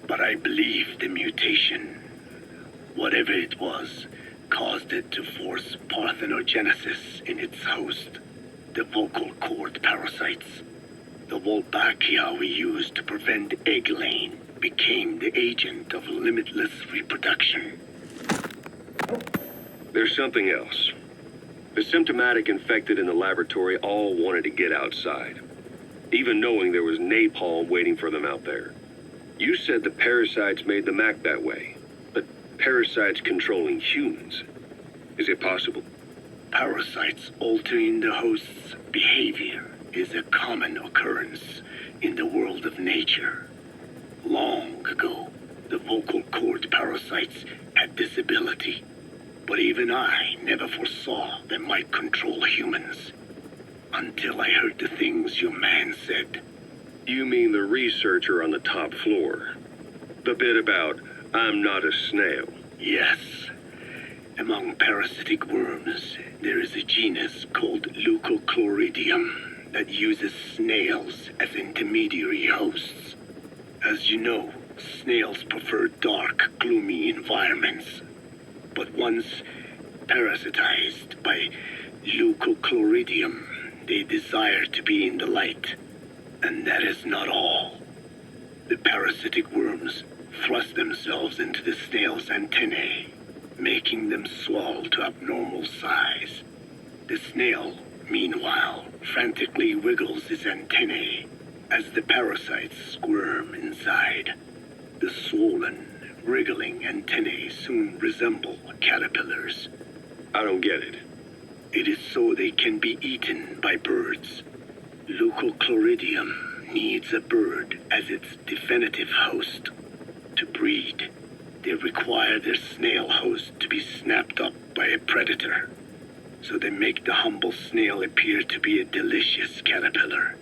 [SPEAKER 8] but I believe the mutation, whatever it was, caused it to force parthenogenesis in its host, the vocal cord parasites. The Wolbachia we used to prevent egg laying became the agent of limitless reproduction.
[SPEAKER 1] There's something else. The symptomatic infected in the laboratory all wanted to get outside, even knowing there was napalm waiting for them out there. You said the parasites made them act that way, but parasites controlling humans. Is it possible?
[SPEAKER 8] Parasites altering the host's behavior is a common occurrence in the world of nature. Long ago, the vocal cord parasites had this ability, but even I never foresaw they might control humans. Until I heard the things your man said.
[SPEAKER 1] You mean the researcher on the top floor? The bit about, I'm not a snail.
[SPEAKER 8] Yes. Among parasitic worms, there is a genus called Leucochloridium that uses snails as intermediary hosts. As you know, snails prefer dark, gloomy environments. But once parasitized by Leucochloridium, they desire to be in the light. And that is not all. The parasitic worms thrust themselves into the snail's antennae, making them swell to abnormal size. The snail, meanwhile, frantically wiggles its antennae as the parasites squirm inside. The swollen, wriggling antennae soon resemble caterpillars.
[SPEAKER 1] I don't get it.
[SPEAKER 8] It is so they can be eaten by birds. Leucochloridium needs a bird as its definitive host. To breed, they require their snail host to be snapped up by a predator. So they make the humble snail appear to be a delicious caterpillar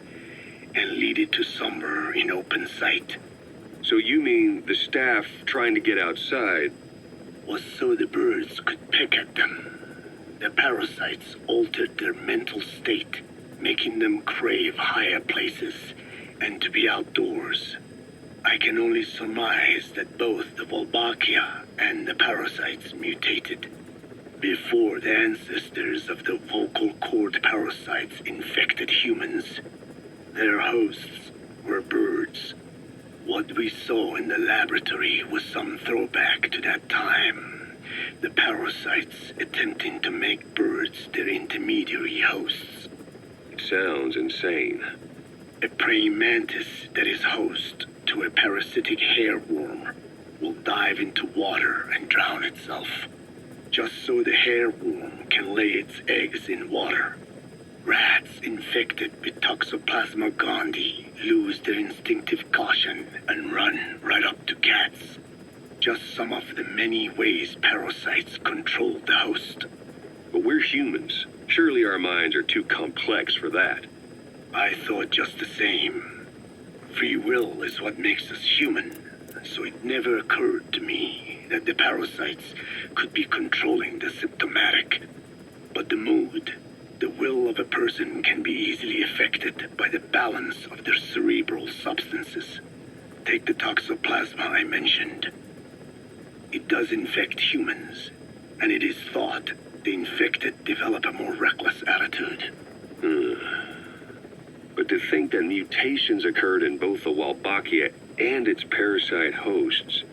[SPEAKER 8] and lead it to somewhere in open sight.
[SPEAKER 1] So you mean the staff trying to get outside
[SPEAKER 8] Was so the birds could pick at them. The parasites altered their mental state, making them crave higher places and to be outdoors. I can only surmise that both the Wolbachia and the parasites mutated before the ancestors of the vocal cord parasites infected humans. Their hosts were birds. What we saw in the laboratory was some throwback to that time. The parasites attempting to make birds their intermediary hosts.
[SPEAKER 1] It sounds insane.
[SPEAKER 8] A praying mantis that is host to a parasitic hairworm will dive into water and drown itself, just so the hairworm can lay its eggs in water. Rats infected with Toxoplasma gondii lose their instinctive caution and run right up to cats. Just some of the many ways parasites control the host.
[SPEAKER 1] But we're humans. Surely our minds are too complex for that.
[SPEAKER 8] I thought just the same. Free will is what makes us human, so it never occurred to me that the parasites could be controlling the symptomatic. But the mood, the will of a person can be easily affected by the balance of their cerebral substances. Take the toxoplasma I mentioned. It does infect humans, and it is thought the infected develop a more reckless attitude.
[SPEAKER 1] But to think that mutations occurred in both the Wolbachia and its parasite hosts.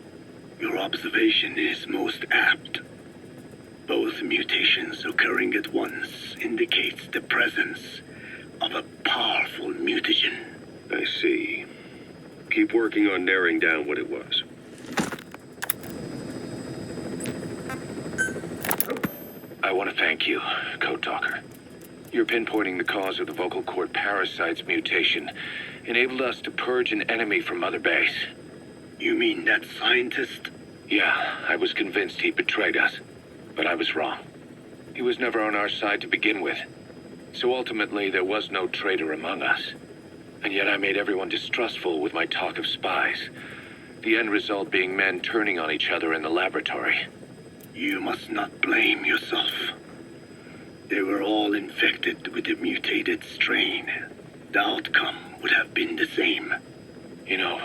[SPEAKER 8] Your observation is most apt. Both mutations occurring at once indicates the presence of a powerful mutagen.
[SPEAKER 1] I see. Keep working on narrowing down what it was.
[SPEAKER 4] I want to thank you, Code Talker. Your pinpointing the cause of the vocal cord parasite's mutation enabled us to purge an enemy from Mother Base.
[SPEAKER 8] You mean that scientist?
[SPEAKER 4] Yeah, I was convinced he betrayed us, but I was wrong. He was never on our side to begin with, so ultimately there was no traitor among us. And yet I made everyone distrustful with my talk of spies, the end result being men turning on each other in the laboratory.
[SPEAKER 8] You must not blame yourself. They were all infected with the mutated strain. The outcome would have been the same.
[SPEAKER 4] You know,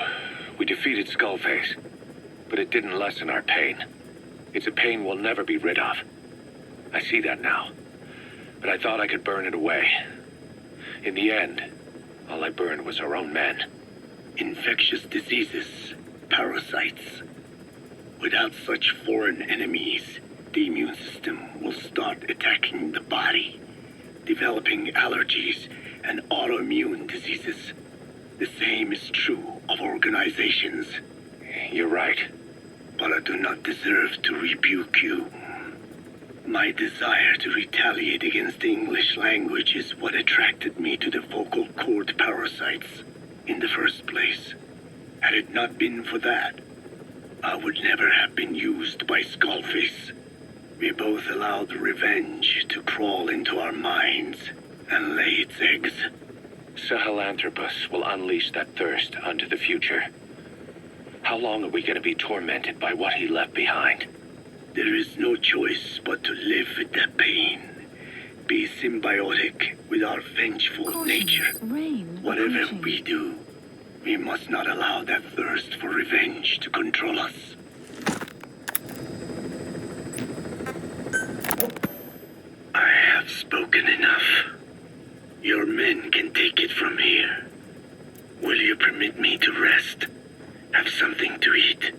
[SPEAKER 4] we defeated Skullface, but it didn't lessen our pain. It's a pain we'll never be rid of. I see that now, but I thought I could burn it away. In the end, all I burned was our own men.
[SPEAKER 8] Infectious diseases, parasites. Without such foreign enemies, the immune system will start attacking the body, developing allergies and autoimmune diseases. The same is true of organizations.
[SPEAKER 4] You're right.
[SPEAKER 8] But I do not deserve to rebuke you. My desire to retaliate against the English language is what attracted me to the vocal cord parasites in the first place. Had it not been for that, I would never have been used by Skullface. We both allowed revenge to crawl into our minds and lay its eggs.
[SPEAKER 4] Sahelanthropus will unleash that thirst onto the future. How long are we going to be tormented by what he left behind?
[SPEAKER 8] There is no choice but to live with that pain. Be symbiotic with our vengeful nature. Whatever we do, we must not allow that thirst for revenge to control us. I have spoken enough. Your men can take it from here. Will you permit me to rest? Have something to eat?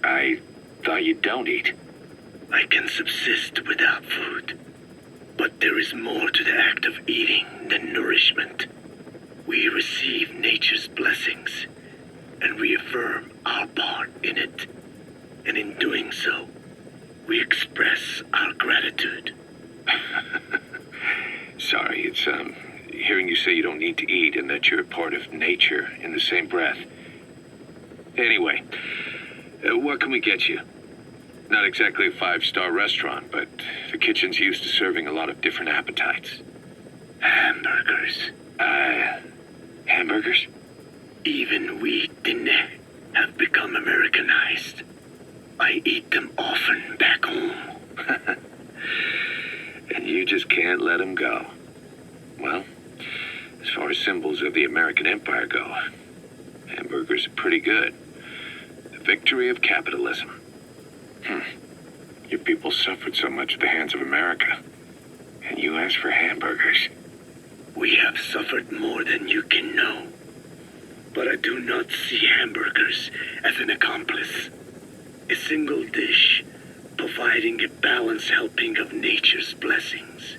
[SPEAKER 4] I thought you don't eat.
[SPEAKER 8] I can subsist without food. But there is more to the act of eating than nourishment. We receive nature's blessings and reaffirm our part in it. And in doing so, we express our gratitude.
[SPEAKER 1] Sorry, it's,
[SPEAKER 4] hearing you say you don't need to eat and that you're part of nature in the same breath. Anyway, what can we get you? Not exactly a 5-star restaurant, but the kitchen's used to serving a lot of different appetites.
[SPEAKER 8] Hamburgers.
[SPEAKER 4] Hamburgers?
[SPEAKER 8] Even wheaten have become Americanized. I eat them often back home.
[SPEAKER 4] And you just can't let them go. Well, as far as symbols of the American Empire go, hamburgers are pretty good. The victory of capitalism. Your people suffered so much at the hands of America, and you asked for hamburgers.
[SPEAKER 8] We have suffered more than you can know. But I do not see hamburgers as an accomplice. A single dish providing a balanced helping of nature's blessings.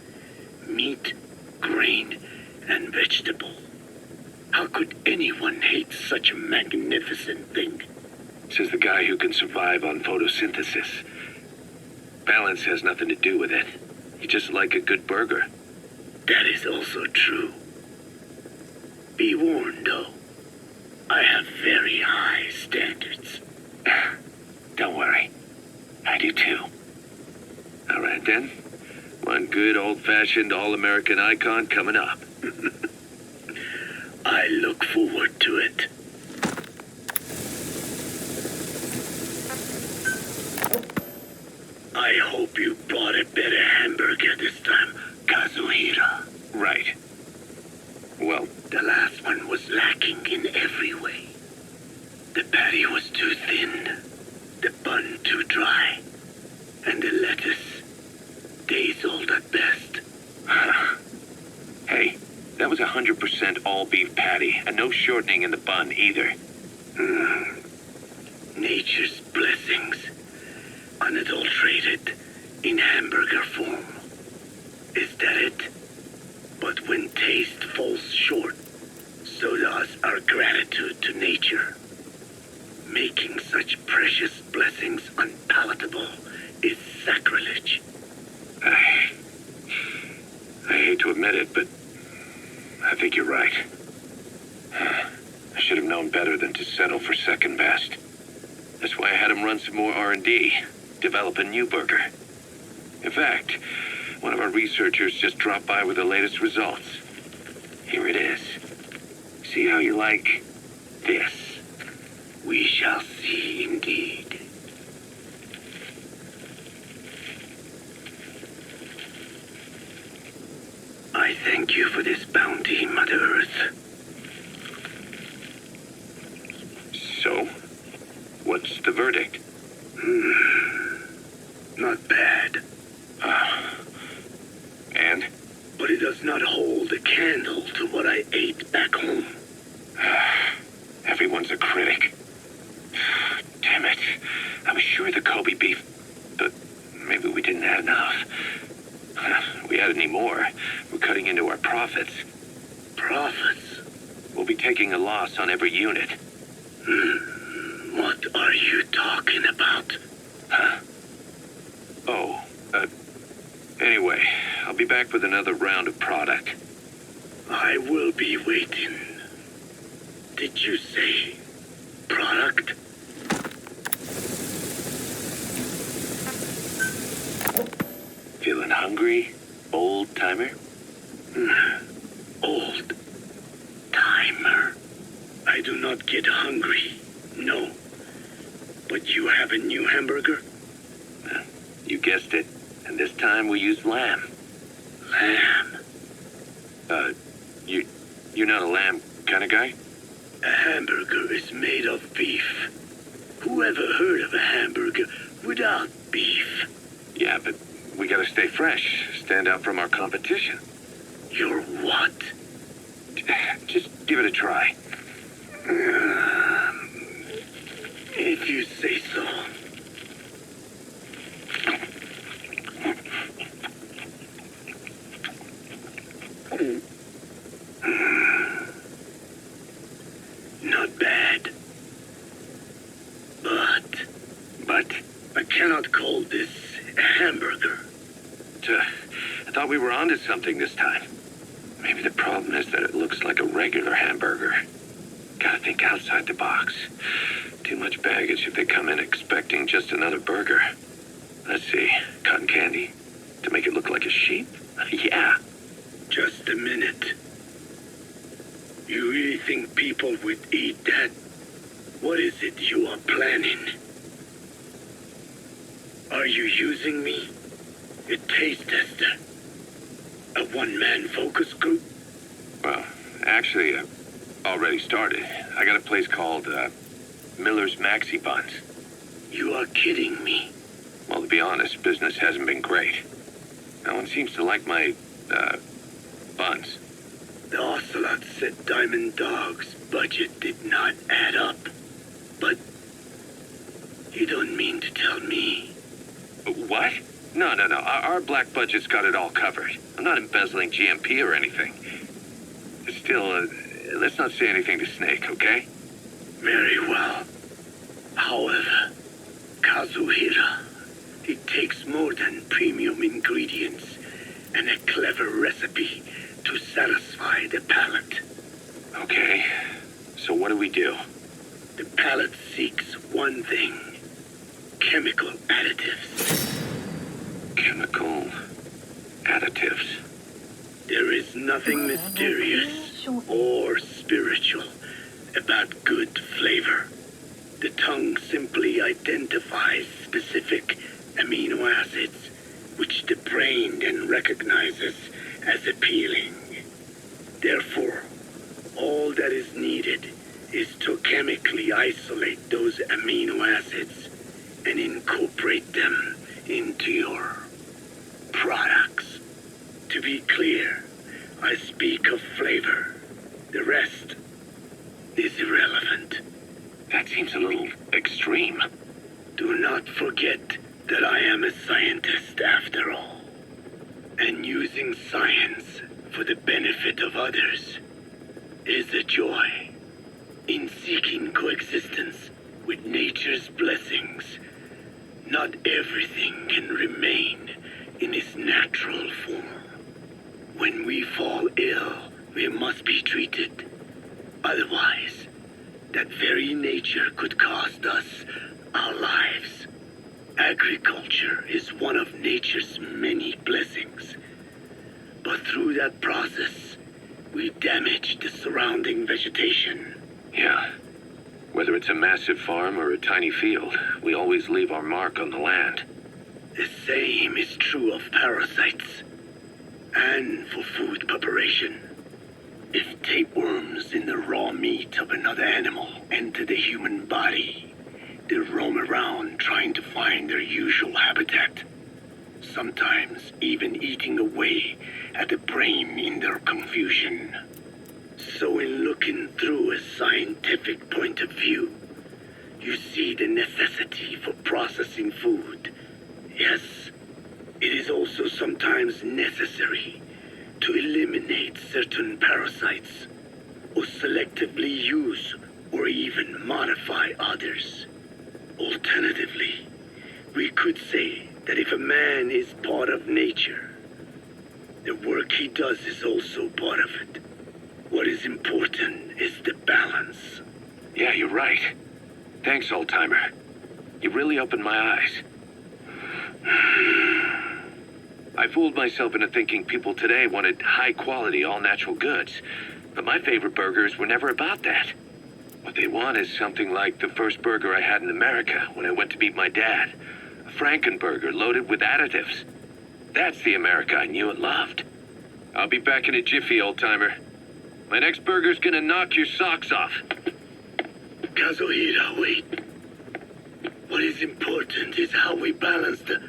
[SPEAKER 8] Meat, grain, and vegetable. How could anyone hate such a magnificent thing?
[SPEAKER 4] Says the guy who can survive on photosynthesis. Balance has nothing to do with it. You just like a good burger.
[SPEAKER 8] That is also true. Be warned, though. I have very high standards.
[SPEAKER 4] Don't worry. I do too. All right, then. One good old-fashioned all-American icon coming up.
[SPEAKER 8] I look forward to it. I hope you brought a better hamburger this time, Kazuhira.
[SPEAKER 4] Right. Well,
[SPEAKER 8] the last one was lacking in every way. The patty was too thin, the bun too dry, and the lettuce days old at best.
[SPEAKER 4] Hey, that was 100% all-beef patty, and no shortening in the bun either.
[SPEAKER 8] Nature's blessings, unadulterated, in hamburger form. Is that it? But when taste falls short, so does our gratitude to nature. Making such precious blessings unpalatable is sacrilege.
[SPEAKER 4] I hate to admit it, but I think you're right. I should have known better than to settle for second best. That's why I had him run some more R&D, develop a new burger. In fact, one of our researchers just dropped by with the latest results. Here it is. See how you like this?
[SPEAKER 8] We shall see indeed. I thank you for this bounty, Mother Earth.
[SPEAKER 4] So, what's the verdict?
[SPEAKER 8] Not bad.
[SPEAKER 4] And?
[SPEAKER 8] But it does not hold a candle to what I ate back home.
[SPEAKER 4] Everyone's a critic. Damn it. I was sure the Kobe beef, but maybe we didn't have enough. If we had any more, we're cutting into our profits.
[SPEAKER 8] Profits?
[SPEAKER 4] We'll be taking a loss on every unit.
[SPEAKER 8] What are you talking about?
[SPEAKER 4] Huh? Oh, anyway, I'll be back with another round of product.
[SPEAKER 8] I will be waiting. Did you say product?
[SPEAKER 4] Feeling hungry, old timer?
[SPEAKER 8] Old timer. I do not get hungry, no. But you have a new hamburger?
[SPEAKER 4] You guessed it. And this time we used lamb.
[SPEAKER 8] Lamb?
[SPEAKER 4] You're not a lamb kind of guy?
[SPEAKER 8] A hamburger is made of beef. Who ever heard of a hamburger without beef?
[SPEAKER 4] Yeah, but we gotta stay fresh, stand out from our competition.
[SPEAKER 8] You're what?
[SPEAKER 4] Just give it a try.
[SPEAKER 8] If you say so. Not bad. But I cannot call this a hamburger.
[SPEAKER 4] I thought we were onto something this time. Maybe the problem is that it looks like a regular hamburger. Gotta think outside the box. Too much baggage if they come in expecting just another burger. Let's see, cotton candy. To make it look like a sheep? Yeah.
[SPEAKER 8] Just a minute. You really think people would eat that? What is it you are planning? Are you using me? A taste tester? A one-man focus group?
[SPEAKER 4] Well, actually, already started. I got a place called, Miller's Maxi Buns.
[SPEAKER 8] You are kidding me.
[SPEAKER 4] Well, to be honest, business hasn't been great. No one seems to like my, buns.
[SPEAKER 8] The Ocelot said Diamond Dog's budget did not add up. But you don't mean to tell me.
[SPEAKER 4] What? No. Our black budget's got it all covered. I'm not embezzling GMP or anything. Still, let's not say anything to Snake, okay?
[SPEAKER 8] Very well. However, Kazuhira, it takes more than premium ingredients and a clever recipe to satisfy the palate.
[SPEAKER 4] Okay, so what do we do?
[SPEAKER 8] The palate seeks one thing: chemical additives.
[SPEAKER 4] Chemical additives.
[SPEAKER 8] There is nothing mysterious or spiritual about good flavor. The tongue simply identifies specific amino acids, which the brain then recognizes as appealing. Therefore, all that is needed is to chemically isolate those amino acids and incorporate them into your products. To be clear, I speak of flavor. The rest is irrelevant.
[SPEAKER 4] That seems a little extreme.
[SPEAKER 8] Do not forget that I am a scientist after all. And using science for the benefit of others is a joy. In seeking coexistence with nature's blessings, not everything can remain in its natural form. When we fall ill, we must be treated. Otherwise, that very nature could cost us our lives. Agriculture is one of nature's many blessings. But through that process, we damage the surrounding vegetation.
[SPEAKER 4] Yeah. Whether it's a massive farm or a tiny field, we always leave our mark on the land.
[SPEAKER 8] The same is true of parasites and for food preparation. If tapeworms in the raw meat of another animal enter the human body, they roam around trying to find their usual habitat, sometimes even eating away at the brain in their confusion. So in looking through a scientific point of view, you see the necessity for processing food. Yes, it is also sometimes necessary to eliminate certain parasites, or selectively use or even modify others. Alternatively, we could say that if a man is part of nature, the work he does is also part of it. What is important is the balance.
[SPEAKER 4] Yeah, you're right. Thanks, old-timer. You really opened my eyes. I fooled myself into thinking people today wanted high-quality, all-natural goods. But my favorite burgers were never about that. What they want is something like the first burger I had in America when I went to meet my dad. A Frankenburger loaded with additives. That's the America I knew and loved. I'll be back in a jiffy, old-timer. My next burger's gonna knock your socks off.
[SPEAKER 8] Kazuhira, wait. What is important is how we balance the...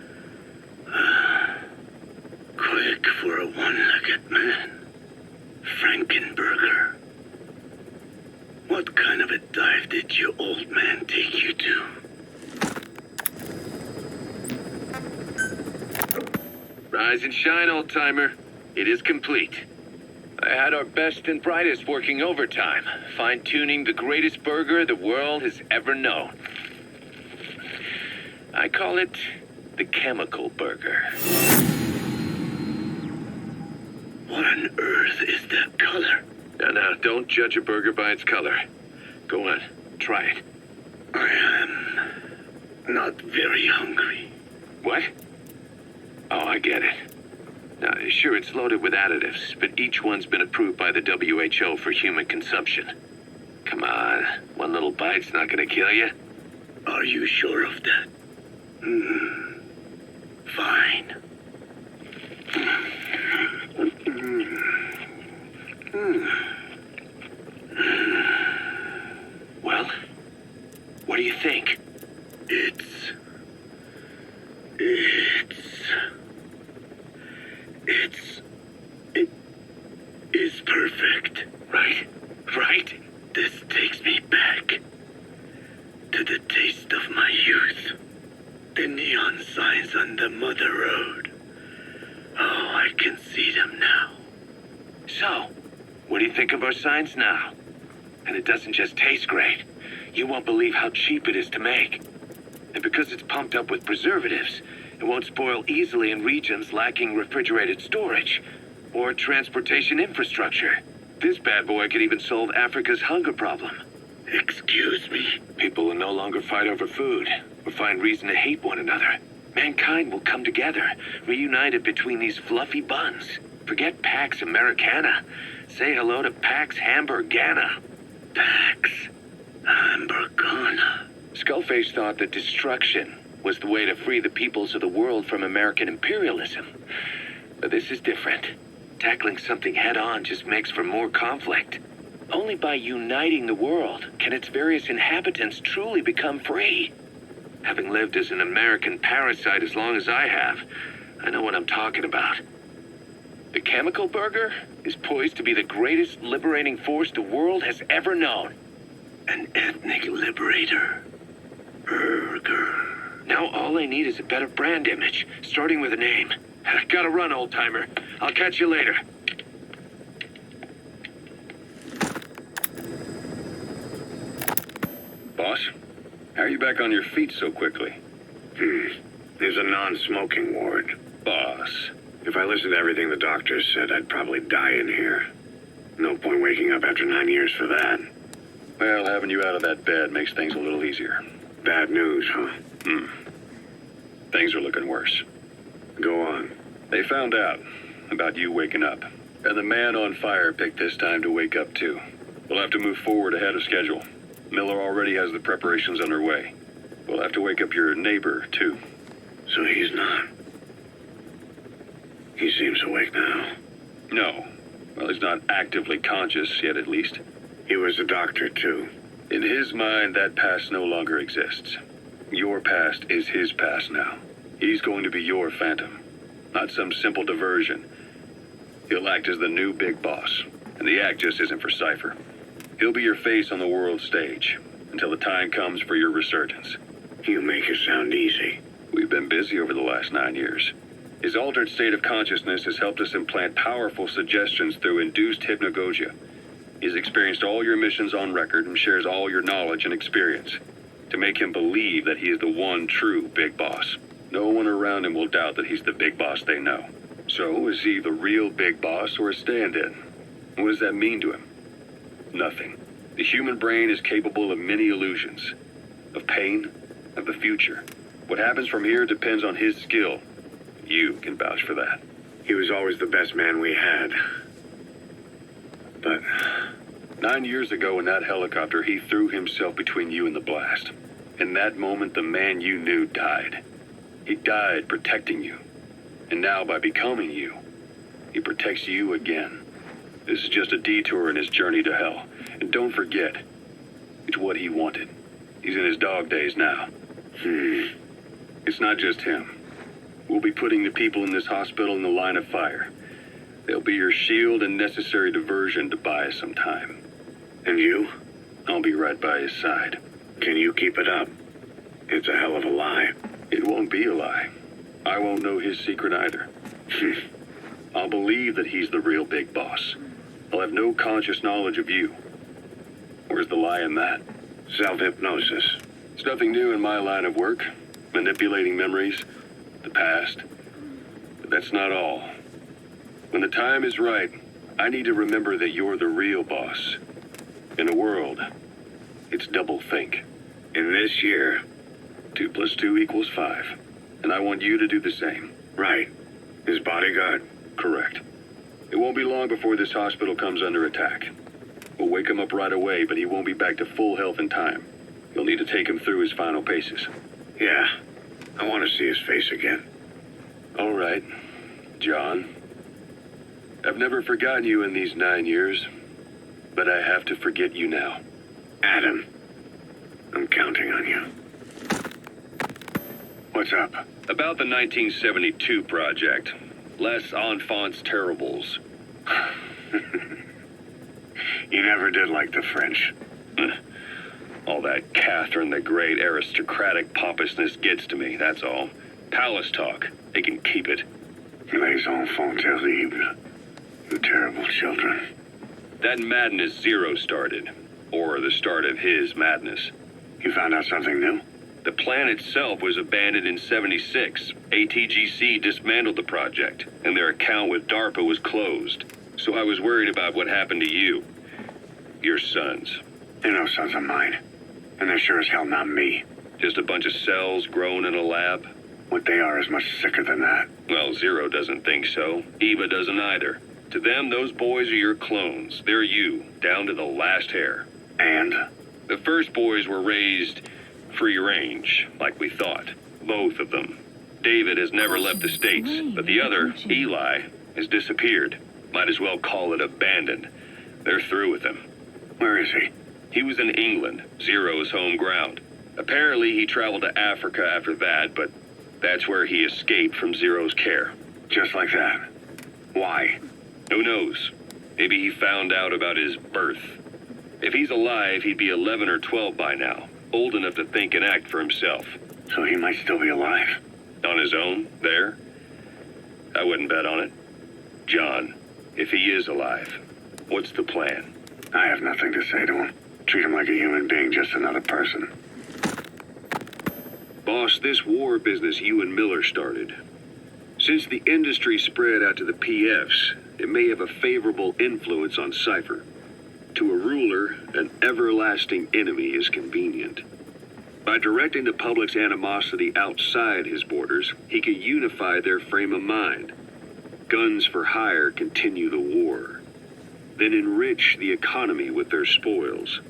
[SPEAKER 8] quick for a one-legged man. Frankenburger. What kind of a dive did your old man take you to?
[SPEAKER 4] Rise and shine, old-timer. It is complete. I had our best and brightest working overtime, fine-tuning the greatest burger the world has ever known. I call it the chemical burger.
[SPEAKER 8] What? What on earth is that color?
[SPEAKER 4] Now, don't judge a burger by its color. Go on, try it.
[SPEAKER 8] I am not very hungry.
[SPEAKER 4] What? Oh, I get it. Now, sure, it's loaded with additives, but each one's been approved by the WHO for human consumption. Come on, one little bite's not gonna kill you.
[SPEAKER 8] Are you sure of that? Fine.
[SPEAKER 4] Well, what do you think?
[SPEAKER 8] It is perfect.
[SPEAKER 4] Right?
[SPEAKER 8] This takes me back to the taste of my youth. The neon signs on the mother road. Oh, I can see them now.
[SPEAKER 4] So, what do you think of our signs now? And it doesn't just taste great. You won't believe how cheap it is to make. And because it's pumped up with preservatives, it won't spoil easily in regions lacking refrigerated storage or transportation infrastructure. This bad boy could even solve Africa's hunger problem.
[SPEAKER 8] Excuse me?
[SPEAKER 4] People will no longer fight over food or find reason to hate one another. Mankind will come together, reunited between these fluffy buns. Forget Pax Americana. Say hello to Pax Hamburgana.
[SPEAKER 8] Pax Hamburgana.
[SPEAKER 4] Skullface thought that destruction was the way to free the peoples of the world from American imperialism. But this is different. Tackling something head-on just makes for more conflict. Only by uniting the world can its various inhabitants truly become free. Having lived as an American parasite as long as I have, I know what I'm talking about. The chemical burger is poised to be the greatest liberating force the world has ever known.
[SPEAKER 8] An ethnic liberator. Burger.
[SPEAKER 4] Now all I need is a better brand image, starting with a name. Gotta run, old-timer. I'll catch you later.
[SPEAKER 1] Boss, how are you back on your feet so quickly?
[SPEAKER 2] There's a non-smoking ward.
[SPEAKER 1] Boss.
[SPEAKER 2] If I listened to everything the doctors said, I'd probably die in here. No point waking up after 9 years for that.
[SPEAKER 1] Well, having you out of that bed makes things a little easier.
[SPEAKER 2] Bad news, huh?
[SPEAKER 1] Things are looking worse.
[SPEAKER 2] Go on.
[SPEAKER 1] They found out about you waking up. And the man on fire picked this time to wake up too. We'll have to move forward ahead of schedule. Miller already has the preparations underway. We'll have to wake up your neighbor too.
[SPEAKER 2] So he's not. He seems awake now.
[SPEAKER 1] No. Well, he's not actively conscious yet, at least.
[SPEAKER 2] He was a doctor, too.
[SPEAKER 1] In his mind, that past no longer exists. Your past is his past now. He's going to be your phantom, not some simple diversion. He'll act as the new big boss, and the act just isn't for Cypher. He'll be your face on the world stage until the time comes for your resurgence.
[SPEAKER 2] You make it sound easy.
[SPEAKER 1] We've been busy over the last 9 years. His altered state of consciousness has helped us implant powerful suggestions through induced hypnagogia. He's experienced all your missions on record and shares all your knowledge and experience to make him believe that he is the one true big boss. No one around him will doubt that he's the big boss they know. So, is he the real big boss or a stand-in? What does that mean to him? Nothing. The human brain is capable of many illusions. Of pain, of the future. What happens from here depends on his skill. You can vouch for that.
[SPEAKER 2] He was always the best man we had. But
[SPEAKER 1] 9 years ago in that helicopter, he threw himself between you and the blast. In that moment, the man you knew died. He died protecting you. And now, by becoming you, he protects you again. This is just a detour in his journey to hell. And don't forget, it's what he wanted. He's in his dog days now. It's not just him. We'll be putting the people in this hospital in the line of fire. They'll be your shield and necessary diversion to buy us some time.
[SPEAKER 2] And you?
[SPEAKER 1] I'll be right by his side.
[SPEAKER 2] Can you keep it up? It's a hell of a lie.
[SPEAKER 1] It won't be a lie. I won't know his secret either. I'll believe that he's the real big boss. I'll have no conscious knowledge of you. Where's the lie in that?
[SPEAKER 2] Self-hypnosis.
[SPEAKER 1] It's nothing new in my line of work. Manipulating memories, the past. But that's not all. When the time is right, I need to remember that you're the real boss. In a world, it's double think. In this year, 2 + 2 = 5. And I want you to do the same.
[SPEAKER 2] Right. His bodyguard?
[SPEAKER 1] Correct. It won't be long before this hospital comes under attack. We'll wake him up right away, but he won't be back to full health in time. You'll need to take him through his final paces.
[SPEAKER 2] Yeah. I want to see his face again.
[SPEAKER 1] All right, John. I've never forgotten you in these 9 years, but I have to forget you now.
[SPEAKER 2] Adam, I'm counting on you. What's up?
[SPEAKER 1] About the 1972 project. Les Enfants Terribles.
[SPEAKER 2] You never did like the French.
[SPEAKER 1] All that Catherine the Great aristocratic pompousness gets to me, that's all. Palace talk. They can keep it.
[SPEAKER 2] Les enfants terribles. You terrible children.
[SPEAKER 1] That madness Zero started. Or the start of his madness.
[SPEAKER 2] You found out something new?
[SPEAKER 1] The plan itself was abandoned in '76. ATGC dismantled the project, and their account with DARPA was closed. So I was worried about what happened to you. Your sons.
[SPEAKER 2] They're no sons of mine. And they're sure as hell not me.
[SPEAKER 1] Just a bunch of cells grown in a lab?
[SPEAKER 2] What they are is much sicker than that.
[SPEAKER 1] Well, Zero doesn't think so. Eva doesn't either. To them, those boys are your clones. They're you, down to the last hair.
[SPEAKER 2] And?
[SPEAKER 1] The first boys were raised free range, like we thought. Both of them. David has never left the States, but the other, Eli, has disappeared. Might as well call it abandoned. They're through with him.
[SPEAKER 2] Where is he?
[SPEAKER 1] He was in England, Zero's home ground. Apparently he traveled to Africa after that, but that's where he escaped from Zero's care.
[SPEAKER 2] Just like that. Why?
[SPEAKER 1] Who knows? Maybe he found out about his birth. If he's alive, he'd be 11 or 12 by now. Old enough to think and act for himself.
[SPEAKER 2] So he might still be alive.
[SPEAKER 1] On his own, there? I wouldn't bet on it. John, if he is alive, what's the plan?
[SPEAKER 2] I have nothing to say to him. Treat him like a human being, just another person.
[SPEAKER 1] Boss, this war business you and Miller started. Since the industry spread out to the PFs, it may have a favorable influence on Cypher. To a ruler, an everlasting enemy is convenient. By directing the public's animosity outside his borders, he could unify their frame of mind. Guns for hire continue the war. Then enrich the economy with their spoils.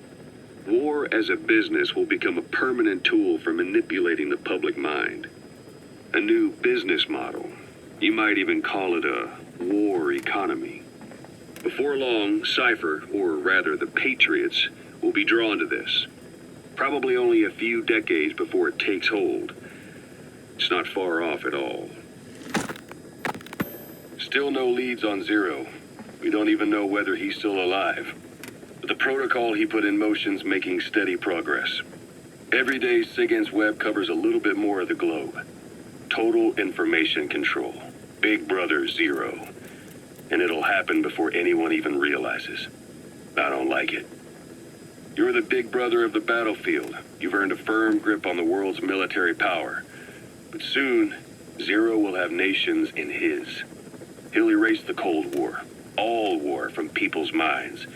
[SPEAKER 1] War as a business will become a permanent tool for manipulating the public mind. A new business model. You might even call it a war economy. Before long, Cypher, or rather the Patriots, will be drawn to this. Probably only a few decades before it takes hold. It's not far off at all. Still no leads on Zero. We don't even know whether he's still alive. But the protocol he put in motion's making steady progress. Every day, SIGINT's web covers a little bit more of the globe. Total information control. Big Brother Zero. And it'll happen before anyone even realizes. I don't like it. You're the big brother of the battlefield. You've earned a firm grip on the world's military power. But soon, Zero will have nations in his. He'll erase the Cold War. All war from people's minds.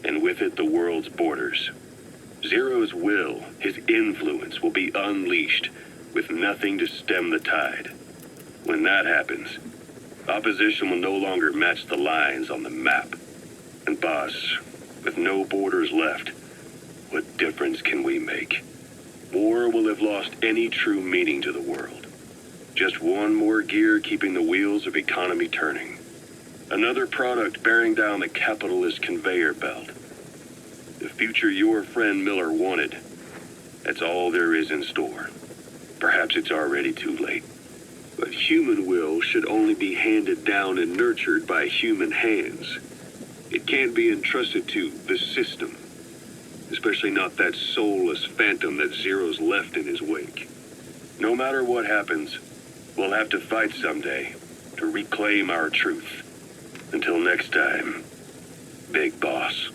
[SPEAKER 1] And with it, the world's borders. Zero's will, his influence, will be unleashed with nothing to stem the tide. When that happens, opposition will no longer match the lines on the map. And boss, with no borders left, what difference can we make? War will have lost any true meaning to the world. Just one more gear keeping the wheels of economy turning. Another product bearing down the capitalist conveyor belt. The future your friend Miller wanted. That's all there is in store. Perhaps it's already too late. But human will should only be handed down and nurtured by human hands. It can't be entrusted to the system. Especially not that soulless phantom that Zero's left in his wake. No matter what happens, we'll have to fight someday to reclaim our truth. Until next time, Big Boss.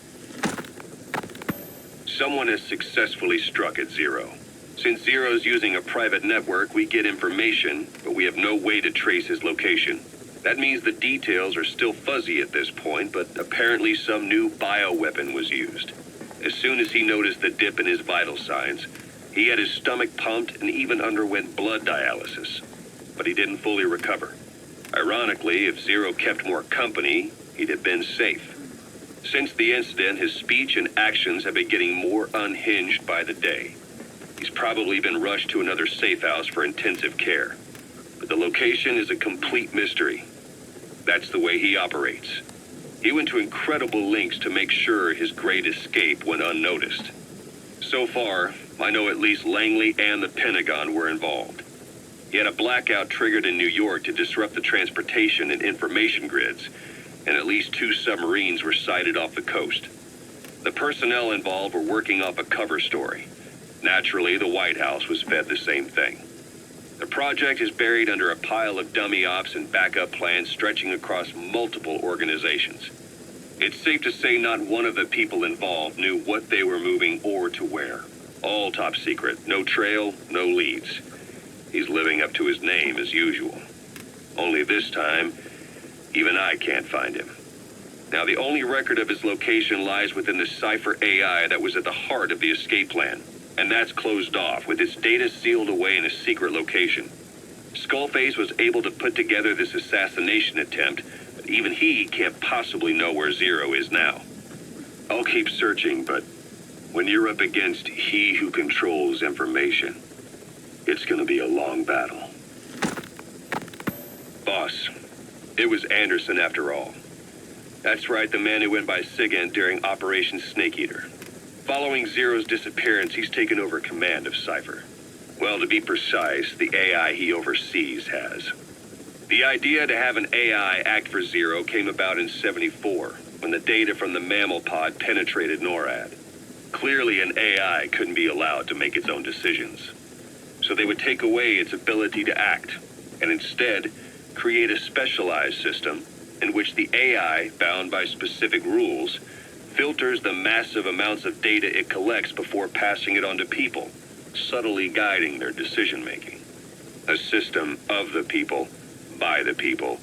[SPEAKER 1] Someone has successfully struck at Zero. Since Zero's using a private network, we get information, but we have no way to trace his location. That means the details are still fuzzy at this point, but apparently some new bioweapon was used. As soon as he noticed the dip in his vital signs, he had his stomach pumped and even underwent blood dialysis. But he didn't fully recover. Ironically, if Zero kept more company, he'd have been safe. Since the incident, his speech and actions have been getting more unhinged by the day. He's probably been rushed to another safe house for intensive care. But the location is a complete mystery. That's the way he operates. He went to incredible lengths to make sure his great escape went unnoticed. So far, I know at least Langley and the Pentagon were involved. He had a blackout triggered in New York to disrupt the transportation and information grids, and at least 2 submarines were sighted off the coast. The personnel involved were working off a cover story. Naturally, the White House was fed the same thing. The project is buried under a pile of dummy ops and backup plans stretching across multiple organizations. It's safe to say not one of the people involved knew what they were moving or to where. All top secret, no trail, no leads. He's living up to his name as usual. Only this time, even I can't find him. Now, the only record of his location lies within the Cypher AI that was at the heart of the escape plan. And that's closed off, with its data sealed away in a secret location. Skullface was able to put together this assassination attempt, but even he can't possibly know where Zero is now. I'll keep searching, but when you're up against he who controls information, it's gonna be a long battle. Boss, it was Anderson after all. That's right, the man who went by Sigint during Operation Snake Eater. Following Zero's disappearance, he's taken over command of Cypher. Well, to be precise, the AI he oversees has. The idea to have an AI act for Zero came about in '74, when the data from the mammal pod penetrated NORAD. Clearly, an AI couldn't be allowed to make its own decisions. So they would take away its ability to act, and instead create a specialized system in which the AI, bound by specific rules, filters the massive amounts of data it collects before passing it on to people, subtly guiding their decision-making. A system of the people, by the people,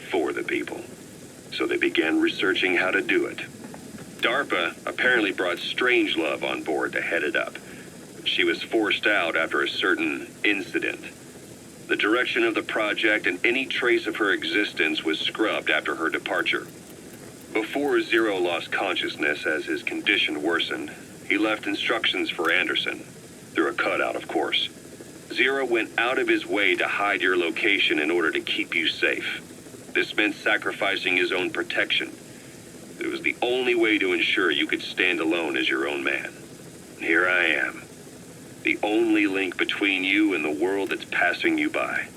[SPEAKER 1] for the people. So they began researching how to do it. DARPA apparently brought Strangelove on board to head it up. She was forced out after a certain incident. The direction of the project and any trace of her existence was scrubbed after her departure. Before Zero lost consciousness as his condition worsened, he left instructions for Anderson, through a cutout, of course. Zero went out of his way to hide your location in order to keep you safe. This meant sacrificing his own protection. It was the only way to ensure you could stand alone as your own man. And here I am, the only link between you and the world that's passing you by.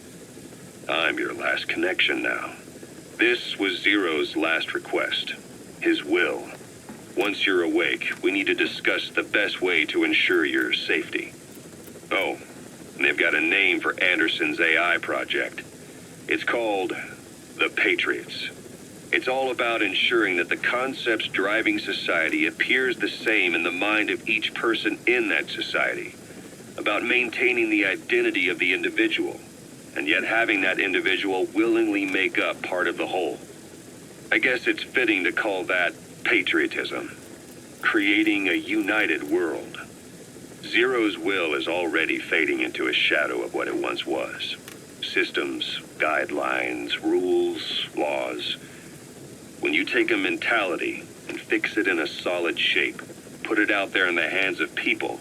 [SPEAKER 1] I'm your last connection now. This was Zero's last request, his will. Once you're awake, we need to discuss the best way to ensure your safety. Oh, and they've got a name for Anderson's AI project. It's called the Patriots. It's all about ensuring that the concepts driving society appears the same in the mind of each person in that society. About maintaining the identity of the individual, and yet having that individual willingly make up part of the whole. I guess it's fitting to call that patriotism. Creating a united world. Zero's will is already fading into a shadow of what it once was. Systems, guidelines, rules, laws. When you take a mentality and fix it in a solid shape, put it out there in the hands of people,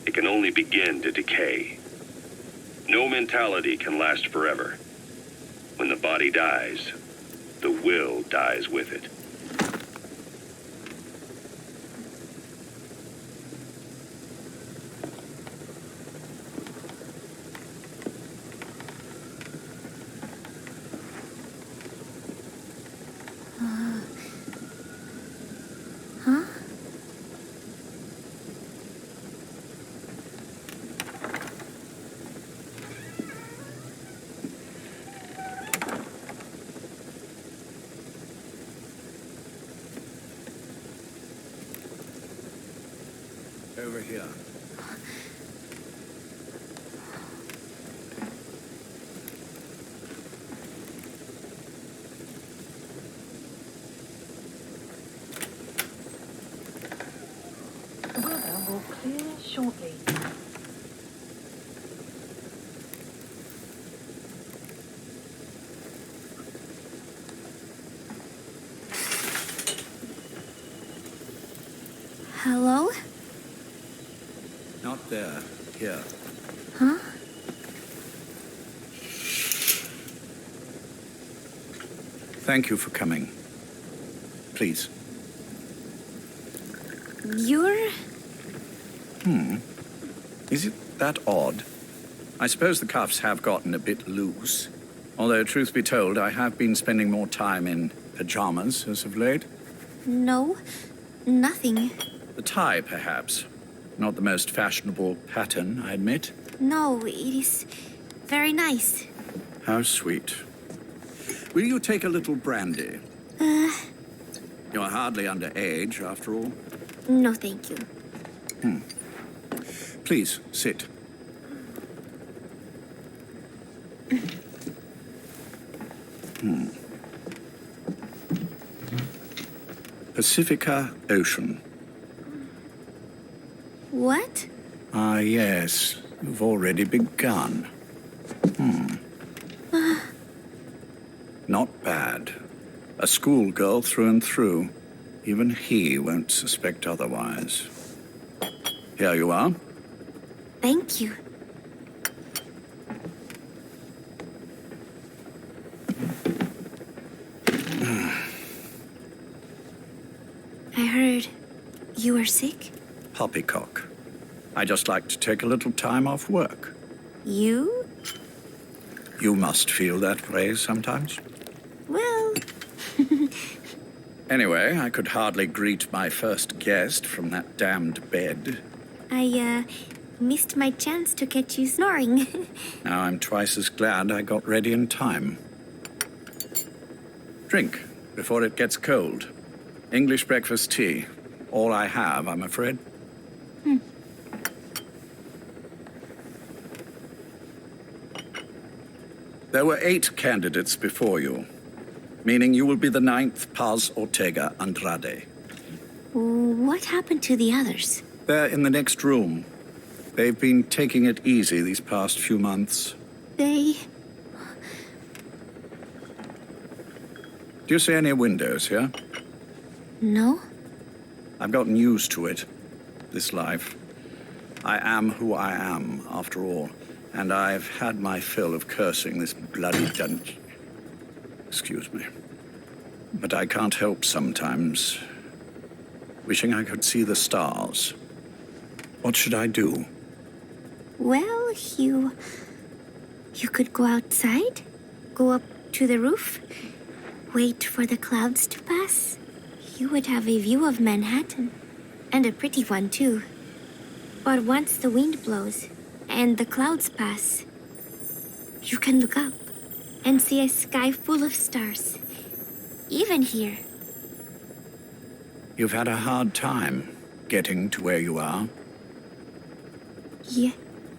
[SPEAKER 1] it can only begin to decay. No mentality can last forever. When the body dies, the will dies with it.
[SPEAKER 6] Huh?
[SPEAKER 9] Over here.
[SPEAKER 12] shortly.
[SPEAKER 13] Hello?
[SPEAKER 14] Not there. Here.
[SPEAKER 13] Huh?
[SPEAKER 14] Thank you for coming. Please.
[SPEAKER 13] You're...
[SPEAKER 14] Is it that odd? I suppose the cuffs have gotten a bit loose. Although, truth be told, I have been spending more time in pajamas as of late.
[SPEAKER 13] No, nothing.
[SPEAKER 14] The tie, perhaps. Not the most fashionable pattern, I admit.
[SPEAKER 13] No, it is very nice.
[SPEAKER 14] How sweet. Will you take a little brandy? You're hardly underage, after all.
[SPEAKER 13] No, thank you.
[SPEAKER 14] Please, sit. Pacifica Ocean.
[SPEAKER 13] What?
[SPEAKER 14] Ah, yes. You've already begun. Not bad. A schoolgirl through and through. Even he won't suspect otherwise. Here you are.
[SPEAKER 13] Thank you. I heard you were sick?
[SPEAKER 14] Poppycock. I just like to take a little time off work.
[SPEAKER 13] You?
[SPEAKER 14] You must feel that way sometimes.
[SPEAKER 13] Well...
[SPEAKER 14] Anyway, I could hardly greet my first guest from that damned bed.
[SPEAKER 13] I, missed my chance to catch you snoring.
[SPEAKER 14] Now I'm twice as glad I got ready in time. Drink, before it gets cold. English breakfast tea. All I have, I'm afraid. There were 8 candidates before you, meaning you will be the 9th Paz Ortega Andrade.
[SPEAKER 13] What happened to the others?
[SPEAKER 14] They're in the next room. They've been taking it easy these past few months.
[SPEAKER 13] They...
[SPEAKER 14] Do you see any windows here?
[SPEAKER 13] No?
[SPEAKER 14] I've gotten used to it, this life. I am who I am, after all, and I've had my fill of cursing this bloody dungeon. Excuse me. But I can't help sometimes wishing I could see the stars. What should I do?
[SPEAKER 13] Well, you could go outside, go up to the roof, wait for the clouds to pass. You would have a view of Manhattan, and a pretty one, too. But once the wind blows and the clouds pass, you can look up and see a sky full of stars, even here.
[SPEAKER 14] You've had a hard time getting to where you are.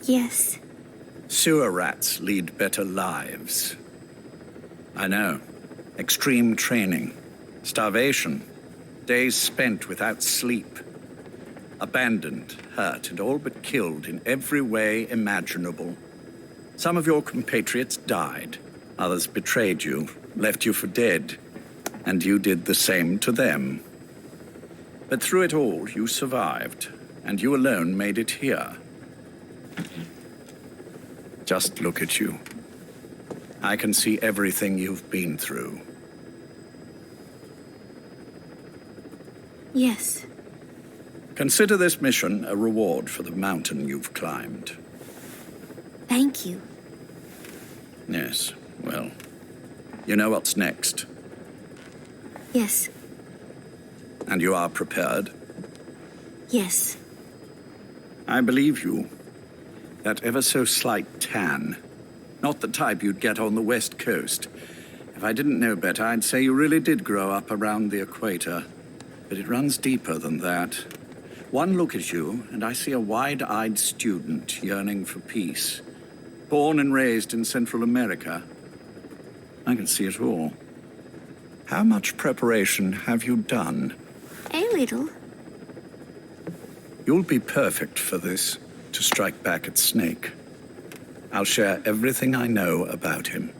[SPEAKER 13] Yes.
[SPEAKER 14] Sewer rats lead better lives. I know. Extreme training, starvation, days spent without sleep. Abandoned, hurt, and all but killed in every way imaginable. Some of your compatriots died. Others betrayed you, left you for dead. And you did the same to them. But through it all, you survived, and you alone made it here. Just look at you. I can see everything you've been through.
[SPEAKER 13] Yes.
[SPEAKER 14] Consider this mission a reward for the mountain you've climbed.
[SPEAKER 13] Thank you.
[SPEAKER 14] Yes, well, you know what's next.
[SPEAKER 13] Yes.
[SPEAKER 14] And you are prepared?
[SPEAKER 13] Yes.
[SPEAKER 14] I believe you. That ever so slight tan. Not the type you'd get on the West Coast. If I didn't know better, I'd say you really did grow up around the equator. But it runs deeper than that. One look at you, and I see a wide-eyed student yearning for peace. Born and raised in Central America. I can see it all. How much preparation have you done?
[SPEAKER 13] A little.
[SPEAKER 14] You'll be perfect for this, to strike back at Snake. I'll share everything I know about him.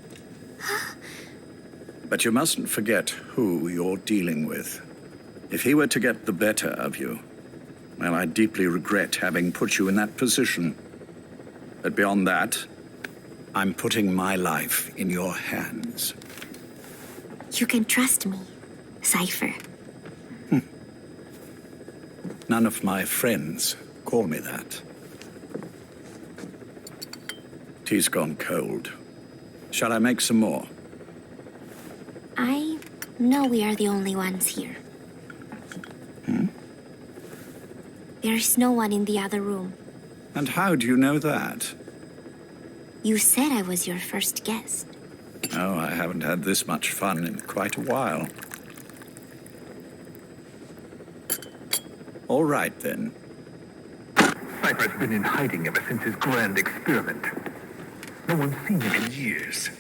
[SPEAKER 14] But you mustn't forget who you're dealing with. If he were to get the better of you, well, I deeply regret having put you in that position. But beyond that, I'm putting my life in your hands.
[SPEAKER 13] You can trust me, Cypher.
[SPEAKER 14] None of my friends call me that. Tea's gone cold. Shall I make some more?
[SPEAKER 13] I know we are the only ones here. There is no one in the other room.
[SPEAKER 14] And how do you know that?
[SPEAKER 13] You said I was your first guest.
[SPEAKER 14] Oh, I haven't had this much fun in quite a while. All right, then.
[SPEAKER 11] Cypher's been in hiding ever since his grand experiment. No one's seen him in years.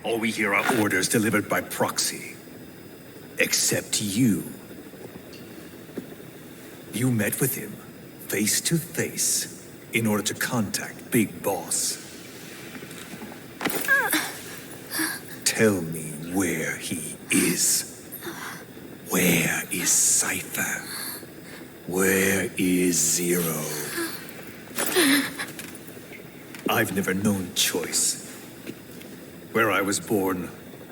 [SPEAKER 12] All we hear are orders delivered by proxy. Except you. You met with him, face to face, in order to contact Big Boss. Tell me where he is. Where is Cypher? Where is Zero? I've never known choice. Where I was born,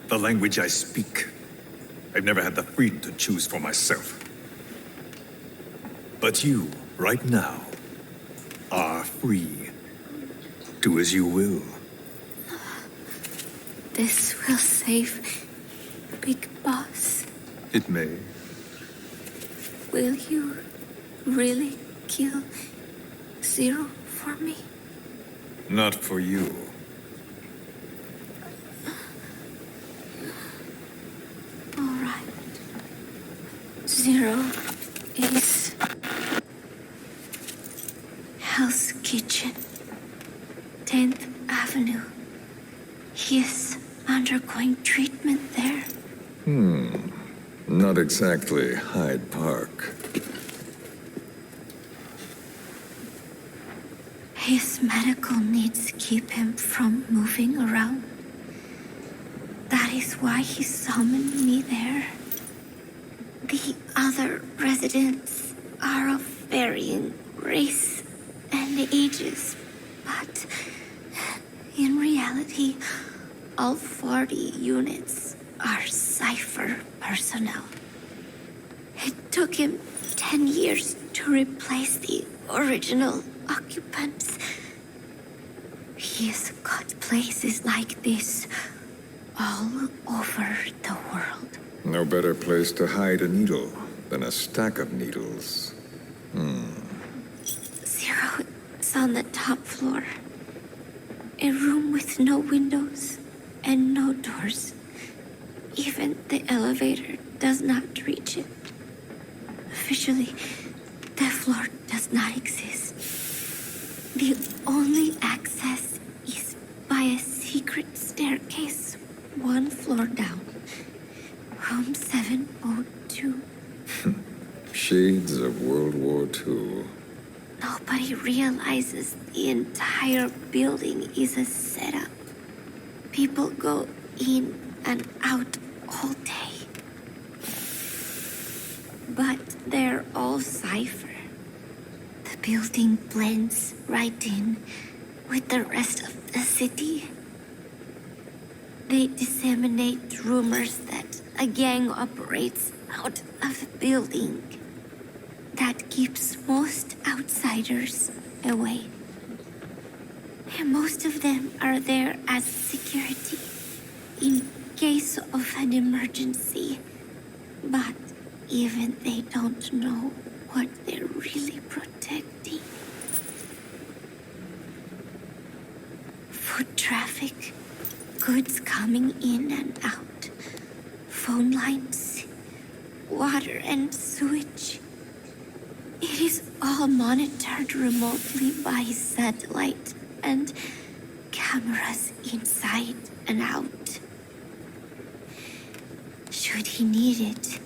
[SPEAKER 12] the language I speak, I've never had the freedom to choose for myself. But you, right now, are free. Do as you will.
[SPEAKER 13] This will save Big Boss.
[SPEAKER 9] It may.
[SPEAKER 13] Will you really kill Zero for me?
[SPEAKER 9] Not for you.
[SPEAKER 13] All right. Zero is Hell's Kitchen, 10th Avenue. He is undergoing treatment there.
[SPEAKER 9] Not exactly Hyde Park.
[SPEAKER 13] His medical needs keep him from moving around. That is why he summoned me there. The other residents are of varying race and ages, but in reality, all 40 units are Cypher personnel. It took him 10 years to replace the original occupants. He has got places like this all over the world.
[SPEAKER 9] No better place to hide a needle than a stack of needles.
[SPEAKER 13] Zero is on the top floor. A room with no windows and no doors. Even the elevator does not reach it. Officially, the floor does not exist. The only access is by a secret staircase 1 floor down. Room 702.
[SPEAKER 9] Shades of World War II.
[SPEAKER 13] Nobody realizes the entire building is a setup. People go in and out all day. But they're all Cypher. The building blends right in with the rest of the city. They disseminate rumors that a gang operates out of the building. That keeps most outsiders away. And most of them are there as security in case of an emergency. But even they don't know what they're really protecting. Foot traffic, goods coming in and out, phone lines, water and sewage. It is all monitored remotely by satellite and cameras inside and out. Should he need it,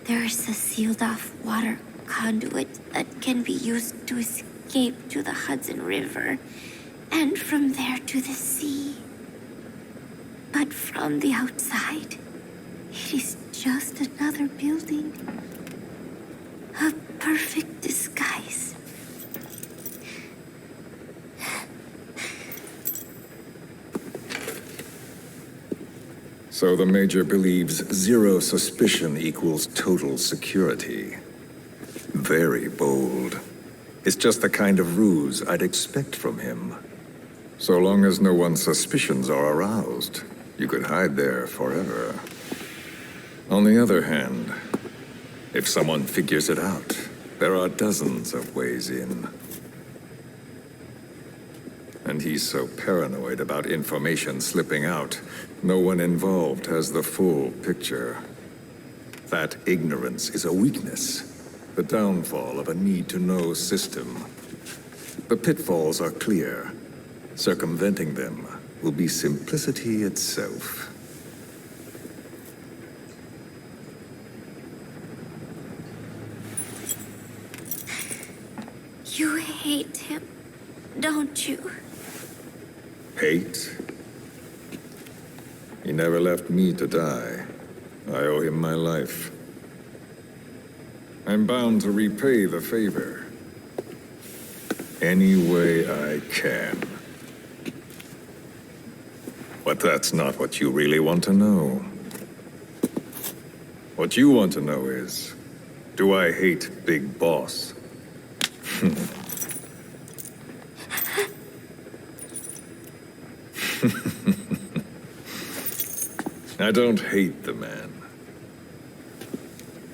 [SPEAKER 13] there is a sealed-off water conduit that can be used to escape to the Hudson River, and from there to the sea. But from the outside, it is just another building. A perfect disguise.
[SPEAKER 9] So the Major believes zero suspicion equals total security. Very bold. It's just the kind of ruse I'd expect from him. So long as no one's suspicions are aroused, you could hide there forever. On the other hand, if someone figures it out, there are dozens of ways in. And he's so paranoid about information slipping out, no one involved has the full picture. That ignorance is a weakness, the downfall of a need-to-know system. The pitfalls are clear. Circumventing them will be simplicity itself.
[SPEAKER 13] You hate him, don't you?
[SPEAKER 9] Hate? He never left me to die. I owe him my life. I'm bound to repay the favor. Any way I can. But that's not what you really want to know. What you want to know is, do I hate Big Boss? I don't hate the man.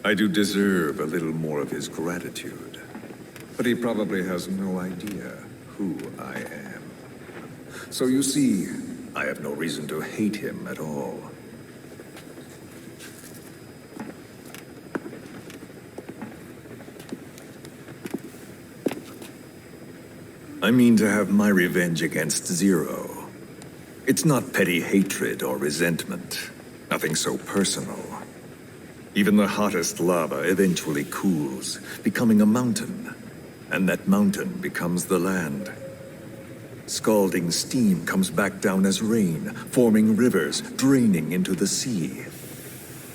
[SPEAKER 9] I do deserve a little more of his gratitude. But he probably has no idea who I am. So you see, I have no reason to hate him at all. I mean to have my revenge against Zero. It's not petty hatred or resentment. Nothing so personal. Even the hottest lava eventually cools, becoming a mountain. And that mountain becomes the land. Scalding steam comes back down as rain, forming rivers, draining into the sea.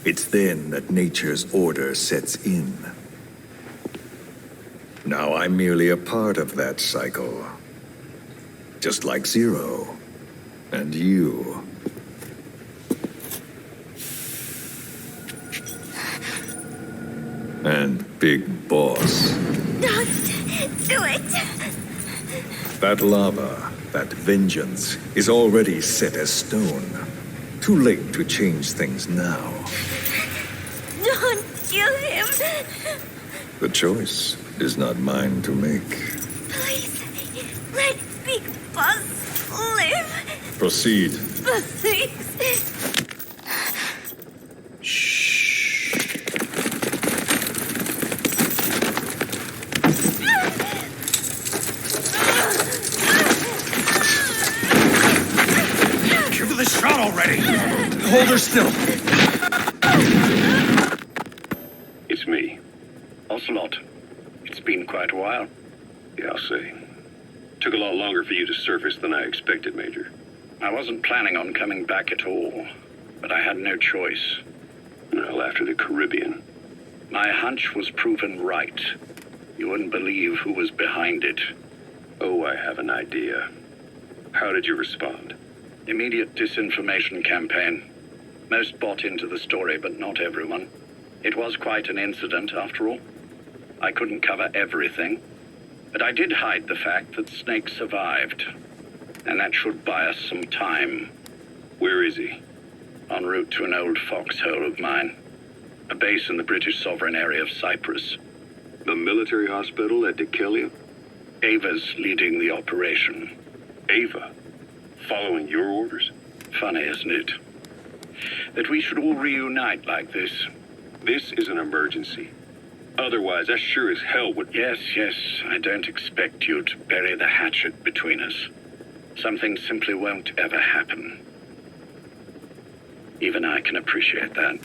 [SPEAKER 9] It's then that nature's order sets in. Now I'm merely a part of that cycle. Just like Zero. And you. And Big Boss.
[SPEAKER 13] Don't do it!
[SPEAKER 9] That lava, that vengeance, is already set as stone. Too late to change things now.
[SPEAKER 13] Don't kill him!
[SPEAKER 9] The choice is not mine to make.
[SPEAKER 13] Please, let Big Boss live.
[SPEAKER 9] Proceed.
[SPEAKER 13] Please.
[SPEAKER 12] Give the shot already! Hold her still.
[SPEAKER 1] It's me.
[SPEAKER 4] Ocelot. It's been quite a while.
[SPEAKER 1] Yeah, I'll say. Took a lot longer for you to surface than I expected, Major.
[SPEAKER 4] I wasn't planning on coming back at all, but I had no choice.
[SPEAKER 1] Well, after the Caribbean.
[SPEAKER 4] My hunch was proven right. You wouldn't believe who was behind it.
[SPEAKER 1] Oh, I have an idea. How did you respond?
[SPEAKER 4] Immediate disinformation campaign. Most bought into the story, but not everyone. It was quite an incident, after all. I couldn't cover everything, but I did hide the fact that Snake survived. And that should buy us some time.
[SPEAKER 1] Where is he?
[SPEAKER 4] En route to an old foxhole of mine. A base in the British sovereign area of Cyprus.
[SPEAKER 1] The military hospital at Dekelia?
[SPEAKER 4] Ava's leading the operation.
[SPEAKER 1] Ava? Following your orders?
[SPEAKER 4] Funny, isn't it? That we should all reunite like this.
[SPEAKER 1] This is an emergency. Otherwise, I sure as hell would...
[SPEAKER 4] Yes, I don't expect you to bury the hatchet between us. Something simply won't ever happen. Even I can appreciate that.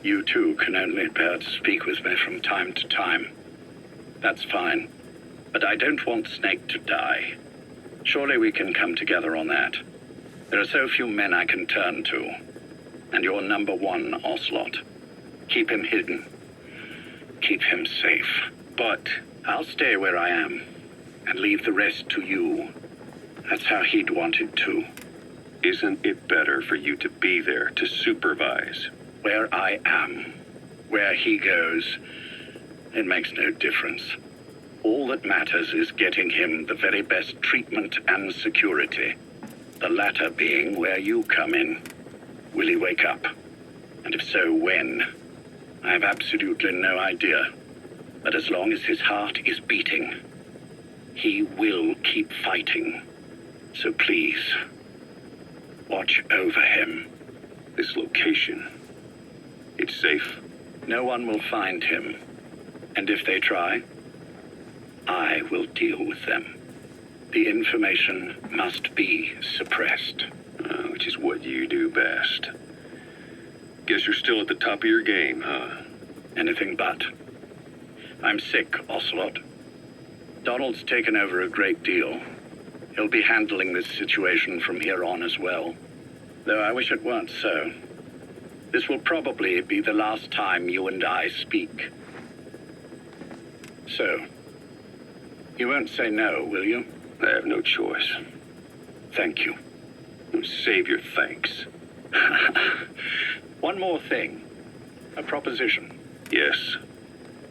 [SPEAKER 14] You too can only bear to speak with me from time to time. That's fine. But I don't want Snake to die. Surely we can come together on that. There are so few men I can turn to. And you're number one, Ocelot. Keep him hidden. Keep him safe. But I'll stay where I am and leave the rest to you. That's how he'd want it too.
[SPEAKER 1] Isn't it better for you to be there to supervise?
[SPEAKER 14] Where I am, where he goes, it makes no difference. All that matters is getting him the very best treatment and security. The latter being where you come in. Will he wake up? And if so, when? I have absolutely no idea. But as long as his heart is beating, he will keep fighting. So please, watch over him.
[SPEAKER 1] This location, it's safe?
[SPEAKER 14] No one will find him. And if they try, I will deal with them. The information must be suppressed.
[SPEAKER 1] Which is what you do best. Guess you're still at the top of your game, huh?
[SPEAKER 14] Anything but. I'm sick, Ocelot. Donald's taken over a great deal. He'll be handling this situation from here on as well. Though I wish it weren't so. This will probably be the last time you and I speak. So, you won't say no, will you?
[SPEAKER 1] I have no choice.
[SPEAKER 14] Thank you.
[SPEAKER 1] Save your thanks.
[SPEAKER 14] One more thing. A proposition.
[SPEAKER 1] Yes.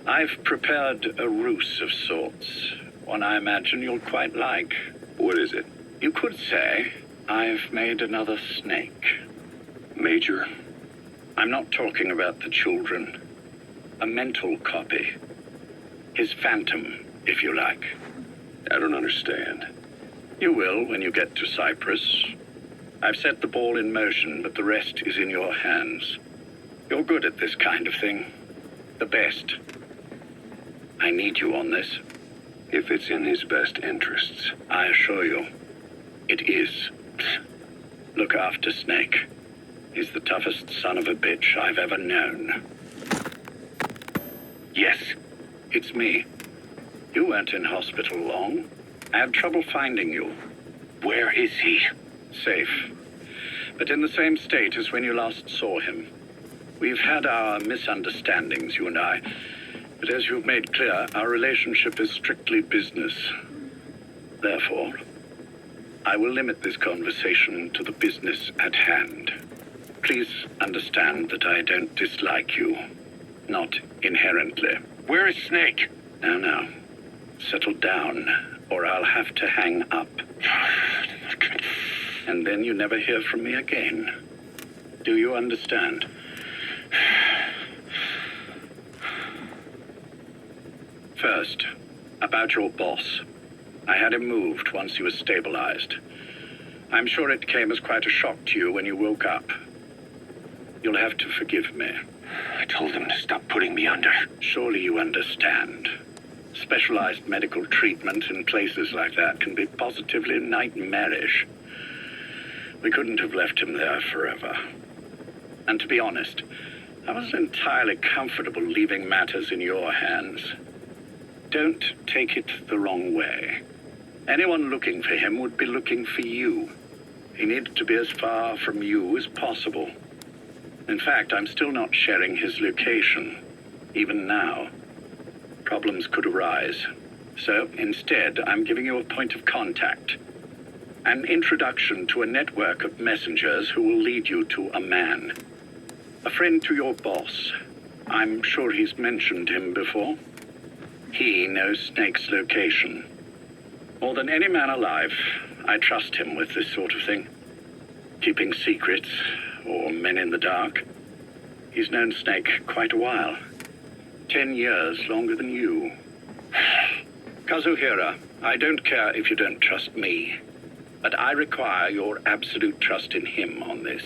[SPEAKER 14] I've prepared a ruse of sorts. One I imagine you'll quite like.
[SPEAKER 1] What is it?
[SPEAKER 14] You could say I've made another snake.
[SPEAKER 1] Major?
[SPEAKER 14] I'm not talking about the children. A mental copy. His phantom, if you like.
[SPEAKER 1] I don't understand.
[SPEAKER 14] You will when you get to Cyprus. I've set the ball in motion, but the rest is in your hands. You're good at this kind of thing. The best. I need you on this.
[SPEAKER 1] If it's in his best interests.
[SPEAKER 14] I assure you, it is. Look after Snake. He's the toughest son of a bitch I've ever known. Yes, it's me. You weren't in hospital long. I had trouble finding you.
[SPEAKER 1] Where is he?
[SPEAKER 14] Safe. But in the same state as when you last saw him. We've had our misunderstandings, you and I. But as you've made clear, our relationship is strictly business. Therefore, I will limit this conversation to the business at hand. Please understand that I don't dislike you. Not inherently.
[SPEAKER 1] Where is Snake?
[SPEAKER 14] No. Settle down, or I'll have to hang up. And then you never hear from me again. Do you understand? First, about your boss. I had him moved once he was stabilized. I'm sure it came as quite a shock to you when you woke up. You'll have to forgive me.
[SPEAKER 1] I told him to stop putting me under.
[SPEAKER 14] Surely you understand. Specialized medical treatment in places like that can be positively nightmarish. We couldn't have left him there forever. And to be honest, I wasn't entirely comfortable leaving matters in your hands. Don't take it the wrong way. Anyone looking for him would be looking for you. He needed to be as far from you as possible. In fact, I'm still not sharing his location, even now. Problems could arise. So instead, I'm giving you a point of contact. An introduction to a network of messengers who will lead you to a man. A friend to your boss. I'm sure he's mentioned him before. He knows Snake's location. More than any man alive, I trust him with this sort of thing. Keeping secrets, or men in the dark. He's known Snake quite a while. 10 years longer than you. Kazuhira, I don't care if you don't trust me, but I require your absolute trust in him on this.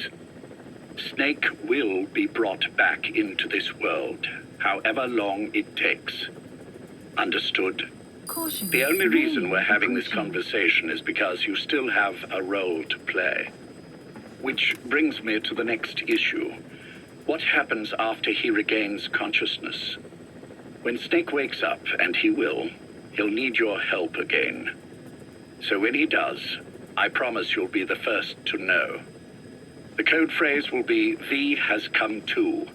[SPEAKER 14] Snake will be brought back into this world, however long it takes. Understood? The only reason we're having this conversation is because you still have a role to play. Which brings me to the next issue. What happens after he regains consciousness? When Snake wakes up, and he will, he'll need your help again. So when he does, I promise you'll be the first to know. The code phrase will be, V has come to.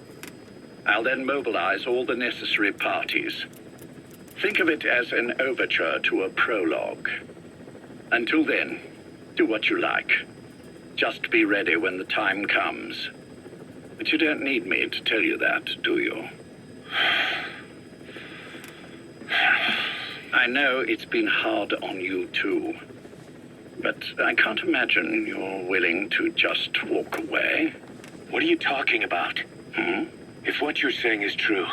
[SPEAKER 14] I'll then mobilize all the necessary parties. Think of it as an overture to a prologue. Until then, do what you like. Just be ready when the time comes. But you don't need me to tell you that, do you? I know it's been hard on you too. But I can't imagine you're willing to just walk away.
[SPEAKER 4] What are you talking about? If what you're saying is true,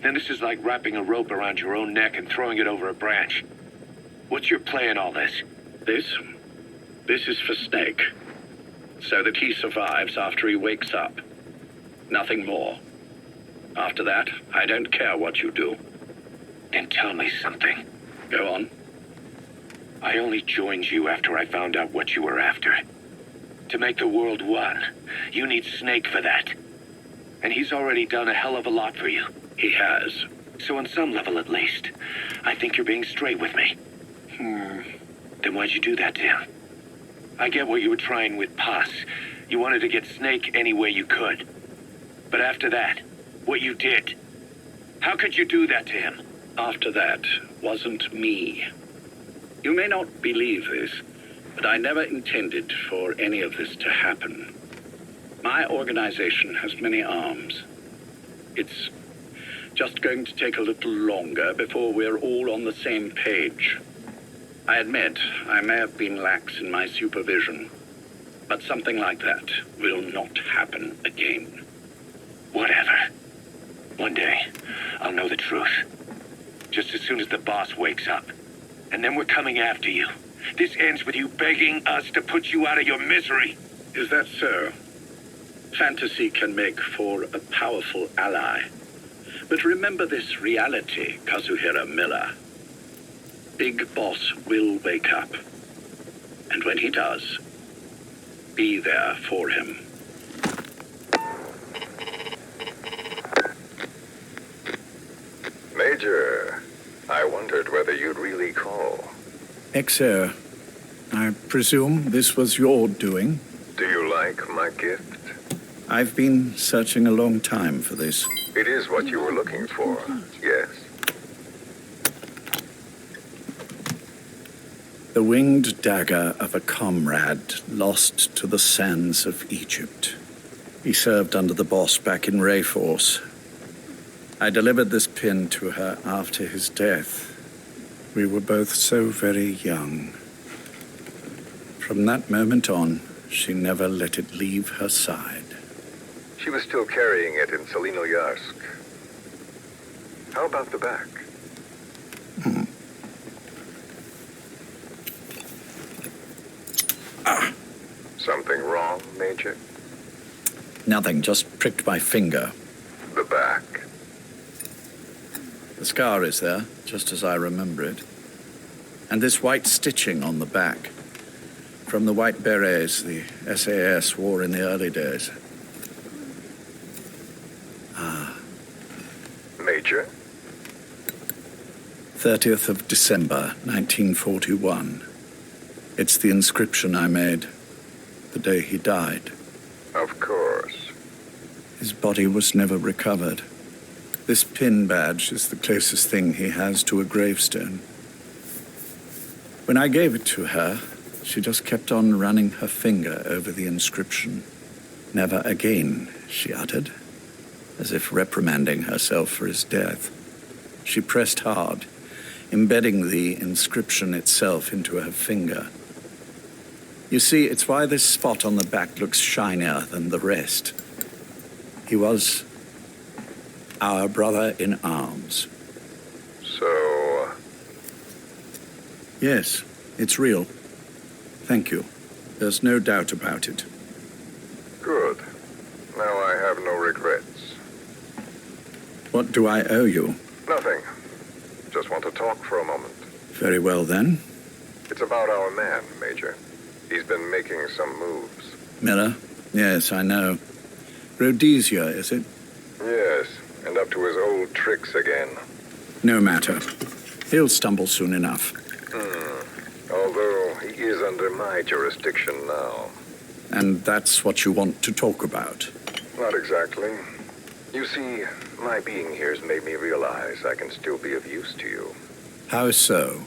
[SPEAKER 4] then this is like wrapping a rope around your own neck and throwing it over a branch. What's your play in all this?
[SPEAKER 14] This is for Snake. So that he survives after he wakes up. Nothing more. After that, I don't care what you do.
[SPEAKER 4] Then tell me something.
[SPEAKER 14] Go on.
[SPEAKER 4] I only joined you after I found out what you were after. To make the world one, you need Snake for that. And he's already done a hell of a lot for you.
[SPEAKER 14] He has.
[SPEAKER 4] So on some level at least, I think you're being straight with me. Then why'd you do that to him? I get what you were trying with Paz. You wanted to get Snake any way you could. But after that, what you did, how could you do that to him?
[SPEAKER 14] After that wasn't me. You may not believe this, but I never intended for any of this to happen. My organization has many arms. It's just going to take a little longer before we're all on the same page. I admit I may have been lax in my supervision, but something like that will not happen again.
[SPEAKER 4] Whatever. One day, I'll know the truth. Just as soon as the boss wakes up. And then we're coming after you. This ends with you begging us to put you out of your misery.
[SPEAKER 14] Is that so? Fantasy can make for a powerful ally. But remember this reality, Kazuhira Miller. Big Boss will wake up. And when he does, be there for him.
[SPEAKER 9] Major, I wondered whether you'd really call.
[SPEAKER 14] Exer, I presume this was your doing?
[SPEAKER 9] Do you like my gift?
[SPEAKER 14] I've been searching a long time for this.
[SPEAKER 9] It is what you were looking for, yes.
[SPEAKER 14] The winged dagger of a comrade lost to the sands of Egypt. He served under the boss back in Rayforce. I delivered this pin to her after his death. We were both so very young. From that moment on, she never let it leave her side.
[SPEAKER 9] She was still carrying it in Selinoyarsk. How about the back? Something wrong, Major?
[SPEAKER 14] Nothing, just pricked my finger.
[SPEAKER 9] The back.
[SPEAKER 14] The scar is there, just as I remember it. And this white stitching on the back. From the white berets the SAS wore in the early days.
[SPEAKER 9] Major?
[SPEAKER 14] 30th of December, 1941. It's the inscription I made the day he died.
[SPEAKER 9] Of course.
[SPEAKER 14] His body was never recovered. This pin badge is the closest thing he has to a gravestone. When I gave it to her, she just kept on running her finger over the inscription. Never again, she uttered, as if reprimanding herself for his death. She pressed hard, embedding the inscription itself into her finger. You see, it's why this spot on the back looks shinier than the rest. He was our brother in arms.
[SPEAKER 9] So...
[SPEAKER 14] Yes, it's real. Thank you. There's no doubt about it.
[SPEAKER 9] Good. Now I have no regrets.
[SPEAKER 14] What do I owe you?
[SPEAKER 9] Nothing. Just want to talk for a moment.
[SPEAKER 14] Very well, then.
[SPEAKER 9] It's about our man, Major. He's been making some moves.
[SPEAKER 14] Miller? Yes, I know. Rhodesia, is it?
[SPEAKER 9] Yes, and up to his old tricks again.
[SPEAKER 14] No matter. He'll stumble soon enough.
[SPEAKER 9] Although he is under my jurisdiction now.
[SPEAKER 14] And that's what you want to talk about?
[SPEAKER 9] Not exactly. You see, my being here's made me realize I can still be of use to you.
[SPEAKER 14] How so?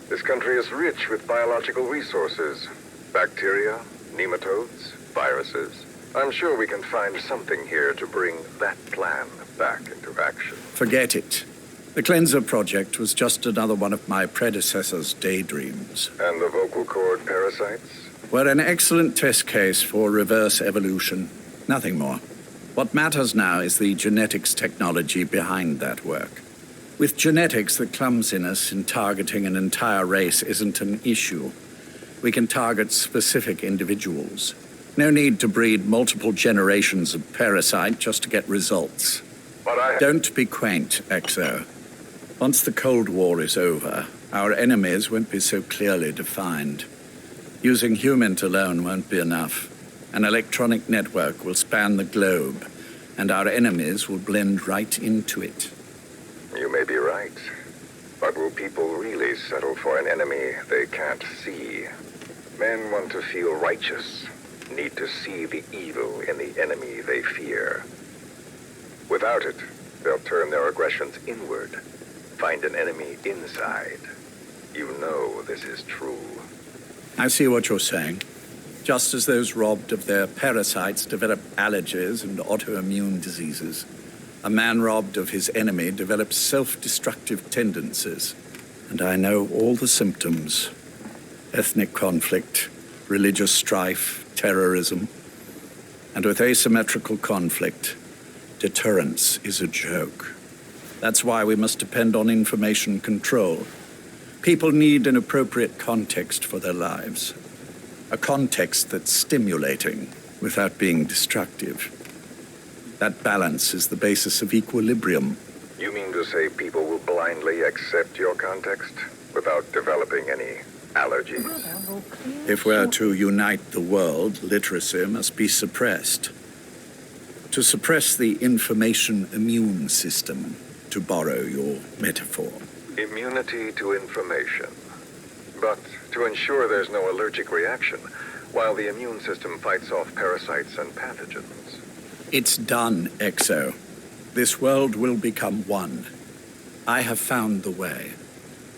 [SPEAKER 9] This country is rich with biological resources. Bacteria, nematodes, viruses. I'm sure we can find something here to bring that plan back into action.
[SPEAKER 14] Forget it. The Cleanser Project was just another one of my predecessor's daydreams.
[SPEAKER 9] And the vocal cord parasites?
[SPEAKER 14] Were an excellent test case for reverse evolution. Nothing more. What matters now is the genetics technology behind that work. With genetics, the clumsiness in targeting an entire race isn't an issue. We can target specific individuals. No need to breed multiple generations of parasite just to get results.
[SPEAKER 9] But
[SPEAKER 14] Don't be quaint, Exo. Once the Cold War is over, our enemies won't be so clearly defined. Using humans alone won't be enough. An electronic network will span the globe, and our enemies will blend right into it.
[SPEAKER 9] You may be right. But will people really settle for an enemy they can't see? Men want to feel righteous, need to see the evil in the enemy they fear. Without it, they'll turn their aggressions inward, find an enemy inside. You know this is true.
[SPEAKER 14] I see what you're saying. Just as those robbed of their parasites develop allergies and autoimmune diseases, a man robbed of his enemy develops self-destructive tendencies. And I know all the symptoms. Ethnic conflict, religious strife, terrorism. And with asymmetrical conflict, deterrence is a joke. That's why we must depend on information control. People need an appropriate context for their lives. A context that's stimulating without being destructive. That balance is the basis of equilibrium.
[SPEAKER 9] You mean to say people will blindly accept your context without developing any allergies?
[SPEAKER 14] If we're to unite the world, literacy must be suppressed. To suppress the information immune system, to borrow your metaphor.
[SPEAKER 9] Immunity to information. But to ensure there's no allergic reaction, while the immune system fights off parasites and pathogens.
[SPEAKER 14] It's done, Exo. This world will become one. I have found the way.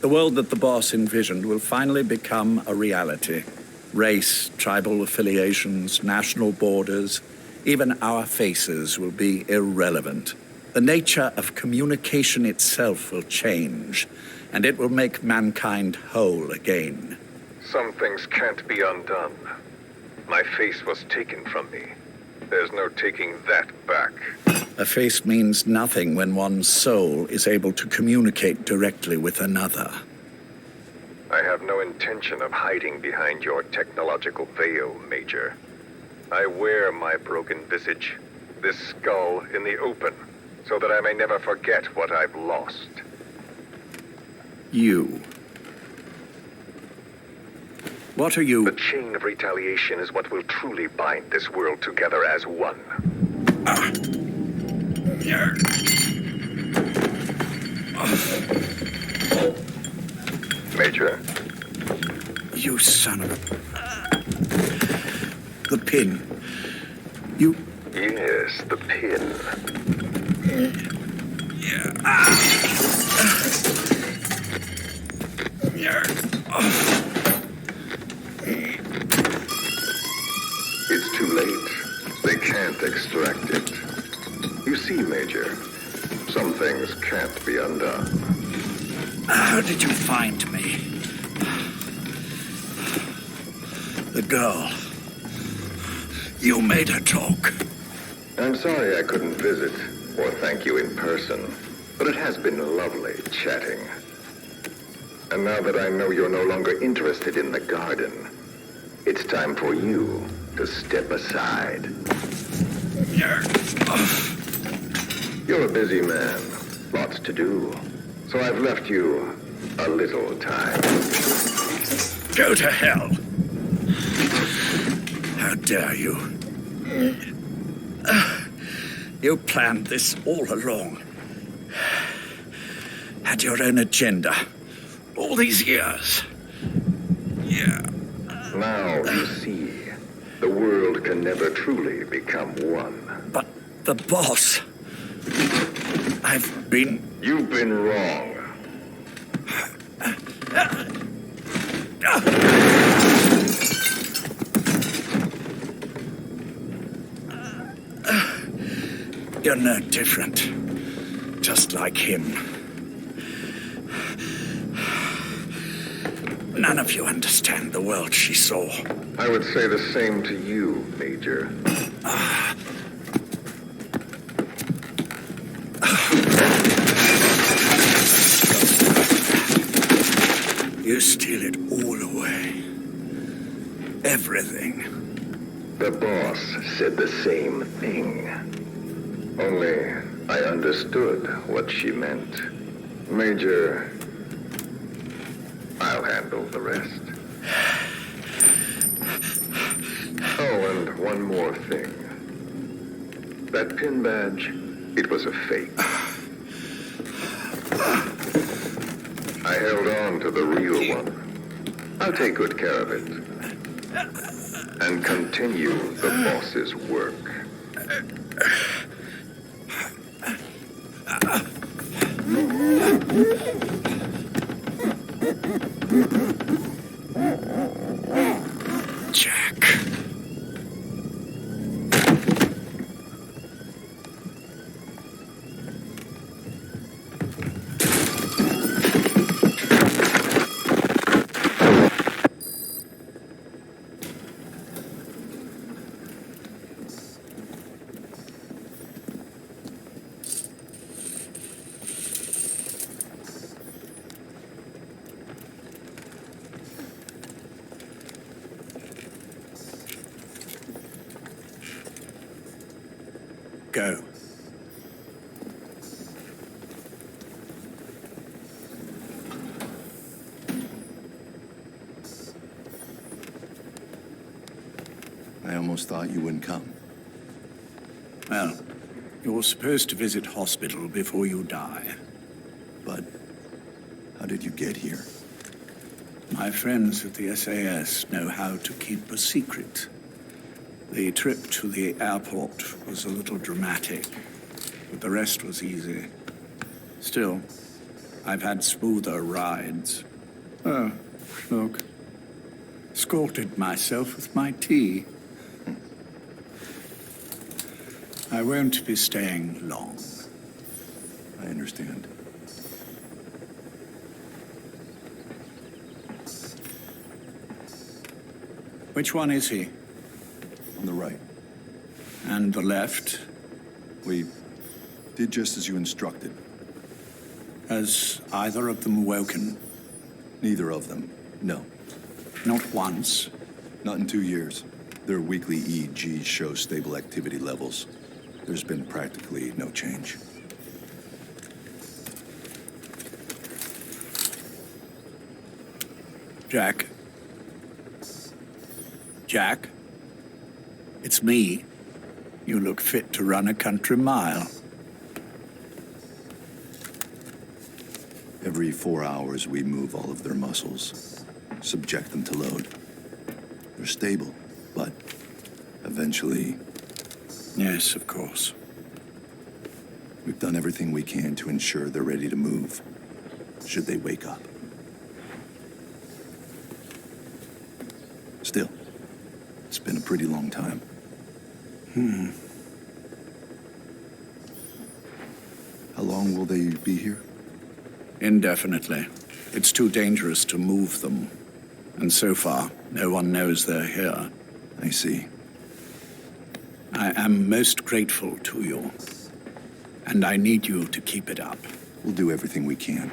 [SPEAKER 14] The world that the boss envisioned will finally become a reality. Race, tribal affiliations, national borders, even our faces will be irrelevant. The nature of communication itself will change, and it will make mankind whole again.
[SPEAKER 9] Some things can't be undone. My face was taken from me. There's no taking that back.
[SPEAKER 14] A face means nothing when one's soul is able to communicate directly with another.
[SPEAKER 9] I have no intention of hiding behind your technological veil, Major. I wear my broken visage, this skull, in the open, so that I may never forget what I've lost.
[SPEAKER 14] You. What are you?
[SPEAKER 9] The chain of retaliation is what will truly bind this world together as one. Major?
[SPEAKER 14] You son of a... The pin. You...
[SPEAKER 9] Yes, the pin. It's too late. They can't extract it. You see, Major, some things can't be undone.
[SPEAKER 14] How did you find me? The girl. You made her talk.
[SPEAKER 9] I'm sorry I couldn't visit or thank you in person, but it has been lovely chatting. And now that I know you're no longer interested in the garden, it's time for you to step aside. You're a busy man, lots to do, so I've left you a little time.
[SPEAKER 14] Go to hell! How dare you? You planned this all along. Had your own agenda. All these years. Yeah.
[SPEAKER 11] Now you see, the world can never truly become one.
[SPEAKER 14] But the boss...
[SPEAKER 11] You've been wrong.
[SPEAKER 14] You're no different. Just like him. None of you understand the world she saw.
[SPEAKER 11] I would say the same to you, Major.
[SPEAKER 14] You steal it all away. Everything.
[SPEAKER 11] The boss said the same thing. Only I understood what she meant. Major, I'll handle the rest. Oh, and one more thing. That pin badge, it was a fake. I held on to the real one. I'll take good care of it. And continue the boss's work.
[SPEAKER 14] Jack. Go.
[SPEAKER 15] I almost thought you wouldn't come.
[SPEAKER 14] Well, you're supposed to visit hospital before you die.
[SPEAKER 15] But how did you get here?
[SPEAKER 14] My friends at the SAS know how to keep a secret. The trip to the airport was a little dramatic, but the rest was easy. Still, I've had smoother rides. Oh, look. Escorted myself with my tea. I won't be staying long.
[SPEAKER 15] I understand.
[SPEAKER 14] Which one is he?
[SPEAKER 15] On the right.
[SPEAKER 14] And the left?
[SPEAKER 15] We did just as you instructed.
[SPEAKER 14] Has either of them woken?
[SPEAKER 15] Neither of them, no.
[SPEAKER 14] Not once?
[SPEAKER 15] Not in 2 years. Their weekly EEGs show stable activity levels. There's been practically no change.
[SPEAKER 14] Jack? Jack? It's me. You look fit to run a country mile.
[SPEAKER 15] Every 4 hours, we move all of their muscles, subject them to load. They're stable, but eventually...
[SPEAKER 14] Yes, of course.
[SPEAKER 15] We've done everything we can to ensure they're ready to move, should they wake up. Still, it's been a pretty long time. How long will they be here?
[SPEAKER 14] Indefinitely. It's too dangerous to move them. And so far, no one knows they're here.
[SPEAKER 15] I see.
[SPEAKER 14] I am most grateful to you. And I need you to keep it up.
[SPEAKER 15] We'll do everything we can.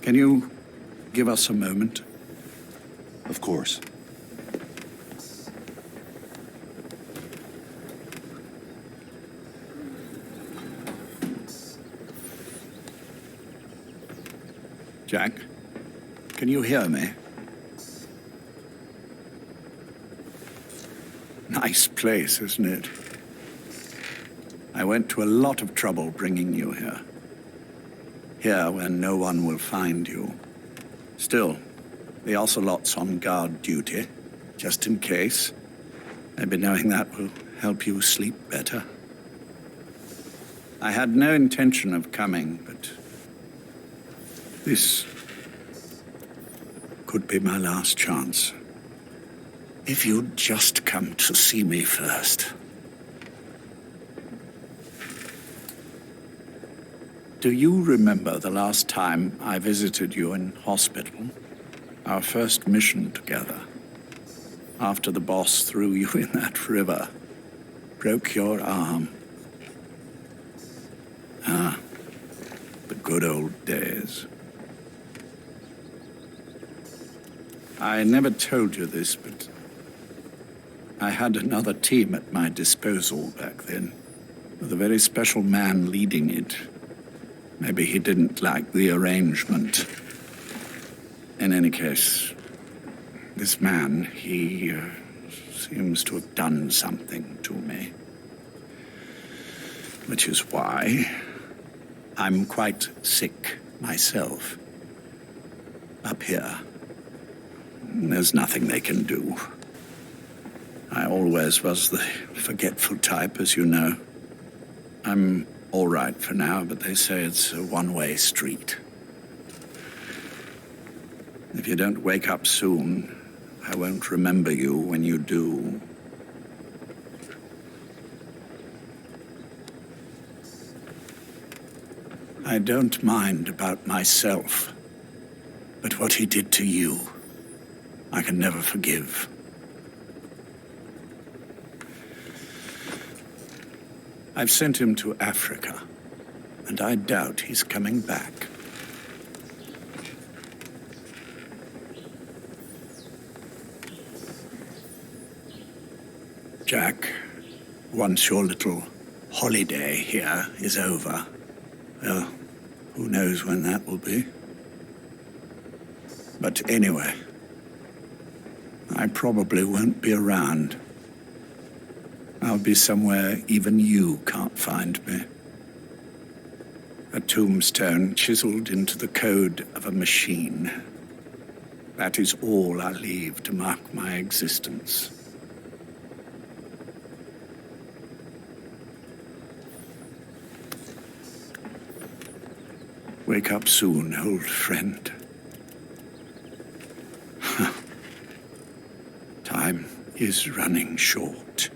[SPEAKER 14] Can you give us a moment?
[SPEAKER 15] Of course.
[SPEAKER 14] Jack, can you hear me? Nice place, isn't it? I went to a lot of trouble bringing you here. Here, where no one will find you. Still, the Ocelot's on guard duty, just in case. Maybe knowing that will help you sleep better. I had no intention of coming, but this could be my last chance. If you'd just come to see me first. Do you remember the last time I visited you in hospital? Our first mission together. After the boss threw you in that river. Broke your arm. Ah, the good old days. I never told you this, but I had another team at my disposal back then, with a very special man leading it. Maybe he didn't like the arrangement. In any case, this man, he seems to have done something to me. Which is why I'm quite sick myself. Up here, there's nothing they can do. I always was the forgetful type, as you know. I'm all right for now, but they say it's a one-way street. If you don't wake up soon, I won't remember you when you do. I don't mind about myself, but what he did to you, I can never forgive. I've sent him to Africa, and I doubt he's coming back. Jack, once your little holiday here is over, well, who knows when that will be? But anyway, I probably won't be around. I'll be somewhere even you can't find me. A tombstone chiseled into the code of a machine. That is all I leave to mark my existence. Wake up soon, old friend. Time is running short.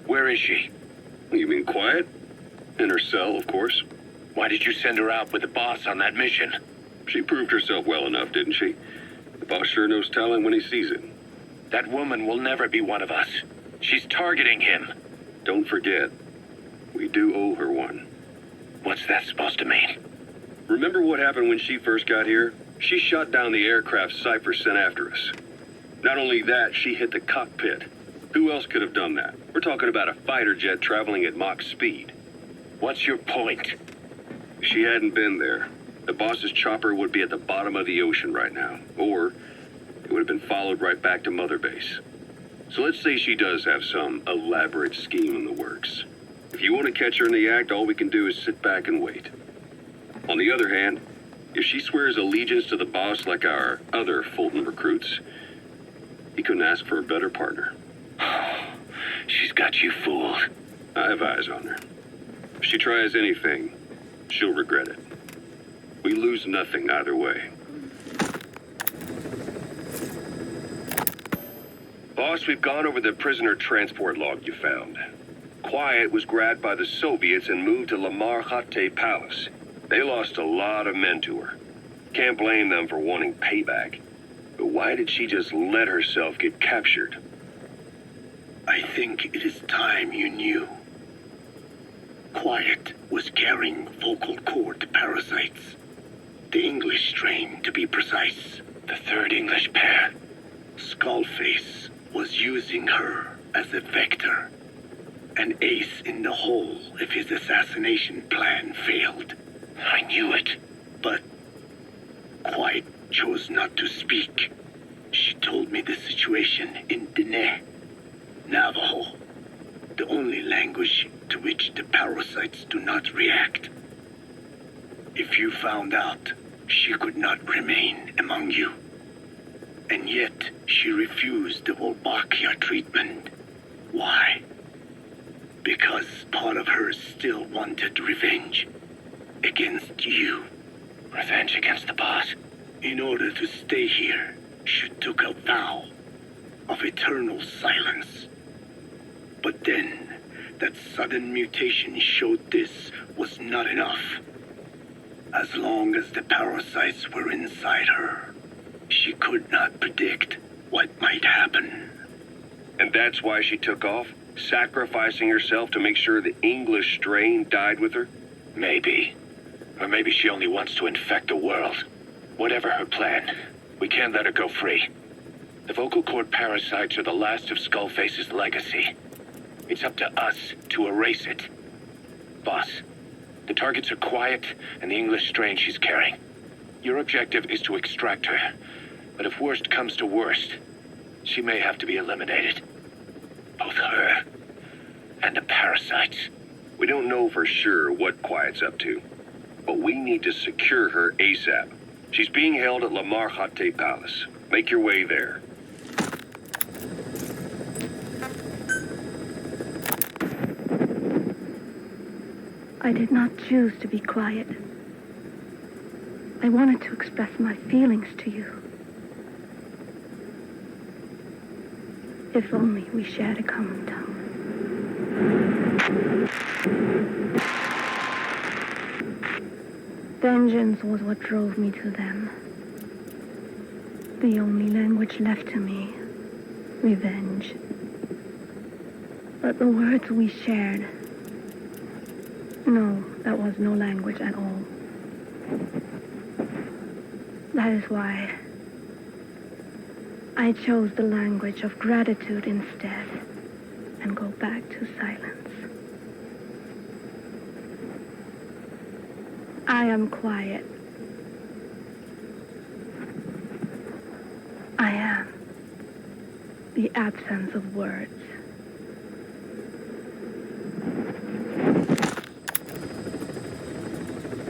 [SPEAKER 4] Where is she?
[SPEAKER 1] You mean quiet? In her cell, of course.
[SPEAKER 4] Why did you send her out with the boss on that mission?
[SPEAKER 1] She proved herself well enough, didn't she? The boss sure knows talent when he sees it.
[SPEAKER 4] That woman will never be one of us. She's targeting him.
[SPEAKER 1] Don't forget, we do owe her one.
[SPEAKER 4] What's that supposed to mean?
[SPEAKER 1] Remember what happened when she first got here? She shot down the aircraft Cypher sent after us. Not only that, she hit the cockpit. Who else could have done that? We're talking about a fighter jet traveling at Mach speed.
[SPEAKER 4] What's your point?
[SPEAKER 1] If she hadn't been there, the boss's chopper would be at the bottom of the ocean right now. Or it would have been followed right back to Mother Base. So let's say she does have some elaborate scheme in the works. If you want to catch her in the act, all we can do is sit back and wait. On the other hand, if she swears allegiance to the boss like our other Fulton recruits, he couldn't ask for a better partner.
[SPEAKER 4] She's got you fooled.
[SPEAKER 1] I have eyes on her. If she tries anything, she'll regret it. We lose nothing either way. Boss, we've gone over the prisoner transport log you found. Quiet was grabbed by the Soviets and moved to Lamar Khatte Palace. They lost a lot of men to her. Can't blame them for wanting payback. But why did she just let herself get captured?
[SPEAKER 8] I think it is time you knew. Quiet was carrying vocal cord parasites. The English strain, to be precise.
[SPEAKER 4] The third English pair.
[SPEAKER 8] Skullface was using her as a vector. An ace in the hole if his assassination plan failed.
[SPEAKER 4] I knew it.
[SPEAKER 8] But Quiet chose not to speak. She told me the situation in Diné, Navajo, the only language to which the parasites do not react. If you found out, she could not remain among you. And yet, she refused the Wolbachia treatment. Why? Because part of her still wanted revenge against you.
[SPEAKER 4] Revenge against the boss?
[SPEAKER 8] In order to stay here, she took a vow of eternal silence. But then, that sudden mutation showed this was not enough. As long as the parasites were inside her, she could not predict what might happen.
[SPEAKER 1] And that's why she took off? Sacrificing herself to make sure the English strain died with her?
[SPEAKER 4] Maybe. Or maybe she only wants to infect the world. Whatever her plan, we can't let her go free. The vocal cord parasites are the last of Skullface's legacy. It's up to us to erase it. Boss, the targets are Quiet and the English strain she's carrying. Your objective is to extract her. But if worst comes to worst, she may have to be eliminated. Both her and the parasites.
[SPEAKER 1] We don't know for sure what Quiet's up to, but we need to secure her ASAP. She's being held at Lamar Khatte Palace. Make your way there.
[SPEAKER 16] I did not choose to be quiet. I wanted to express my feelings to you. If only we shared a common tongue. Vengeance was what drove me to them. The only language left to me, revenge. But the words we shared, no, that was no language at all. That is why I chose the language of gratitude instead and go back to silence. I am quiet. I am the absence of words.